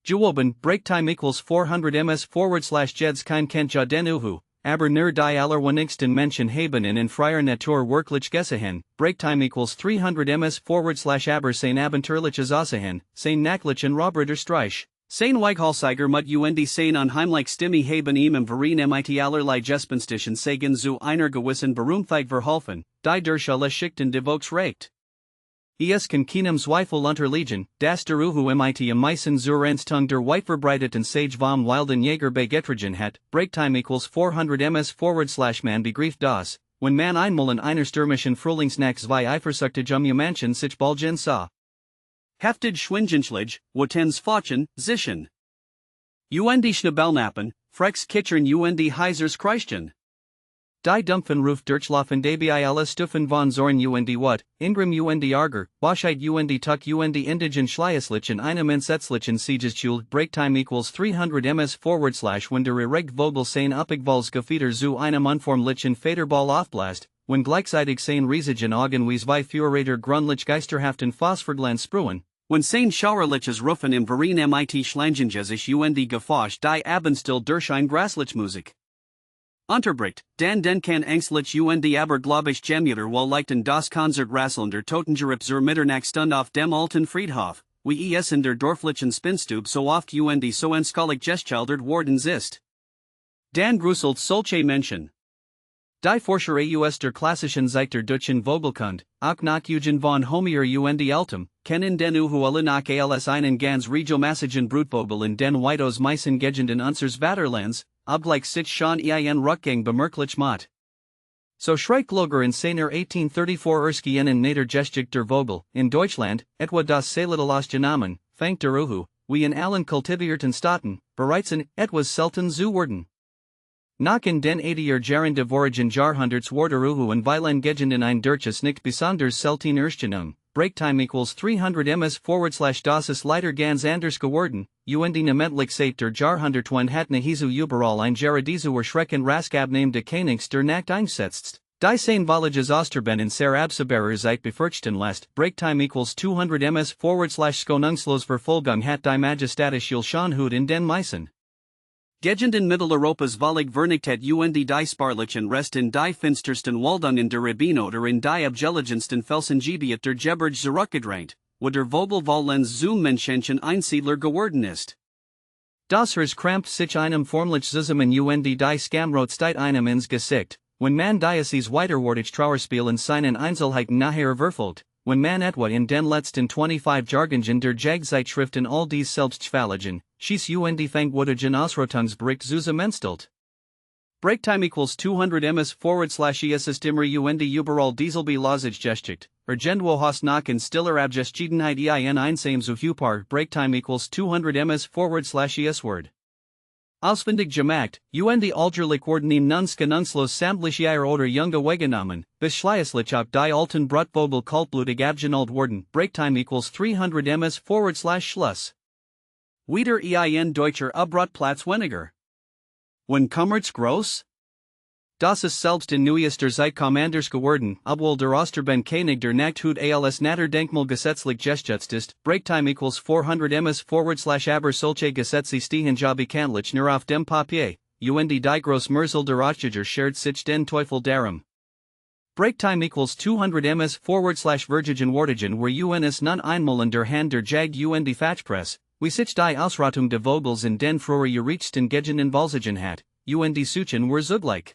Jawoben, break time equals 400 ms / Jeds kein Kennt ja den Uhu, aber nur die allerwenigsten Menschen haben in freier Natur wirklich gesehen. Break time equals 300 ms / aber sein abenteuerliches Aussehen, sein nachtlichen Robrider Streich, sein Weichhalsiger mit und sein unheimlich Stimme haben ihm im Verein mit allerlei Gespenstischen Sagen zu einer gewissen Berühmtheit verholfen, die durch alle Schichten des Volks reicht. Es kann keinem Zweifel unterliegen, dass der Uhu mit am meisten zur Ernsttung der weit verbreiteten Sage vom wilden Jäger beigetragen hat. Break time equals 400 ms / man begriff das, wenn man einmal in einer stürmischen Frühlingsnacht zwei eifersüchtige Menschen sich balgen sah. Heftig schwingenschlich, wotens Fachen, sichen. Und die Schnabelnappen, Frex Kitchern und die Heisers Christian. Die dumpfen Ruf durchlaufen dabei alle Stufen von Zorn und die Wut, Ingram und die Arger, Wahrheit und die Tuck und die Indigen Schleißlichen einem entsetzlichen Siegesschule. Break time equals 300 ms / wenn der erregt Vogel sein Uppigvals Gefieder zu einem unformlichen Federball aufblast, wenn gleichzeitig sein riesigen Augen wie zwei Führer grünlich geisterhaften Phosphorglanz sprühen, wenn sein schauerliches Rufen im Verein mit Schlangenjesisch und die Gefasch die Abendstill durch ein Grasslichmusik unterbricht, den kann ängstlich und die abergläubisch Gemüter wohl leichten das Konzert rasselnder Totengerüpp zur Mitternachtsstund auf dem alten Friedhof, wie es in der dorflichen Spinstube so oft und die so enskalisch gestschildert worden ist. Dan gruselt solche Menschen. Die Forscher aus der klassischen Zeit der deutschen Vogelkunde, auch nach Eugen von Homer und Altem, kennen den Uhu alle nach als einen ganz regelmäßigen Brutvogel in den weitaus meisten Gegenden unseres Vaterlands, obgleich sich schon ein Rückgang bemerklich macht. So Schreckloger in seiner 1834 ersten Niedergeschichte der Vogel, in Deutschland, etwa das Seelitelaus genommen, fängt der Uhu, wie in allen kultivierten Staaten, bereits in etwas selten zu werden. Nach in den 80er Jahren der vorigen Jahrhunderts war der Uhu in vielen Gegenden ein Durches nicht besonders selten erscheinung. Break time equals 300 ms / das ist leider ganz anders geworden, und die namentlich seit der Jahrhundertwende hat nahezu überall ein Geradizu erschrecken rask abnehmen de Königs der Nacht einsetzt. Die sein Villages Osterben sehr absebarer Zeit befürchten lässt. Break time equals 200 ms / Skönungslos Verfolgung hat die Majestatische Schönheit in den Meissen Gegenden Mitteleuropas völlig vernichtet und die sparlichen Rest in die finstersten Waldungen der Ribben oder in die abgelegensten Felsengebiet der Gebirge zurückgedrängt, wo der Vogel vollends zum Menschenchen Einsiedler geworden ist. Das Herz krampft sich einem formlich zusammen und die Schamrot steht einem ins Gesicht, When man diocese weiterwärtig Trauerspiel in seinen Einzelheiten nachher verfolgt, when man etwa in den letzten 25 Jargongen der Jagdzeitschriften all dies selbstgefalligen, schieß fangwürdigen Ausrotungsbericht zusammenstellt. Breaktime equals 200 ms/es ist immer überall dieselbe Losage Urgendwo hast nach in stiller Abgeschiedenheit einsam zu Hupar. Breaktime equals 200 ms/es word. Ausfindig gemacht, algerlich wurden ihm nunsklos sämtliche oder junge Wegenamen, bis schließlich auf die alten Brutvogel kaltblutig abgenullt wurden. Breaktime equals 300 ms/Schluss. Wieder deutscher Abbrotplatz weniger. When kommert's groß? Das ist selbst in neuester Zeit anders geworden, obwohl der Osterben-König der Nachthut als Naturdenkmal gesetzlich geschützt ist. Breaktime equals 400 ms/aber solche Gesetze stehen ja bekanntlich nur auf dem Papier, die groß Mersel der Ostriger schert sich den Teufel darum. Breaktime equals 200 ms/Vertigen Wartigen where es nun einmal in der Hand der Jagd Fachpress, wie sich die Ausrottung de Vogels in den früher gerechten Gegenden Volzigen hat, Suchen were zugleich.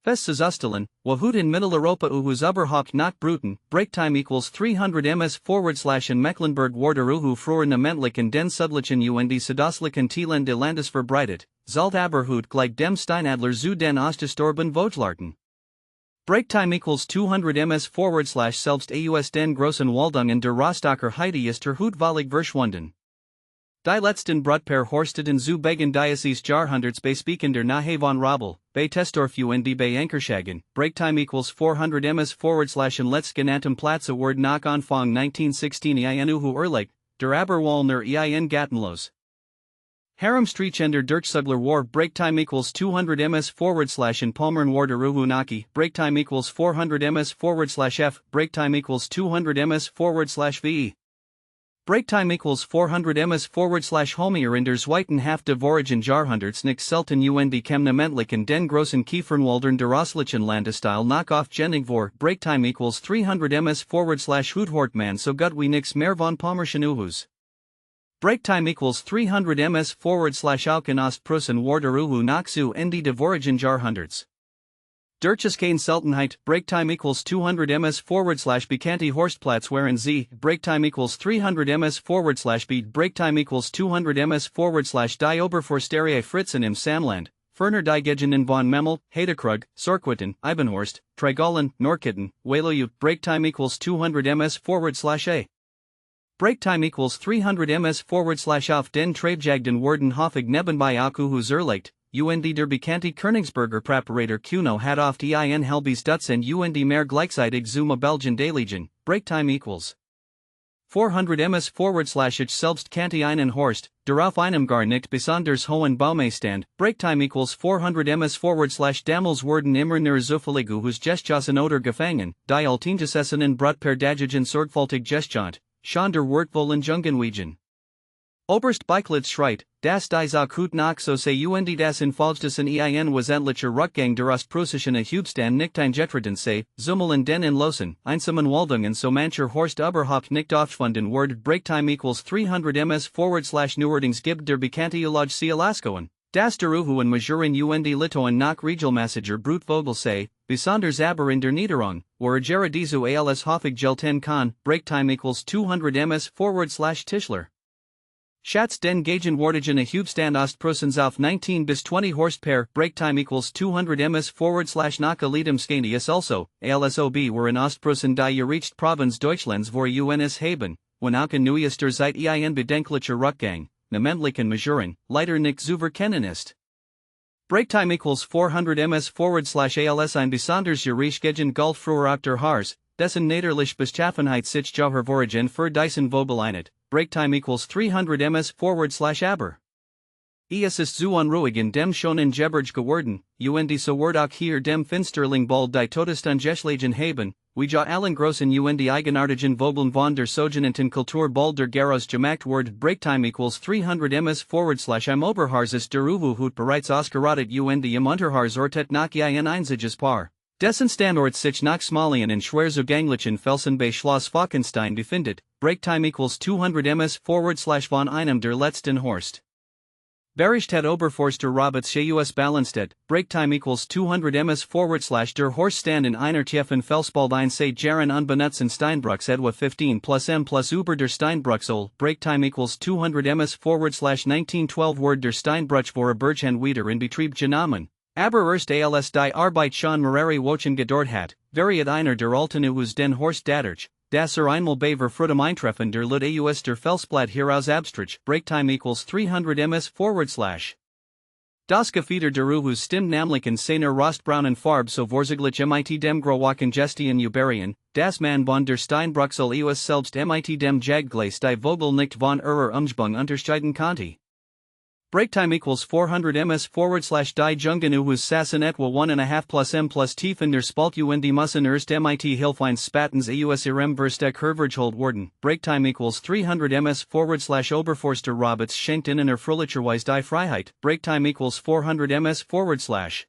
Fest zustellen, wahut in Mitteleuropa überhaupt nach Bruten. Breaktime equals 300 ms/in Mecklenburg wurde früher namentlich in den südlichen südostlichen Teilen des Landes verbreitet, zalt aber gleich dem Steinadler zu den ausgestorben Voglarten. Breaktime equals 200 ms/selbst den großen Waldungen der Rostocker Heide ist völlig verschwunden. Die letzten Brutpaar zu Begen Diocese Jahrhunderts bei Speakender nahe von Rabel, bei Testorf bei Ankershagen. Breaktime equals 400 ms/in letztgenanntem Platz word nach Anfang 1916 Erlich, der Aberwallner Gattenlos. Haremstrichender Dirksugler war. Breaktime equals 200 ms/in Palmern war der Naki. Breaktime equals 400 ms/f. Breaktime equals 200 ms/ve. Breaktime equals 400 ms/Homier in der zweiten Hälfte vorigen Jahrhunderts nix selten namentlich in den großen Kiefernwaldern der östlichen Landesteil nach aufgenig vor. Breaktime equals 300 ms/Hut so gut wie nix mehr von Pommerschen Uhus. Breaktime equals 300 ms/auch in Ostpreußen war der nach zu Ende de vorigen Jahrhunderts. Durches keine Seltenheit. Breaktime equals 200 ms/bekannte Horstplatz waren sie. Breaktime equals 300 ms/beat. Breaktime equals 200 ms/die Oberforsterie Fritzen im Samland, Ferner die Gegenden von Memel, Heidekrug, Sorquitten, Ibenhorst, Tregalen, Norkitten, Waloyut. Breaktime equals 200 ms/a. Breaktime equals 300 ms/auf den Trebjagden worden Hofig nebenbei auch erlegt. Der bekannte Königsberger Preparator Kuno hat oft Helbis Dutzend mehr gleichzeitig zum Belgien Dailigen. Breaktime equals 400 ms/ich selbst kannte einen Horst, der auf einem gar nicht besonders hohen Baume stand. Breaktime equals 400 ms/damals wurden immer nur so viele Geschossen oder gefangen, die Altingesessenen Brutperdagigen sorgfältig geschont, schon der Wertvollen Jungenwegen. Oberst Beiklitz schreit, das dies auch gut nach so sei das Infalsdessen wesentlicher Rückgang der Ostpreußischen Hubstand nicht eingetreten sei, zumal in den in Losen, einsamen Waldungen so mancher Horst überhaupt nicht aufgefunden word. Breaktime equals 300 ms/neuerdings gibt der bekannte Ulog C. Alaskoen, das der in Majoren Litauen nach Regelmassager Brutvogel sei, besonders aber in der Niederung, wo Geradizu als Hofig gelten kann. Breaktime equals 200 ms/Tischler. Schatz den Gegenwärtigen Hubstand Ostpreußens auf 19 bis 20 Horstpaar. Breaktime equals 200 ms/nach Elitem Scanius also, ALSOB were in Ostpreußen die gerecht Provinz Deutschlands vor uns haben, when auch in neuester Zeit bedenklicher Rückgang, namentlichen Majoren, leider nicht zu verkennen ist. Breaktime equals 400 ms/als ein besonders gerecht gegen Galt früher auch der Haars, dessen Naderlich Beschaffenheit sich Johar Vorigen für diesen Vogel einet. Breaktime equals 300 ms/aber. Es ist zu unruhig in dem schonen Gebirge geworden, so word auch hier dem Finsterling bald die Todestangeschlagen haben, wie ja allen großen eigenartigen Vogeln von der sogenannten Kultur bald der Garos gemacht word. Breaktime equals 300 ms/im Oberhaars ist der Hut bereits ausgerottet im Unterhaars ortet nach ein einziges Paar. Dessen Standort sich nach Smalien in schwerzugänglichen Felsen bei Schloss Falkenstein befindet. Breaktime equals 200 ms/von einem der letzten Horst. Berichtät Oberforster Roberts US Balanced, break time equals 200 ms / der Horststand in einer tiefen Felsspalt ein seit Jahren unbenutzten Steinbruchs etwa 15 plus m plus über der Steinbruchsohl, break time equals 200 ms / 1912 Word der Steinbruch vor Berghand wieder in Betrieb genommen. Aber erst als die Arbeit schon mehrere Wochen gedauert hat, variiert einer der alten aus den Horst dadurch, dass einmal bei Verfrutem eintreffen der Lud aus der Felsplatte heraus abstrich, Breaktime equals 300 ms /. Das Gefieder der Uhus stimmt nämlich in seiner rostbraunen Farbe so vorzüglich mit dem Grauwachen Gestien Uberian, das man von der Steinbruchsel aus selbst mit dem Jaggleis die Vogel nicht von ihrer Umgebung unterscheiden konnte. Breaktime equals 400 ms / die Jungen Uhus sassen etwa 1,5 plus m plus tief in der Spalt und müssen erst mit Hilfein Spattens aus ihrem Versteck hervorgeholt werden. Breaktime equals 300 ms / Oberforster Roberts schenkt ihnen erfreulicherweise die Freiheit. Breaktime equals 400 ms /.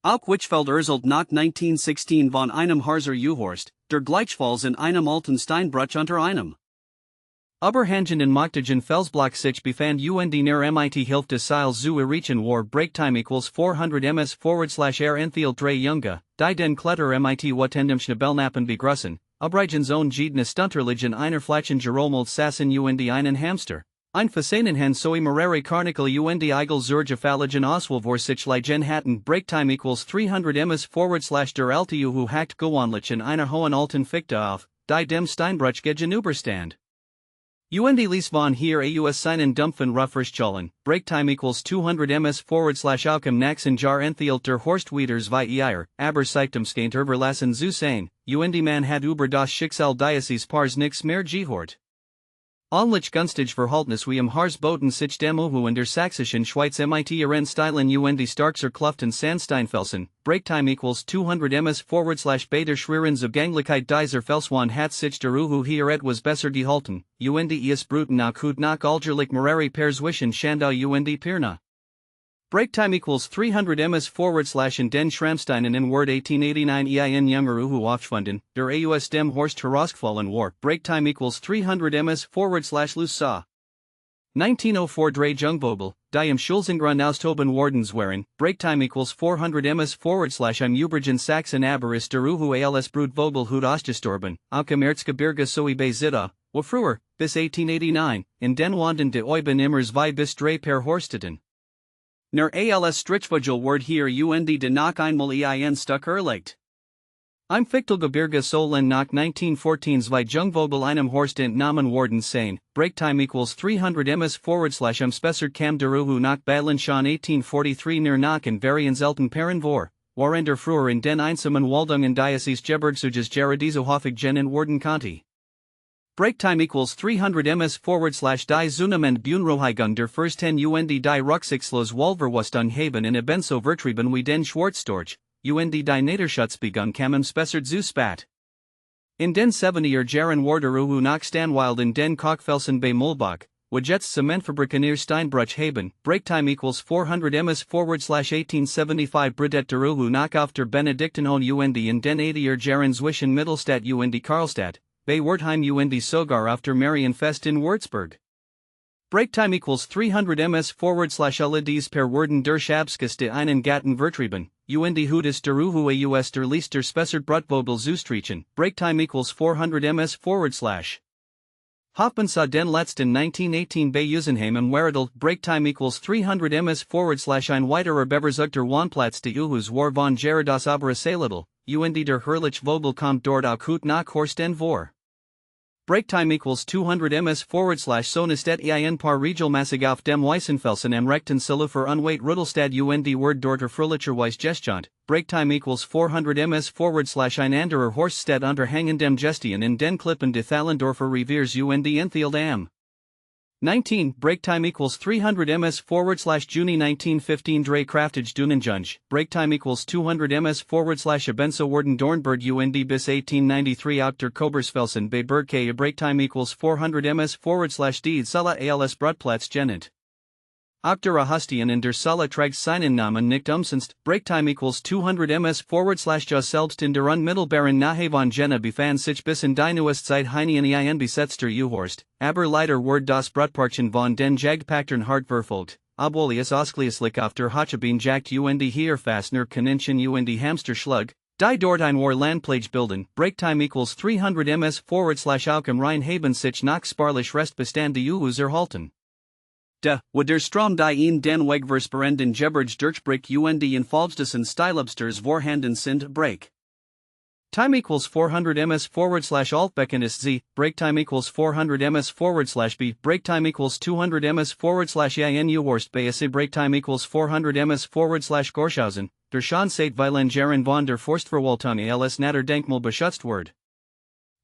Auch Wichfeld erzählt nach 1916 von einem Harzer Uhorst, der gleichfalls in einem alten Steinbruch unter einem Oberhangen in Magdagen Felsblock sich befand und near mit Hilfe des Seils zu erreichen war. Breaktime equals 400 ms / Enthielt 3 Junge, die den Kletter mit Watendem Schnabelnappen begrüßen, Obrigens own Jedne Stunterligen einer Flachen Geromald Sassen und einen Hamster. Ein Fasanenhen soi Marere Carnical und Eigel Zurge Falligen Oswald sich liegen hatten. Breaktime equals 300 ms / der Alte Uhu hackt Gowanlich in einer hohen alten Fichte auf, die dem Steinbruch gegenüberstand. Und ließ von hier aus seinen dumpfen Ruffrischchollen, Breaktime equals 200 ms / Auchem Naxen Jar Enthielt der Horstwieders wie ihr, aber Seichtumskeint überlassen zu sein, und man hat über das Schicksal dieses Pars nix mehr gehört. Onlich gunstig Verhaltnis wie Hars Boten sich dem Uhu in der Sächsischen Schweiz mit ihren Stilen und starkser Kluften Sandsteinfelsen, Breaktime equals 200 ms / bei der Schweren Zugänglichkeit dieser Felswan hat sich der Uhu hier etwas besser gehalten, und is Bruten auch gut nach algerlich mehrere Perswischen Schandau und Pirna. Breaktime equals 300 ms / in den Schrammsteinen in Word 1889 ein junger Uhu aufschwunden, der aus dem Horst herausgefallen war. Breaktime equals 300 ms / Lusa. 1904 Drei Jungvogel, die im Schulzengrund austoben worden waren. Breaktime equals 400 ms / im übrigen Sachsen aber ist der Uhu als Brutvogel hut ausgestorben, auch im Erzgebirge sowie bei Zittau, wo früher, bis 1889, in den Wanden de Euben immer 2 bis 3 per Horsteten. Ner als Strichvogel word hier und de nach einmal ein Stuck erlegt. Im Fichtelgebirge sollen nach 1914 2 Jungvogel einem Horst entnommen worden sein. Breaktime equals 300 ms / Spessert kam der Uhu nach Badland schon 1843 nach in varian selten Paren vor, waren der früher in den einsamen Waldungen dieses Gebirgsuges Geradizo häufig genannt worden konnte. Breaktime equals 300 ms / die Zunehmend Bunroheigung der Firsten und die Rucksichtslos Wolverwustung haben in ebenso vertrieben wie den Schwarzstorch, und die Niederschutzbegung kam Spessert zu spat. In den 70er Jahren war der Uhu nach Stanwild in den Kochfelsen bei Mulbach, wo jetzt Zementfabriken ihr Steinbruch haben. Breaktime equals 400 ms / 1875 Bridet der Uhu nach auf der Benediktenhohen und in den 80er Jahren zwischen Mittelstadt und Karlstadt, bei Wertheim und sogar auf der Marienfest in Würzburg. Breaktime equals 300 ms / LEDs per Werden der Schabskis de einen Gatten vertrieben, und hut ist der Uhu aus der Liester Spessert Brutvogel zustrichen. Breaktime equals 400 ms /. Hoffmann saw den letzten 1918 bei Usenheim im Weredel. Breaktime equals 300 ms / ein weiterer Beverzugter Wohnplatz de Uhus war von Geradas Aberaselital, und der Herrlich Vogel kommt dort auch gut nach Horsten vor. Breaktime equals 200 ms / Sonestet ein paar Regelmäßig auf dem Weissenfelsen am rechten Silfer unweit Rüttelstadt und Word dort erfreulicherweise gestjont. Breaktime equals 400 ms / ein anderer Horststadt unterhangen dem Gestien in den Klippen de Thallendorfer Reviers und Enthielt am 19. Breaktime equals 300 ms / Juni 1915 Drei Kraftige Dunenjunge. Breaktime equals 200 ms / Ebenso Worden Dornberg und bis 1893 auf der Kobersfelsen bei Bergkay. Breaktime equals 400 ms / die Sala als Brutplatz genannt. Auch der Ahustien in der Sala trägt seinen Namen nicht umsonst. Breaktime equals 200 ms / ja selbst in der unmittelbaren Nähe von Jena befand sich bis in die Neuestzeit ein besetzter Uhorst, aber leider ward das Brutparchen von den Jagdpachtern hart verfolgt, Obolius Oskliuslik after Hochabeen jagt und hier Fastner Kaninchen und Hamster Schlug, die dort ein war Landplage bilden, Breaktime equals 300 ms /Auchem Rheinhaben sich nach Sparlich Restbestand die halten. Wo der Strom die in den Wegversperenden Geberge Durchbrick und in Falbstassen Stylubsters vorhanden sind, break. Time equals 400 ms /Altbecken ist z, breaktime equals 400 ms /b, breaktime equals 200 ms /INU Horst Bayese, breaktime equals 400 ms /Gorshausen, der Schon seit Weilengeren von der Forstverwaltung als Natter Denkmal beschützt wird.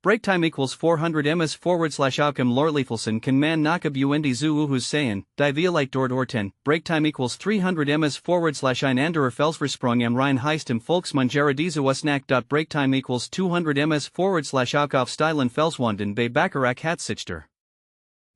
Breaktime equals 400 ms /Auchem Lorliefelsen kann man nachab und zu Hussein, die Violite dort orten, breaktime equals 300 ms /ein anderer Felsversprung am Rhein heißt im Volksmund diese Usnack. Breaktime equals 200 ms /Aukauf Stylen Felswanden bei Bacharach Hatsichter.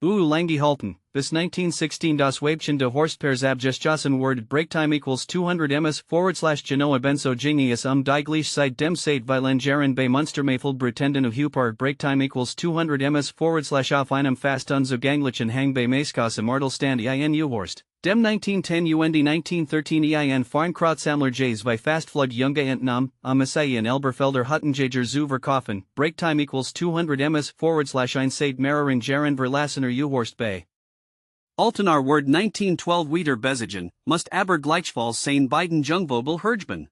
Lange halten, bis 1916 das Weibchen de Horstpairs abgeschossen word. Breaktime equals 200 ms /Genoa Benso Genius die Gleiche seit dem Seit Weilengeren bei Munstermafel Brutenden Hupar. Breaktime equals 200 ms /auf einem fast unzugänglichen Hang bei Maiskas im Ortelstand INU Horst. Dem 1910 und 1913 ein Farnkrautsammler Jays bei Fastflug Junge Entnahme, Messiah in Elberfelder Huttenjager zu verkaufen. Breaktime equals 200 ms /ein Seit mehreren Jaren Verlassener Uhorst bei. Altenar word 1912 wieder Bezigen, must aber gleichfalls sein beiden Jungvogel Hergben.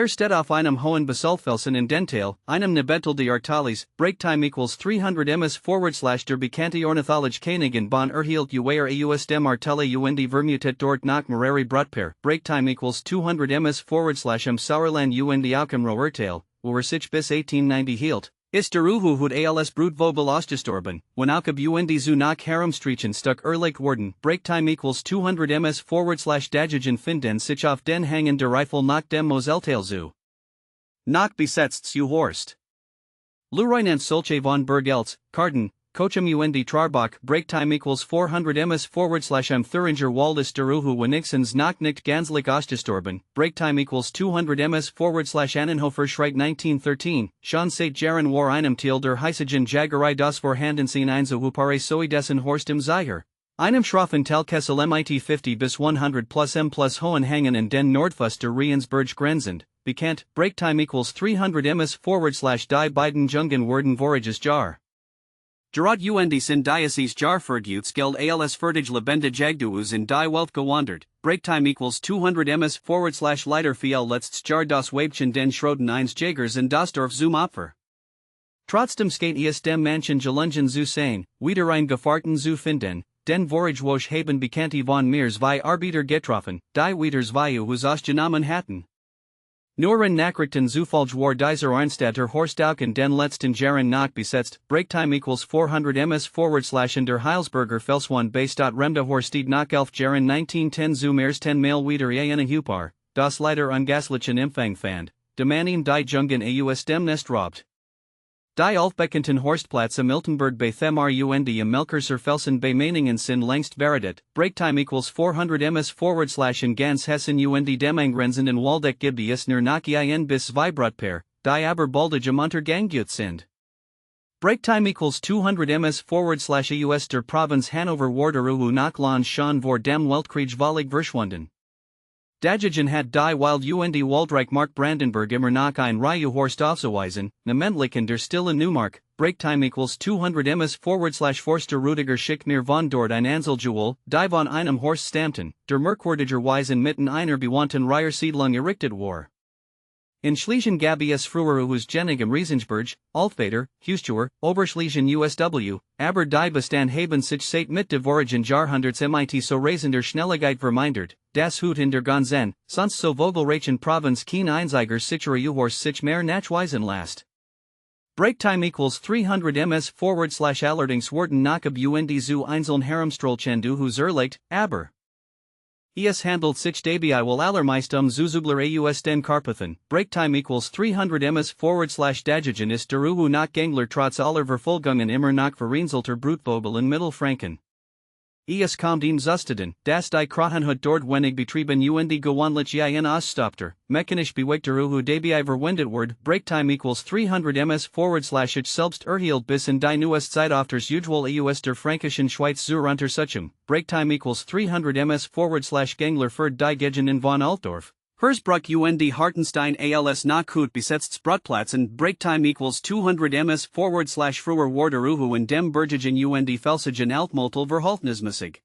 Steht auf einem hohen Basaltfelsen in Dental, einem Nebetel de Artalis, breaktime equals 300 ms /der bekannte Ornithologe Königin von erhielt aus dem Artale und Vermutet dort nach Mareri Brutpair. Breaktime equals 200 ms /im Sauerland und Auchem Roertal, wo sich bis 1890 hielt. Ist der hut als Brutvogel ausgestorben, when Aukab und zu nach Herumstreichen stuck erlegt worden. Breaktime equals 200 ms /Dagigen finden sich auf den Hängen der Eifel nach dem Moseltal zu. Nach besetzt zu Horst. Luroinant solche von Bergeltz, Karten, Cochem und Trarbach. Breaktime equals 400 ms /am Thüringer Wald ist der wenigstens nach nicht ganzlich ausgestorben. Breaktime equals 200 ms /Annenhofer Schreit 1913, schon seit Jahren war einem Teil der Heisigen Jagerei das Vorhandensein einzuhupare soi dessen Horst im Zeiger. Einem schroffen Talkessel mit 50 bis 100 plus m plus hohen Hängen in den Nordfuss der Riensberg grenzend, bekannt. Breaktime equals 300 ms /die beiden Jungen worden vorages jar. Gerard und sin Diocese jar Fergutes geld als Fertig lebende Jagduus in die Welt gewandert. Breaktime equals 200 ms /Leiter fiel letztes Jar das Weibchen den Schroden eins Jägers in das Dorf zum Opfer. Trotzdem skate es dem Manchen gelungen zu sein, wieder ein Gefahrten zu finden, den vorige Woche haben bekannte von mir zwei Arbeiter getroffen, die wieder zwei ausgenommen hatten. Nur in Nachrichten zufolge war dieser Arnstädter Horst auch in den letzten Jahren nach besetzt. Breaktime equals 400 ms /in der Heilsberger Felswand bei Remda Horstied nach 11 Jahren 1910 zum ersten Mal wieder eine Hupar, das leider ungaslichen Empfang fand, dem man ihm die Jungen aus dem Nest raubt. Die Aufbeckenten Horstplatz am Miltenberg bei Themar und am Melkerser Felsen bei Meiningen sind längst beridet. Breaktime equals 400 ms /in ganz Hessen und dem angrenzenden Waldeck gibt es nur nach ein bis zwei Brutpaar, die aber baldige Untergangut sind. Breaktime equals 200 ms /aus der Provinz Hannover Warderu nach Land schon vor dem Weltkrieg völlig verschwunden. Dagigen hat die Wild und Waldreich Mark Brandenburg immer nach ein Ryu Horst aufzuweisen, namentlich in der Stille Neumark. Breaktime equals 200 ms /Forster Rudiger schickt mir von dort ein Anseljuel, die von einem Horst stammten, der merkwürdiger Weisen mitten einer bewandten Reihersiedlung errichtet war. In Schlesien gab es früher Genigem Riesensburg, Altvater, Hustuer, Oberschlesien USW, aber die Bestand haben sich seit mit de vorigen Jahrhunderts mit so rasender Schnelligkeit vermindert, das Hut in der Ganzen, sonst so vogelreichen Provinz kein einziger sicherer Uhorst sich mehr nachweisen lässt. Breaktime equals 300 ms /allerdings worden nachab und zu einzeln Herumstrollchen erlegt, aber. Es handelt sich dabei wohl allermeist Zuzugler aus den Karpathen. Breaktime equals 300 ms /Dagigen ist der Nachgängler trotz aller Verfolgungen immer nach vereinzelter Brutvogel in Mittelfranken. Es kommt ihm zustatten, dass die Krahenhut dort wenig betrieben und gewöhnlich in Ausstopter, mechanisch bewegter Uhu dabei verwendet wird, Breaktime equals 300 ms / ich selbst erhielt bis in die neuest Zeitofters usual aus der Fränkischen Schweiz zur Untersuchung, Breaktime equals 300 ms / Gangler für die Gegenden von Altdorf. Hersbruck und Hartenstein als Nachhut besetzt Brutplatz and Breaktime equals 200 ms / früher Warder Uhu in dem Bergigen und Felsigen Altmoltel verhaltnismäßig.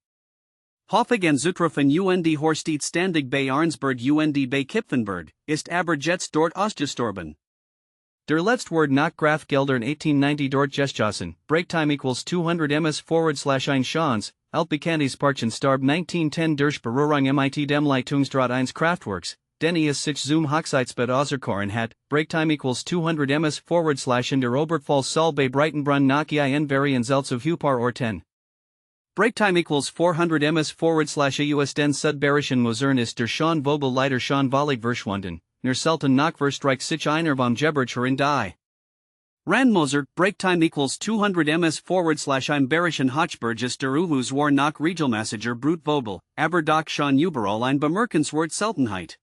Häufig an Zutrufen und Horstedt standig bei Arnsberg und bei Kipfenberg, ist aber jetzt dort ausgestorben. Der letzte Wort nach Grafgeldern 1890 dort geschossen, Breaktime equals 200 ms / ein Chance, Altbekanntes Parchen starb 1910 durch Berührung mit dem Leitungsdraht 1 Kraftwerks. Denny sich zum Hochzeitsbett auserkoren hat, Breaktime equals 200 ms / in der Oberpfalz bei Breitenbrunn nach ein Varianz of Hupar or 10. Breaktime equals 400 ms / aus den Südbayerischen Mosern ist der Schon Vogel leider schon völlig verschwunden, nur selten noch verstreicht sich einer vom Gebercher in die. Randmoser, Breaktime equals 200 ms / im Bayerischen Hochberg ist der Uhus war nach Regelmäßiger Brutvogel, aber doch schon überall ein bemerkenswert Seltenheit.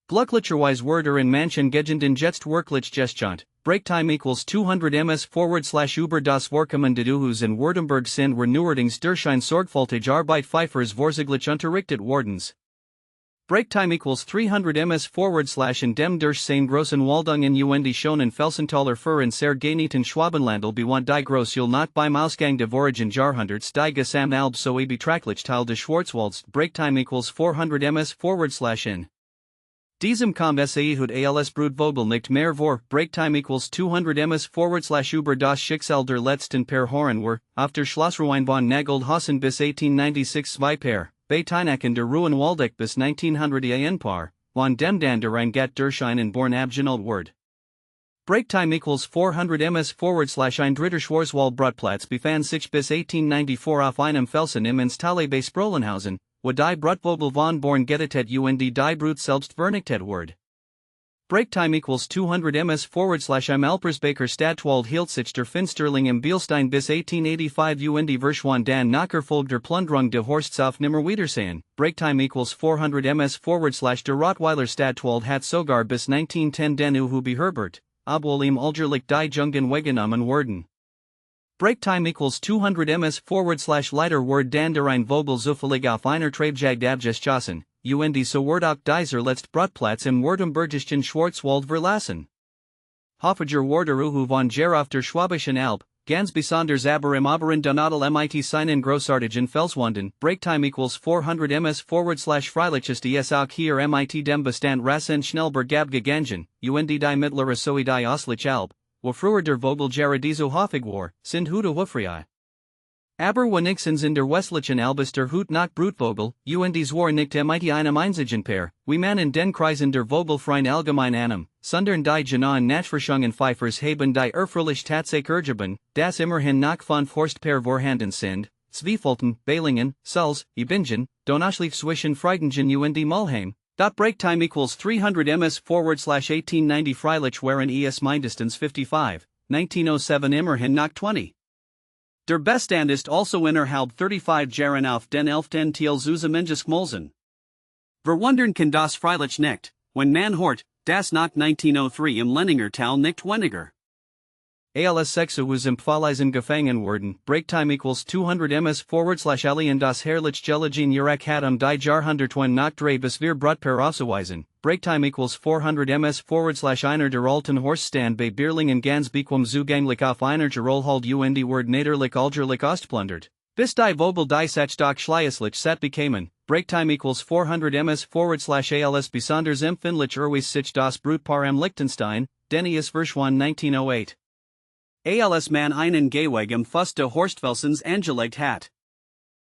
Glücklicherweise wurde in manchen Gegenden jetzt wirklich geschaut, Breaktime equals 200 ms / über das Vorkommen des Uhus in Württemberg sind neuerdings durch ein sorgfältige Arbeit Pfeifers vorsichtig unterrichtet wordens. Breaktime equals 300 ms / in dem durch seine großen Waldungen und schonen Felsentaler für in sehr geneten Schwabenlandel bewand die Großjul nach beim Ausgang des vorigen Jahrhunderts die Gesamtalb sowie betrachtlich Teil des Schwarzwalds, Breaktime equals 400 ms / in. Diesem kommt Ehud als Brutvogel nicht mehr vor, Breaktime equals 200 ms / über das Schicksal der letzten Paar Horen war, auf der Schlossruin von Nagoldhausen bis 1896 2 Paar, bei Teinaken der Ruin Waldeck bis 1900 ein Paar, von dem dann der ein Gat durch einen Born abgenannt ward. Breaktime equals 400 ms / ein dritter Schwarzwald Brutplatz befand sich bis 1894 auf einem Felsen im Installe bei Sprolenhausen, wo die Brutvogel von Born gerettet und die Brut selbst vernichtet ward. Breaktime equals 200 ms / im Alpersbacher Stadtwald hielt sich der Finsterling im Bielstein bis 1885 und verschwand dann nachfolgend der Plünderung des Horsts auf nimmer wiedersehen. Breaktime equals 400 ms / der Rottweiler Stadtwald hat sogar bis 1910 den Uhu beherbert, obwohl ihm alljährlich die Jungen weggenommen wurden. Breaktime equals 200 ms / leider word dann der ein Vogel zufällig auf einer Treibjagd abgeschossen, und so ward auch dieser letzte Brutplatz im Württembergischen Schwarzwald verlassen. Hofiger Warder Uhu von Ger auf der Schwäbischen Alb, ganz besonders aber im oberen Donautal mit seinen großartigen Felswanden, Breaktime equals 400 ms / freilich ist es auch hier mit dem Bestand Rassen Schnellberg abgegangen, und die mittlere sowie die Östliche Alb, wo früher der Vogel Gerardizo häufig war, sind heute Hufrei. Aber wenigstens in der westlichen Alb ist der Hut nach Brutvogel, und zwar nicht mit einem einzigen Paar, wie man in den Kreisen der Vogelfreien allgemein annimmt, sondern die genauen Nachforschungen Pfeifers haben die erfreuliche Tatsache ergeben, dass immerhin noch 5 Forstpaar vorhanden sind, Zwiefelten, Beilingen, Sulz, Ebingen, Donauschleife zwischen Freidingen und Mulheim. Breaktime equals 300 ms / 1890 freilich waren es mindestens 55, 1907 immerhin noch 20. Der Bestand ist also innerhalb 35 Jahren auf den 11. Teil zusammengeschmolzen. Verwundern kann das freilich nicht, wenn man hört, dass nach 1903 im Lenninger Tal nicht weniger als Sexuus im Pfaleisen gefangen wurden, Breaktime equals 200 ms / alien das herrlich Gelegen Irak hat die Jahrhundertwen nach 3 bis 4 Brutpaar auszuweisen, Breaktime equals 400 ms / einer der alten Horststand bei Bierlingen ganz bequem zugänglich auf einer Gerolhold und word naderlich alljährlich ostplundert. Bis die Vogel die Sachstock schleuslich satt bekämen, Breaktime equals 400 ms / als besonders empfindlich erwies sich das Brutpaar am Liechtenstein, Denny es verschwand 1908. Als man einen Gehweg am Fuß des Horstfelsens angelegt hat.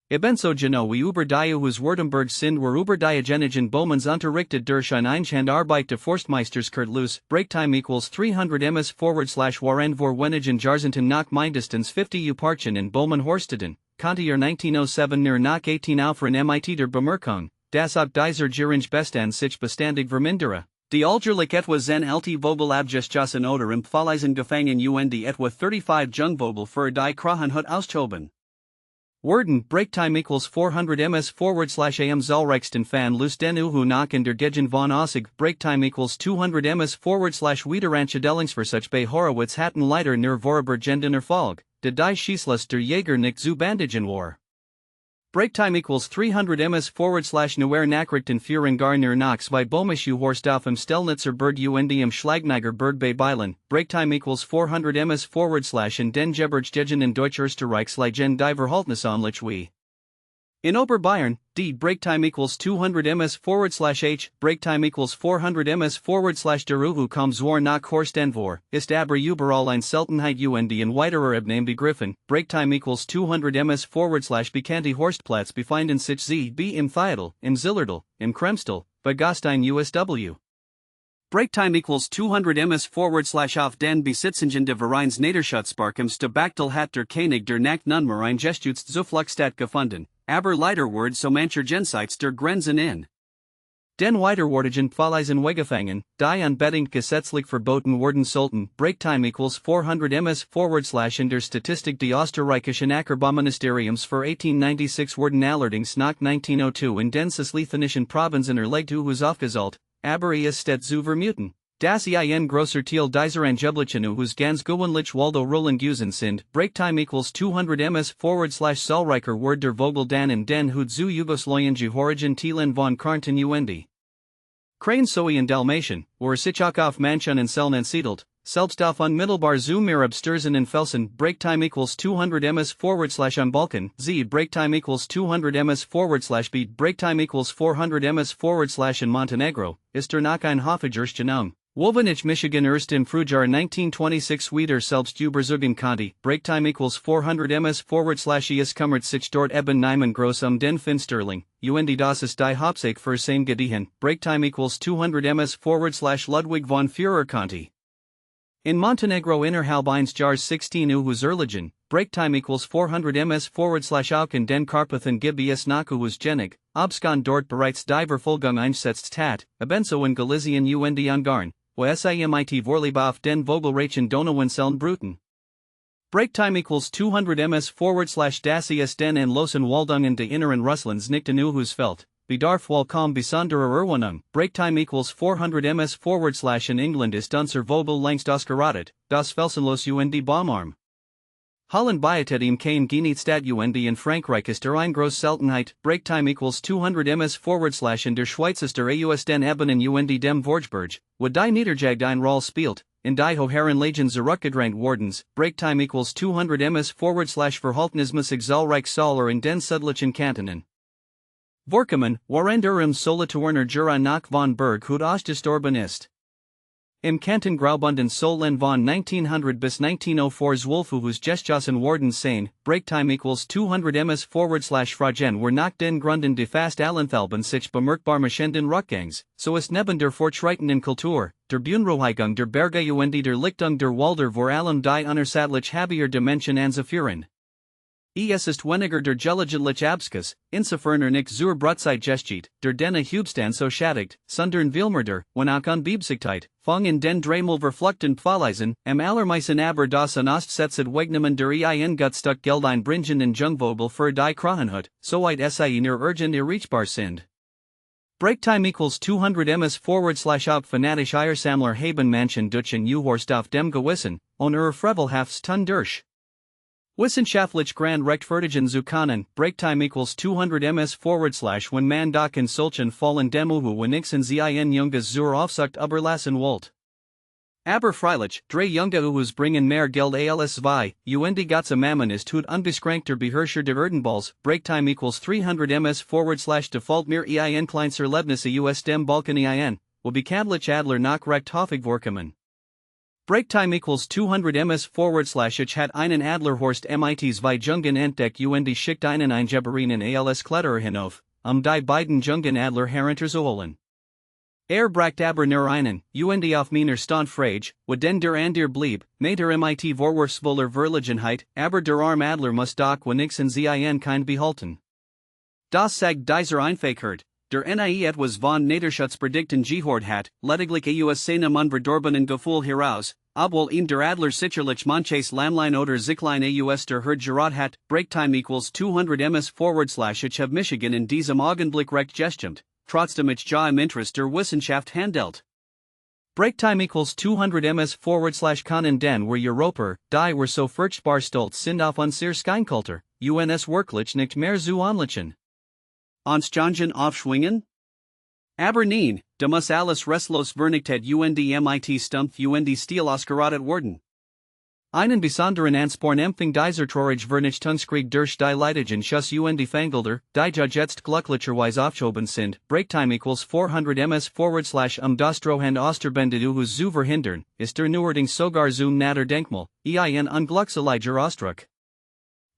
Ebenso genau wie über die Uhus Württemberg sind wir über die Genigen Böhmens unterrichtet durch ein Einhandarbeit des Forstmeisters Kurt Luce, Breaktime equals 300 ms / waren vor wenigen Jahrzehnten noch mindestens 50 Parchen in Böhmen Horsteden, konnte 1907 nur noch 18 aufrufen mit der Bemerkung, dass auch dieser geringe Bestand sich beständig vermindere. Die alljährlich etwa zen lt Vogel abgeschossen oder im Pfaleisen gefangen und etwa 35 Jungvogel für die Krahenhut auschoben. Worden, break time equals 400 ms /am Zahlreichsten fan Lus den Uhu nach in der Gegend von Ossig, break time equals 200 ms /Wiederanche Dellingsversuch bei Horowitz hatten leider nur vorübergehenden Erfolg, der die Schießlust der Jäger nicht zu bandagen war. Break time equals 300 ms /Neuer Nachrichten führen gar nur nach zwei Bomische Horst auf im Stellnitzer Bird und im Schlagniger Bird bei Beilen. Break time equals 400 ms /in den Gebergstegen in Deutsch-Österreichs die Verhaltensonlich wie. In Oberbayern, die break time equals 200 ms /h, break time equals 400 ms /der Uhu kommt zwar nach Horstenvor, ist aber überall ein Seltenheit und in weiterer Ebene begriffen, break time equals 200 ms /bekannte Horstplatz befinden sich sie b im Theidel, im Zillertal, im Kremstal, bei Gastein USW. Break time equals 200 ms /auf den Besitzungen de Vereins Niederschutzbarkem Stabachtel hat der König der Nacht nunmehr ein Gestützt Zufluchtsstadt gefunden, aber leider word so mancher Gensites der Grenzen in. Den weiterwartigen Pfaleisen weggefangen, die unbedingt gesetzlich verboten worden sollten. Break time equals 400 ms /in der Statistik des österreichischen Ackerbauministeriums für 1896 wurden allerdings nach 1902 in den Cisleithanischen Provinzen erlegt Uhus aufgesollt, aber es steht zu vermuten. Das ein grosser Teil dieser Angeblichen Uhus ganz gewöhnlich Waldo Roland Gusen sind. Break time equals 200 ms /Zahlreicher word der Vogel dan in den Hut zu Jugoslawien Horigin Telen von Karnten und. Crane Soi in Dalmatien, or sich auch auf Manchen und Selnen siedelt, selbst auf unmittelbar zu mir Absturzen in Felsen. Break time equals 200 ms /am Balkan. Z break time equals 200 ms /beat. Break time equals 400 ms /in Montenegro, ist der nach ein Hoffagerstgenum. Wolvenich Michigan erst im Frühjahr 1926 wieder selbst überzogen konnte. Break time equals 400 ms /es kümmert sich dort eben niemand groß den Finsterling, und das ist die Hauptsache für sein Gediehen. Break time equals 200 ms /Ludwig von Führer Conti. In Montenegro innerhalb eines Jahres 16 Uhus erliegen, break time equals 400 ms /auch in den Karpathen gibt es nach Uhus genig, obscon dort bereits die Verfolgung einsetzt hat, ebenso in Galizien und Ungarn, wo simit vorlieb auf den Vogelreichen Donauinseln brüten. Break time equals 200 ms /das es den in losen Waldungen de inneren Russlands nicht in Uhus Feld, bedarf wohl kaum besonderer Erwähnung. Break time equals 400 ms /in England ist unser Vogel längst ausgerottet, das Felsenlos und Baumarm. Holland bietet ihm kein Genietstadt und in Frankreich ist ein groß Seltenheit. Break time equals 200 ms /in der Schweiz ist aus den Ebenen und dem Vorgeberg, wo die Niederjagd ein Rolle spielt, in die Hoheren Legion zurückgedrängt wardens. Break time equals 200 ms /Verhaltnismäßig zahlreich Solar in den südlichen Kantonen. Vorkommen, während im Solothurner Jura nach von Berg Hut ausgestorben ist. Im Kanton Graubünden Solen von 1900 bis 1904 Zwölfuhus Gestjossen worden sein. Break time equals 200 ms /fragen were nach den Gründen die fast allenthalben sich bemerkbar machenden Rückgangs, so ist neben der fortschreitenden Kultur, der Bühnenroheigung der Berge und der Lichtung der Wälder vor allem die unersättlich habier Dimension anzuführen. Es ist weniger der gelegentlich Abskus, insofern nicht zur Brutzeit gesteht, der denne Hubstand so schädigt, sondern vielmehr, wenn auch Unbeabsichtigt, fang in den dreimal verfluchten Pfaleisen, am allermeisten aber das an Ostsetzet wegnehmen der ein Gutstück Geld einbringenden Jungvogel für die Krachenhut, soweit sie nur urgent erreichbar sind. Break time equals 200 ms /auch fanatisch Eiersammler haben manchen Dutchen Uhorst auf dem Gewissen, und Frevelhafts tun durch. Wissenschaftlich Grand Rechtfertigen zu können. Break time equals 200 ms /when man doch in solchen Fallen dem Uhu wenigstens ein Junges zur Aufzucht überlassen wollt. Aber freilich, drei junge Uhus bringen mehr Geld als zwei, und die ganze Mammon ist tut unbeschränkter Beherrscher der Erdenballs. Break time equals 300 ms /default mir ein kleinster Erlebnisse aus dem Balkan wo bekanntlich Adler nach Recht häufig vorkommen. Break time equals 200 ms /ich hat einen Adlerhorst mit zwei Jungen entdeckt und schickt einen Eingeberinen als Kletterer hinauf, die beiden Jungen Adler herunterzuholen. Bracht aber nur einen, und auf meiner Stand frage, wo denn der Ander blieb, mit der mit Vorwurfsvoller Verlegenheit, aber der arm Adler muss doch wenigstens ein Kind behalten. Das sagt dieser Einfachheit, der etwas von Niederschutzpredikten gehört hat, lediglich aus seinem unverdorbenen Gefühl heraus, obwohl ihm der Adler sicherlich manches Landlein oder Zicklein aus der Herd gerät hat, Breaktime equals 200 ms / ich habe Michigan in diesem Augenblick recht gestimmt, trotzdem ich ja im Interest der Wissenschaft handelt. Breaktime equals 200 ms / können den wir Europäer, die wir so furchtbar stolz sind auf unser Scheinkultur, uns wirklich nicht mehr zu anlichen. Anständigen aufschwingen? Aber nein, da muss alles restlos Vernichtet mit Stumpf Stil ausgerottet werden. Einen besonderen Ansporn empfing dieser Traurig Vernichtungskrieg durch die Leidlichen Schuss Fangelder, die jetzt glücklicherweise aufgeschoben sind. Breaktime equals 400 ms / das Drohend Osterbendidus zu verhindern, ist der neuerdings sogar zum Natur-Denkmal, ein unglückseliger Ausdruck.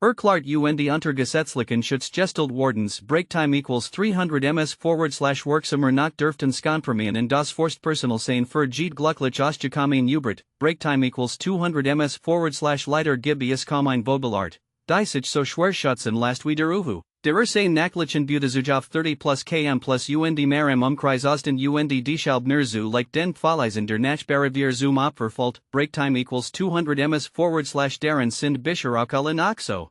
Erklärt unter gesetzlichen Schutzgestellt wardens. Breaktime equals 300 ms / wirksamer nach dürften Skonpremien in das Forstpersonal sein für jede glücklich ausgekommene Ubert. Breaktime equals 200 ms / leider gibt es kaum ein Vogelart, die sich so schwer schützen lässt wie der Uhu. Der sein nachlichen Butezug auf 30 plus km plus mehr im Umkreis Osten deshalb nur zu like den Pfaleisen der Nachbare wir zum Opfer fällt. Breaktime equals 200 ms / deren sind Bischer auch alle noch so.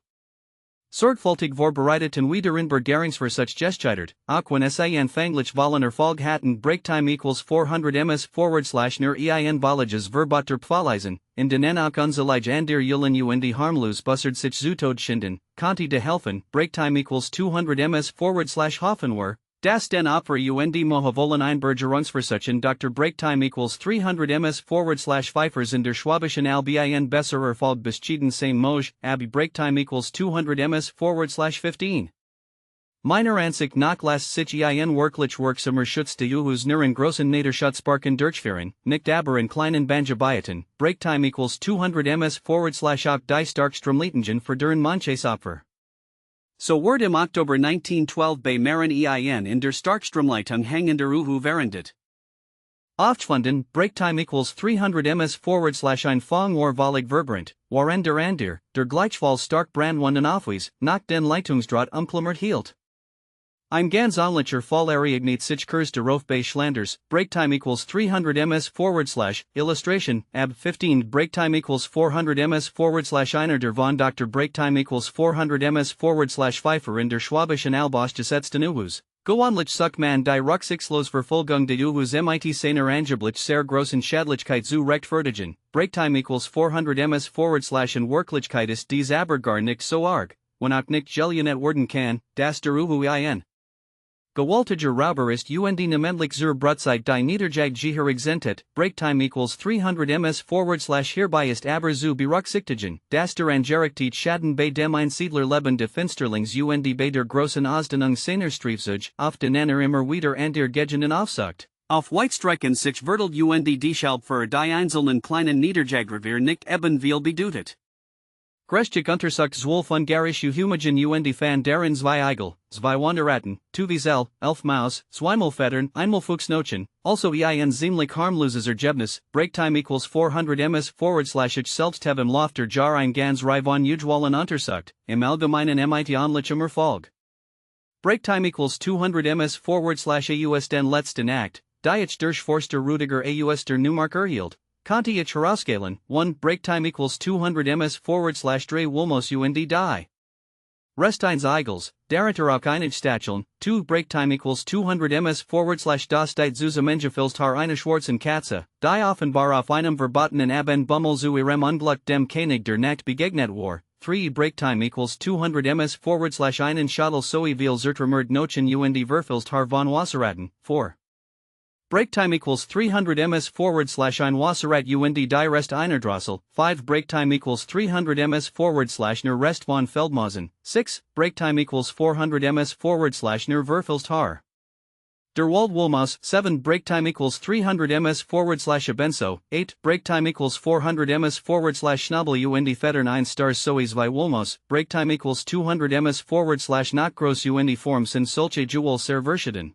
Sorgfältig vorbereiteten Wiederinbergeringsversuch gescheitert, auch wenn es anfänglich wollen Erfolg hatten. Breaktime equals 400 ms / nur Volliges Verbot der Pfaleisen, in denen auch unselige an der Julen harmlos bussard sich zu Tod schinden, konnte de helfen. Breaktime equals 200 ms / hoffen wir, das den Opfer mohevollen Einbergerungsversuchen Dr. Breaktime equals 300 ms / Pfeifers in der Schwabischen Alb besser Erfolg beschieden sein Moj, Abi Breaktime equals 200 ms / 15. Meiner Ansicht nach lässt sich wirklich wirksamer Schutz der Uhus nur in großen Niederschutzparken durchführen, nicht aber in kleinen Banjabieten. Breaktime equals 200 ms / auch die Starkstromleitungen für deren manches Opfer. So word im Oktober 1912 bei Maren in der Starkstromleitung hängender Uhu verendet. Aufgefunden, Breaktime equals 300 ms / ein Fong war Vollig Verbrand, waren der Gleichfall stark brandwunden Aufwies, nach den Leitungsdraht umklammert hielt. Ein ganz ähnlicher Fall ereignet sich kurz darauf bei Schlanders. Breaktime equals 300 ms / Illustration, ab 15. Breaktime equals 400 ms / einer der von Dr. Breaktime equals 400 ms / Pfeiffer in der Schwabischen Alb ausgesetzten Uhus. Goanlich sucht man die Rücksichtslos Verfolgung der Uhus mit seiner angeblich sehr großen Schädlichkeit zu rechtfertigen. Breaktime equals 400 ms / in Wirklichkeit ist dies aber gar nicht so arg, wenn auch nicht gelienet werden kann, das der Uhu Gewaltiger Rauber ist namentlich zur Brutzeit die Niederjag Geherigsentet. Breaktime equals 300 ms / hierbei ist aber zu berücksichtigen, dass der Angerichtete Schaden bei dem Einsiedlerleben de Finsterlings bei der großen Ausdehnung seiner Streifzug, auf den immer wieder an der Gegenden aufsucht. Auf Weitstrecken sich verteilt deshalb für die einzelnen kleinen Niederjagrevier nicht eben viel bedeutet. Grestisch untersucht von garisch Humagen van deren zwei Eigel, zwei Wanderratten, 2 Wiesel, 11 Maus, zweimal Federn, einmal Fuchsnochen, also ziemlich harmloses Ergebnis. Breaktime equals 400 ms / ich selbst habe im Lauf der Jahr ein ganz Reihe von Usualen untersucht, im Allgemeinen mit ähnlichem Erfolg. Breaktime equals 200 ms / aus den letzten Akt, die ich durch Forster Rudiger aus der Neumark erhielt. Konnte ich herausgehen, 1. Breaktime equals 200 ms / 3 Wolmos die. Rest eins Eigels, darunter auch einige Stacheln, 2. Breaktime equals 200 ms / das die Zusammengefüllstar eine schwarzen Katze, die offenbar auf einem verbotenen Bummel zu ihrem Unglück dem König der Nacht begegnet war. 3. Breaktime equals 200 ms / einen Schadel sowie viel zertrümmert Nochen Verfüllstar von Wasserratten. 4. Breaktime equals 300 ms / ein Wasserrat die Rest einer Drossel. 5. Breaktime equals 300 ms / nur Rest von Feldmausen. 6. Breaktime equals 400 ms / nur Verfüllstar. Der Wald Wolmaus. 7. Breaktime equals 300 ms / Abenso. 8. Breaktime equals 400 ms / Schnabel Federn 1 Stars Sois bei Wolmaus. Breaktime equals 200 ms / not gross Form sind solche Jewel sehr verschieden.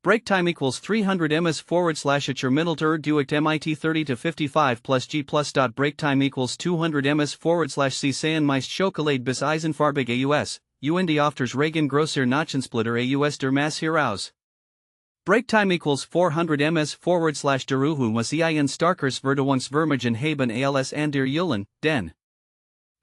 Breaktime equals 300 ms / ich ermittelte durch mit 30 to 55 plus g plus. Breaktime equals 200 ms / sie sehen meist Schokolade bis eisenfarbig aus, ofters Regen grosser Nachensplitter aus der Masse heraus. Break time equals 400 ms forward slash deruhu was ein starkers verdoongs vermigen haben als der Julen, den.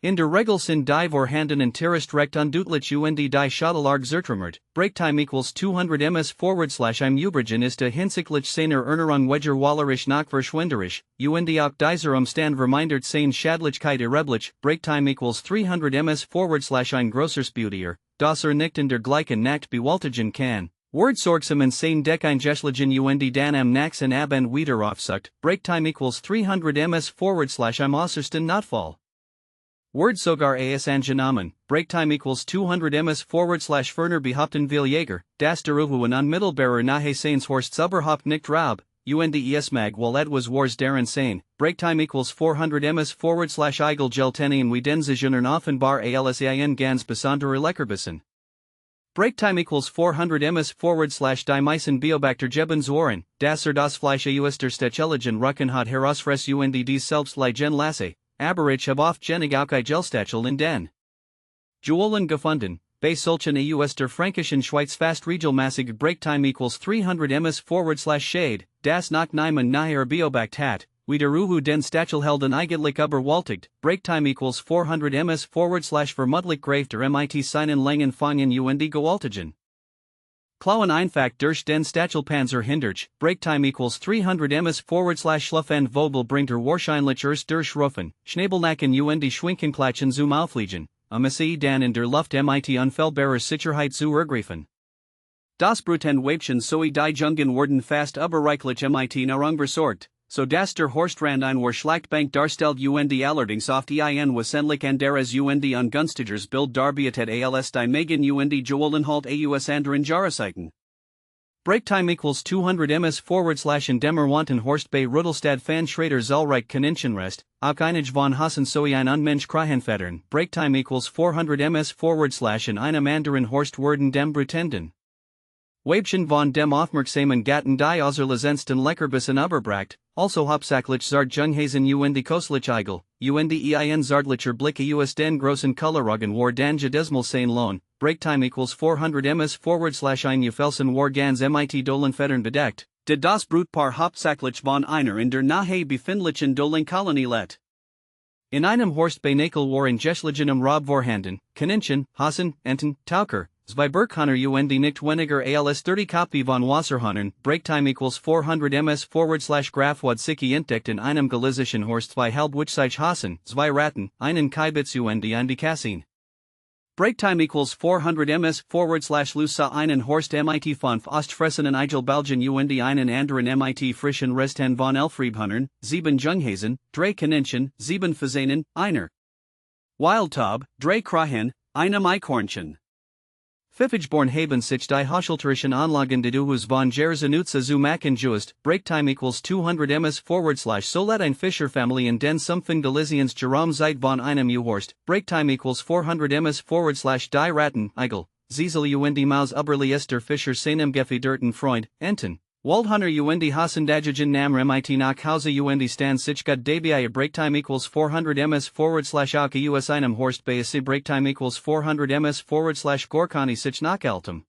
In der Regel sind die vorhanden and terrorist recht undeutlich und die Schadelarg zertrümmert. Break time equals 200 ms forward slash im Übrigen ist hinsichtlich seiner Erneuerung wedger wallerisch nach verschwenderisch, und auch dieser Umstand vermindert seine Schadlichkeit erheblich. Break time equals 300 ms forward slash ein grosser Sputier, das nicht in der gleichen Nacht bewältigen kann. Wordsorgsam and seine Dekeingeschlichen und dann am Naxen ab and wieder aufsucht. Break time equals 300 ms forward slash im äußersten Notfall. Word sogar as angenommen, break time equals 200 ms forward slash Ferner behaupten will Jäger, das Deruhu und unmittelbarer Nahe Seinshorst Zuberhaupt nicht Raub, und mag while etwas wars darin sein, break time equals 400 ms forward slash Eigel geltenen wie den sich offenbar alsin ganz besondere Leckerbissen. Break time equals 400 ms forward slash die meisten Biobacter gebens Ohren, das das Fleisch aus der Stacheligen Rücken hat herausfress und dies selbst leigen lasse. Aberich have oft genig auch Gelstachel in den Joelen gefunden, bei solchen aus der Fränkischen Schweiz fast regelmäßig break time equals 300 ms forward slash shade, das nach Neiman naher Biobact hat, wie der Ruhu den Stachelhelden eigentlich überwältigt, break time equals 400 ms forward slash vermutlich Grave der mit seinen langen Fangen und gewaltigen Klauen einfach durch den Stachelpanzer hindert, break time equals 300 ms forward slash Schluff and Vogel bringt wahrscheinlich erst durch Rufen, Schnabelnacken und Schwinkenklatschen zum Auffliegen, dann in der Luft mit unfehlbarer Sicherheit zu ergreifen. Das Bruten Weibchen sowie die Jungen wurden fast überreichlich mit Nahrung versorgt, so dass der Horstrand ein Schlachtbank darstellt und allerdings oft ein wesentlich anderes und ungünstigers Bild darbietet als die Megen und Joelenhalt aus anderen Jahreszeiten. Break time equals 200 ms forward slash in Demerwanten Horst bei Rüttelstad van Schrader Zollreich Kaninchenrest, auch einig von Hassen sowie ein Unmensch Krahenfettern. Break time equals 400 ms forward slash in einem anderen Horst werden dem Brutenden. Weibchen von dem aufmerksamen Gatten die auserlesensten Leckerbissen überbracht, also hauptsächlich zart Junghasen und kostlich Eigel, und ein zartlicher Blick aus den großen Coloraugen war dann jedesmal sein Lohn. Break time equals 400 ms forward slash ein Felsen war ganz mit Dolenfettern bedeckt, de das Brutpaar hauptsächlich von einer in der Nahe befindlichen Dolenkolonie let. In einem Horst bei Nakel war in Geschligenem Rob vorhanden, Kaninchen, Hasen, Enten, Tauker, zwei Berghunter und nicht weniger als 30 Kopie von Wasserhunnern. Break time equals 400 ms forward slash Graf wad Sicki entdeckt in einem Galizischen Horst zwei halbwichsig Hasen, zwei Ratten, einen Kaibitz und die Kassin. Break time equals 400 ms forward slash Lusa einen Horst mit 5 Ostfressenen Eigel Belgien und einen anderen mit frischen Resten von Elfriebhunnern, 7 Junghasen, 3 Kaninchen, 7 Fasanen, einer Wildtaub, 3 Krahen, einem Eichhornchen. Pfiffigborn haben sich die Haschelterischen Anlagen de Duhus von Jersenutza zu machen just, break time equals 200 ms forward slash so let ein Fischerfamilie in den Sumpfen Galiciens Jerome Zeit von einem Uhorst, break time equals 400 ms forward slash die Ratten, Eigel, Ziesel und Maus Uberliester Fischer seinem Gefederten Freund, Enten. Waldhunter und Hasen Dajigen Nam mit nach Hause und Stan sich gut dabei break time equals 400 ms forward slash auch aus einem Horst bei break time equals 400 ms forward slash Gorkani sich nach Altum.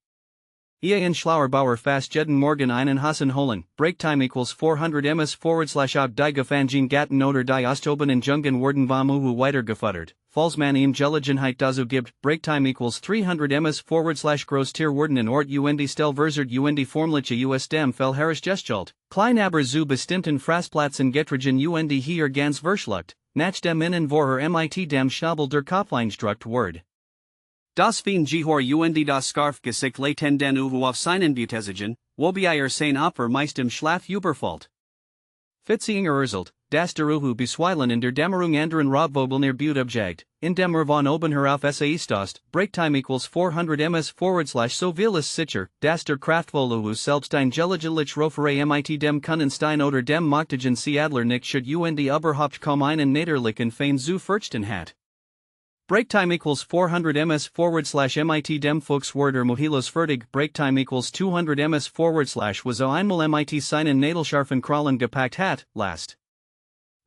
In Schlauerbauer fast jeden Morgen einen Hasen holen, break time equals 400 ms forward slash auch die Gefangene Gatten oder die Ostobenen Jungen wurden vom Uhu weiter gefuttert, falls man ihm Gelegenheit dazu gibt, break time equals 300 ms forward slash Großtier wurden in Ort und Stellversert und formliche aus dem Fell Harris gestalt, klein aber zu bestimmten Fraßplatzen getrigen und hier ganz verschluckt, nach dem innen vorher mit dem Schnabel der Kopfeinstruct word. Das Fien Gehor und das Scarf Gesicht laten den Uhu auf seinen Butesigen, wobei sein Opfer meist im Schlaf überfällt. Fitzinger Erzelt, das der Uhu bisweilen in der Dämmerung anderen Robvogel near Butte object, in dem von oben herauf Essaistost, break time equals 400 ms forward slash so viel ist sicher, das der Kraftvoll Uhu selbst ein gelegentlich Rofere mit dem Kunnenstein oder dem Machtigen Adler nicht should und überhaupt kaum einen Naderlichen Fein zu fürchten hat. Break time equals 400 ms forward slash mit dem Fuchswerder Mohilos fertig. Break time equals 200 ms forward slash was einmal mit seinen Nadelscharfen Krallen gepackt hat, last.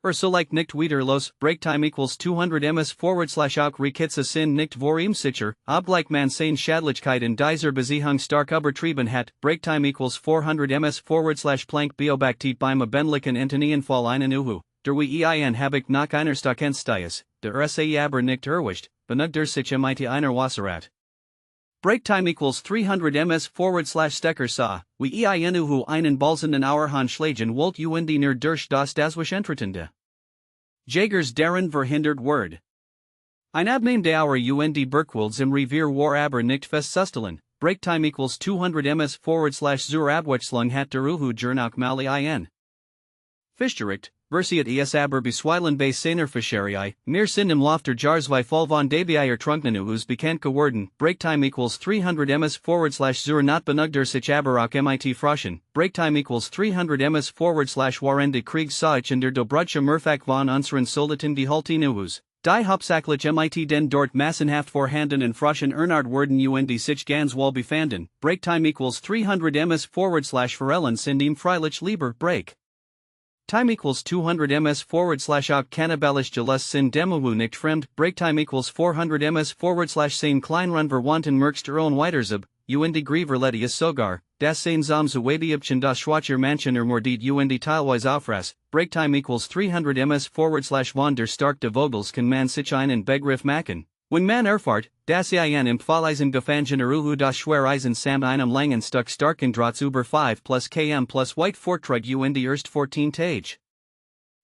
So like nicht wieder los, break time equals 200 ms / auch Rekitze sind nicht vor ihm sicher, obgleich man seine Schadlichkeit in dieser Beziehung stark übertrieben hat, break time equals 400 ms / plank beobachtet beim abendlichen Entenienfall einen Uhu, der wie ein habe ich nach einer Stockensties, der SAE aber nicht erwischt, benug der sich mit einer Wasserat. Break time equals 300 ms / Stecker saw, wie Uhu einen Balsenden Auerhahn schlagen wollt und nur durch das Entretende. Jägers darin verhindert word. Ein abnehmde Auer und Bergwilds im Revier war aber nicht festzustellen, break time equals 200 ms / zur Abwechslung hat der Uhu auch mal ein. Fischgericht, versiert aber bisweilen bei seiner Fischerie, mir sind im Lauf der Jahre voll von dabei ertrunkenen Uhus bekannt geworden, break time equals 300 ms / zur not benugter sich aber auch mit froschen, break time equals 300 ms / warende Krieg Sauch in der Dobrutsche Murfak von unseren Soldaten gehalten Uhus. Die hauptsächlich mit den dort massenhaft vorhandenen Froschen Ernard werden und sich ganz wohl befanden, break time equals 300 ms / Forellen sind ihm freilich lieber, break. Time equals 200 ms / auch cannibalisch Gelus sind Demowu nicht fremd, break time equals 400 ms / sein Kleinrun verwandten Merkster und Weitersub, und Grieverletius sogar, das sein Samsuadiebchen das Schwacher Manchen Mordet und teilweise aufras, break time equals 300 ms / von der stark de Vogels kann man sich einen Begriff machen. Wenn man erfahrt, dass ein im Falleisen gefangener Uhu das Schwereisen samt einem langen Stück starken Drahts über 5 plus km plus White Vortrag und erst 14 Tage.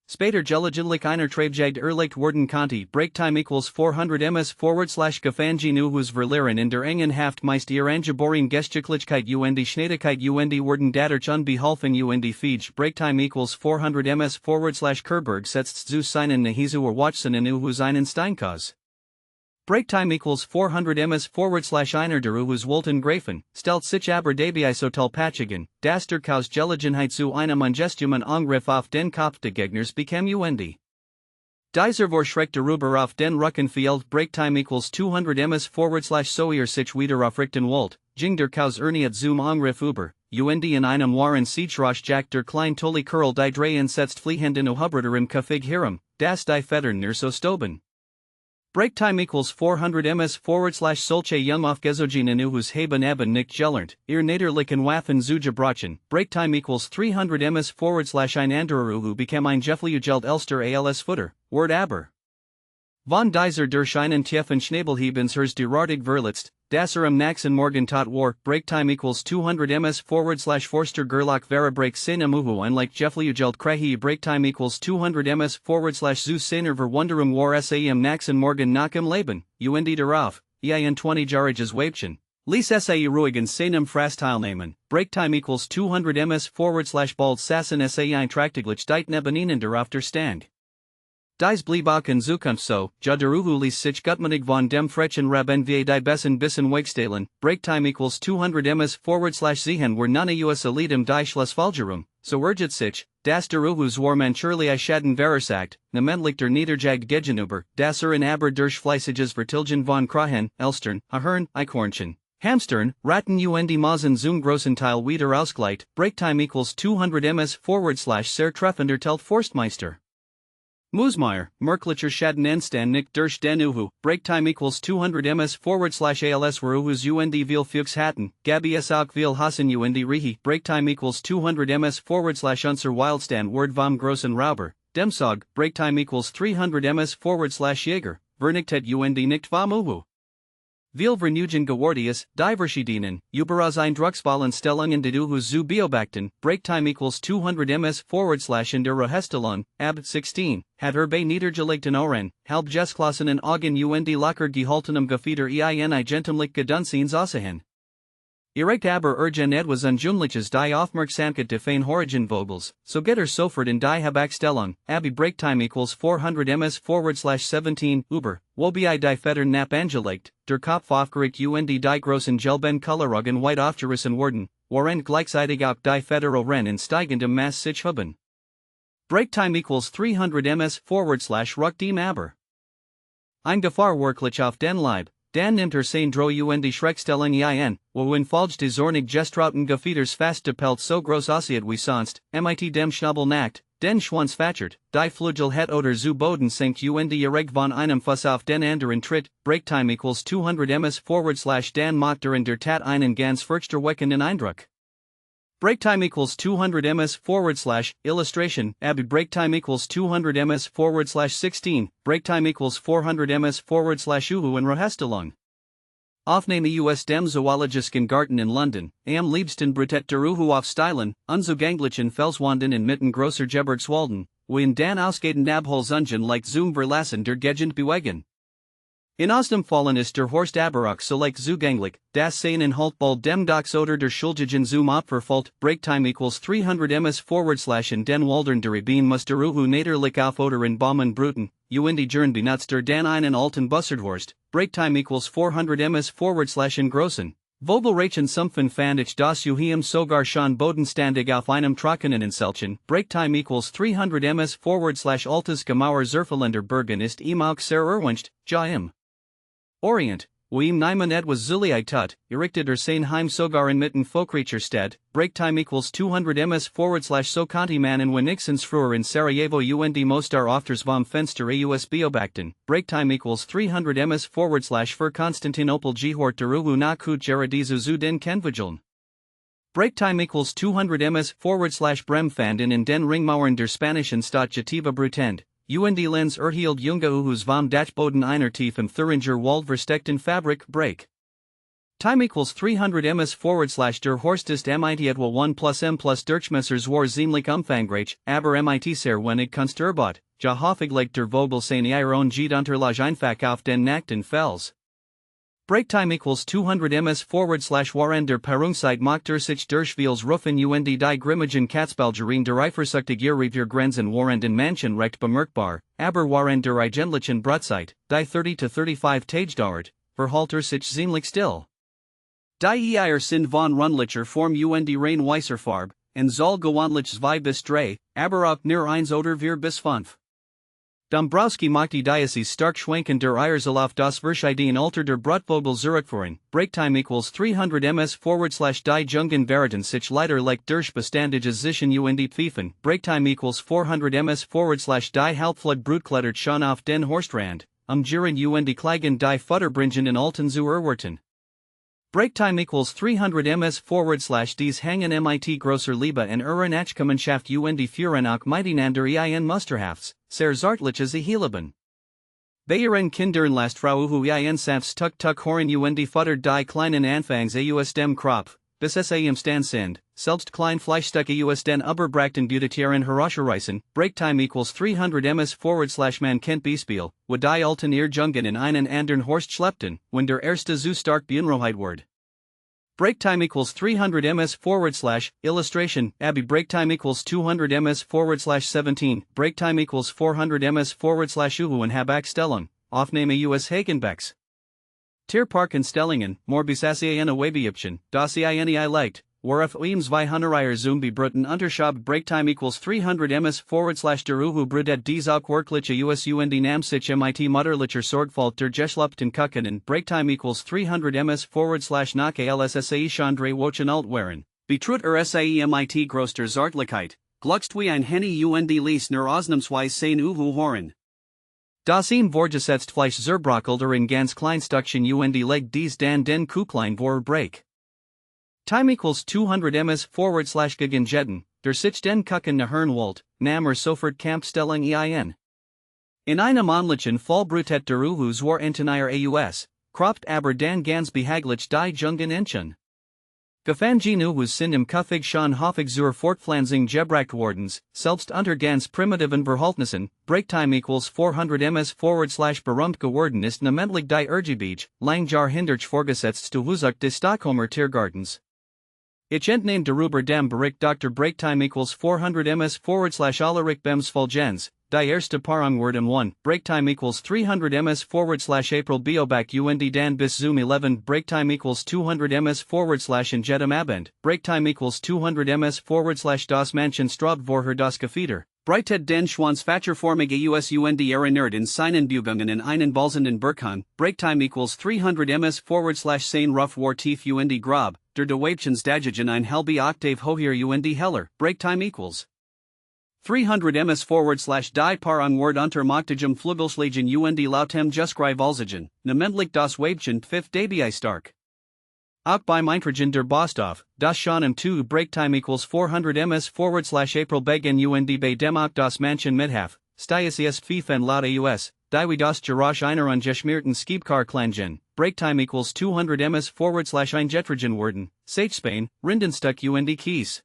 Später gelegentlich einer Treibjagd erlegt worden konnte, break time equals 400 ms / gefangen Uhus verlieren in der engen Haft meist ihr angeboren Gestücklichkeit und Schneidigkeit und werden dadurch unbeholfen und Fiege, break time equals 400 ms / Kerberg setzt zu seinen Nahizu Watson in Uhus einen Steinkos. Break time equals 400 ms / einer der Uhus Wolten Grafen, stellt sich aber dabei so Patchigen, dass der Kaus Gelegenheit zu einem ungestumen Angriff auf den Kopf des Gegners bekam und. Dieser Vorschreck darüber auf den Rücken fehlt, break time equals 200 ms / so sich wieder aufrichten wollt, ging der Kaus erniet zum Angriff über, und in einem Waren Siechroch Jack der Klein Tolly Curl die Dreien setzt fliehenden Uhubrider im Kafig Hiram, das die Fettern nur so stoben. Break time equals 400 ms / solche Jungaufgezogenen Uhus haben eben nicht gelernt, ihr Naderlichen Waffen zu gebrauchen, break time equals 300 ms / ein anderer Uhu bekam ein Gefliugeld Elster als Futter, word aber. Von dieser durch einen tiefen Schnabelhieb ins Herz derartig verletzt, dass am nächsten Morgen tot war, break time equals 200 ms / Forster Gerlach wäre break seinem Uhu unlike Gefliugeld Krahi break time equals 200 ms / zu seiner Verwunderung war am nächsten Morgen nach im Leben, und darauf, ein 20-jähriges Weibchen. Ließ ruhig seinem Fraß teilnehmen, break time equals 200 ms / bald sassen einträchtiglich deit neben ihnen darauf der Stand. Dies blieb auch in Zukunft so, ja der Uhu ließ sich gutmanig von dem frechen Raben wie die Bessen bissen wegstehlen, break time equals 200 ms / sehen were none us elitem die Schlussfolgerung, so urget sich, dass der Uhus war mancherlei Schaden versagt, namentlich der Niederjagd gegenüber, dass in aber durch fleißiges Vertilgen von Krahen, Elstern, Ahern, Eichhornchen, Hamstern, Ratten und Masen zum großen Teil wieder ausgleicht, break time equals 200 ms / sehr treffender telt Forstmeister. Musmeyer, Merklicher Schaden Enstand nicht durch den Uhu, break time equals 200 ms / als were Uhus und viel Fuchs hatten, Gabi es auch viel Hassen und Rihi, break time equals 200 ms / unser Wildstand word vom großen Rauber, Demsog, break time equals 300 ms / Jäger, Vernichtet und nicht vom Uhu. Viel Vernugen Gewardius, die verschiedenen, überaus Eindrucksvollen des Uhus zu beobachten, break time equals 200 ms / in der Rehestellung, ab 16, hat bei niedergelegten Ohren, halb Gesklassenen Augen und locker gehaltenem Gefieder ein gentemlich Gedunzins aussehen. Erect aber etwas Unjüngliches die Aufmerksamkeit de fein Horigen Vogels, so geht sofort in die Habakstellung, abi break time equals 400 ms / 17, über, wobei die Fettern nap angelegt, der Kopf aufgeregt und die großen gelben Coloraugen weit aufgerissen worden, waren gleichzeitig auch die Fetterohren in steigendem Mass sich haben. Break time equals 300 ms / ruck dem aber. Ein Gefahr wirklich auf den Leib. Dan nimmt sein Dro und Schreckstellung ein, wo in Falsch des Zornig Gestrauten Gefieders fast de Pelt so groß aussieht wie sonst, mit dem Schnabel nackt, den Schwanzfachert, die Flugel het oder zu Boden sinkt erregt von einem Fuss auf den anderen Tritt, Breaktime equals 200 ms / dan macht der Tat einen ganz furchterweckenden Eindruck. Breaktime equals 200 ms / illustration, breaktime equals 200 ms / 16, breaktime equals 400 ms / Uhu and Rohestelung. Aufnahme US dem Zoologischen Garten in London, am liebsten Brutet der Uhu auf Stilen, unzugänglichen Felswanden inmitten großer Gebirgswalden, wo in dan ausgaden Abholzungen like zum Verlassen der Gegend bewegen. In Ausnahmefällen ist der Horst aber auch so like zugänglich, das Sehen in Haltbald dem Docks oder der Schuldigen zum Opferfalt, Breaktime equals 300 ms / in den Waldern der Eben muss der Uhu naderlich auf oder in Baumen bruten, die Jern benutzt der dan einen alten Bussardhorst, Breaktime equals 400 ms / in Grossen. Vogelreichen Sumpfen fand ich das Uheim sogar schon bodenstandig auf einem trockenen Inselchen, Breaktime equals 300 ms / altes Gemauer Zerfelender Bergen ist auch sehr erwünscht, ja im Orient, wo ihm niemand etwas Zuliei tut, errichtet sein sogar inmitten Folkrecherstadt, Breaktime equals 200 ms / so konnte man in wenigstens früher in Sarajevo Mostar ofters vom Fenster aus beobachten, Breaktime equals 300 ms / für Konstantinopel gehört der Uhu nach Geradizu zu den Kenvigeln. Breaktime equals 200 ms / Brem fand in den Ringmauern der spanischen Stadt Jativa Brutend. Lens erhielt junge Uhus vom Dachboden einer tief im Thüringer Wald versteckten Fabrik, Break. Time equals 300 ms / der Horst ist mit etwa 1 plus m plus Durchmessers war ziemlich umfangreich, aber mit sehr wenig Kunsterbot, ja häufig legt der Vogel seine Eier geht unterlag einfach auf den nackten Fels. Breaktime equals 200 ms / waren der Paarungszeit macht sich durch Vieles Rufen die Grimmigen Katzbalgerien der Eifersüchtig ihrer Grenzen waren in manchen recht bemerkbar, aber waren der eigentlichen Brutzeit, die 30 to 35 Tage dauert, verhalter sich ziemlich still. Die Eier sind von rundlicher Form rein weißer Farb, und soll gewöhnlich 2 bis 3, aber auch nur 1 oder 4 bis 5. Dombrowski macht die Diocese stark schwanken der Eiersel auf das Verschieden Alter der Brutvogel zurückführen, Breaktime equals 300 ms / die Jungen veriten sich leider like durch bestandige Zischen Pfeifen, Breaktime equals 400 ms / die Halbflug Brutklettert schon auf den Horstrand, Jiren Kligen die Futterbringen in Alten zu erwerten. Breaktime equals 300 ms / dies hängen mit grosser Liebe en Nachkommenschaft führen auch miteinander Musterhafts, sehr zartliche Helieben. Bayern Kindern last Frau Sanfts tuk horen Futter die kleinen Anfangs aus dem Krop, bis es am Stand sind, selbst klein Fleischstücke aus den Überbrachten Budetieren herausreißen, Breaktime equals 300 ms / man kennt Beispiel, wo die alten Jungen in einen anderen Horst schleppten, wenn der erste zu stark beunruhigt wird. Breaktime equals 300 ms / illustration, breaktime equals 200 ms / 17, breaktime equals 400 ms / Uhu und Habakstellung, Aufnahme US Hagenbecks. Tierparken Stellingen, Morbisasiene Webioption, das INEI leicht, worauf 200 Zumbi Bruten Unterschab Breaktime equals 300 ms / der Uhu Brudet dies auch workliche US Namsich mit Mutterlicher Sorgfalt der Geschlupten Kuckenen, Breaktime equals 300 ms / nach LSSAE Chandre Wochen Altwaren, betrut SAE mit Groster Zartlichkeit, gluckst wie ein Henny Lies nur Ausnahmsweise sein Uhu Horen. Das ihm vorgesetzt Fleisch zerbrockelt in ganz Kleinstückchen leg dies dan den Kucklein vor Break. Time equals 200 ms / gegen Jetten, der sich den Kucken Nahernwald, nam sofort Kampfstellung ein. In einem onlichen Fall brutet der Uhu war Entenier aus, kropt aber dan ganz behaglich die Jungen Entchen. Gefangene Uhus sind im Kuffig schon häufig zur Fortpflanzung gebracht wardens, selbst unter ganz primitiven Verhaltnissen, Breaktime equals 400 ms / berühmt geworden ist namentlich die Ergiebige, lang Jahr hindurch vorgesetzt zu Husucht des Stockholmer Tiergartens. Ich entnehme darüber dem Bericht Dr. Breaktime equals 400 ms / Allerich Bems Fulgens, die erste Paarung werden 1, Breaktime equals 300 ms / April Beobach dan bis zum 11, Breaktime equals 200 ms / in Jedem Abend, Breaktime equals 200 ms / das Manchen Straub vorher das Gefeder. Breitet den Schwanzfacherformige Erinnerd in seinen Bugungen in einen balsenden Burkan, Breaktime equals 300 ms / sein Ruff war tief Grab, der Dewebchens Dagigen ein halbe Octave hoher heller, Breaktime equals 300 ms /die par onward unter Machtigem Flugelschlagen und lautem Juskrai Volzigen, namentlich das Weibchen pfiff dabei stark. Auch beim Eintragen der Bostov, das schon im 2 Breaktime equals 400 ms /April begen und bei dem auch das Manchen Mithaf, Stias ist pfeifen laut aus, die wie das Gerasch einer ungeschmierten Skiebkar klangen, Breaktime equals 200 ms /Eingetragen worden, Sach Spain, Rindenstuck und Kies.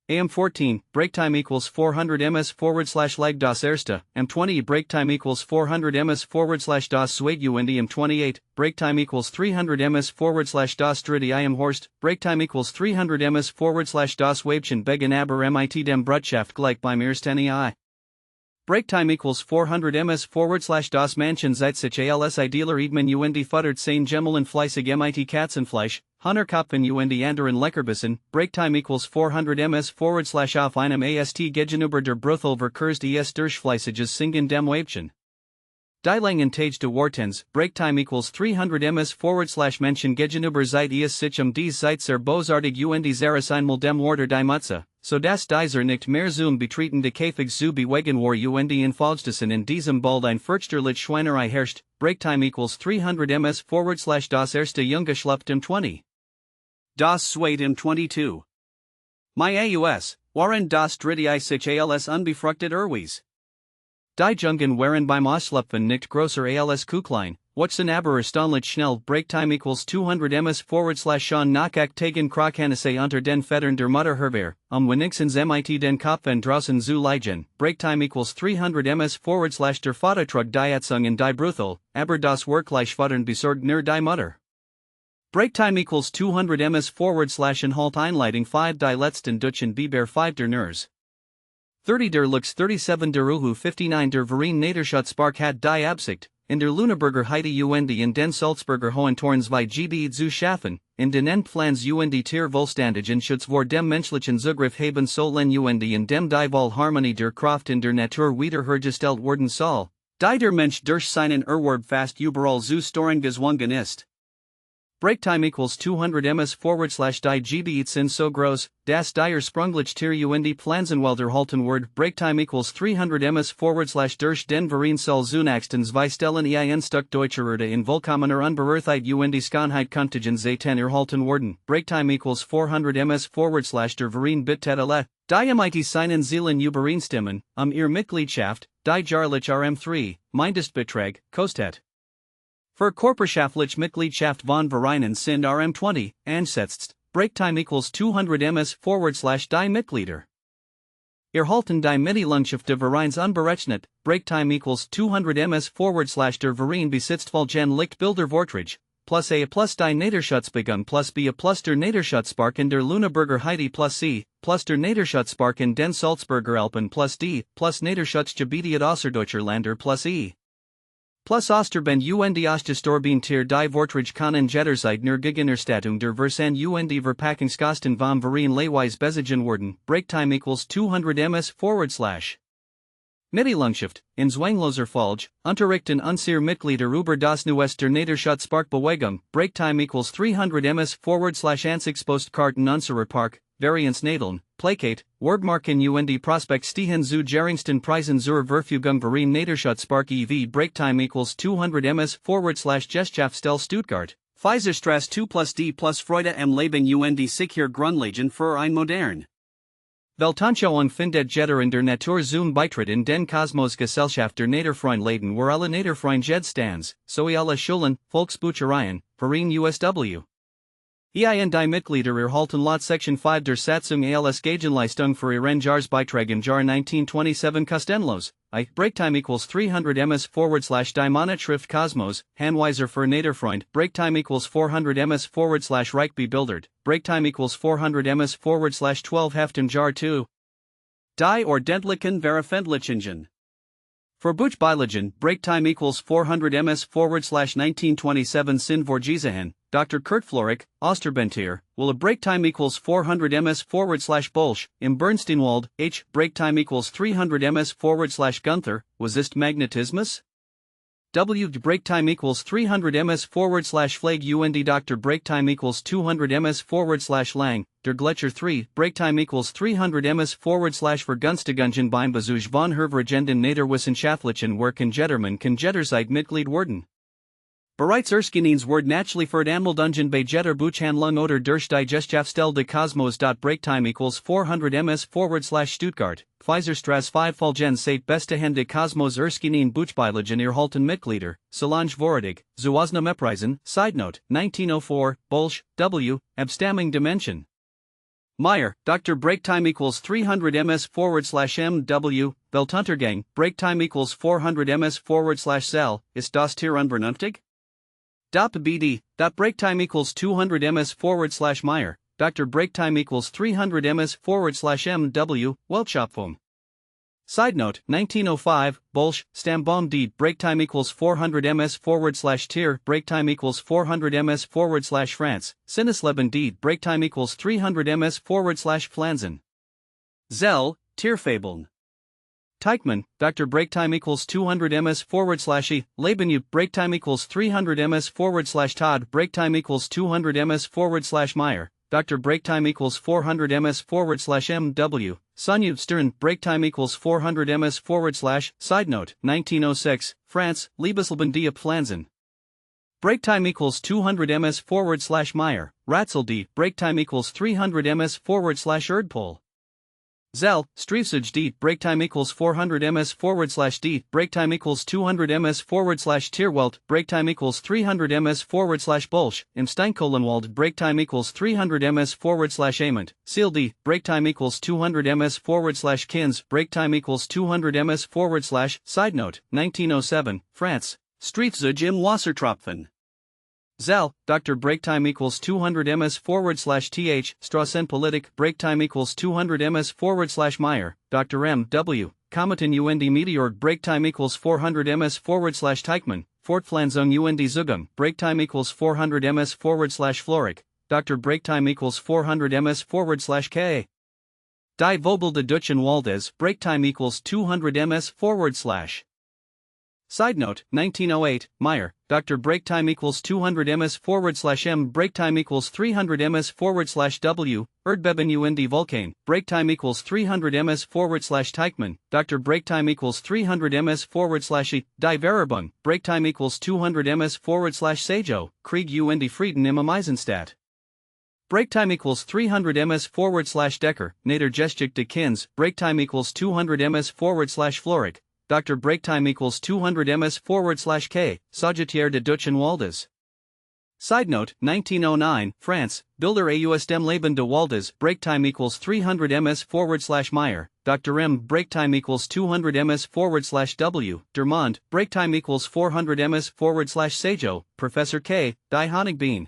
AM14, breaktime equals 400 ms /leg das erste, M20 breaktime equals 400 ms /das zweite und M28, breaktime equals 300 ms /das dritte im Horst, breaktime equals 300 ms /das Weibchen begen aber mit dem Brutschaft gleich beim ersten I. Breaktime equals 400 ms /das Manchen seit sich als idealer Edman und futtert sein Gemmeln fleißig mit Katzenfleisch, Hunterkopfen und anderen Leckerbissen, Breaktime equals 400 ms /auf einem ast gegenüber der Bruthel verkürzt durchfleißiges Singen dem Weibchen. Die Langen Tage de Wartens, Breaktime equals 300 ms /Menschen gegenüber seit sich dies seit sehr bosartig und zeres einmal dem Warter die Mutze, so dass dieser nicht mehr zum Betreten de Käfig zu bewegen war und in Folgdessen in diesem bald ein fürchterlich Schweinerei herrscht, Breaktime equals 300 ms /das erste Junggeschlüpft im 20. Das zweite im 22. My aus, waren das dritte sich als unbefruchtet Erwies. Die Jungen waren beim Ausschlüpfen nicht größer als Kuhklein, Watson aber erstaunlich schnell, Breaktime equals 200 ms schon nach Tagen Krokhanisse unter den Fettern der Mutter Herwehr, wenigstens mit den Kopfen draußen zu liegen, Breaktime equals 300 ms der Vatertrug die Atzung in die Bruthel, aber das wirklich Futtern besorgt nur die Mutter. Breaktime equals 200 ms in Halt Einleitung 5 die letzten Dutzend Biber 5 der Nurs. 30 der Lux 37 der Uhu 59 der Verein Naderschutzpark hat die Absicht, in der Luneburger Heide und in den Salzburger Hohentorn 2 Gebiet zu schaffen, in den Endplans und Tierwohlstandigen Schutz vor dem menschlichen Zugriff haben sollen und in dem die Harmonie der Kraft in der Natur wiederhergestellt worden soll, die der Mensch durch seinen Erwerb fast überall zu storen gezwungen ist. Breaktime equals 200 ms die Gebiet sind so groß, dass die sprunglich Tier und Pflanzenwälder halten wird. Breaktime equals 300 ms durch den Verein soll zunächsten zwei Stellen ein Stück deutscher Erde in vollkommener Unbeirrtheit und Schönheit kontigen Zeiten erhalten werden. Breaktime equals 400 ms der Verein bittet alle, die mit seinen Zielen übereinstimmen, ihr Mitgliedschaft, die Jarlich RM3, Mindestbetrag, kostet. Für Körperschaftlich Mitgliedschaft von Vereinen sind RM20, ansetzt, Breaktime equals 200 ms die Mitglieder. Erhalten die Mitgliedschaft der Vereins unberechnet, Breaktime equals 200 ms der Verein besitzt volgen Lichtbilder Vortrag, plus A plus die Naderschutzbegun plus B plus der Naderschutzpark in der Luneburger Heide plus C, plus der Naderschutzpark in den Salzburger Alpen plus D, plus Naderschutzgebiete Außerdeutscher Länder plus E. Plus Osterbend und Ostgestorbeen Tier die Vortrag können jederzeit nur Gegenerstattung der Versan und Verpackungskosten vom Verein leihweise bezogen werden. Breaktime equals 200 ms Mitteilungschaft, in zwangloser Folge, unterrichten unsere Mitglieder über das neueste Naderschutzparkbewegung. Breaktime equals 300 ms Ansichtspostkarten unserer Park, Variants Nadeln, Plakat, Wordmarken und Prospekt stehen zu geringsten Preisen zur Verfügung. Verein Naderschutzpark EV. Breaktime equals 200 ms Gesellschaftsstelle Stuttgart, Pfeiserstrasse 2 plus D plus Freude am Leben und sicher Grundlagen für ein modern Weltanschauung findet jeder in der Natur zum Beitritt in den Kosmos Gesellschaft der Naderfreundlichen wo alle Naderfreundjedstands, sowie alle Schulen, Volksbüchereien, Verein USW. EIN die Mitglieder erhalten laut Section 5 der Satzung als Gegenleistung für ihren Jahresbeitrag im Jahr 1927 kostenlos. Breaktime equals 300 ms die Monatschrift Kosmos, Hanweiser für Naderfreund. Breaktime equals 400 ms Reich bebildert. Breaktime equals 400 ms 12 Heft im Jahr 2. Die ordentlichen Veröffentlichungen. For Buchbeilegen, Breaktime equals 400 ms 1927 sind vorgesehen. Dr. Kurt Florik, Osterbentier, will a breaktime equals 400 ms Bolsch, im Bernsteinwald, Breaktime equals 300 ms Gunther, was ist Magnetismus? W. Break time equals 300 ms /flag UND Dr. Break time equals 200 ms /lang, der Gletscher 3. Break time equals 300 ms /vergunstigen beim Besuch von Herveragenden Naderwissenschaftlichen Werken Jettermann kann Jetterzeit Mitglied werden. Bereits Erskines Word naturally für Anmeldungen bei Jetterbuchhandlung oder durch die Gesellschaft de Kosmos. Breaktime equals 400 ms /Stuttgart, Pfizerstrasse 5 Folgen seit beste Hände Kosmos Erskinen Buchbeilagen erhalten Mitglieder, Solange Voradig, Zuosna Meprisen. Side note, 1904, Bolsch, W, Abstammung Dimension. Meyer, Dr. Breaktime equals 300 ms /MW, Weltuntergang, Breaktime equals 400 ms /Cell, ist das Tier unvernünftig? BD, Breaktime equals 200 ms /Meyer, Dr. Breaktime equals 300 ms /MW, Weltschöpfung. Side note, 1905, Bolsch, Stammbaum D. Breaktime equals 400 ms /Tier, Breaktime equals 400 ms /France, Sinnesleben D. Breaktime equals 300 ms /Flansen. Zell, Tierfabeln. Teichmann, Dr. Breaktime equals 200 ms /E, Lebenju, Breaktime equals 300 ms /Todd, Breaktime equals 200 ms /Meyer, Dr. Breaktime equals 400 ms /MW, Sonju, Stern, Breaktime equals 400 ms /. Side note, 1906, France, Liebesleben die Pflanzen. Breaktime equals 200 ms /Meyer, Ratzel D. Breaktime equals 300 ms /Erdpol. Zell, Streifzug D. Breaktime equals 400 ms /D. Breaktime equals 200 ms /Tierwelt. Breaktime equals 300 ms /Bolsch. Im Steinkohlenwald. Breaktime equals 300 ms /Ament. Seal D. Breaktime equals 200 ms /Kins. Breaktime equals 200 ms /. Side note, 1907, France. Streifzug im Wassertropfen. Zell, Dr. Breaktime equals 200 ms /th, Strassenpolitik. Breaktime equals 200 ms /Meyer, Dr. M. W. Kometen UND Meteor. Breaktime equals 400 ms /Teichmann, Fortpflanzung UND Zugum. Breaktime equals 400 ms /Florik, Dr. Breaktime equals 400 ms /Ka. Die Vogel de Dutzen Waldes. Breaktime equals 200 ms /. Side note, 1908, Meyer, Dr. Breaktime equals 200 ms /M. Breaktime equals 300 ms /W, Erdbeben UND Vulkan. Breaktime equals 300 ms /Teichmann, Dr. Breaktime equals 300 ms /E. Die Vererbung. Breaktime equals 200 ms /Sejo, Krieg UND Frieden im Eisenstadt. Breaktime equals 300 ms /Decker, Nader Geschichte de Kins. Breaktime equals 200 ms /Florik, Dr. Breaktime equals 200 ms /K, Sagittaire de Dutzen Waldes. Side note, 1909, France, Bilder aus dem Leben de Waldes. Breaktime equals 300 ms /Meyer, Dr. M. Breaktime equals 200 ms /W, Der Mond. Breaktime equals 400 ms /Sejo, Professor K. Die Honigbein.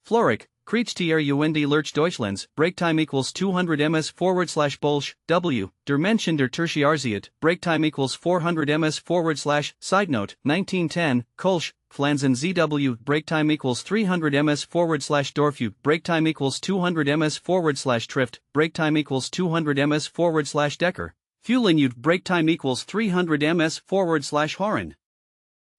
Florik, Kriegstier UND Lurch Deutschlands. Breaktime equals 200 ms /Bolsch, W, Der Menschen der Tertiarzeit. Breaktime equals 400 ms /. Side note, 1910, Kolsch, Flansen ZW. Breaktime equals 300 ms /Dorfu. Breaktime equals 200 ms /Trift. Breaktime equals 200 ms /Decker. Fuhlenjud. Breaktime equals 300 ms /Horen.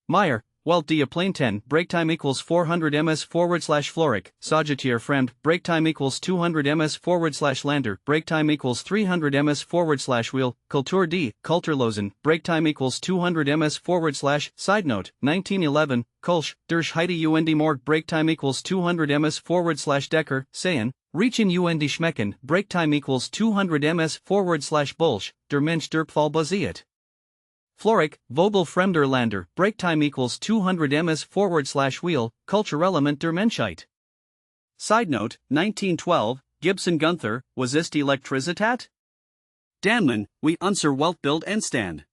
Meyer, Welt die Plane 10. Breaktime equals 400 ms /Florik, Sagittaire Fremd. Breaktime equals 200 ms /Lander. Breaktime equals 300 ms /Wheel, Kultur D. Kulturlosen. Breaktime equals 200 ms /. Side note, 1911, Kolsch, durch Heidi UND Morg. Breaktime equals 200 ms /Decker, Seien, Reaching UND Schmecken. Breaktime equals 200 ms /Bolsch, der Mensch der Pfahl basiert. Florik, Vogel Fremder Lander. Breaktime equals 200 ms /Wheel, Kulturelement der Menschheit. Side note, 1912, Gibson Gunther, was ist Elektrizität? Danman, wie unser Weltbild entstand.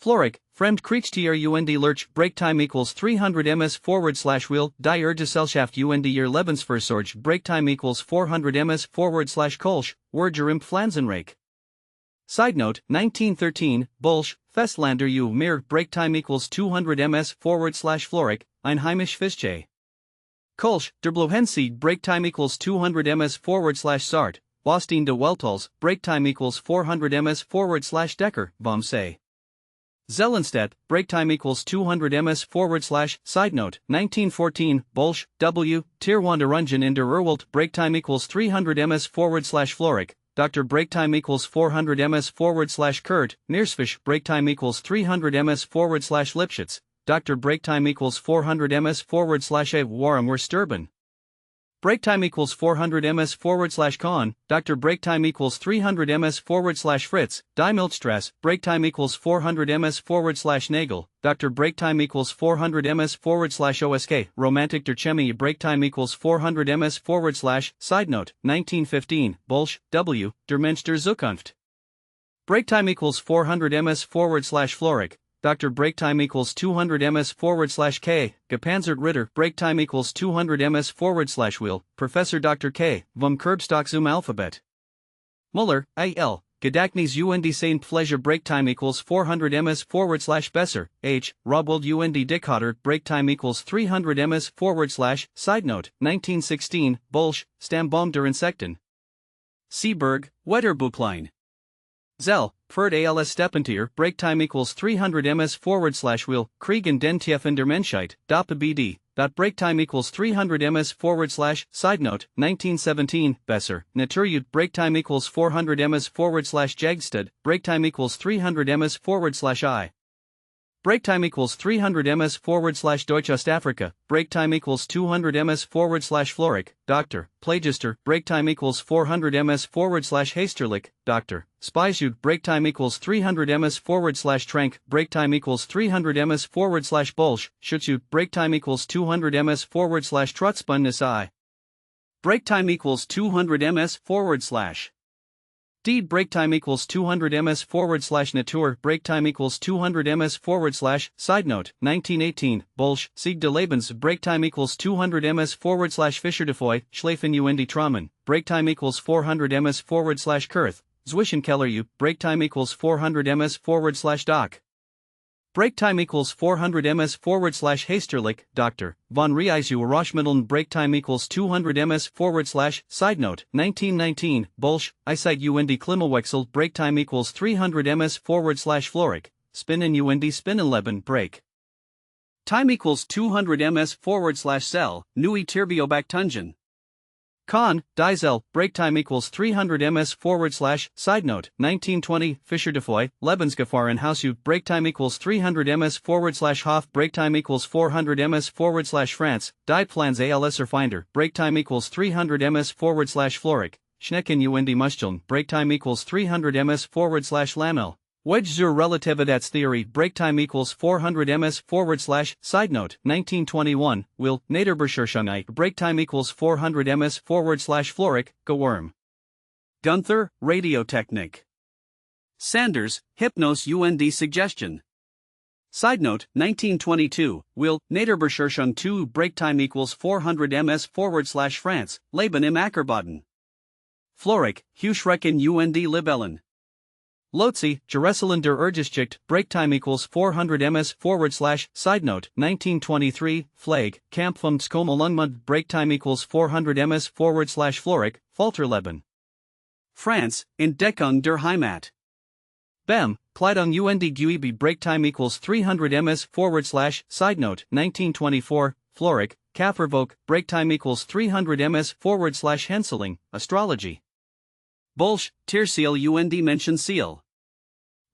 Florik, Fremd Kriegstier UND Lurch. Breaktime equals 300 ms /Wheel, Die Gesellschaft UND Ihr Lebensversorge. Breaktime equals 400 ms /Kolsch, Werger im Pflanzenreich. Side note, 1913, Bolsch, Festlander U. Mir. Breaktime equals 200 ms /Florik, Einheimisch Fischche. Kolsch, der Blohenseed. Breaktime equals 200 ms /Sart, Bostin de Weltals. Breaktime equals 400 ms /Decker, vom Se. Zellenstadt, break time equals 200 ms / side note, 1914, Bolsch, W, Tierwanderungen in der Urwald, break time equals 300 ms / Floric, Dr. break time equals 400 ms / Kurt, Niersfisch, break time equals 300 ms / Lipschitz, Dr. break time equals 400 ms / Warm or Sturban. Break time equals 400 ms / Kahn, Dr. break time equals 300 ms / Fritz, Die Milchstrasse, break time equals 400 ms / Nagel, Dr. break time equals 400 ms / OSK, Romantik der Chemie, break time equals 400 ms / side note, 1915, Bolsch, W, der Mensch der Zukunft. Break time equals 400 ms / Floric, Dr. break time equals 200 ms / K, Gepanzert Ritter, break time equals 200 ms / Wheel, Professor Dr. K, vom Kerbstock zum Alphabet. Muller, A.L., Gedächtnis und sein Pleasure, break time equals 400 ms / Besser, H, Robwold und Dickhatter, break time equals 300 ms / side note, 1916, Bolsch, Stammbaum der Insekten. Seeberg, Wetterbuchlein. Zell, Pferd als Steppentier, break time equals 300 ms / Wheel, Krieg in den Tiefen der Menschheit, Doppe BD, break time equals 300 ms / side note, 1917, Besser, Naturjud, break time equals 400 ms / Jagstad, break time equals 300 ms / I. Break time equals 300 ms / Deutsch Ostafrika, break time equals 200 ms / Floric, Dr. Plagister, break time equals 400 ms / Hasterlich, Dr. Speisjud, break time equals 300 ms / Trank, break time equals 300 ms / Bolsch, Schutzjud, break time equals 200 ms / Trutzbundnis I. Break time equals 200 ms / Deed, break time equals 200 ms / Natur, break time equals 200 ms / side note, 1918, Bolsch, Sieg de Lebens, break time equals 200 ms / Fischerdefoy, Schläfen und Traumen, break time equals 400 ms / Kurth, Zwischenkeller U, break time equals 400 ms / Doc. Break time equals 400 ms / Hasterlich, Dr. von Riesu Arachmitteln, break time equals 200 ms / side note, 1919, Bolsch, Eyesight und Klimawechsel, break time equals 300 ms / Floric, Spinnen und Spinnenleben, break time equals 200 ms / Cell, Neue Tierbiobactungen. Kahn, Diesel, break time equals 300 ms / side note, 1920, Fischerdefoy, Lebensgefahr in Hausjud, break time equals 300 ms / Hof, break time equals 400 ms / France, Die Plans als Erfinder, break time equals 300 ms / Floric, Schnecken und Muscheln, break time equals 300 ms / Lamel. Wedge zur Relativitätstheorie, break time equals 400 ms / side note, 1921, Will, Naderbeschurschung, break time equals 400 ms / Floric, Gewurm. Gunther, Radiotechnik. Sanders, Hypnos und Suggestion. Side note, 1922, Will, Naderbeschurschung 2, break time equals 400 ms / France, Leben im Ackerboden. Floric, Heuschrecken und Libellen. Lotzi, Jerusalem der Ergeschicht, break time equals 400 ms / side note, 1923, Flag, Camp vom Skomalungmund, break time equals 400 ms / Floric, Falterleben. France, Entdeckung der Heimat. Bem, Kleidung und Guibi, break time equals 300 ms / side note, 1924, Floric, Kaffervoke, break time equals 300 ms / Henseling, Astrology. Bolsch, Tierseal und Menschenseal.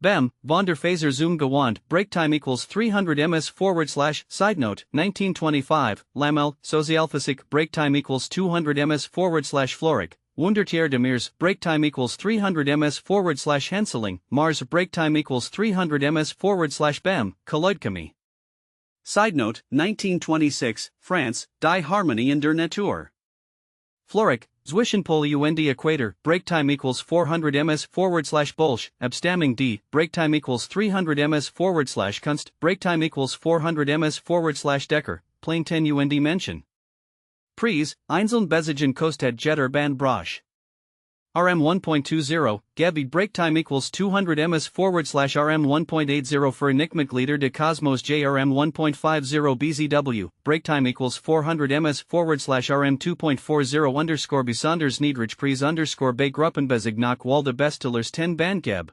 Bem, von der Faser zum Gewand, break time equals 300 ms / side note, 1925, Lamel, Sozialphysik, break time equals 200 ms / Floric, Wundertier de Meers, break time equals 300 ms / Henseling, Mars, break time equals 300 ms / Bem, Kolloidchemie. Side note, 1926, France, Die Harmonie in der Natur. Floric, Zwischenpol und Equator, break time equals 400 ms / Bolsch, Abstammung D, break time equals 300 ms / Kunst, break time equals 400 ms / Decker, Plane 10 und Menschen. Pries, Einzeln Besigen kostet Jetter Band Brosch. RM 1.20, Gabi, break time equals 200 ms / RM 1.80 für Nickmitglieder de Cosmos JRM 1.50 BZW, break time equals 400 ms / RM 2.40 besonders niedrig Preis bei Gruppenbesignung Walde Bestelers 10 Bandgab.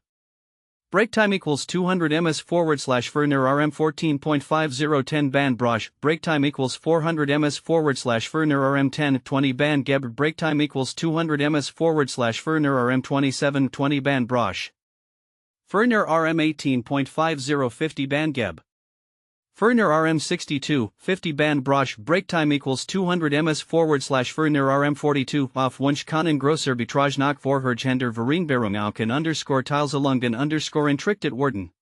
Break time equals 200 ms forward slash Ferner RM 14.5010 band Brosh. Break time equals 400 ms forward slash Ferner RM 1020 band Geb. Break time equals 200 ms forward slash Ferner RM 2720 band Brosh. Ferner RM 18.5050 band Geb. Ferner RM 6250 band Brosh. Break time equals 200 ms forward slash Ferner RM 42 off Wunsch kann groß arbitrage nach Vorhergehender Vereinbarung auken underscore Teilselungen underscore intricted worden.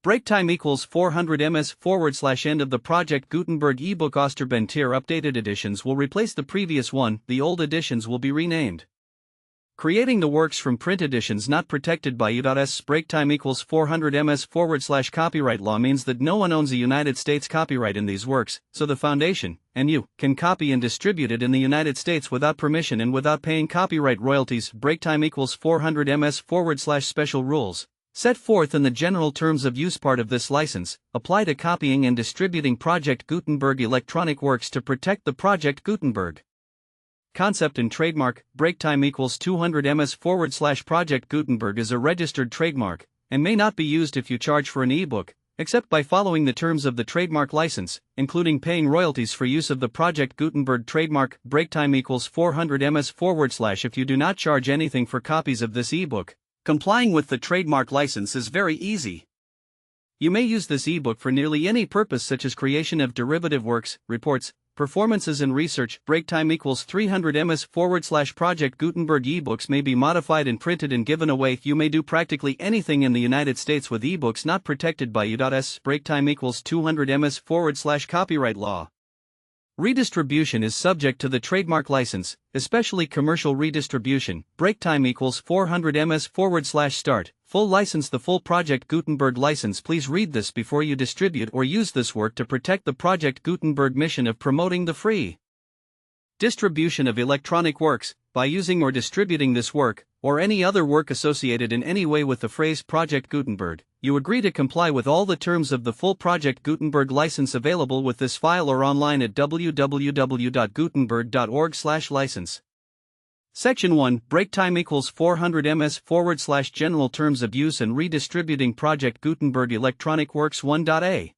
Break time equals 400 ms forward slash end of the Project Gutenberg ebook Osterbentier. Updated editions will replace the previous one, the old editions will be renamed. Creating the works from print editions not protected by U.S. break time equals 400 ms forward slash copyright law means that no one owns a United States copyright in these works, so the Foundation, and you, can copy and distribute it in the United States without permission and without paying copyright royalties. Break time equals 400 ms forward slash special rules, set forth in the general terms of use part of this license, apply to copying and distributing Project Gutenberg electronic works to protect the Project Gutenberg concept and trademark. Break time equals 200 ms forward slash Project Gutenberg is a registered trademark, and may not be used if you charge for an ebook, except by following the terms of the trademark license, including paying royalties for use of the Project Gutenberg trademark. Break time equals 400 ms forward slash if you do not charge anything for copies of this ebook. Complying with the trademark license is very easy. You may use this ebook for nearly any purpose such as creation of derivative works, reports, performances and research. Break time equals 300 ms forward slash Project Gutenberg ebooks may be modified and printed and given away. You may do practically anything in the United States with ebooks not protected by U.S. break time equals 200 ms forward slash copyright law. Redistribution is subject to the trademark license, especially commercial redistribution. Break time equals 400 ms forward slash start. Full license. The full Project Gutenberg license. Please read this before you distribute or use this work to protect the Project Gutenberg mission of promoting the free distribution of electronic works. By using or distributing this work, or any other work associated in any way with the phrase Project Gutenberg, you agree to comply with all the terms of the full Project Gutenberg license available with this file or online at www.gutenberg.org/license. Section 1. Break time equals 400 ms forward slash general terms of use and redistributing Project Gutenberg electronic works 1.a.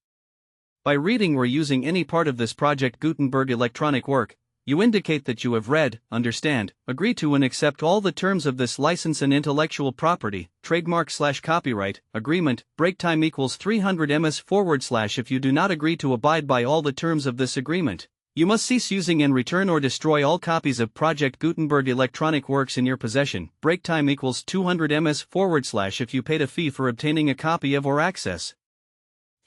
By reading or using any part of this Project Gutenberg electronic work, you indicate that you have read, understand, agree to and accept all the terms of this license and intellectual property, trademark/copyright, agreement. Break time equals 300 ms forward slash if you do not agree to abide by all the terms of this agreement, you must cease using and return or destroy all copies of Project Gutenberg electronic works in your possession. Break time equals 200 ms forward slash if you paid a fee for obtaining a copy of or access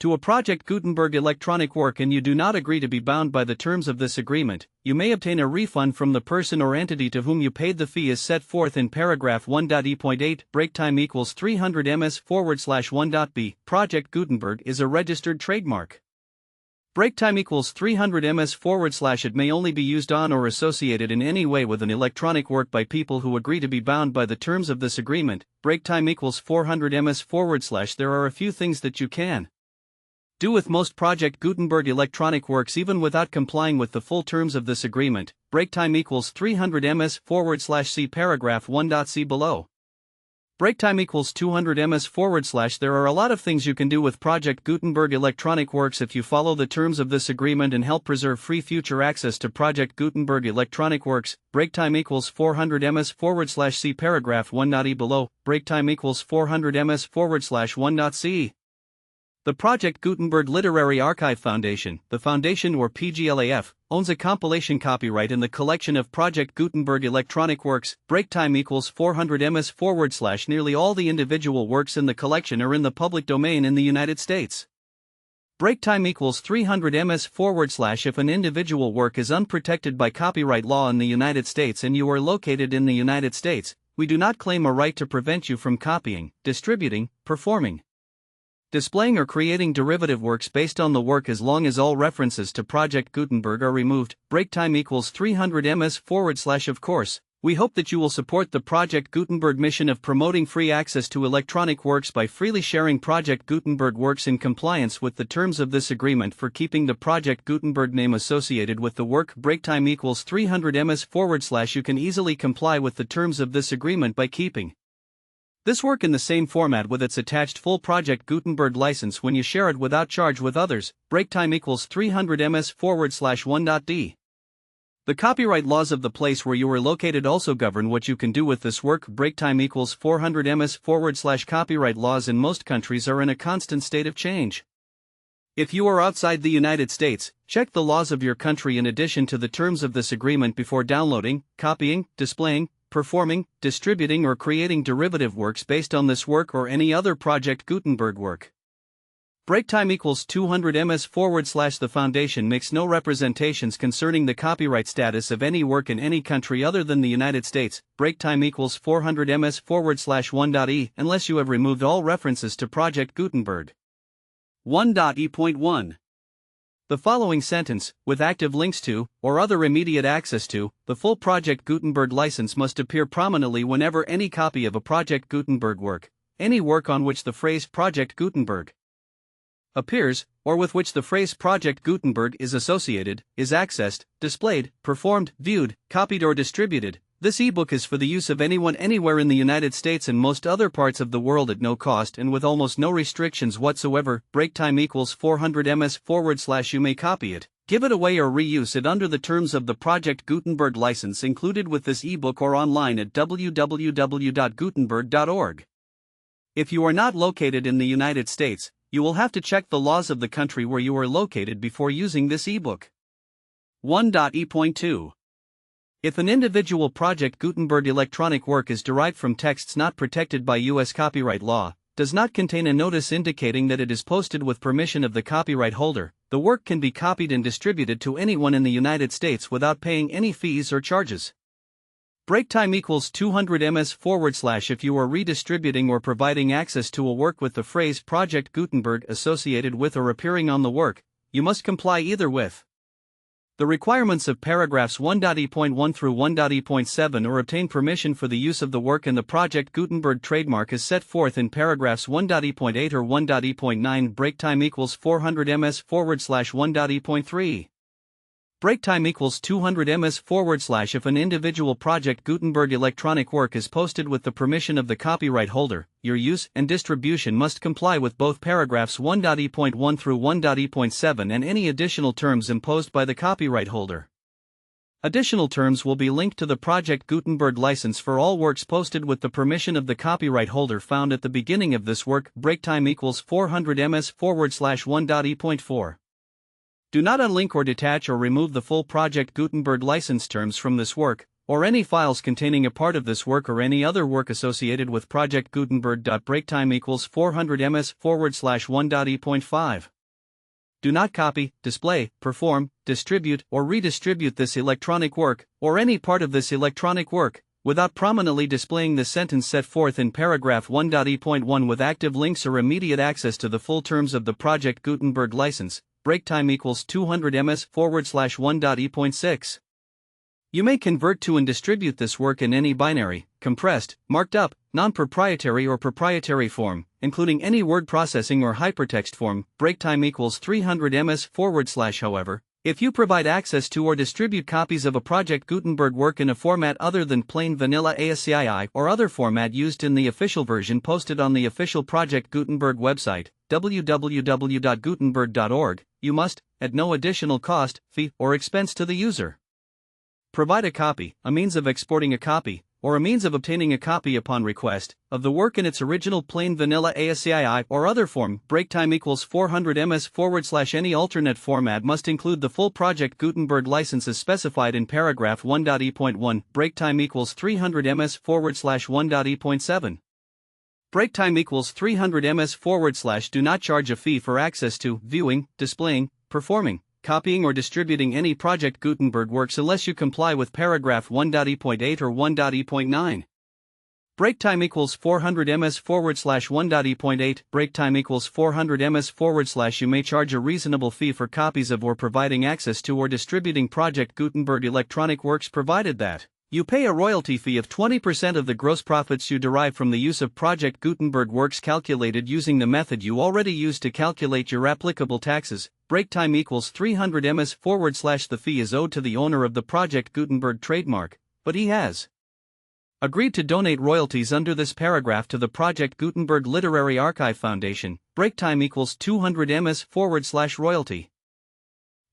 to a Project Gutenberg electronic work and you do not agree to be bound by the terms of this agreement, you may obtain a refund from the person or entity to whom you paid the fee as set forth in paragraph 1.e.8. Break time equals 300 ms forward slash 1.b. Project Gutenberg is a registered trademark. Break time equals 300 ms forward slash it may only be used on or associated in any way with an electronic work by people who agree to be bound by the terms of this agreement. Break time equals 400 ms forward slash there are a few things that you can do with most Project Gutenberg electronic works even without complying with the full terms of this agreement. Break time equals 300 ms forward slash see paragraph 1.c below. Break time equals 200 ms forward slash there are a lot of things you can do with Project Gutenberg electronic works if you follow the terms of this agreement and help preserve free future access to Project Gutenberg electronic works. Break time equals 400 ms forward slash see paragraph 1.e below. Break time equals 400 ms forward slash 1.c. The Project Gutenberg Literary Archive Foundation, the Foundation or PGLAF, owns a compilation copyright in the collection of Project Gutenberg electronic works. Break time equals 400 ms forward slash nearly all the individual works in the collection are in the public domain in the United States. Break time equals 300 ms forward slash if an individual work is unprotected by copyright law in the United States and you are located in the United States, we do not claim a right to prevent you from copying, distributing, performing, displaying or creating derivative works based on the work as long as all references to Project Gutenberg are removed. Break time equals 300 ms forward slash of course. We hope that you will support the Project Gutenberg mission of promoting free access to electronic works by freely sharing Project Gutenberg works in compliance with the terms of this agreement for keeping the Project Gutenberg name associated with the work. Break time equals 300 ms forward slash you can easily comply with the terms of this agreement by keeping This work in the same format with its attached full Project Gutenberg license when you share it without charge with others. Break time equals 300 ms/1.d. The copyright laws of the place where you are located also govern what you can do with this work. Break time equals 400 ms/. Copyright laws in most countries are in a constant state of change. If you are outside the United States, check the laws of your country in addition to the terms of this agreement before downloading, copying, displaying, performing, distributing or creating derivative works based on this work or any other Project Gutenberg work. Break time equals 200 ms/. The Foundation makes no representations concerning the copyright status of any work in any country other than the United States. Break time equals 400 ms/1.e unless you have removed all references to Project Gutenberg. 1.e.1. The following sentence, with active links to, or other immediate access to, the full Project Gutenberg license must appear prominently whenever any copy of a Project Gutenberg work, any work on which the phrase Project Gutenberg appears, or with which the phrase Project Gutenberg is associated, is accessed, displayed, performed, viewed, copied or distributed. This ebook is for the use of anyone anywhere in the United States and most other parts of the world at no cost and with almost no restrictions whatsoever. Break time equals 400 ms/. You may copy it, give it away or reuse it under the terms of the Project Gutenberg license included with this ebook or online at www.gutenberg.org. If you are not located in the United States, you will have to check the laws of the country where you are located before using this ebook. 1.e.2. If an individual Project Gutenberg electronic work is derived from texts not protected by U.S. copyright law, does not contain a notice indicating that it is posted with permission of the copyright holder, the work can be copied and distributed to anyone in the United States without paying any fees or charges. Break time equals 200 ms/. If you are redistributing or providing access to a work with the phrase Project Gutenberg associated with or appearing on the work, you must comply either with the requirements of paragraphs 1.e.1 through 1.e.7 or obtain permission for the use of the work and the Project Gutenberg trademark as set forth in paragraphs 1.e.8 or 1.e.9. Break time equals 400 ms/. 1.e.3. Break time equals 200 ms/. If an individual Project Gutenberg electronic work is posted with the permission of the copyright holder, your use and distribution must comply with both paragraphs 1.e.1 through 1.e.7 and any additional terms imposed by the copyright holder. Additional terms will be linked to the Project Gutenberg license for all works posted with the permission of the copyright holder found at the beginning of this work. Break time equals 400 ms/. 1.e.4. Do not unlink or detach or remove the full Project Gutenberg license terms from this work, or any files containing a part of this work or any other work associated with Project Gutenberg. Break time equals 400 ms/. 1.e.5. Do not copy, display, perform, distribute or redistribute this electronic work, or any part of this electronic work, without prominently displaying the sentence set forth in paragraph 1.e.1 with active links or immediate access to the full terms of the Project Gutenberg license. Break time equals 200 ms/. 1.e.6. You may convert to and distribute this work in any binary, compressed, marked up, non-proprietary or proprietary form, including any word processing or hypertext form. Break time equals 300 ms/. However, if you provide access to or distribute copies of a Project Gutenberg work in a format other than plain vanilla ASCII or other format used in the official version posted on the official Project Gutenberg website, www.gutenberg.org, you must, at no additional cost, fee, or expense to the user, provide a copy, a means of exporting a copy, or a means of obtaining a copy upon request, of the work in its original plain vanilla ASCII or other form. Break time equals 400 ms/. Any alternate format must include the full Project Gutenberg license as specified in paragraph 1.e.1. Break time equals 300 ms/. 1.e.7. Break time equals 300 ms/. Do not charge a fee for access to, viewing, displaying, performing, copying or distributing any Project Gutenberg works unless you comply with paragraph 1.e.8 or 1.e.9. Break time equals 400 ms/. 1.e.8. Break time equals 400 ms/. You may charge a reasonable fee for copies of or providing access to or distributing Project Gutenberg electronic works provided that you pay a royalty fee of 20% of the gross profits you derive from the use of Project Gutenberg works calculated using the method you already use to calculate your applicable taxes. Break time equals 300 ms/. The fee is owed to the owner of the Project Gutenberg trademark, but he has Agreed to donate royalties under this paragraph to the Project Gutenberg Literary Archive Foundation. Break time equals 200 ms/royalty.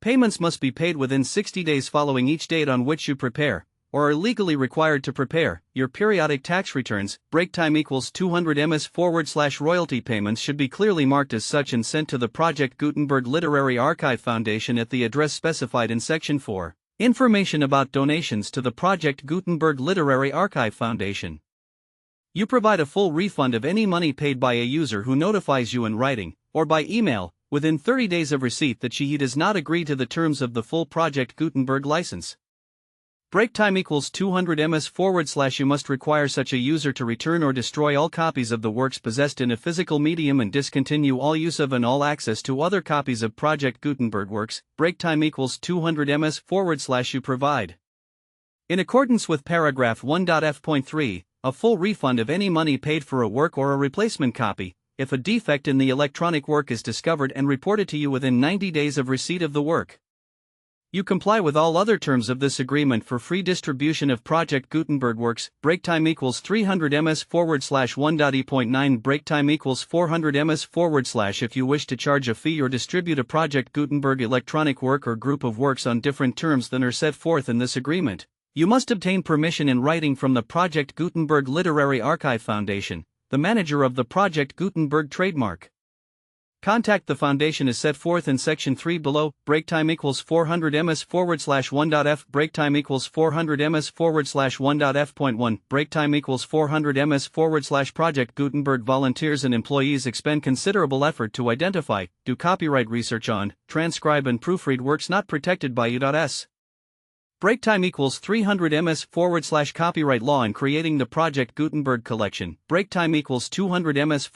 Payments must be paid within 60 days following each date on which you prepare, or are legally required to prepare, your periodic tax returns. Break time equals 200 ms/royalty. Payments should be clearly marked as such and sent to the Project Gutenberg Literary Archive Foundation at the address specified in Section 4. Information about donations to the Project Gutenberg Literary Archive Foundation. You provide a full refund of any money paid by a user who notifies you in writing, or by email, within 30 days of receipt that he does not agree to the terms of the full Project Gutenberg license. Break time equals 200 ms/. You must require such a user to return or destroy all copies of the works possessed in a physical medium and discontinue all use of and all access to other copies of Project Gutenberg works. Break time equals 200 ms/. You provide, in accordance with paragraph 1.f.3, a full refund of any money paid for a work or a replacement copy, if a defect in the electronic work is discovered and reported to you within 90 days of receipt of the work. You comply with all other terms of this agreement for free distribution of Project Gutenberg works. Break time equals 300 ms/1.e.9. Break time equals 400 ms/. If you wish to charge a fee or distribute a Project Gutenberg electronic work or group of works on different terms than are set forth in this agreement, you must obtain permission in writing from the Project Gutenberg Literary Archive Foundation, the manager of the Project Gutenberg trademark. Contact the foundation as set forth in Section 3 below. Break time equals 400 ms/1.f. Break time equals 400 ms/1.f.1. Break time equals 400 ms/. Project Gutenberg volunteers and employees expend considerable effort to identify, do copyright research on, transcribe and proofread works not protected by U.S. Break time equals 300 ms/. Copyright law in creating the Project Gutenberg collection. Break time equals 200 ms/.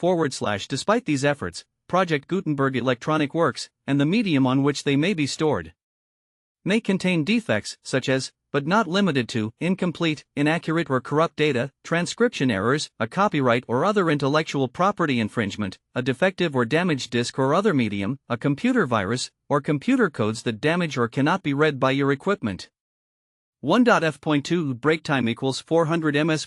Despite these efforts, Project Gutenberg electronic works, and the medium on which they may be stored, may contain defects such as, but not limited to, incomplete, inaccurate or corrupt data, transcription errors, a copyright or other intellectual property infringement, a defective or damaged disk or other medium, a computer virus, or computer codes that damage or cannot be read by your equipment. 1.f.2 Break time equals 400 ms/.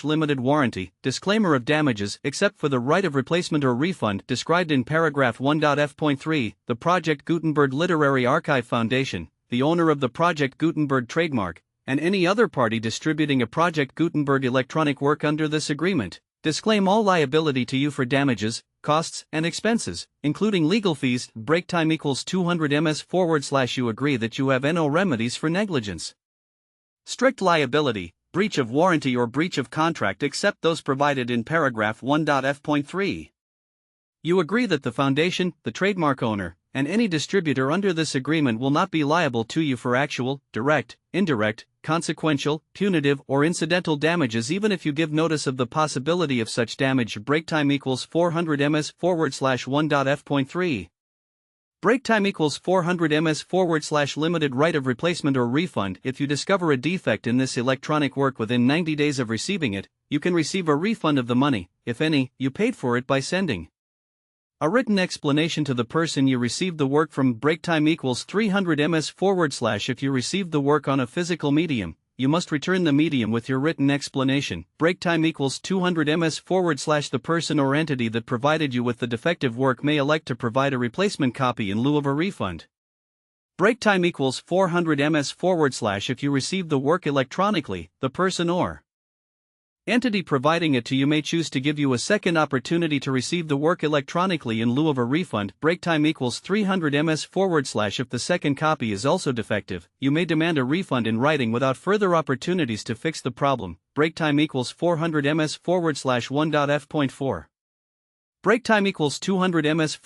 Limited warranty. Disclaimer of damages except for the right of replacement or refund described in paragraph 1.f.3. The Project Gutenberg Literary Archive Foundation, the owner of the Project Gutenberg trademark, and any other party distributing a Project Gutenberg electronic work under this agreement, disclaim all liability to you for damages, costs, and expenses, including legal fees. Break time equals 200 ms/. You agree that you have no remedies for negligence, strict liability, breach of warranty or breach of contract except those provided in paragraph 1.f.3. You agree that the foundation, the trademark owner, and any distributor under this agreement will not be liable to you for actual, direct, indirect, consequential, punitive, or incidental damages even if you give notice of the possibility of such damage. Break time equals 400 ms/. 1.f.3. Break time equals 400 ms/. Limited right of replacement or refund. If you discover a defect in this electronic work within 90 days of receiving it, you can receive a refund of the money, if any, you paid for it by sending a written explanation to the person you received the work from. Break time equals 300 ms/. If you received the work on a physical medium, you must return the medium with your written explanation. Break time equals 200 ms/. The person or entity that provided you with the defective work may elect to provide a replacement copy in lieu of a refund. Break time equals 400 ms/. If you received the work electronically, the person or entity providing it to you may choose to give you a second opportunity to receive the work electronically in lieu of a refund. Break time equals 300 ms/. If the second copy is also defective, you may demand a refund in writing without further opportunities to fix the problem. Break time equals 400 ms/. 1.f.4. Break time equals 200 ms/.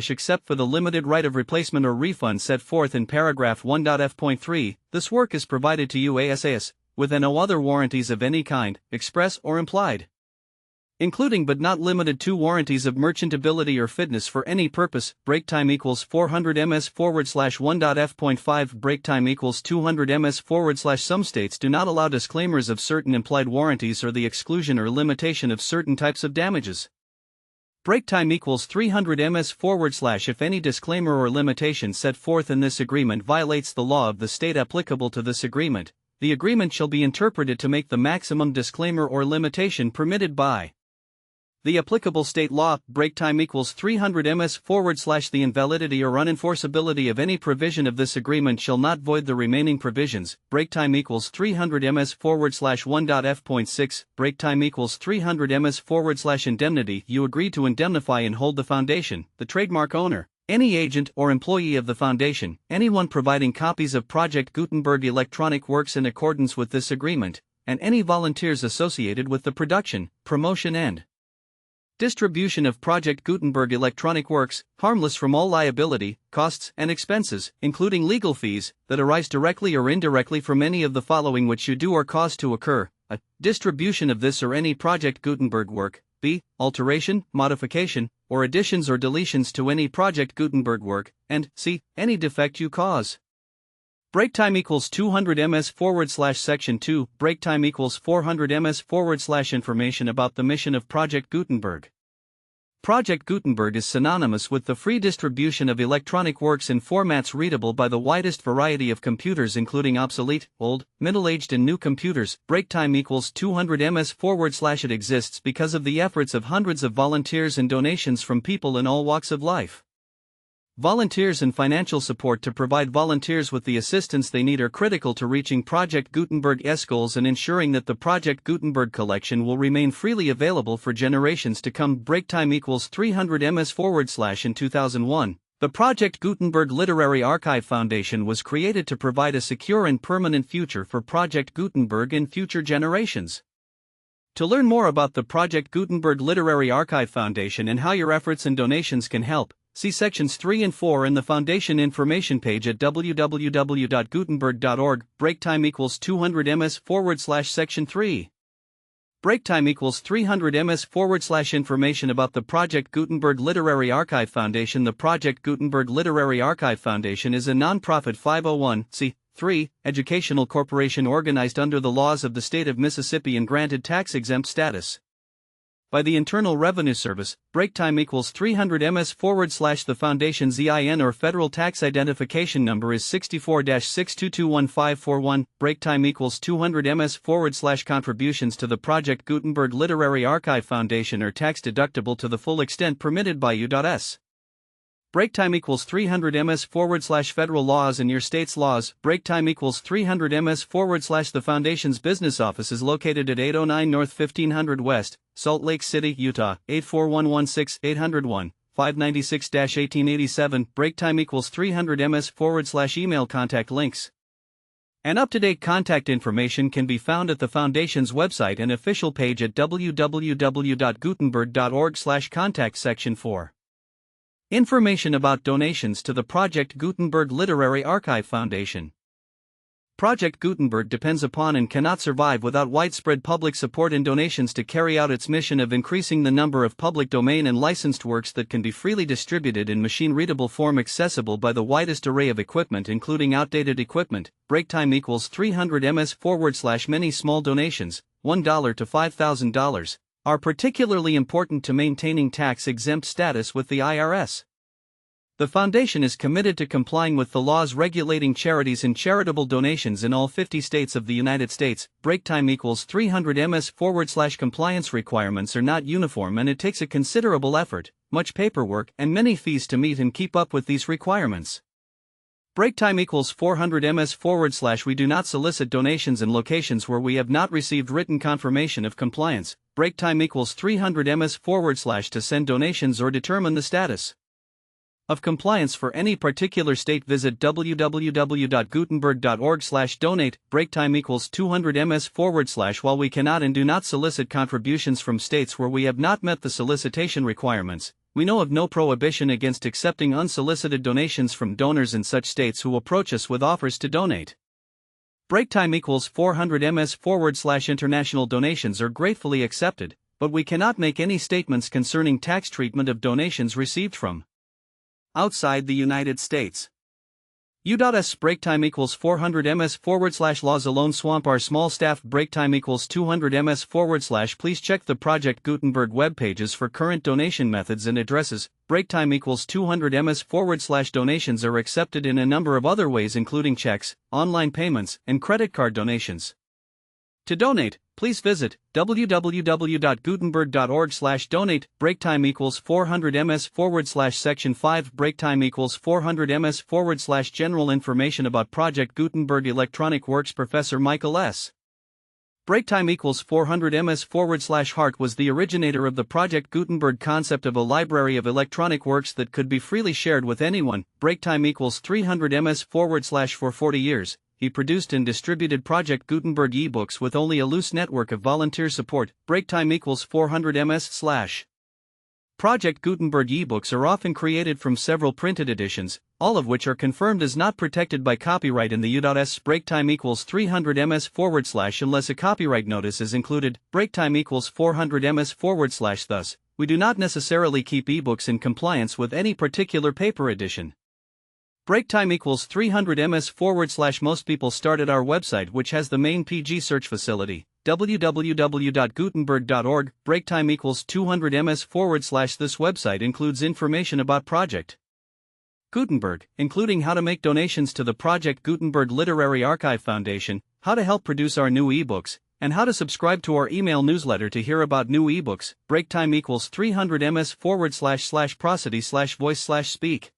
Except for the limited right of replacement or refund set forth in paragraph 1.f.3, this work is provided to you as with no other warranties of any kind, express or implied, including but not limited to warranties of merchantability or fitness for any purpose. Break time equals 400 ms/. 1.f.5. Break time equals 200 ms/. Some states do not allow disclaimers of certain implied warranties or the exclusion or limitation of certain types of damages. Break time equals 300 ms/. If any disclaimer or limitation set forth in this agreement violates the law of the state applicable to this agreement, the agreement shall be interpreted to make the maximum disclaimer or limitation permitted by the applicable state law. Break time equals 300 ms / the invalidity or unenforceability of any provision of this agreement shall not void the remaining provisions. Break time equals 300 ms / 1.f.6. Break time equals 300 ms / indemnity. You agree to indemnify and hold the foundation, the trademark owner, any agent or employee of the foundation, anyone providing copies of Project Gutenberg electronic works in accordance with this agreement, and any volunteers associated with the production, promotion and distribution of Project Gutenberg electronic works, harmless from all liability, costs, and expenses, including legal fees, that arise directly or indirectly from any of the following which you do or cause to occur: a. Distribution of this or any Project Gutenberg work. B. Alteration, modification, or additions or deletions to any Project Gutenberg work. And C. Any defect you cause. Break time equals 200 ms / section 2. Break time equals 400 ms / information about the mission of Project Gutenberg. Project Gutenberg is synonymous with the free distribution of electronic works in formats readable by the widest variety of computers, including obsolete, old, middle-aged and new computers. Break time equals 200 ms / it exists because of the efforts of hundreds of volunteers and donations from people in all walks of life. Volunteers and financial support to provide volunteers with the assistance they need are critical to reaching Project Gutenberg's goals and ensuring that the Project Gutenberg collection will remain freely available for generations to come. Break time equals 300 ms / in 2001, the Project Gutenberg Literary Archive Foundation was created to provide a secure and permanent future for Project Gutenberg in future generations. To learn more about the Project Gutenberg Literary Archive Foundation and how your efforts and donations can help, see sections 3 and 4 in the Foundation information page at www.gutenberg.org. Break time equals 200 ms / section 3. Break time equals 300 ms / information about the Project Gutenberg Literary Archive Foundation. The Project Gutenberg Literary Archive Foundation is a non-profit 501(c)(3) educational corporation organized under the laws of the state of Mississippi and granted tax-exempt status by the Internal Revenue Service. Break time equals 300 ms / the Foundation's EIN or Federal Tax Identification Number is 64-6221541. Break time equals 200 ms / contributions to the Project Gutenberg Literary Archive Foundation are tax deductible to the full extent permitted by U.S. Break time equals 300 ms / federal laws and your state's laws. Break time equals 300 ms / the Foundation's business office is located at 809 North 1500 West, Salt Lake City, Utah, 84116 801 596-1887. Break time equals 300 ms / email. Contact links and up-to-date contact information can be found at the Foundation's website and official page at www.gutenberg.org/contact section 4. Information about donations to the Project Gutenberg Literary Archive Foundation. Project Gutenberg depends upon and cannot survive without widespread public support and donations to carry out its mission of increasing the number of public domain and licensed works that can be freely distributed in machine-readable form accessible by the widest array of equipment including outdated equipment. Break time equals 300 ms / many small donations, $1 to $5,000, are particularly important to maintaining tax-exempt status with the IRS. The Foundation is committed to complying with the laws regulating charities and charitable donations in all 50 states of the United States. Break time equals 300 ms / compliance requirements are not uniform and it takes a considerable effort, much paperwork, and many fees to meet and keep up with these requirements. Break time equals 400 ms / we do not solicit donations in locations where we have not received written confirmation of compliance. Break time equals 300 ms / to send donations or determine the status of compliance for any particular state. Visit www.gutenberg.org/donate. Break time equals 200 ms / while we cannot and do not solicit contributions from states where we have not met the solicitation requirements, we know of no prohibition against accepting unsolicited donations from donors in such states who approach us with offers to donate. Break time equals 400 ms / international donations are gratefully accepted, but we cannot make any statements concerning tax treatment of donations received from outside the United States. U.S. break time equals 400 ms/ laws alone swamp our small staff break time equals 200 ms/ please check the Project Gutenberg web pages for current donation methods and addresses. Break time equals 200 ms/ donations are accepted in a number of other ways including checks, online payments, and credit card donations. To donate, please visit www.gutenberg.org/donate. Break time equals 400 ms/ section 5 break time equals 400 ms/ general information about Project Gutenberg Electronic Works Professor Michael S. Break time equals 400 ms/ Hart was the originator of the Project Gutenberg concept of a library of electronic works that could be freely shared with anyone. Break time equals 300 ms/ for 40 years. He produced and distributed Project Gutenberg ebooks with only a loose network of volunteer support. Break time equals 400 ms/. Project Gutenberg ebooks are often created from several printed editions, all of which are confirmed as not protected by copyright in the U.S. Break time equals 300 ms/ unless a copyright notice is included. Break time equals 400 ms/ thus, we do not necessarily keep ebooks in compliance with any particular paper edition. Break time equals 300 ms/ most people start at our website, which has the main PG search facility, www.gutenberg.org. Break time equals 200 ms/ this website includes information about Project Gutenberg, including how to make donations to the Project Gutenberg Literary Archive Foundation, how to help produce our new ebooks, and how to subscribe to our email newsletter to hear about new ebooks. Break time equals 300 ms/ prosody/voice/speak.